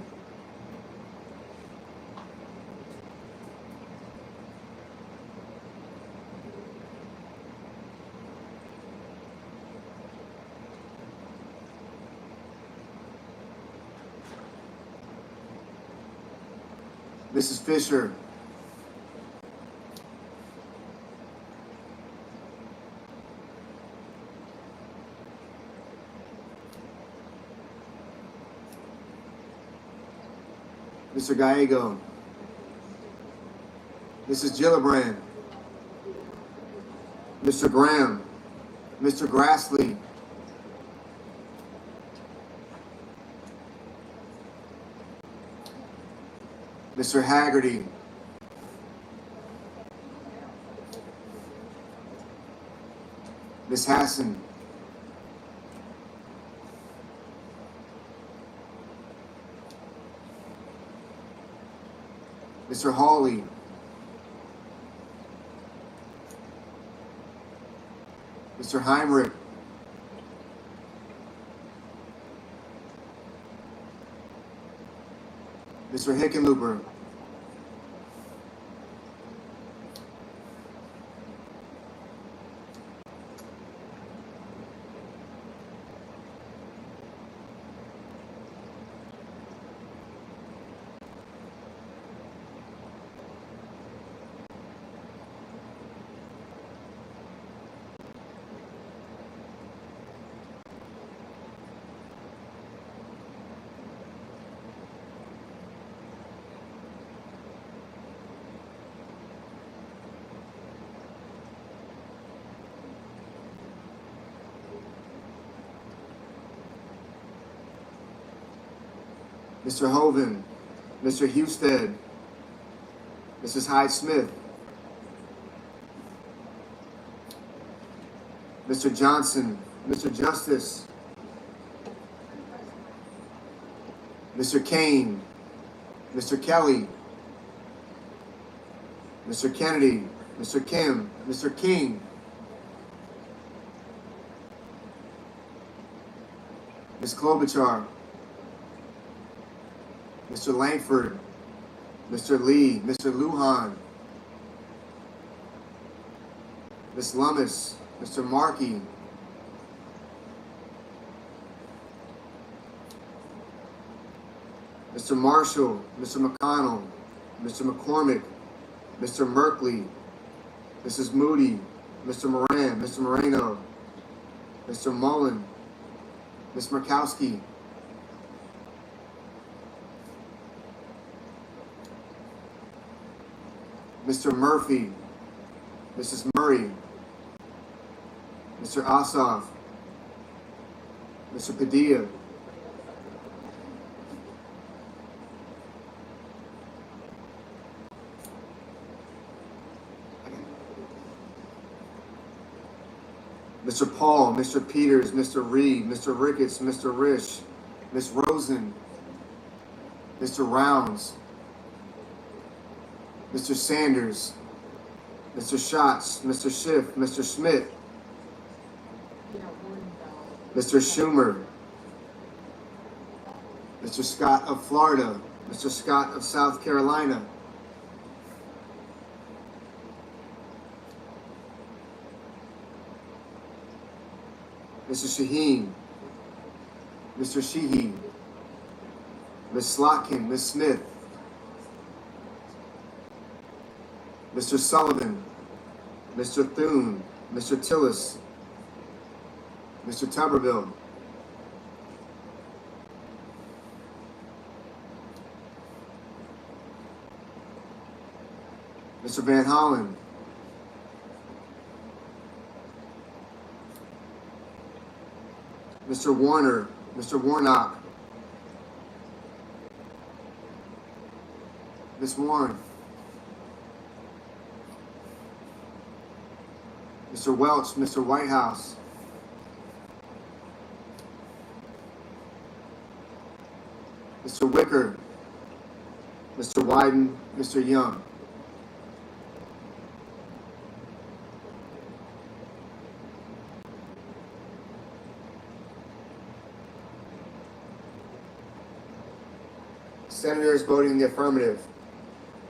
Mrs. Fisher, Mr. Gallego, Mrs. Gillibrand, Mr. Graham, Mr. Grassley, Mr. Haggerty, Ms. Hassan, Mr. Hawley, Mr. Heinrich, Mr. Hickenlooper, Mr. Hovind, Mr. Husted, Mrs. Hyde-Smith, Mr. Johnson, Mr. Justice, Mr. Kane, Mr. Kelly, Mr. Kennedy, Mr. Kim, Mr. King, Ms. Klobuchar, Mr. Langford, Mr. Lee, Mr. Lujan, Ms. Lummis, Mr. Markey, Mr. Marshall, Mr. McConnell, Mr. McCormick, Mr. Merkley, Mrs. Moody, Mr. Moran, Mr. Moreno, Mr. Mullen, Ms. Murkowski, Mr. Murphy, Mrs. Murray, Mr. Ossoff, Mr. Padilla, Mr. Paul, Mr. Peters, Mr. Reed, Mr. Ricketts, Mr. Risch, Ms. Rosen, Mr. Rounds, Mr. Sanders, Mr. Schatz, Mr. Schiff, Mr. Smith, Mr. Schumer, Mr. Scott of Florida, Mr. Scott of South Carolina, Mr. Shaheen, Mr. Sheehy, Ms. Slotkin, Ms. Smith, Mr. Sullivan, Mr. Thune, Mr. Tillis, Mr. Tuberville, Mr. Van Hollen, Mr. Warner, Mr. Warnock, Ms. Warren, Mr. Welch, Mr. Whitehouse, Mr. Wicker, Mr. Wyden, Mr. Young. Senators voting in the affirmative: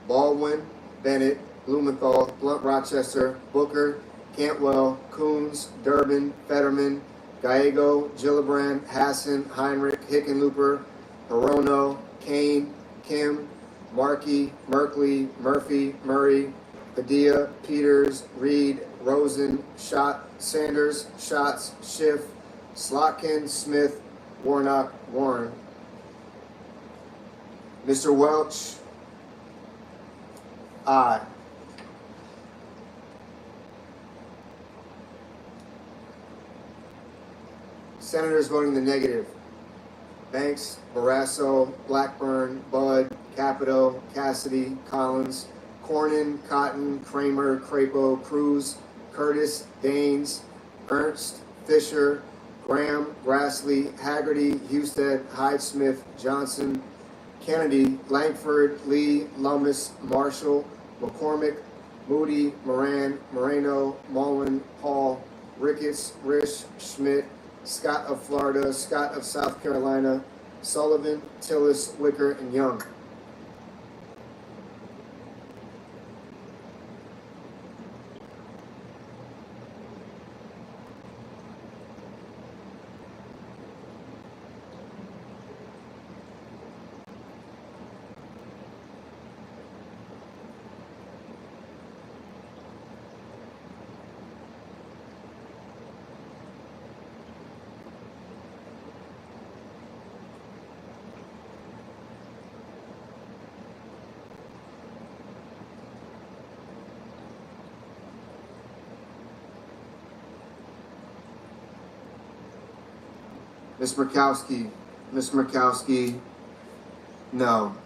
Baldwin, Bennett, Blumenthal, Blunt Rochester, Booker, Cantwell, Coons, Durbin, Fetterman, Gallego, Gillibrand, Hassan, Heinrich, Hickenlooper, Hirono, Kane, Kim, Markey, Merkley, Murphy, Murray, Padilla, Peters, Reed, Rosen, Schott, Sanders, Schatz, Schiff, Slotkin, Smith, Warnock, Warren. Mr. Welch, aye. Senators voting the negative: Banks, Barrasso, Blackburn, Budd, Capito, Cassidy, Collins, Cornyn, Cotton, Kramer, Crapo, Cruz, Curtis, Daines, Ernst, Fisher, Graham, Grassley, Haggerty, Husted, Hyde-Smith, Johnson, Kennedy, Langford, Lee, Lummis, Marshall, McCormick, Moody, Moran, Moreno, Mullen, Paul, Ricketts, Risch, Schmidt, Scott of Florida, Scott of South Carolina, Sullivan, Tillis, Wicker, and Young. Ms. Murkowski, no.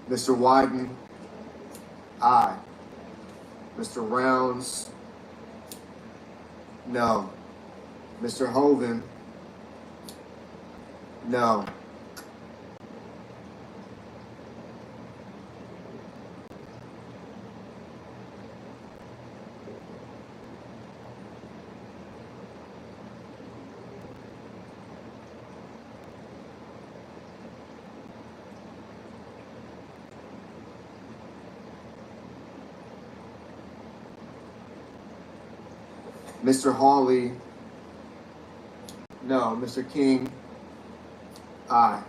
Mr. Wyden, aye. Mr. Rounds, No. Mr. Hoven? No. Mr. Hawley? No. Mr. King? Aye.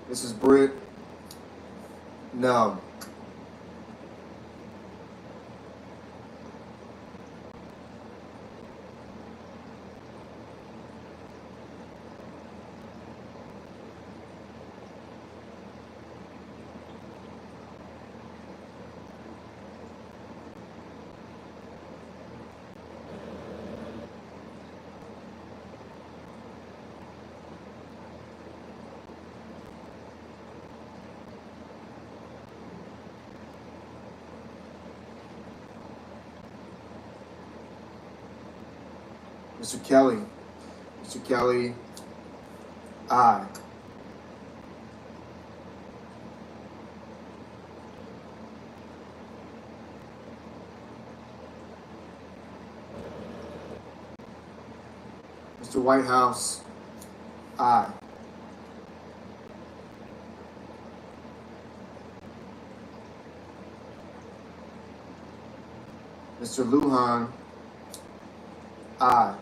Mrs. Britt? No. Mr. Kelly? Mr. Kelly? Aye. Mr. Whitehouse? Aye. Mr. Lujan? Aye.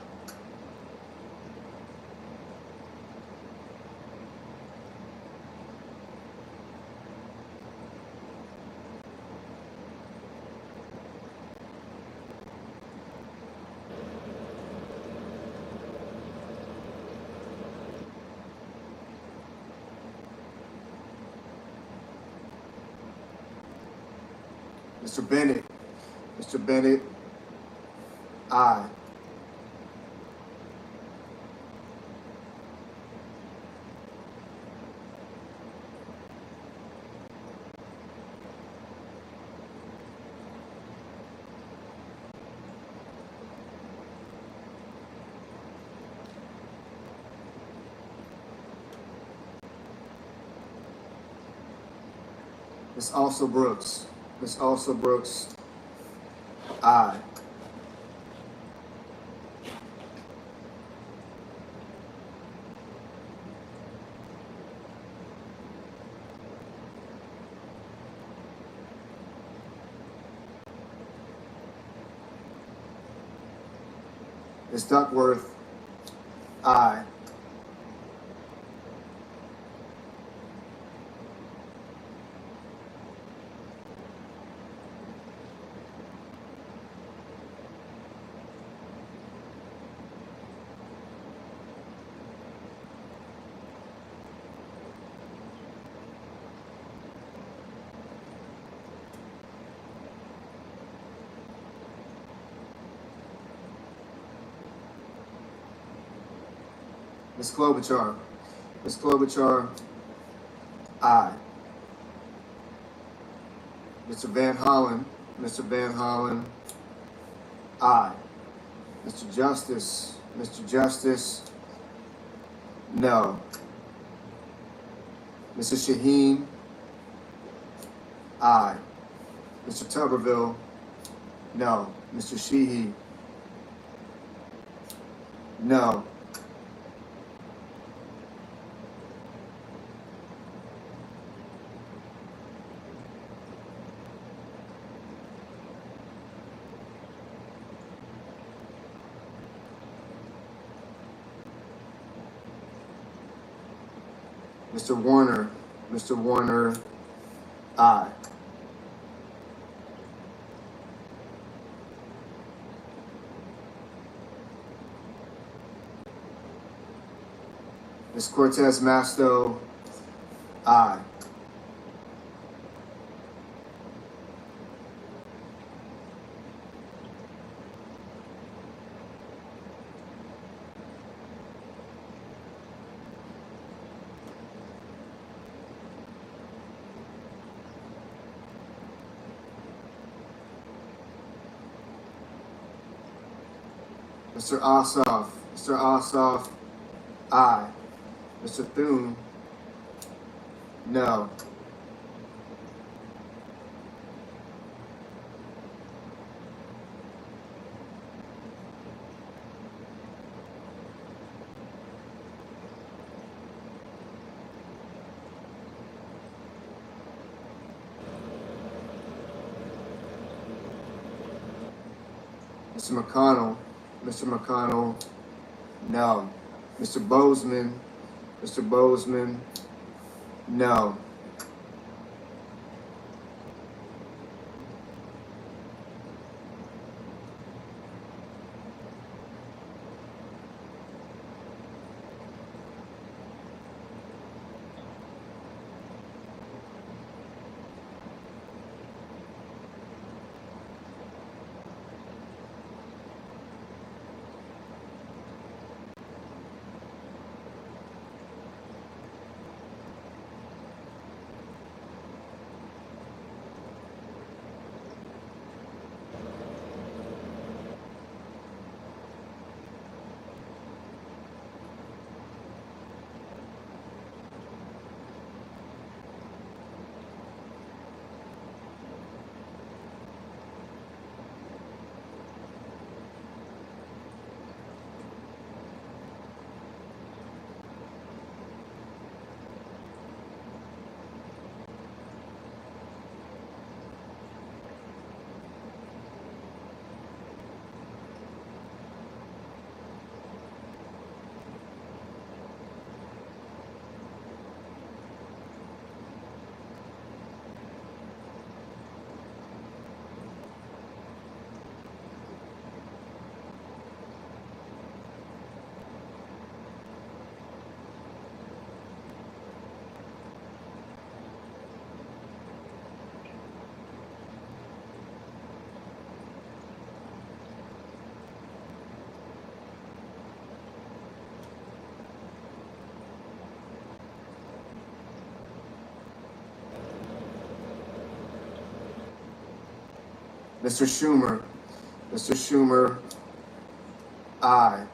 Mr. Bennett? Mr. Bennett? Aye. Ms. Also Brooks? Ms. Also Brooks? Aye. Ms. Duckworth? Aye. Ms. Klobuchar? Ms. Klobuchar? Aye. Mr. Van Hollen? Mr. Van Hollen? Aye. Mr. Justice? Mr. Justice? No. Mrs. Shaheen? Aye. Mr. Tuberville? No. Mr. Sheehy? No. Mr. Warner. Mr. Warner, aye. Ms. Cortez Masto, aye. Mr. Ossoff, aye. Mr. Thune, no. Mr. McConnell, no. Mr. Bozeman, no. Mr. Schumer, aye.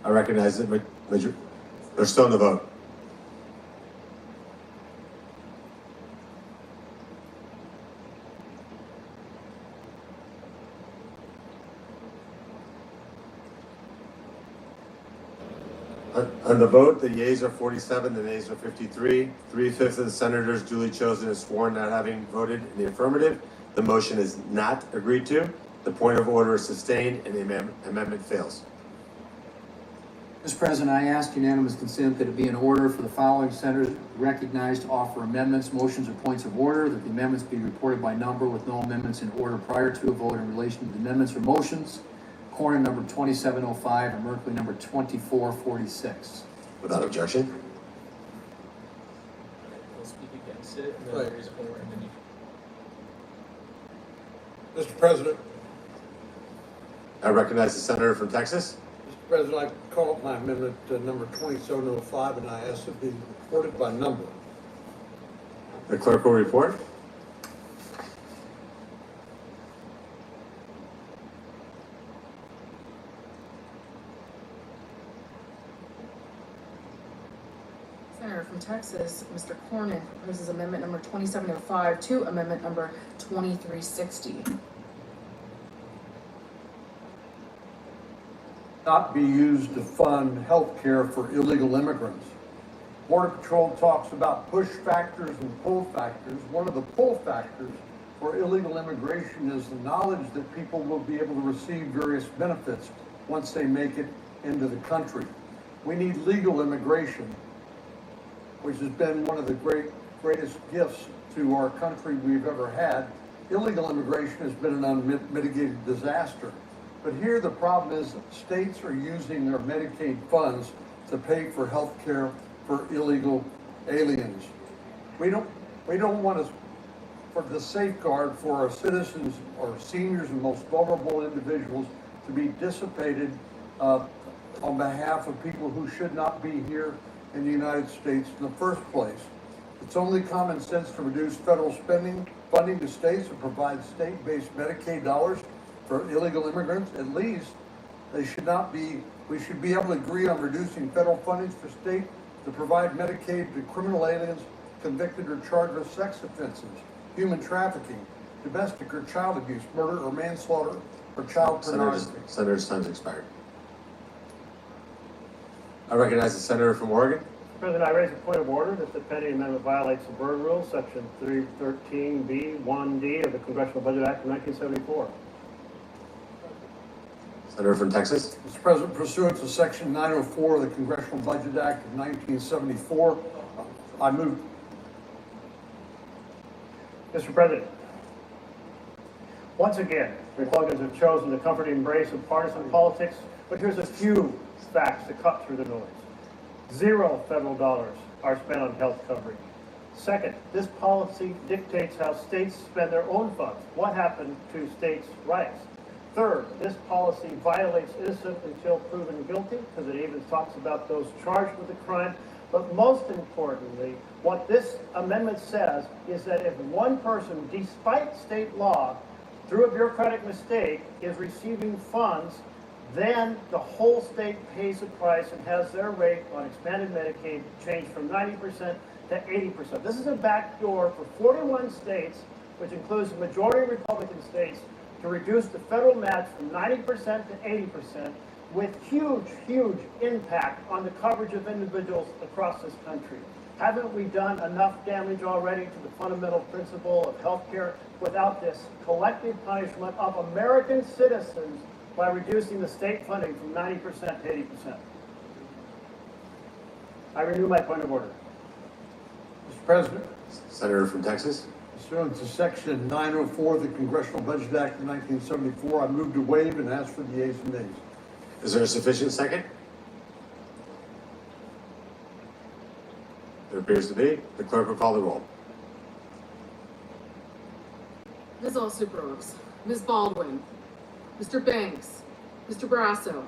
I recognize that they're still in the vote. On the vote, the yeas are 47, the nays are 53. 3/5 of the senators duly chosen as sworn not having voted in the affirmative. The motion is not agreed to. The point of order is sustained and the amendment fails. Mr. President, I ask unanimous consent that it be in order for the following senators recognized to offer amendments, motions, or points of order, that the amendments be reported by number with no amendments in order prior to a vote in relation to the amendments or motions. Cornyn number 2705 and Merkley number 2446. Without objection. We'll speak against it and then raise for and then you. Mr. President. I recognize the senator from Texas. Mr. President, I call up my amendment number 2705 and I ask it be reported by number. The clerk will report. Senator from Texas, Mr. Cornyn proposes amendment number 2705 to amendment number 2360. Not be used to fund health care for illegal immigrants. Border Patrol talks about push factors and pull factors. One of the pull factors for illegal immigration is the knowledge that people will be able to receive various benefits once they make it into the country. We need legal immigration, which has been one of the greatest gifts to our country we've ever had. Illegal immigration has been an unmitigated disaster. But here the problem is that states are using their Medicaid funds to pay for health care for illegal aliens. We don't want to, for the safeguard for our citizens, our seniors and most vulnerable individuals to be dissipated on behalf of people who should not be here in the United States in the first place. It's only common sense to reduce federal funding to states and provide state-based Medicaid dollars for illegal immigrants. At least we should be able to agree on reducing federal funding for states to provide Medicaid to criminal aliens convicted or charged with sex offenses, human trafficking, domestic or child abuse, murder or manslaughter, or child pornography. Senator's time's expired. I recognize the senator from Oregon. President, I raise a point of order that the pending amendment violates the Byrd Rule, Section 313B1D of the Congressional Budget Act of 1974. Senator from Texas. Mr. President, pursuant to Section 904 of the Congressional Budget Act of 1974, I move. Mr. President, once again, Republicans have chosen the comforting embrace of partisan politics, but here's a few facts to cut through the noise. 0 federal dollars are spent on health coverage. Second, this policy dictates how states spend their own funds. What happened to states' rights? Third, this policy violates innocent until proven guilty, because it even talks about those charged with the crime. But most importantly, what this amendment says is that if one person, despite state law, through a bureaucratic mistake, is receiving funds, then the whole state pays the price and has their rate on expanded Medicaid changed from 90% to 80%. This is a backdoor for 41 states, which includes the majority Republican states, to reduce the federal match from 90% to 80%, with huge, huge impact on the coverage of individuals across this country. Haven't we done enough damage already to the fundamental principle of health care without this collective punishment of American citizens by reducing the state funding from 90% to 80%? I renew my point of order. Mr. President. Senator from Texas. Pursuant to Section 904 of the Congressional Budget Act of 1974, I move to waive and ask for the yeas and nays. Is there a sufficient second? There appears to be. The clerk will call the roll. Ms. Alsubrooks, Ms. Baldwin, Mr. Banks, Mr. Brasso,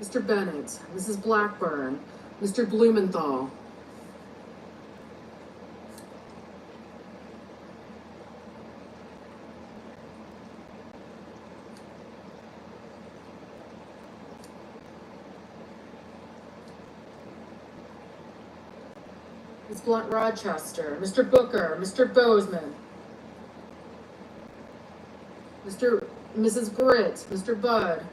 Mr. Bennett, Mrs. Blackburn, Mr. Blumenthal, Ms. Blunt Rochester, Mr. Booker, Mr. Bozeman, Mrs. Britt, Mr. Budd,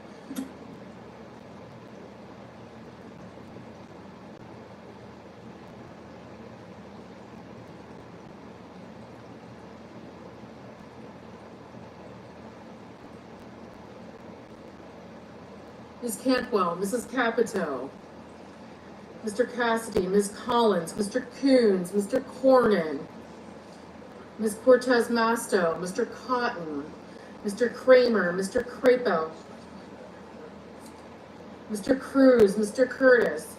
Ms. Cantwell, Mrs. Capito, Mr. Cassidy, Ms. Collins, Mr. Coons, Mr. Cornyn, Ms. Cortez Masto, Mr. Cotton, Mr. Kramer, Mr. Crapo, Mr. Cruz, Mr. Curtis,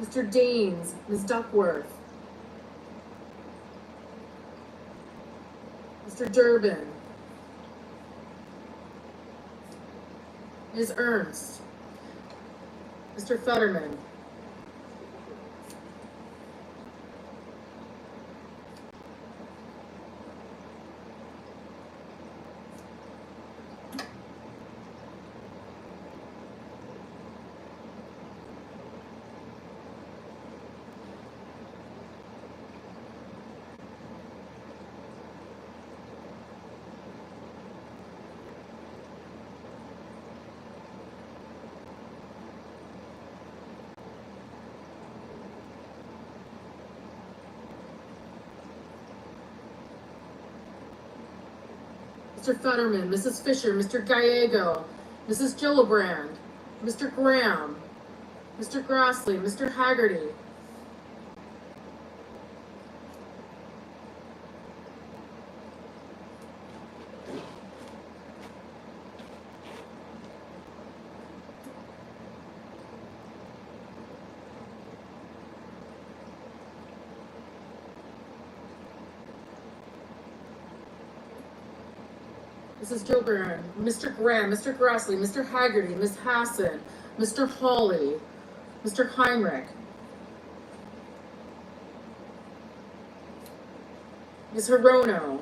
Mr. Daines, Ms. Duckworth, Mr. Durbin, Ms. Ernst, Mr. Fetterman, Mr. Fetterman, Mrs. Fisher, Mr. Gallego, Mrs. Gillibrand, Mr. Graham, Mr. Grassley, Mr. Haggerty, Mrs. Gillibrand, Mr. Graham, Mr. Grassley, Mr. Haggerty, Ms. Hassan, Mr. Hawley, Mr. Heinrich, Ms. Hirono,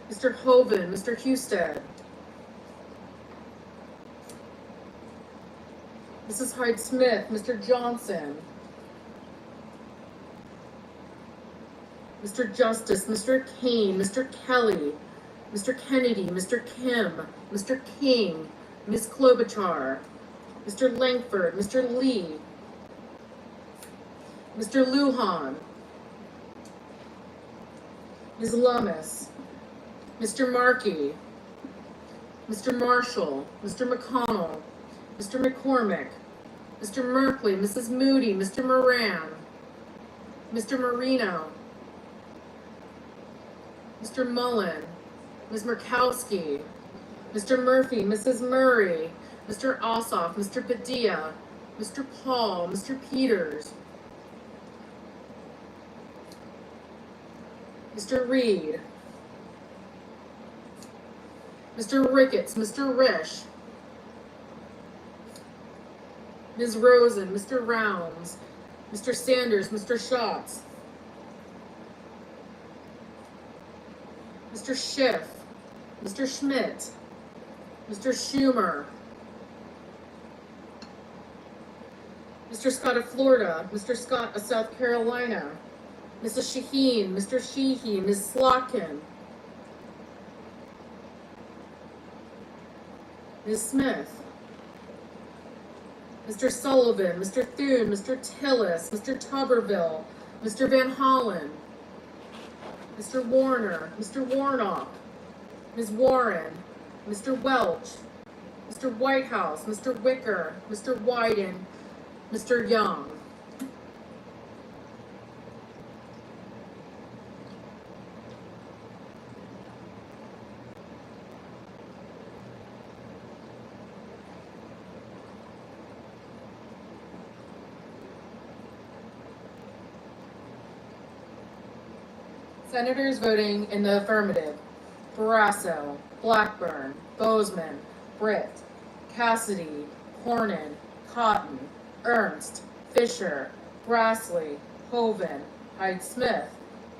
Mr. Hoven, Mr. Husted, Mrs. Hyde-Smith, Mr. Johnson, Mr. Justice, Mr. Kane, Mr. Kelly, Mr. Kennedy, Mr. Kim, Mr. King, Ms. Klobuchar, Mr. Langford, Mr. Lee, Mr. Lujan, Ms. Lummis, Mr. Markey, Mr. Marshall, Mr. McConnell, Mr. McCormick, Mr. Merkley, Mrs. Moody, Mr. Moran, Mr. Marino, Mr. Mullen, Ms. Murkowski, Mr. Murphy, Mrs. Murray, Mr. Ossoff, Mr. Padilla, Mr. Paul, Mr. Peters, Mr. Reed, Mr. Ricketts, Mr. Risch, Ms. Rosen, Mr. Rounds, Mr. Sanders, Mr. Schatz, Mr. Schiff, Mr. Schmidt, Mr. Schumer, Mr. Scott of Florida, Mr. Scott of South Carolina, Mrs. Shaheen, Mr. Sheehy, Ms. Slotkin, Ms. Smith, Mr. Sullivan, Mr. Thune, Mr. Tillis, Mr. Tuberville, Mr. Van Hollen, Mr. Warner, Mr. Warnock, Ms. Warren, Mr. Welch, Mr. Whitehouse, Mr. Wicker, Mr. Wyden, Mr. Young. Senators voting in the affirmative: Barrasso, Blackburn, Bozeman, Britt, Cassidy, Hornan, Cotton, Ernst, Fisher, Grassley, Hoven, Hyde-Smith,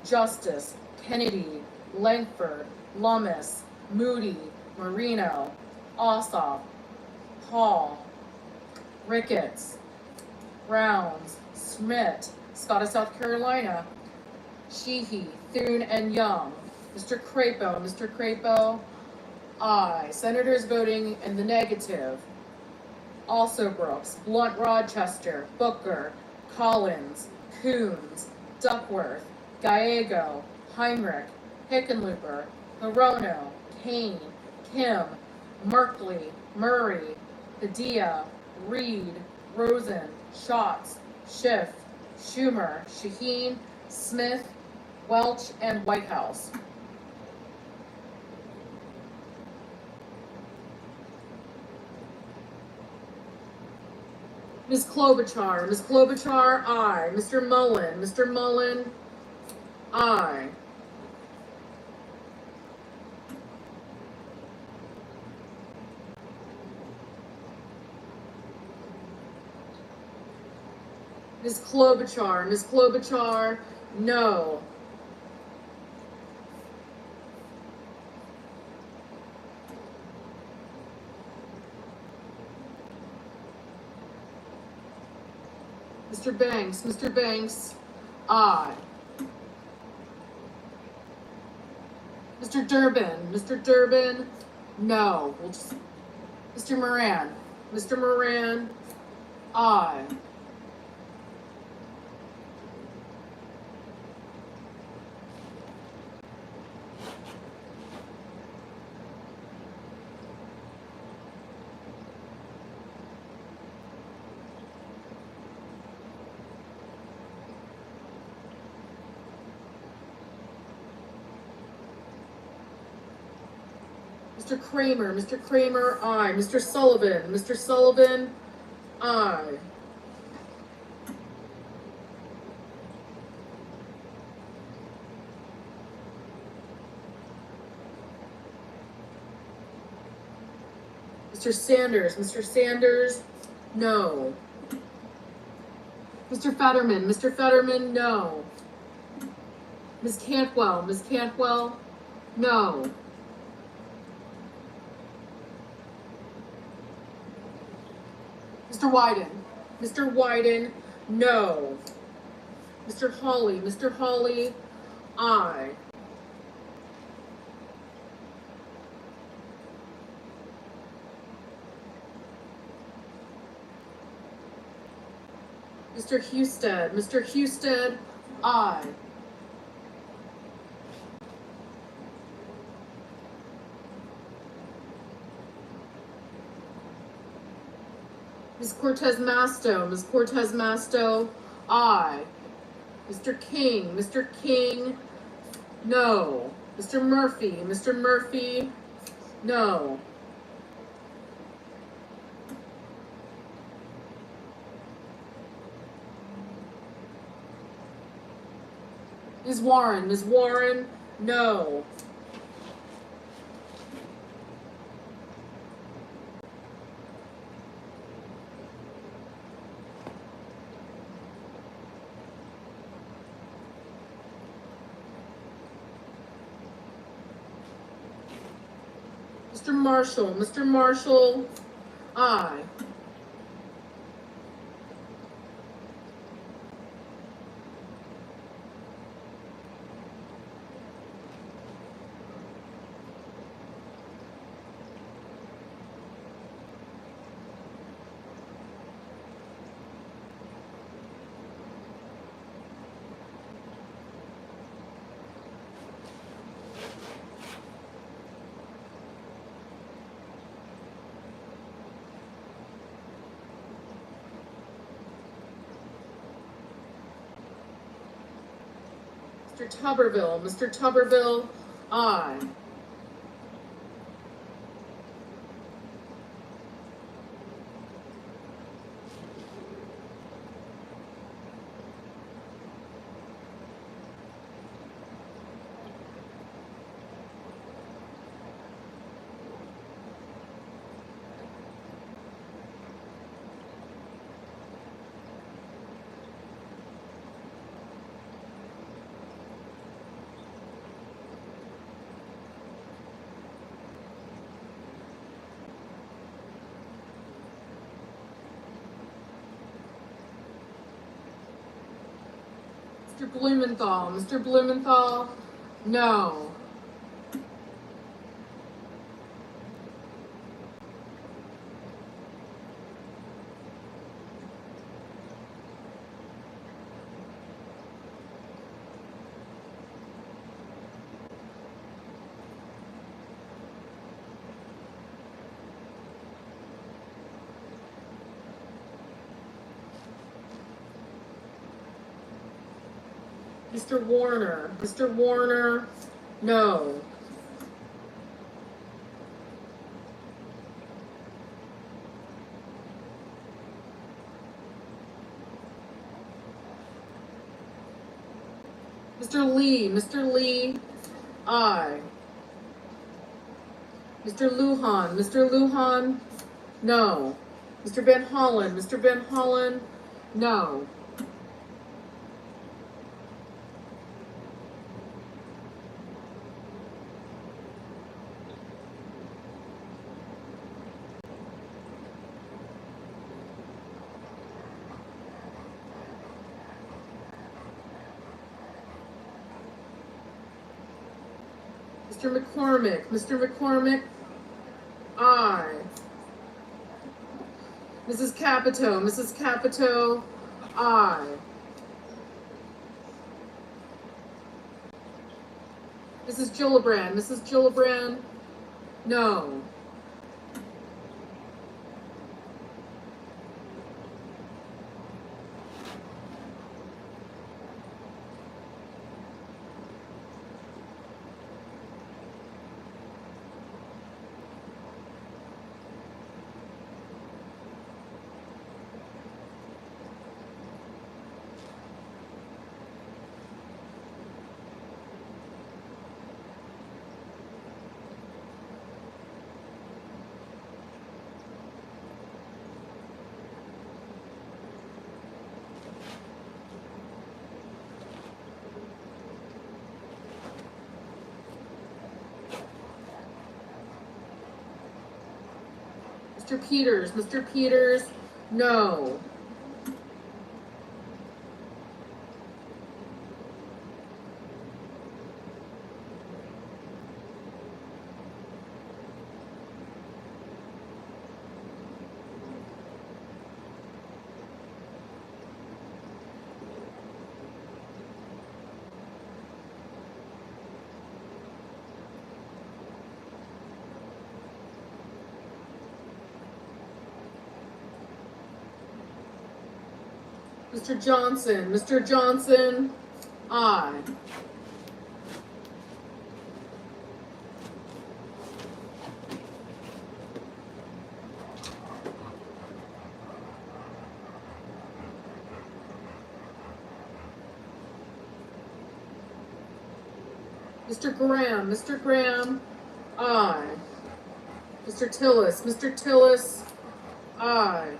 Justice, Kennedy, Langford, Lummis, Moody, Marino, Ossoff, Hall, Ricketts, Rounds, Schmidt, Scott of South Carolina, Sheehy, Thune, and Young. Mr. Crapo, aye. Senators voting in the negative: Also Brooks, Blunt Rochester, Booker, Collins, Coons, Duckworth, Gallego, Heinrich, Hickenlooper, Hirono, Kane, Kim, Merkley, Murray, Padilla, Reed, Rosen, Schatz, Schiff, Schumer, Shaheen, Smith, Welch, and Whitehouse. Ms. Klobuchar, aye. Mr. Mullen, aye. Ms. Klobuchar, no. Mr. Banks, aye. Mr. Durbin, no. Mr. Moran, aye. Mr. Kramer, aye. Mr. Sullivan, aye. Mr. Sanders, no. Mr. Fetterman, no. Ms. Cantwell, no. Mr. Wyden, no. Mr. Hawley, aye. Mr. Husted, aye. Ms. Cortez Masto, aye. Mr. King, no. Mr. Murphy, no. Ms. Warren, no. Mr. Marshall, aye. Mr. Tuberville, aye. Mr. Blumenthal, Mr. Blumenthal, no. Mr. Warner, no. Mr. Lee, aye. Mr. Lujan, no. Mr. Van Hollen, no. Mr. McCormick, aye. Mrs. Capito, aye. Mrs. Gillibrand, no. Mr. Peters, no. Mr. Johnson, aye. Mr. Graham, aye. Mr. Tillis, aye.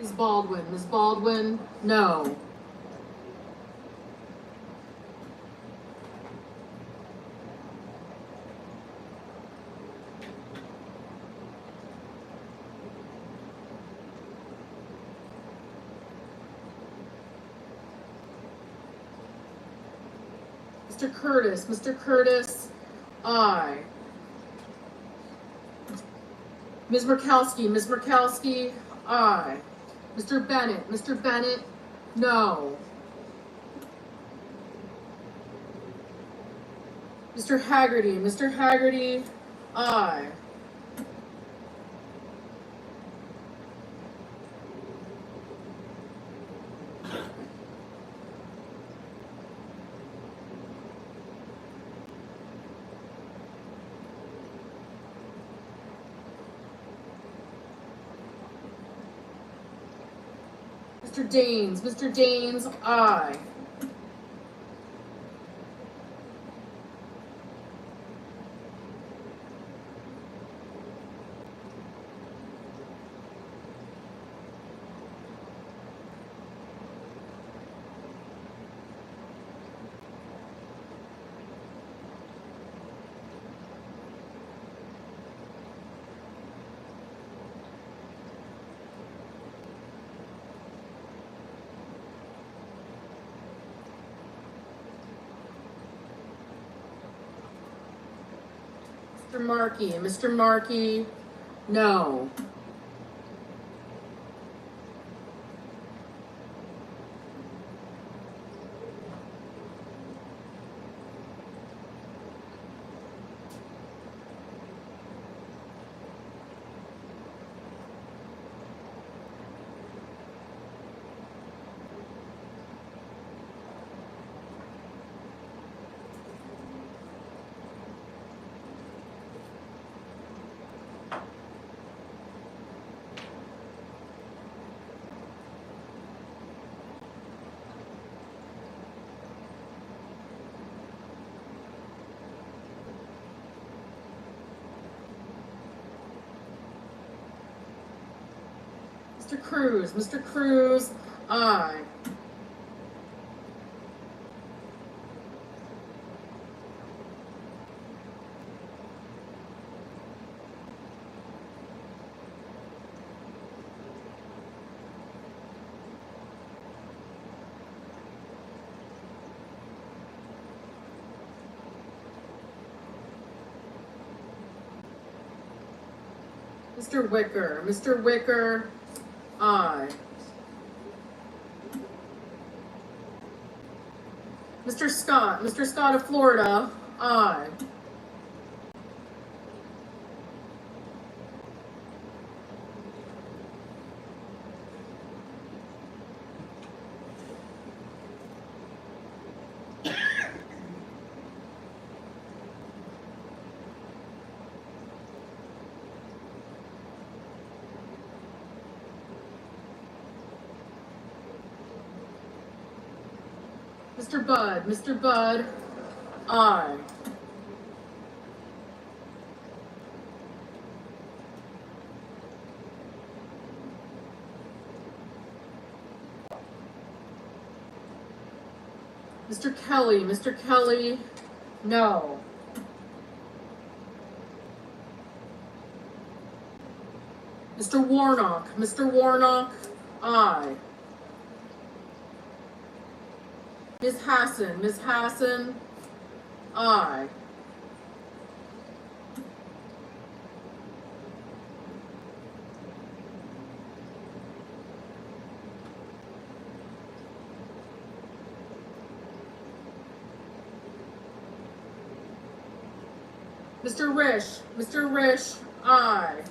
Ms. Baldwin, no. Mr. Curtis, aye. Ms. Murkowski, aye. Mr. Bennett, no. Mr. Haggerty, aye. Mr. Daines. Mr. Daines, aye. Mr. Markey. Mr. Markey, no. Mr. Cruz. Mr. Cruz, aye. Mr. Wicker. Mr. Wicker, aye. Mr. Scott. Mr. Scott of Florida, aye. Mr. Budd. Mr. Budd, aye. Mr. Kelly. Mr. Kelly, no. Mr. Warnock. Mr. Warnock, aye. Ms. Hassan. Ms. Hassan, aye. Mr. Risch. Mr. Risch, aye.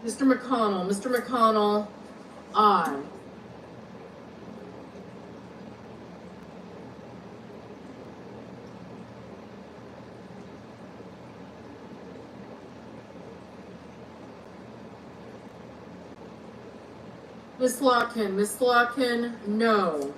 Mr. McConnell. Mr. McConnell, aye. Ms. Slotkin. Ms. Slotkin, no.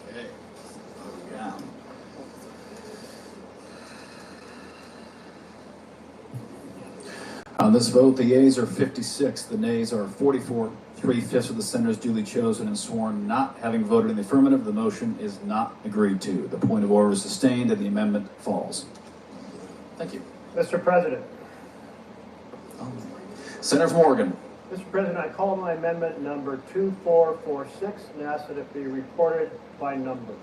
Okay. Down. On this vote, the yeas are 56, the nays are 44. 3/5 of the senators duly chosen and sworn not having voted in the affirmative, the motion is not agreed to. The point of order is sustained and the amendment falls. Thank you. Mr. President. Senator from Oregon. Mr. President, I call my amendment number 2446 and ask that it be reported by number.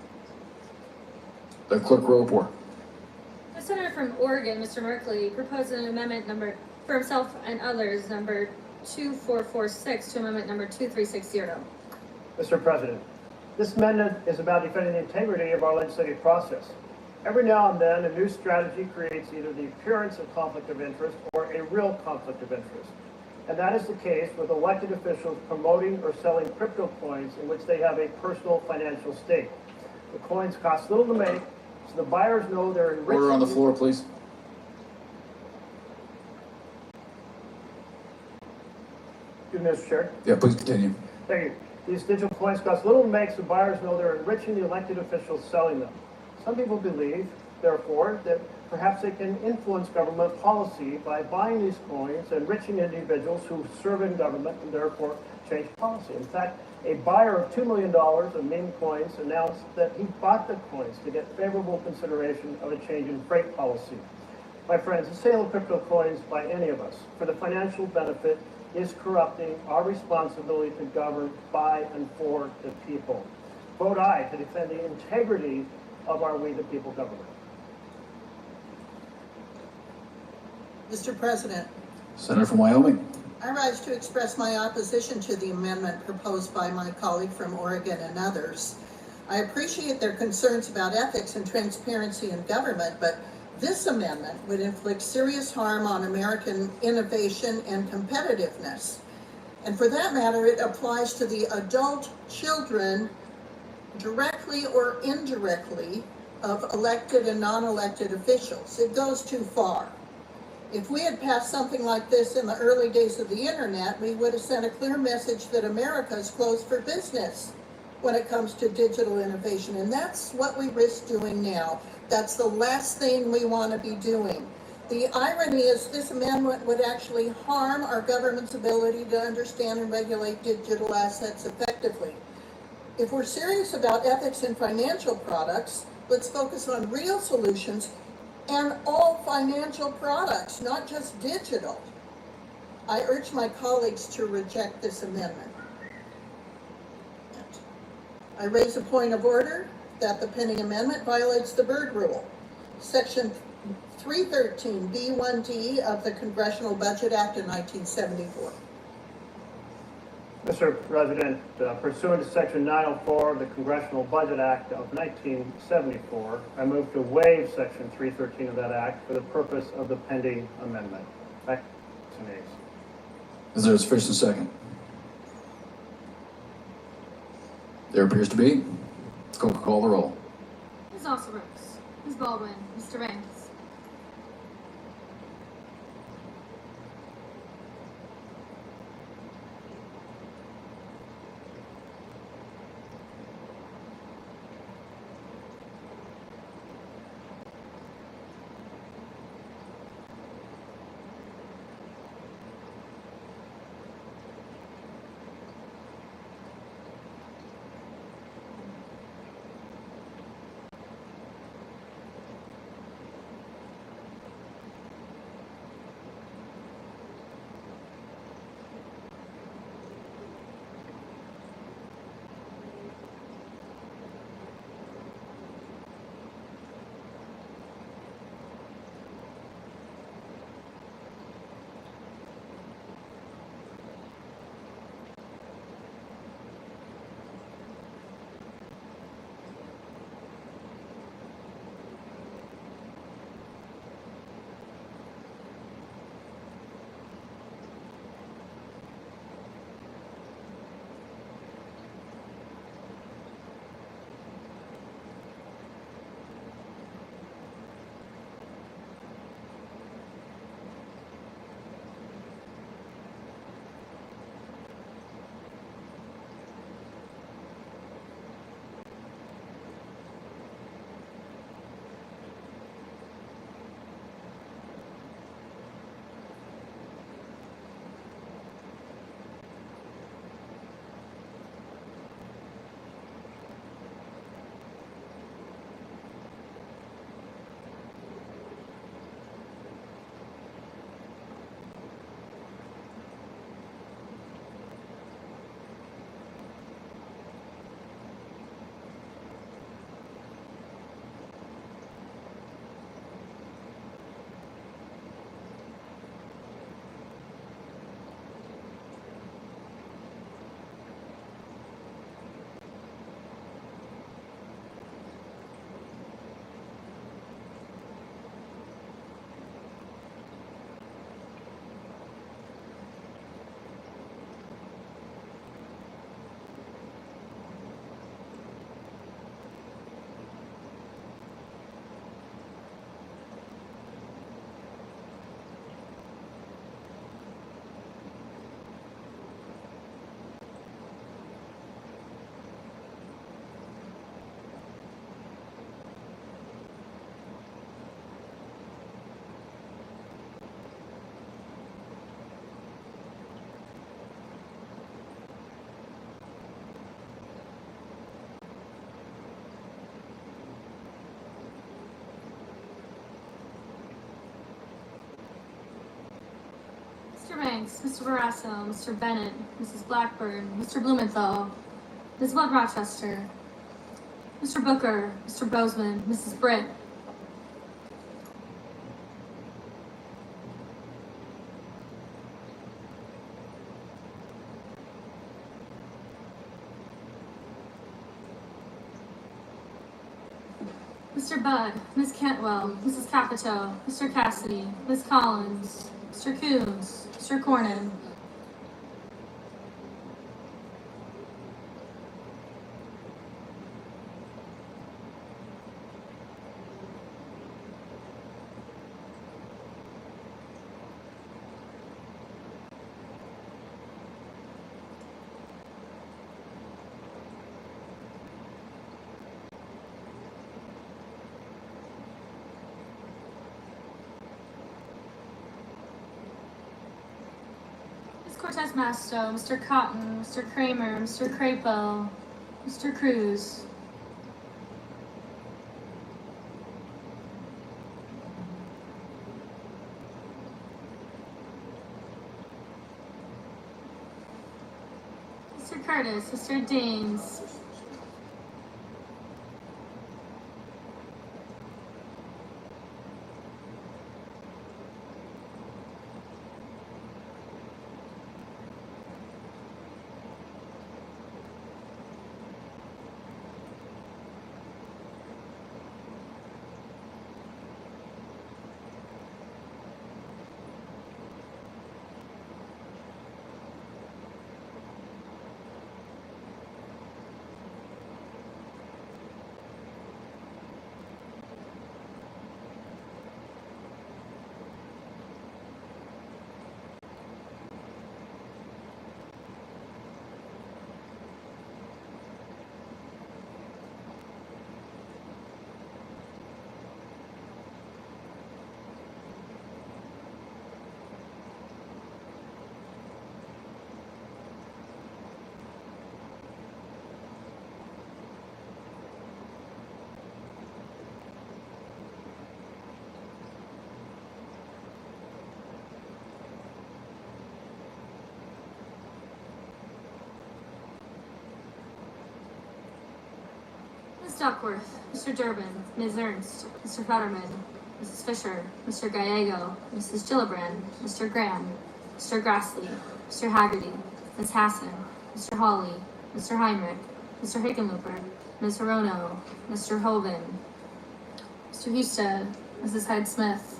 The clerk will report. The senator from Oregon, Mr. Merkley, proposes an amendment number for himself and others, number 2446 to amendment number 2360. Mr. President, this amendment is about defending the integrity of our legislative process. Every now and then, a new strategy creates either the appearance of conflict of interest or a real conflict of interest. And that is the case with elected officials promoting or selling crypto coins in which they have a personal financial stake. The coins cost little to make, so the buyers know they're enriching. Order on the floor, please. Excuse me, Mr. Chair. Yeah, please continue. Thank you. These digital coins cost little to make, so buyers know they're enriching the elected officials selling them. Some people believe, therefore, that perhaps they can influence government policy by buying these coins, enriching individuals who serve in government and therefore change policy. In fact, a buyer of $2 million of meme coins announced that he bought the coins to get favorable consideration of a change in freight policy. My friends, the sale of crypto coins by any of us for the financial benefit is corrupting our responsibility to govern by and for the people. Vote aye to defend the integrity of our We the People government. Mr. President, Senator from Wyoming. I rise to express my opposition to the amendment proposed by my colleague from Oregon and others. I appreciate their concerns about ethics and transparency in government, but this amendment would inflict serious harm on American innovation and competitiveness. And for that matter, it applies to the adult children, directly or indirectly, of elected and non-elected officials. It goes too far. If we had passed something like this in the early days of the internet, we would have sent a clear message that America is closed for business when it comes to digital innovation. And that's what we risk doing now. That's the last thing we want to be doing. The irony is this amendment would actually harm our government's ability to understand and regulate digital assets effectively. If we're serious about ethics in financial products, let's focus on real solutions and all financial products, not just digital. I urge my colleagues to reject this amendment. I raise a point of order that the pending amendment violates the Byrd Rule. Section 313B1D of the Congressional Budget Act of 1974. Mr. President, pursuant to Section 904 of the Congressional Budget Act of 1974, I move to waive Section 313 of that act for the purpose of the pending amendment. Back to nays. Is there a sufficient second? There appears to be. Call the roll. Ms. Osselbrooks, Ms. Baldwin, Mr. Banks. Hanks, Mr. Barrasso, Mr. Bennett, Mrs. Blackburn, Mr. Blumenthal, Ms. Blood Rochester, Mr. Booker, Mr. Bozeman, Mrs. Britt, Mr. Budd, Ms. Cantwell, Mrs. Capito, Mr. Cassidy, Ms. Collins, Mr. Coons, Mr. Cornyn, Ms. Cortez Masto, Mr. Cotton, Mr. Kramer, Mr. Crapo, Mr. Cruz, Mr. Curtis, Mr. Daines, Ms. Duckworth, Mr. Durbin, Ms. Ernst, Mr. Futterman, Mrs. Fisher, Mr. Gallego, Mrs. Gillibrand, Mr. Graham, Mr. Grassley, Mr. Haggerty, Ms. Hassan, Mr. Hawley, Mr. Heinrich, Mr. Hickenlooper, Ms. Hirono, Mr. Hoven, Mr. Husted, Mrs. Hyde-Smith,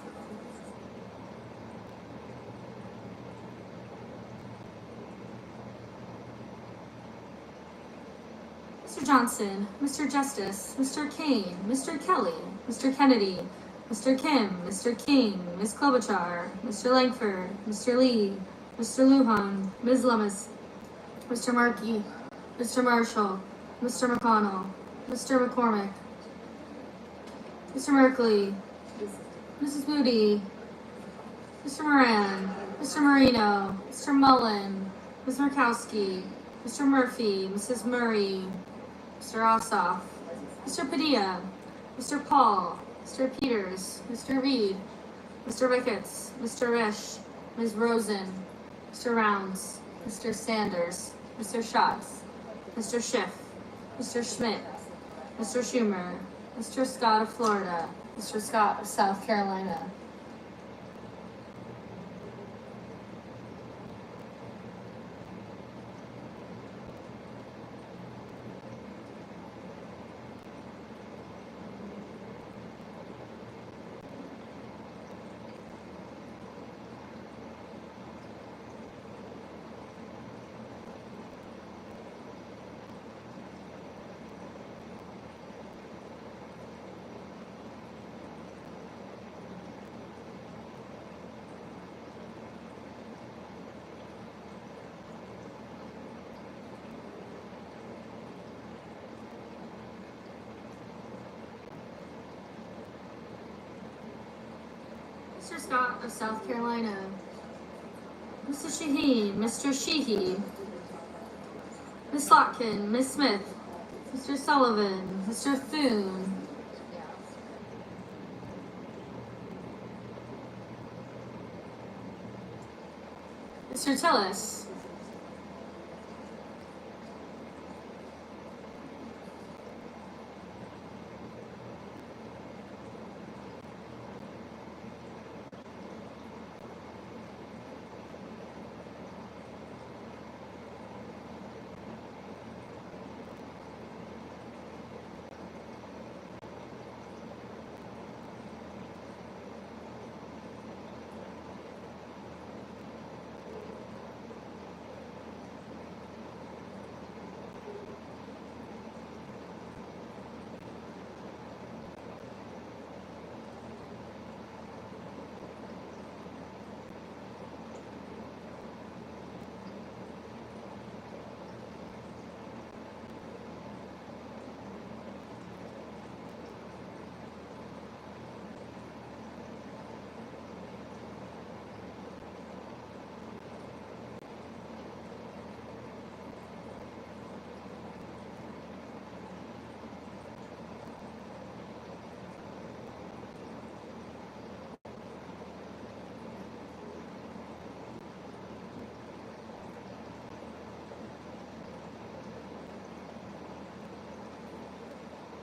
Mr. Johnson, Mr. Justice, Mr. Kane, Mr. Kelly, Mr. Kennedy, Mr. Kim, Mr. King, Ms. Klobuchar, Mr. Langford, Mr. Lee, Mr. Lujan, Ms. Lummis, Mr. Markey, Mr. Marshall, Mr. McConnell, Mr. McCormick, Mr. Merkley, Mrs. Moody, Mr. Moran, Mr. Marino, Mr. Mullen, Ms. Murkowski, Mr. Murphy, Mrs. Murray, Mr. Ossoff, Mr. Padilla, Mr. Paul, Mr. Peters, Mr. Reed, Mr. Ricketts, Mr. Risch, Ms. Rosen, Mr. Rounds, Mr. Sanders, Mr. Schatz, Mr. Schiff, Mr. Schmidt, Mr. Schumer, Mr. Scott of Florida, Mr. Scott of South Carolina. Mr. Scott of South Carolina, Mr. Shaheen, Mr. Sheehy, Ms. Slotkin, Ms. Smith, Mr. Sullivan, Mr. Thune, Mr. Tillis.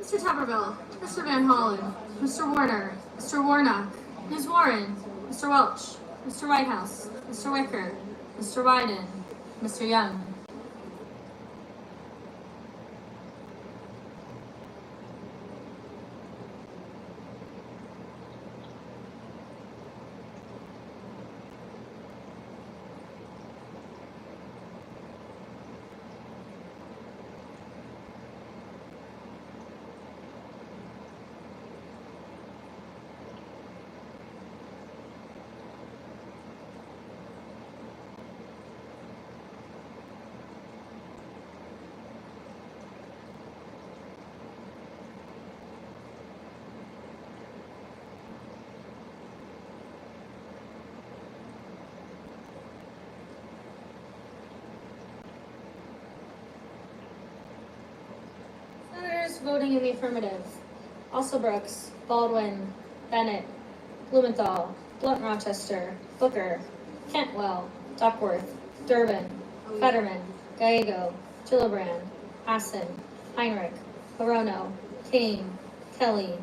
Mr. Tuberville, Mr. Van Hollen, Mr. Warner, Mr. Warnock, Ms. Warren, Mr. Welch, Mr. Whitehouse, Mr. Wicker, Mr. Wyden, Mr. Young. Senators voting in the affirmative: Alsobrooks, Baldwin, Bennett, Blumenthal, Blunt Rochester, Booker, Cantwell, Duckworth, Durbin, Fetterman, Gallego, Gillibrand, Hassan, Heinrich, Hirono, Kane, Kelly,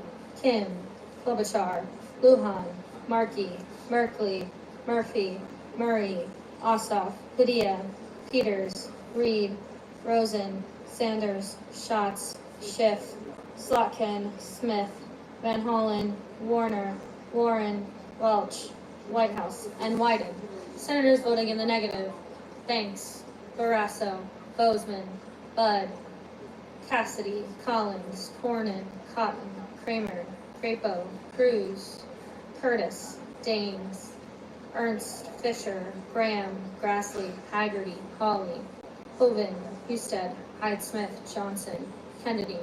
Kim, Klobuchar, Lujan, Markey, Merkley, Murphy, Murray, Ossoff, Padilla, Peters, Reed, Rosen, Sanders, Schatz, Schiff, Slotkin, Smith, Van Hollen, Warner, Warren, Welch, Whitehouse, and Wyden. Senators voting in the negative: Banks, Barrasso, Bozeman, Budd, Cassidy, Collins, Cornyn, Cotton, Kramer, Crapo, Cruz, Curtis, Daines, Ernst, Fisher, Graham, Grassley, Haggerty, Hawley, Hovind, Husted, Hyde-Smith, Johnson, Kennedy,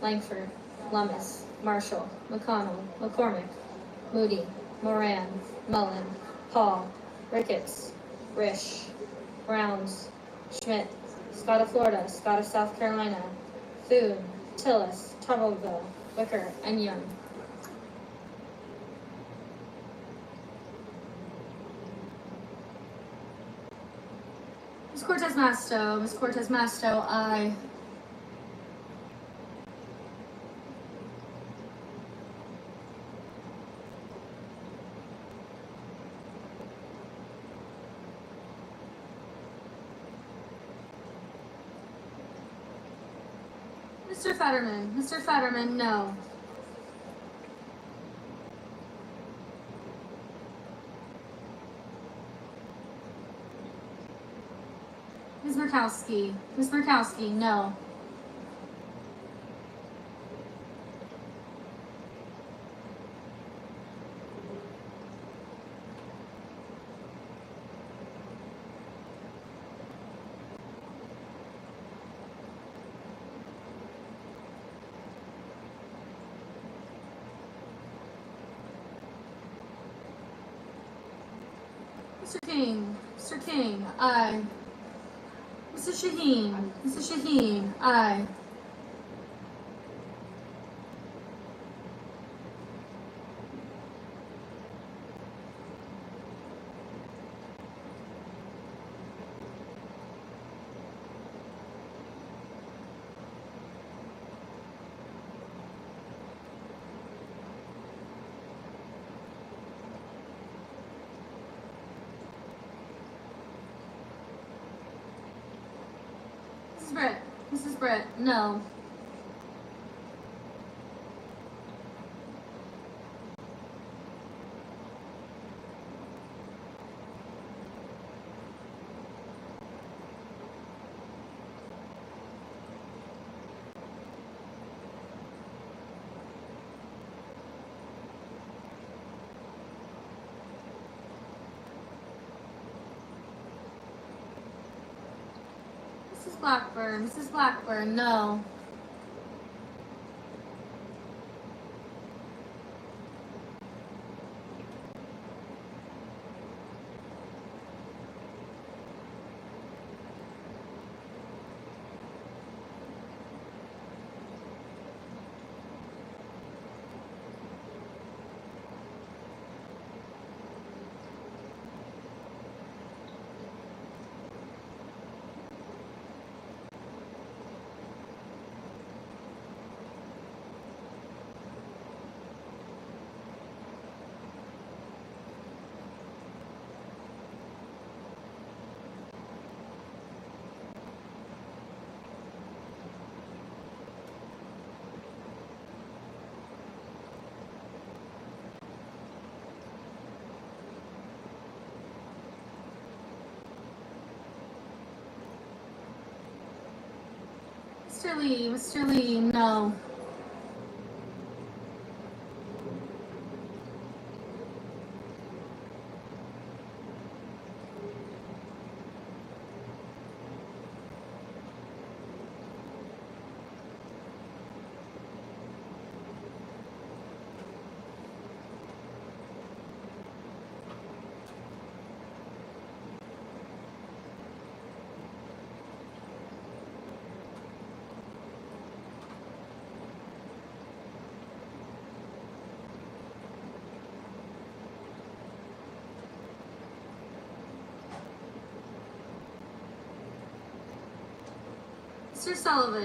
Langford, Lummis, Marshall, McConnell, McCormick, Moody, Moran, Mullen, Paul, Ricketts, Risch, Browns, Schmidt, Scott of Florida, Scott of South Carolina, Thune, Tillis, Tuberville, Wicker, and Young. Ms. Cortez Masto, Ms. Cortez Masto, aye. Mr. Fetterman, no. Ms. Murkowski, no. Mr. King, aye. Mrs. Shaheen, aye. Britt. Mrs. Britt, no. Mrs. Blackburn, no. Mr. Lee, no.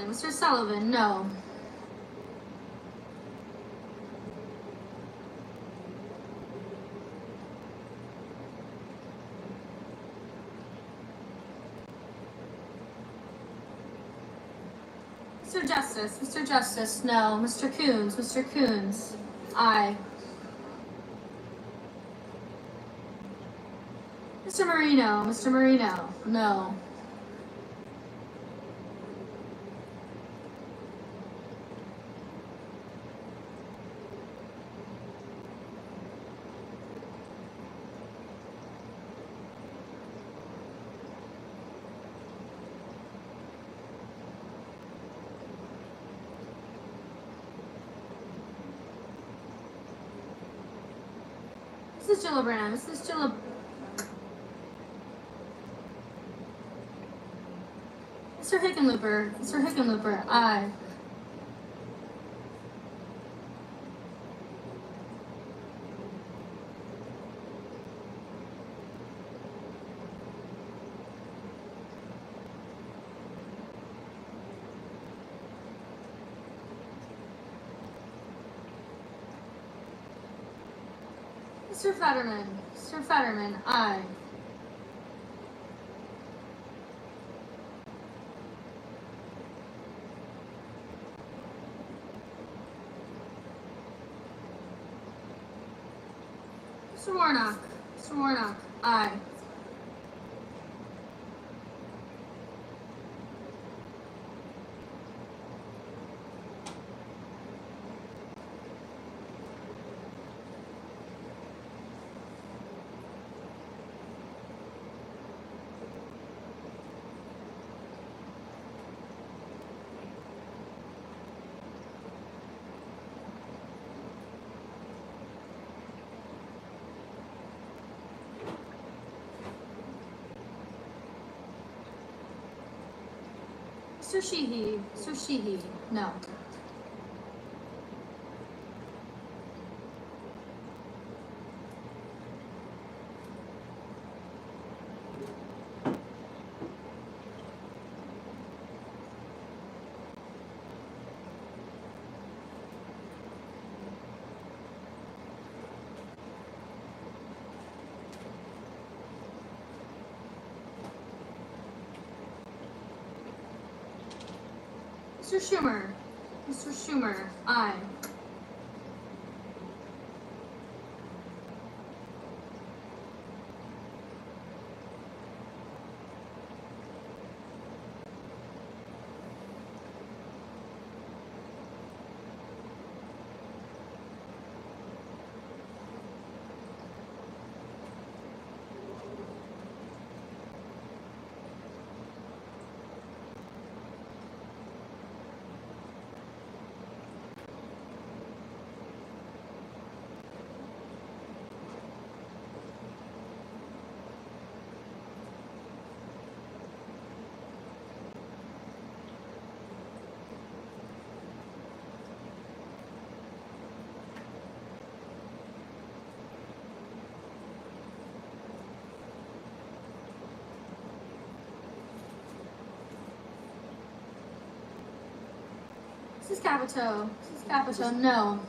Mr. Sullivan, no. Mr. Justice, no. Mr. Coons, aye. Mr. Marino, no. Mrs. Gillibrand, Mr. Hickenlooper, aye. Mr. Fetterman, aye. Mr. Warnock, aye. Mr. Sheehy, no. Mr. Schumer. Mr. Schumer, aye. Mrs. Capito. Mrs. Capito, no.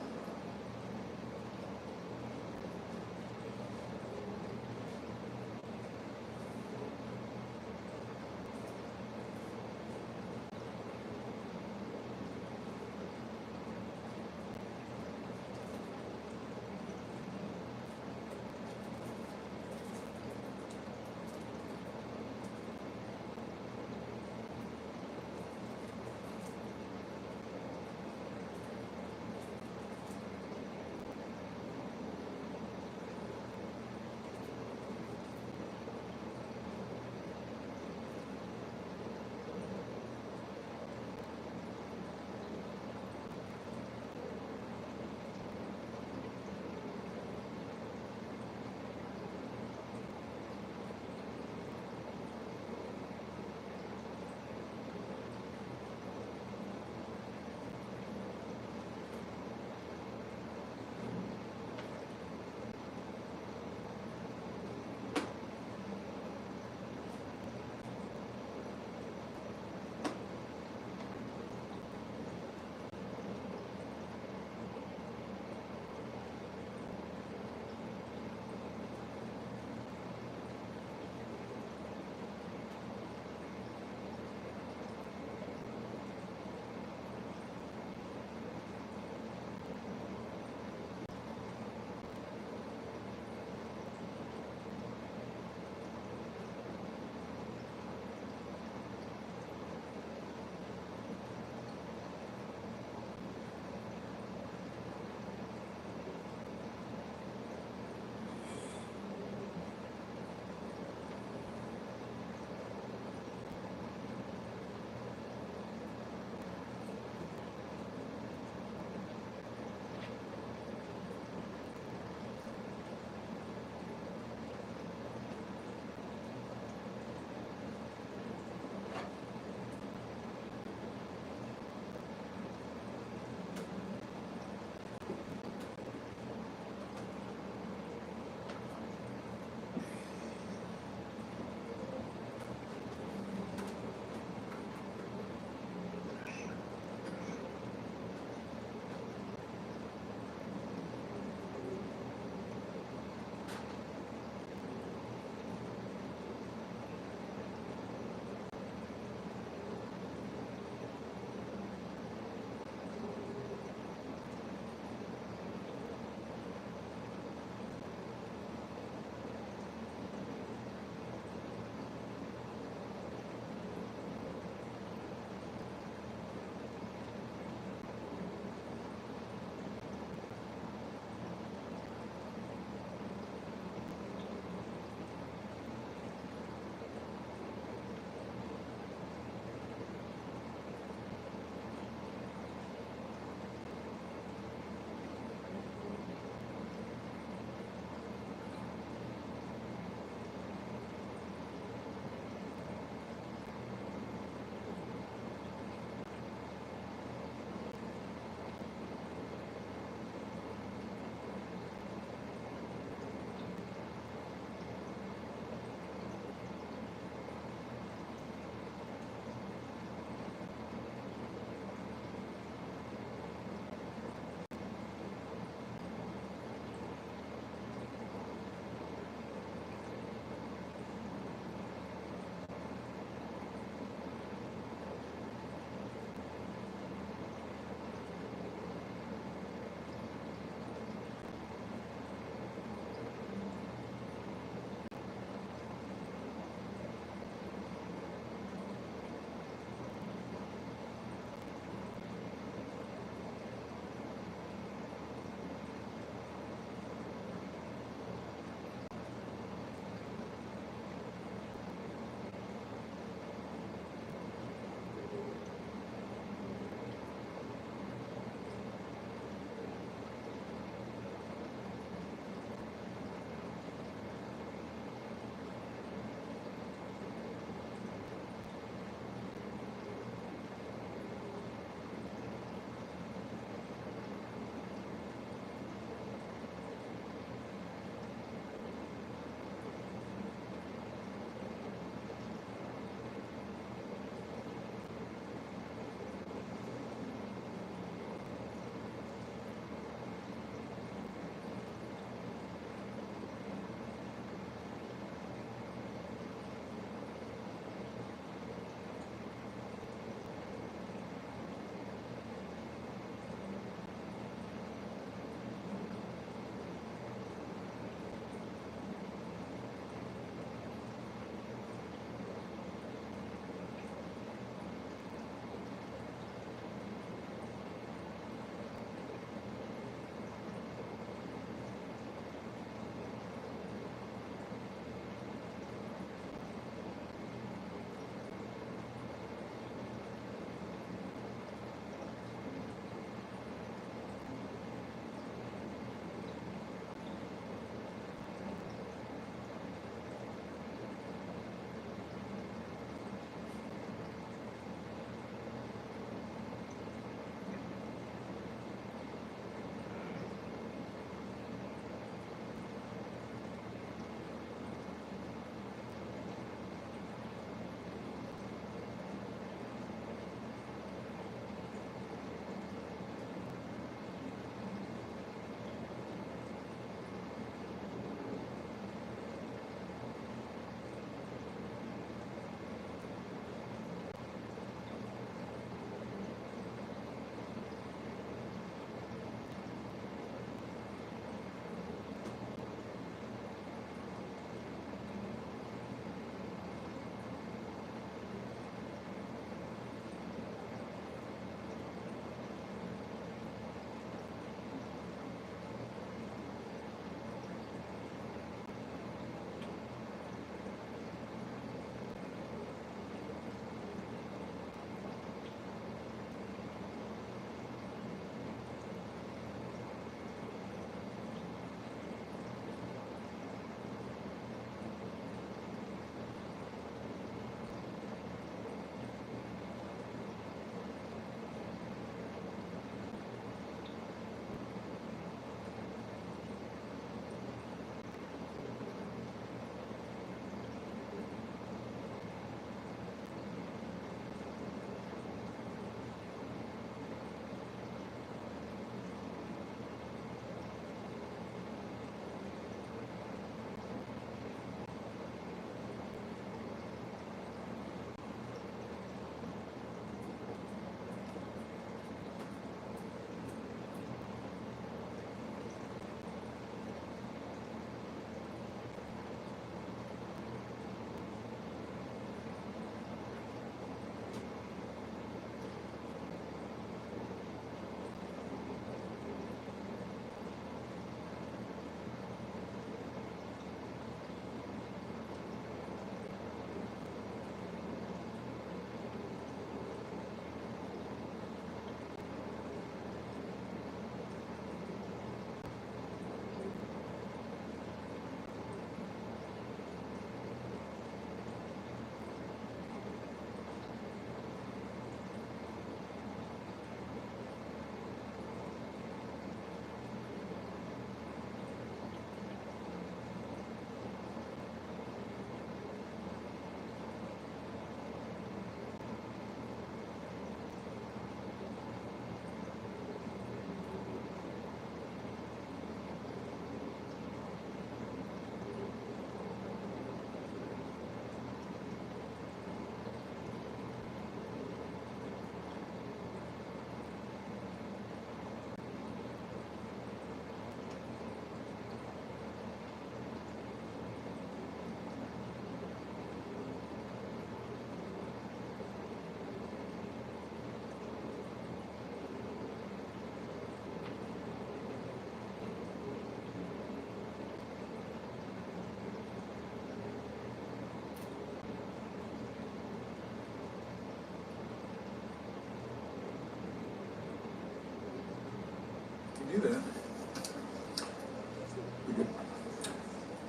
do that.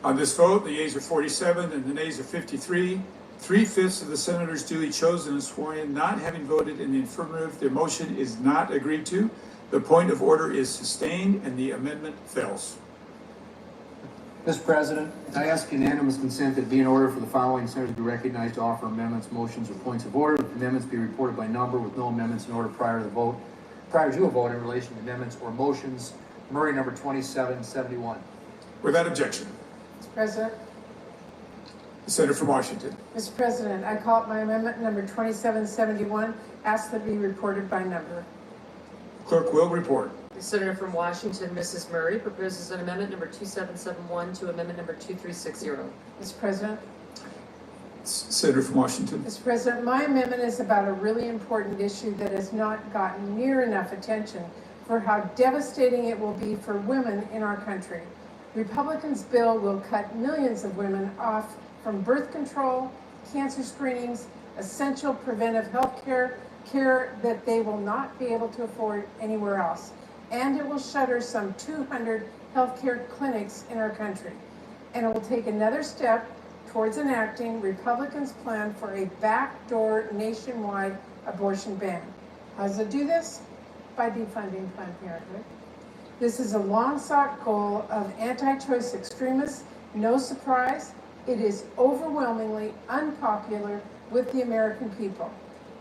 On this vote, the yeas are 47 and the nays are 53. 3/5 of the senators duly chosen and sworn in not having voted in the affirmative, their motion is not agreed to. The point of order is sustained and the amendment fails. Mr. President, I ask unanimous consent that it be in order for the following senators to be recognized to offer amendments, motions, or points of order. Amendments be reported by number with no amendments in order prior to a vote in relation to amendments or motions. Murray, number 2771. Without objection. Mr. President. The senator from Washington. Mr. President, I call up my amendment number 2771, ask that it be reported by number. Clerk will report. The senator from Washington, Mrs. Murray, proposes an amendment number 2771 to amendment number 2360. Mr. President. Senator from Washington. Mr. President, my amendment is about a really important issue that has not gotten near enough attention for how devastating it will be for women in our country. Republicans' bill will cut millions of women off from birth control, cancer screenings, essential preventive health care that they will not be able to afford anywhere else. And it will shutter some 200 healthcare clinics in our country. And it will take another step towards enacting Republicans' plan for a backdoor nationwide abortion ban. How does it do this? By defunding Planned Parenthood. This is a long-sought goal of anti-choice extremists. No surprise, it is overwhelmingly unpopular with the American people.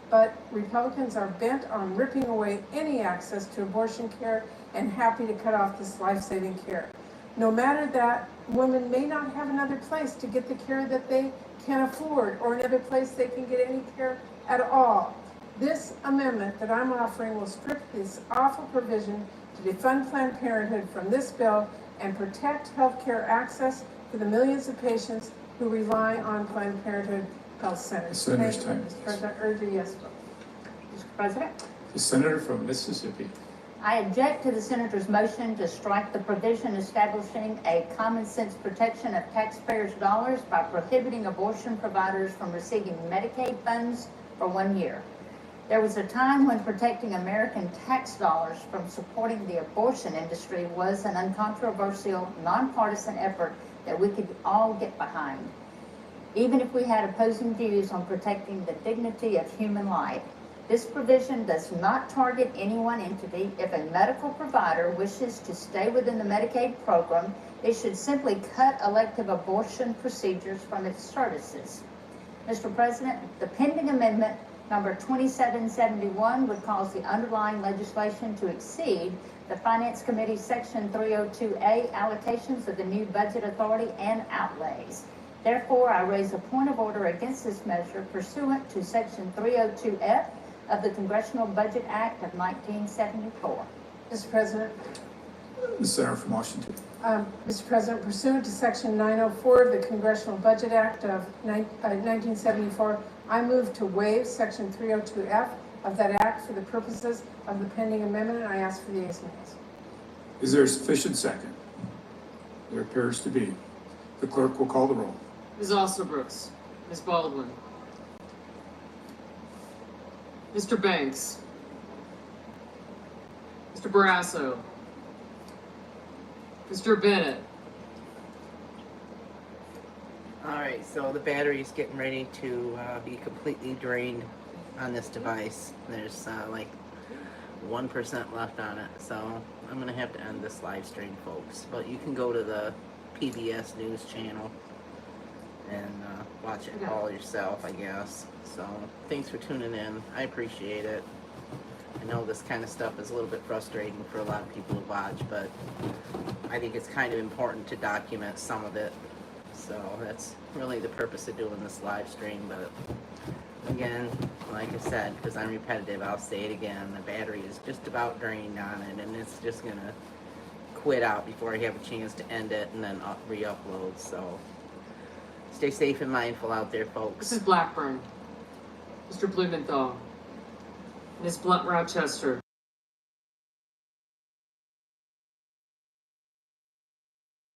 But Republicans are bent on ripping away any access to abortion care and happy to cut off this life-saving care. No matter that, women may not have another place to get the care that they can afford or another place they can get any care at all. This amendment that I'm offering will strip this awful provision to defund Planned Parenthood from this bill and protect health care access for the millions of patients who rely on Planned Parenthood health centers. Senator's Thank time. you, Mr. President. Urge a yes vote. Mr. President, The senator from Mississippi. I object to the senator's motion to strike the provision establishing a common sense protection of taxpayers' dollars by prohibiting abortion providers from receiving Medicaid funds for 1 year. There was a time when protecting American tax dollars from supporting the abortion industry was an uncontroversial, nonpartisan effort that we could all get behind, even if we had opposing views on protecting the dignity of human life. This provision does not target any one entity. If a medical provider wishes to stay within the Medicaid program, it should simply cut elective abortion procedures from its services. Mr. President, the pending amendment number 2771 would cause the underlying legislation to exceed the Finance Committee Section 302A allocations of the new budget authority and outlays. Therefore, I raise a point of order against this measure pursuant to Section 302F of the Congressional Budget Act of 1974. Mr. President. The senator from Washington. Mr. President, pursuant to Section 904 of the Congressional Budget Act of 1974, I move to waive Section 302F of that act for the purposes of the pending amendment, and I ask for the ayes and nays. Is there a sufficient second? There appears to be. The clerk will call the roll. Ms. Alsobrooks, Ms. Baldwin, Mr. Banks, Mr. Barrasso, Mr. Bennett. All right, so the battery's getting ready to be completely drained on this device. There's like 1% left on it, so I'm gonna have to end this live stream, folks. But you can go to the PBS News channel and watch it all yourself, I guess. So thanks for tuning in. I appreciate it. I know this kind of stuff is a little bit frustrating for a lot of people to watch, but I think it's kind of important to document some of it. So that's really the purpose of doing this live stream. But again, like I said, because I'm repetitive, I'll say it again. The battery is just about drained on it, and it's just gonna quit out before I have a chance to end it and then re-upload. So stay safe and mindful out there, folks. Mrs. Blackburn, Mr. Blumenthal, Ms. Blunt Rochester.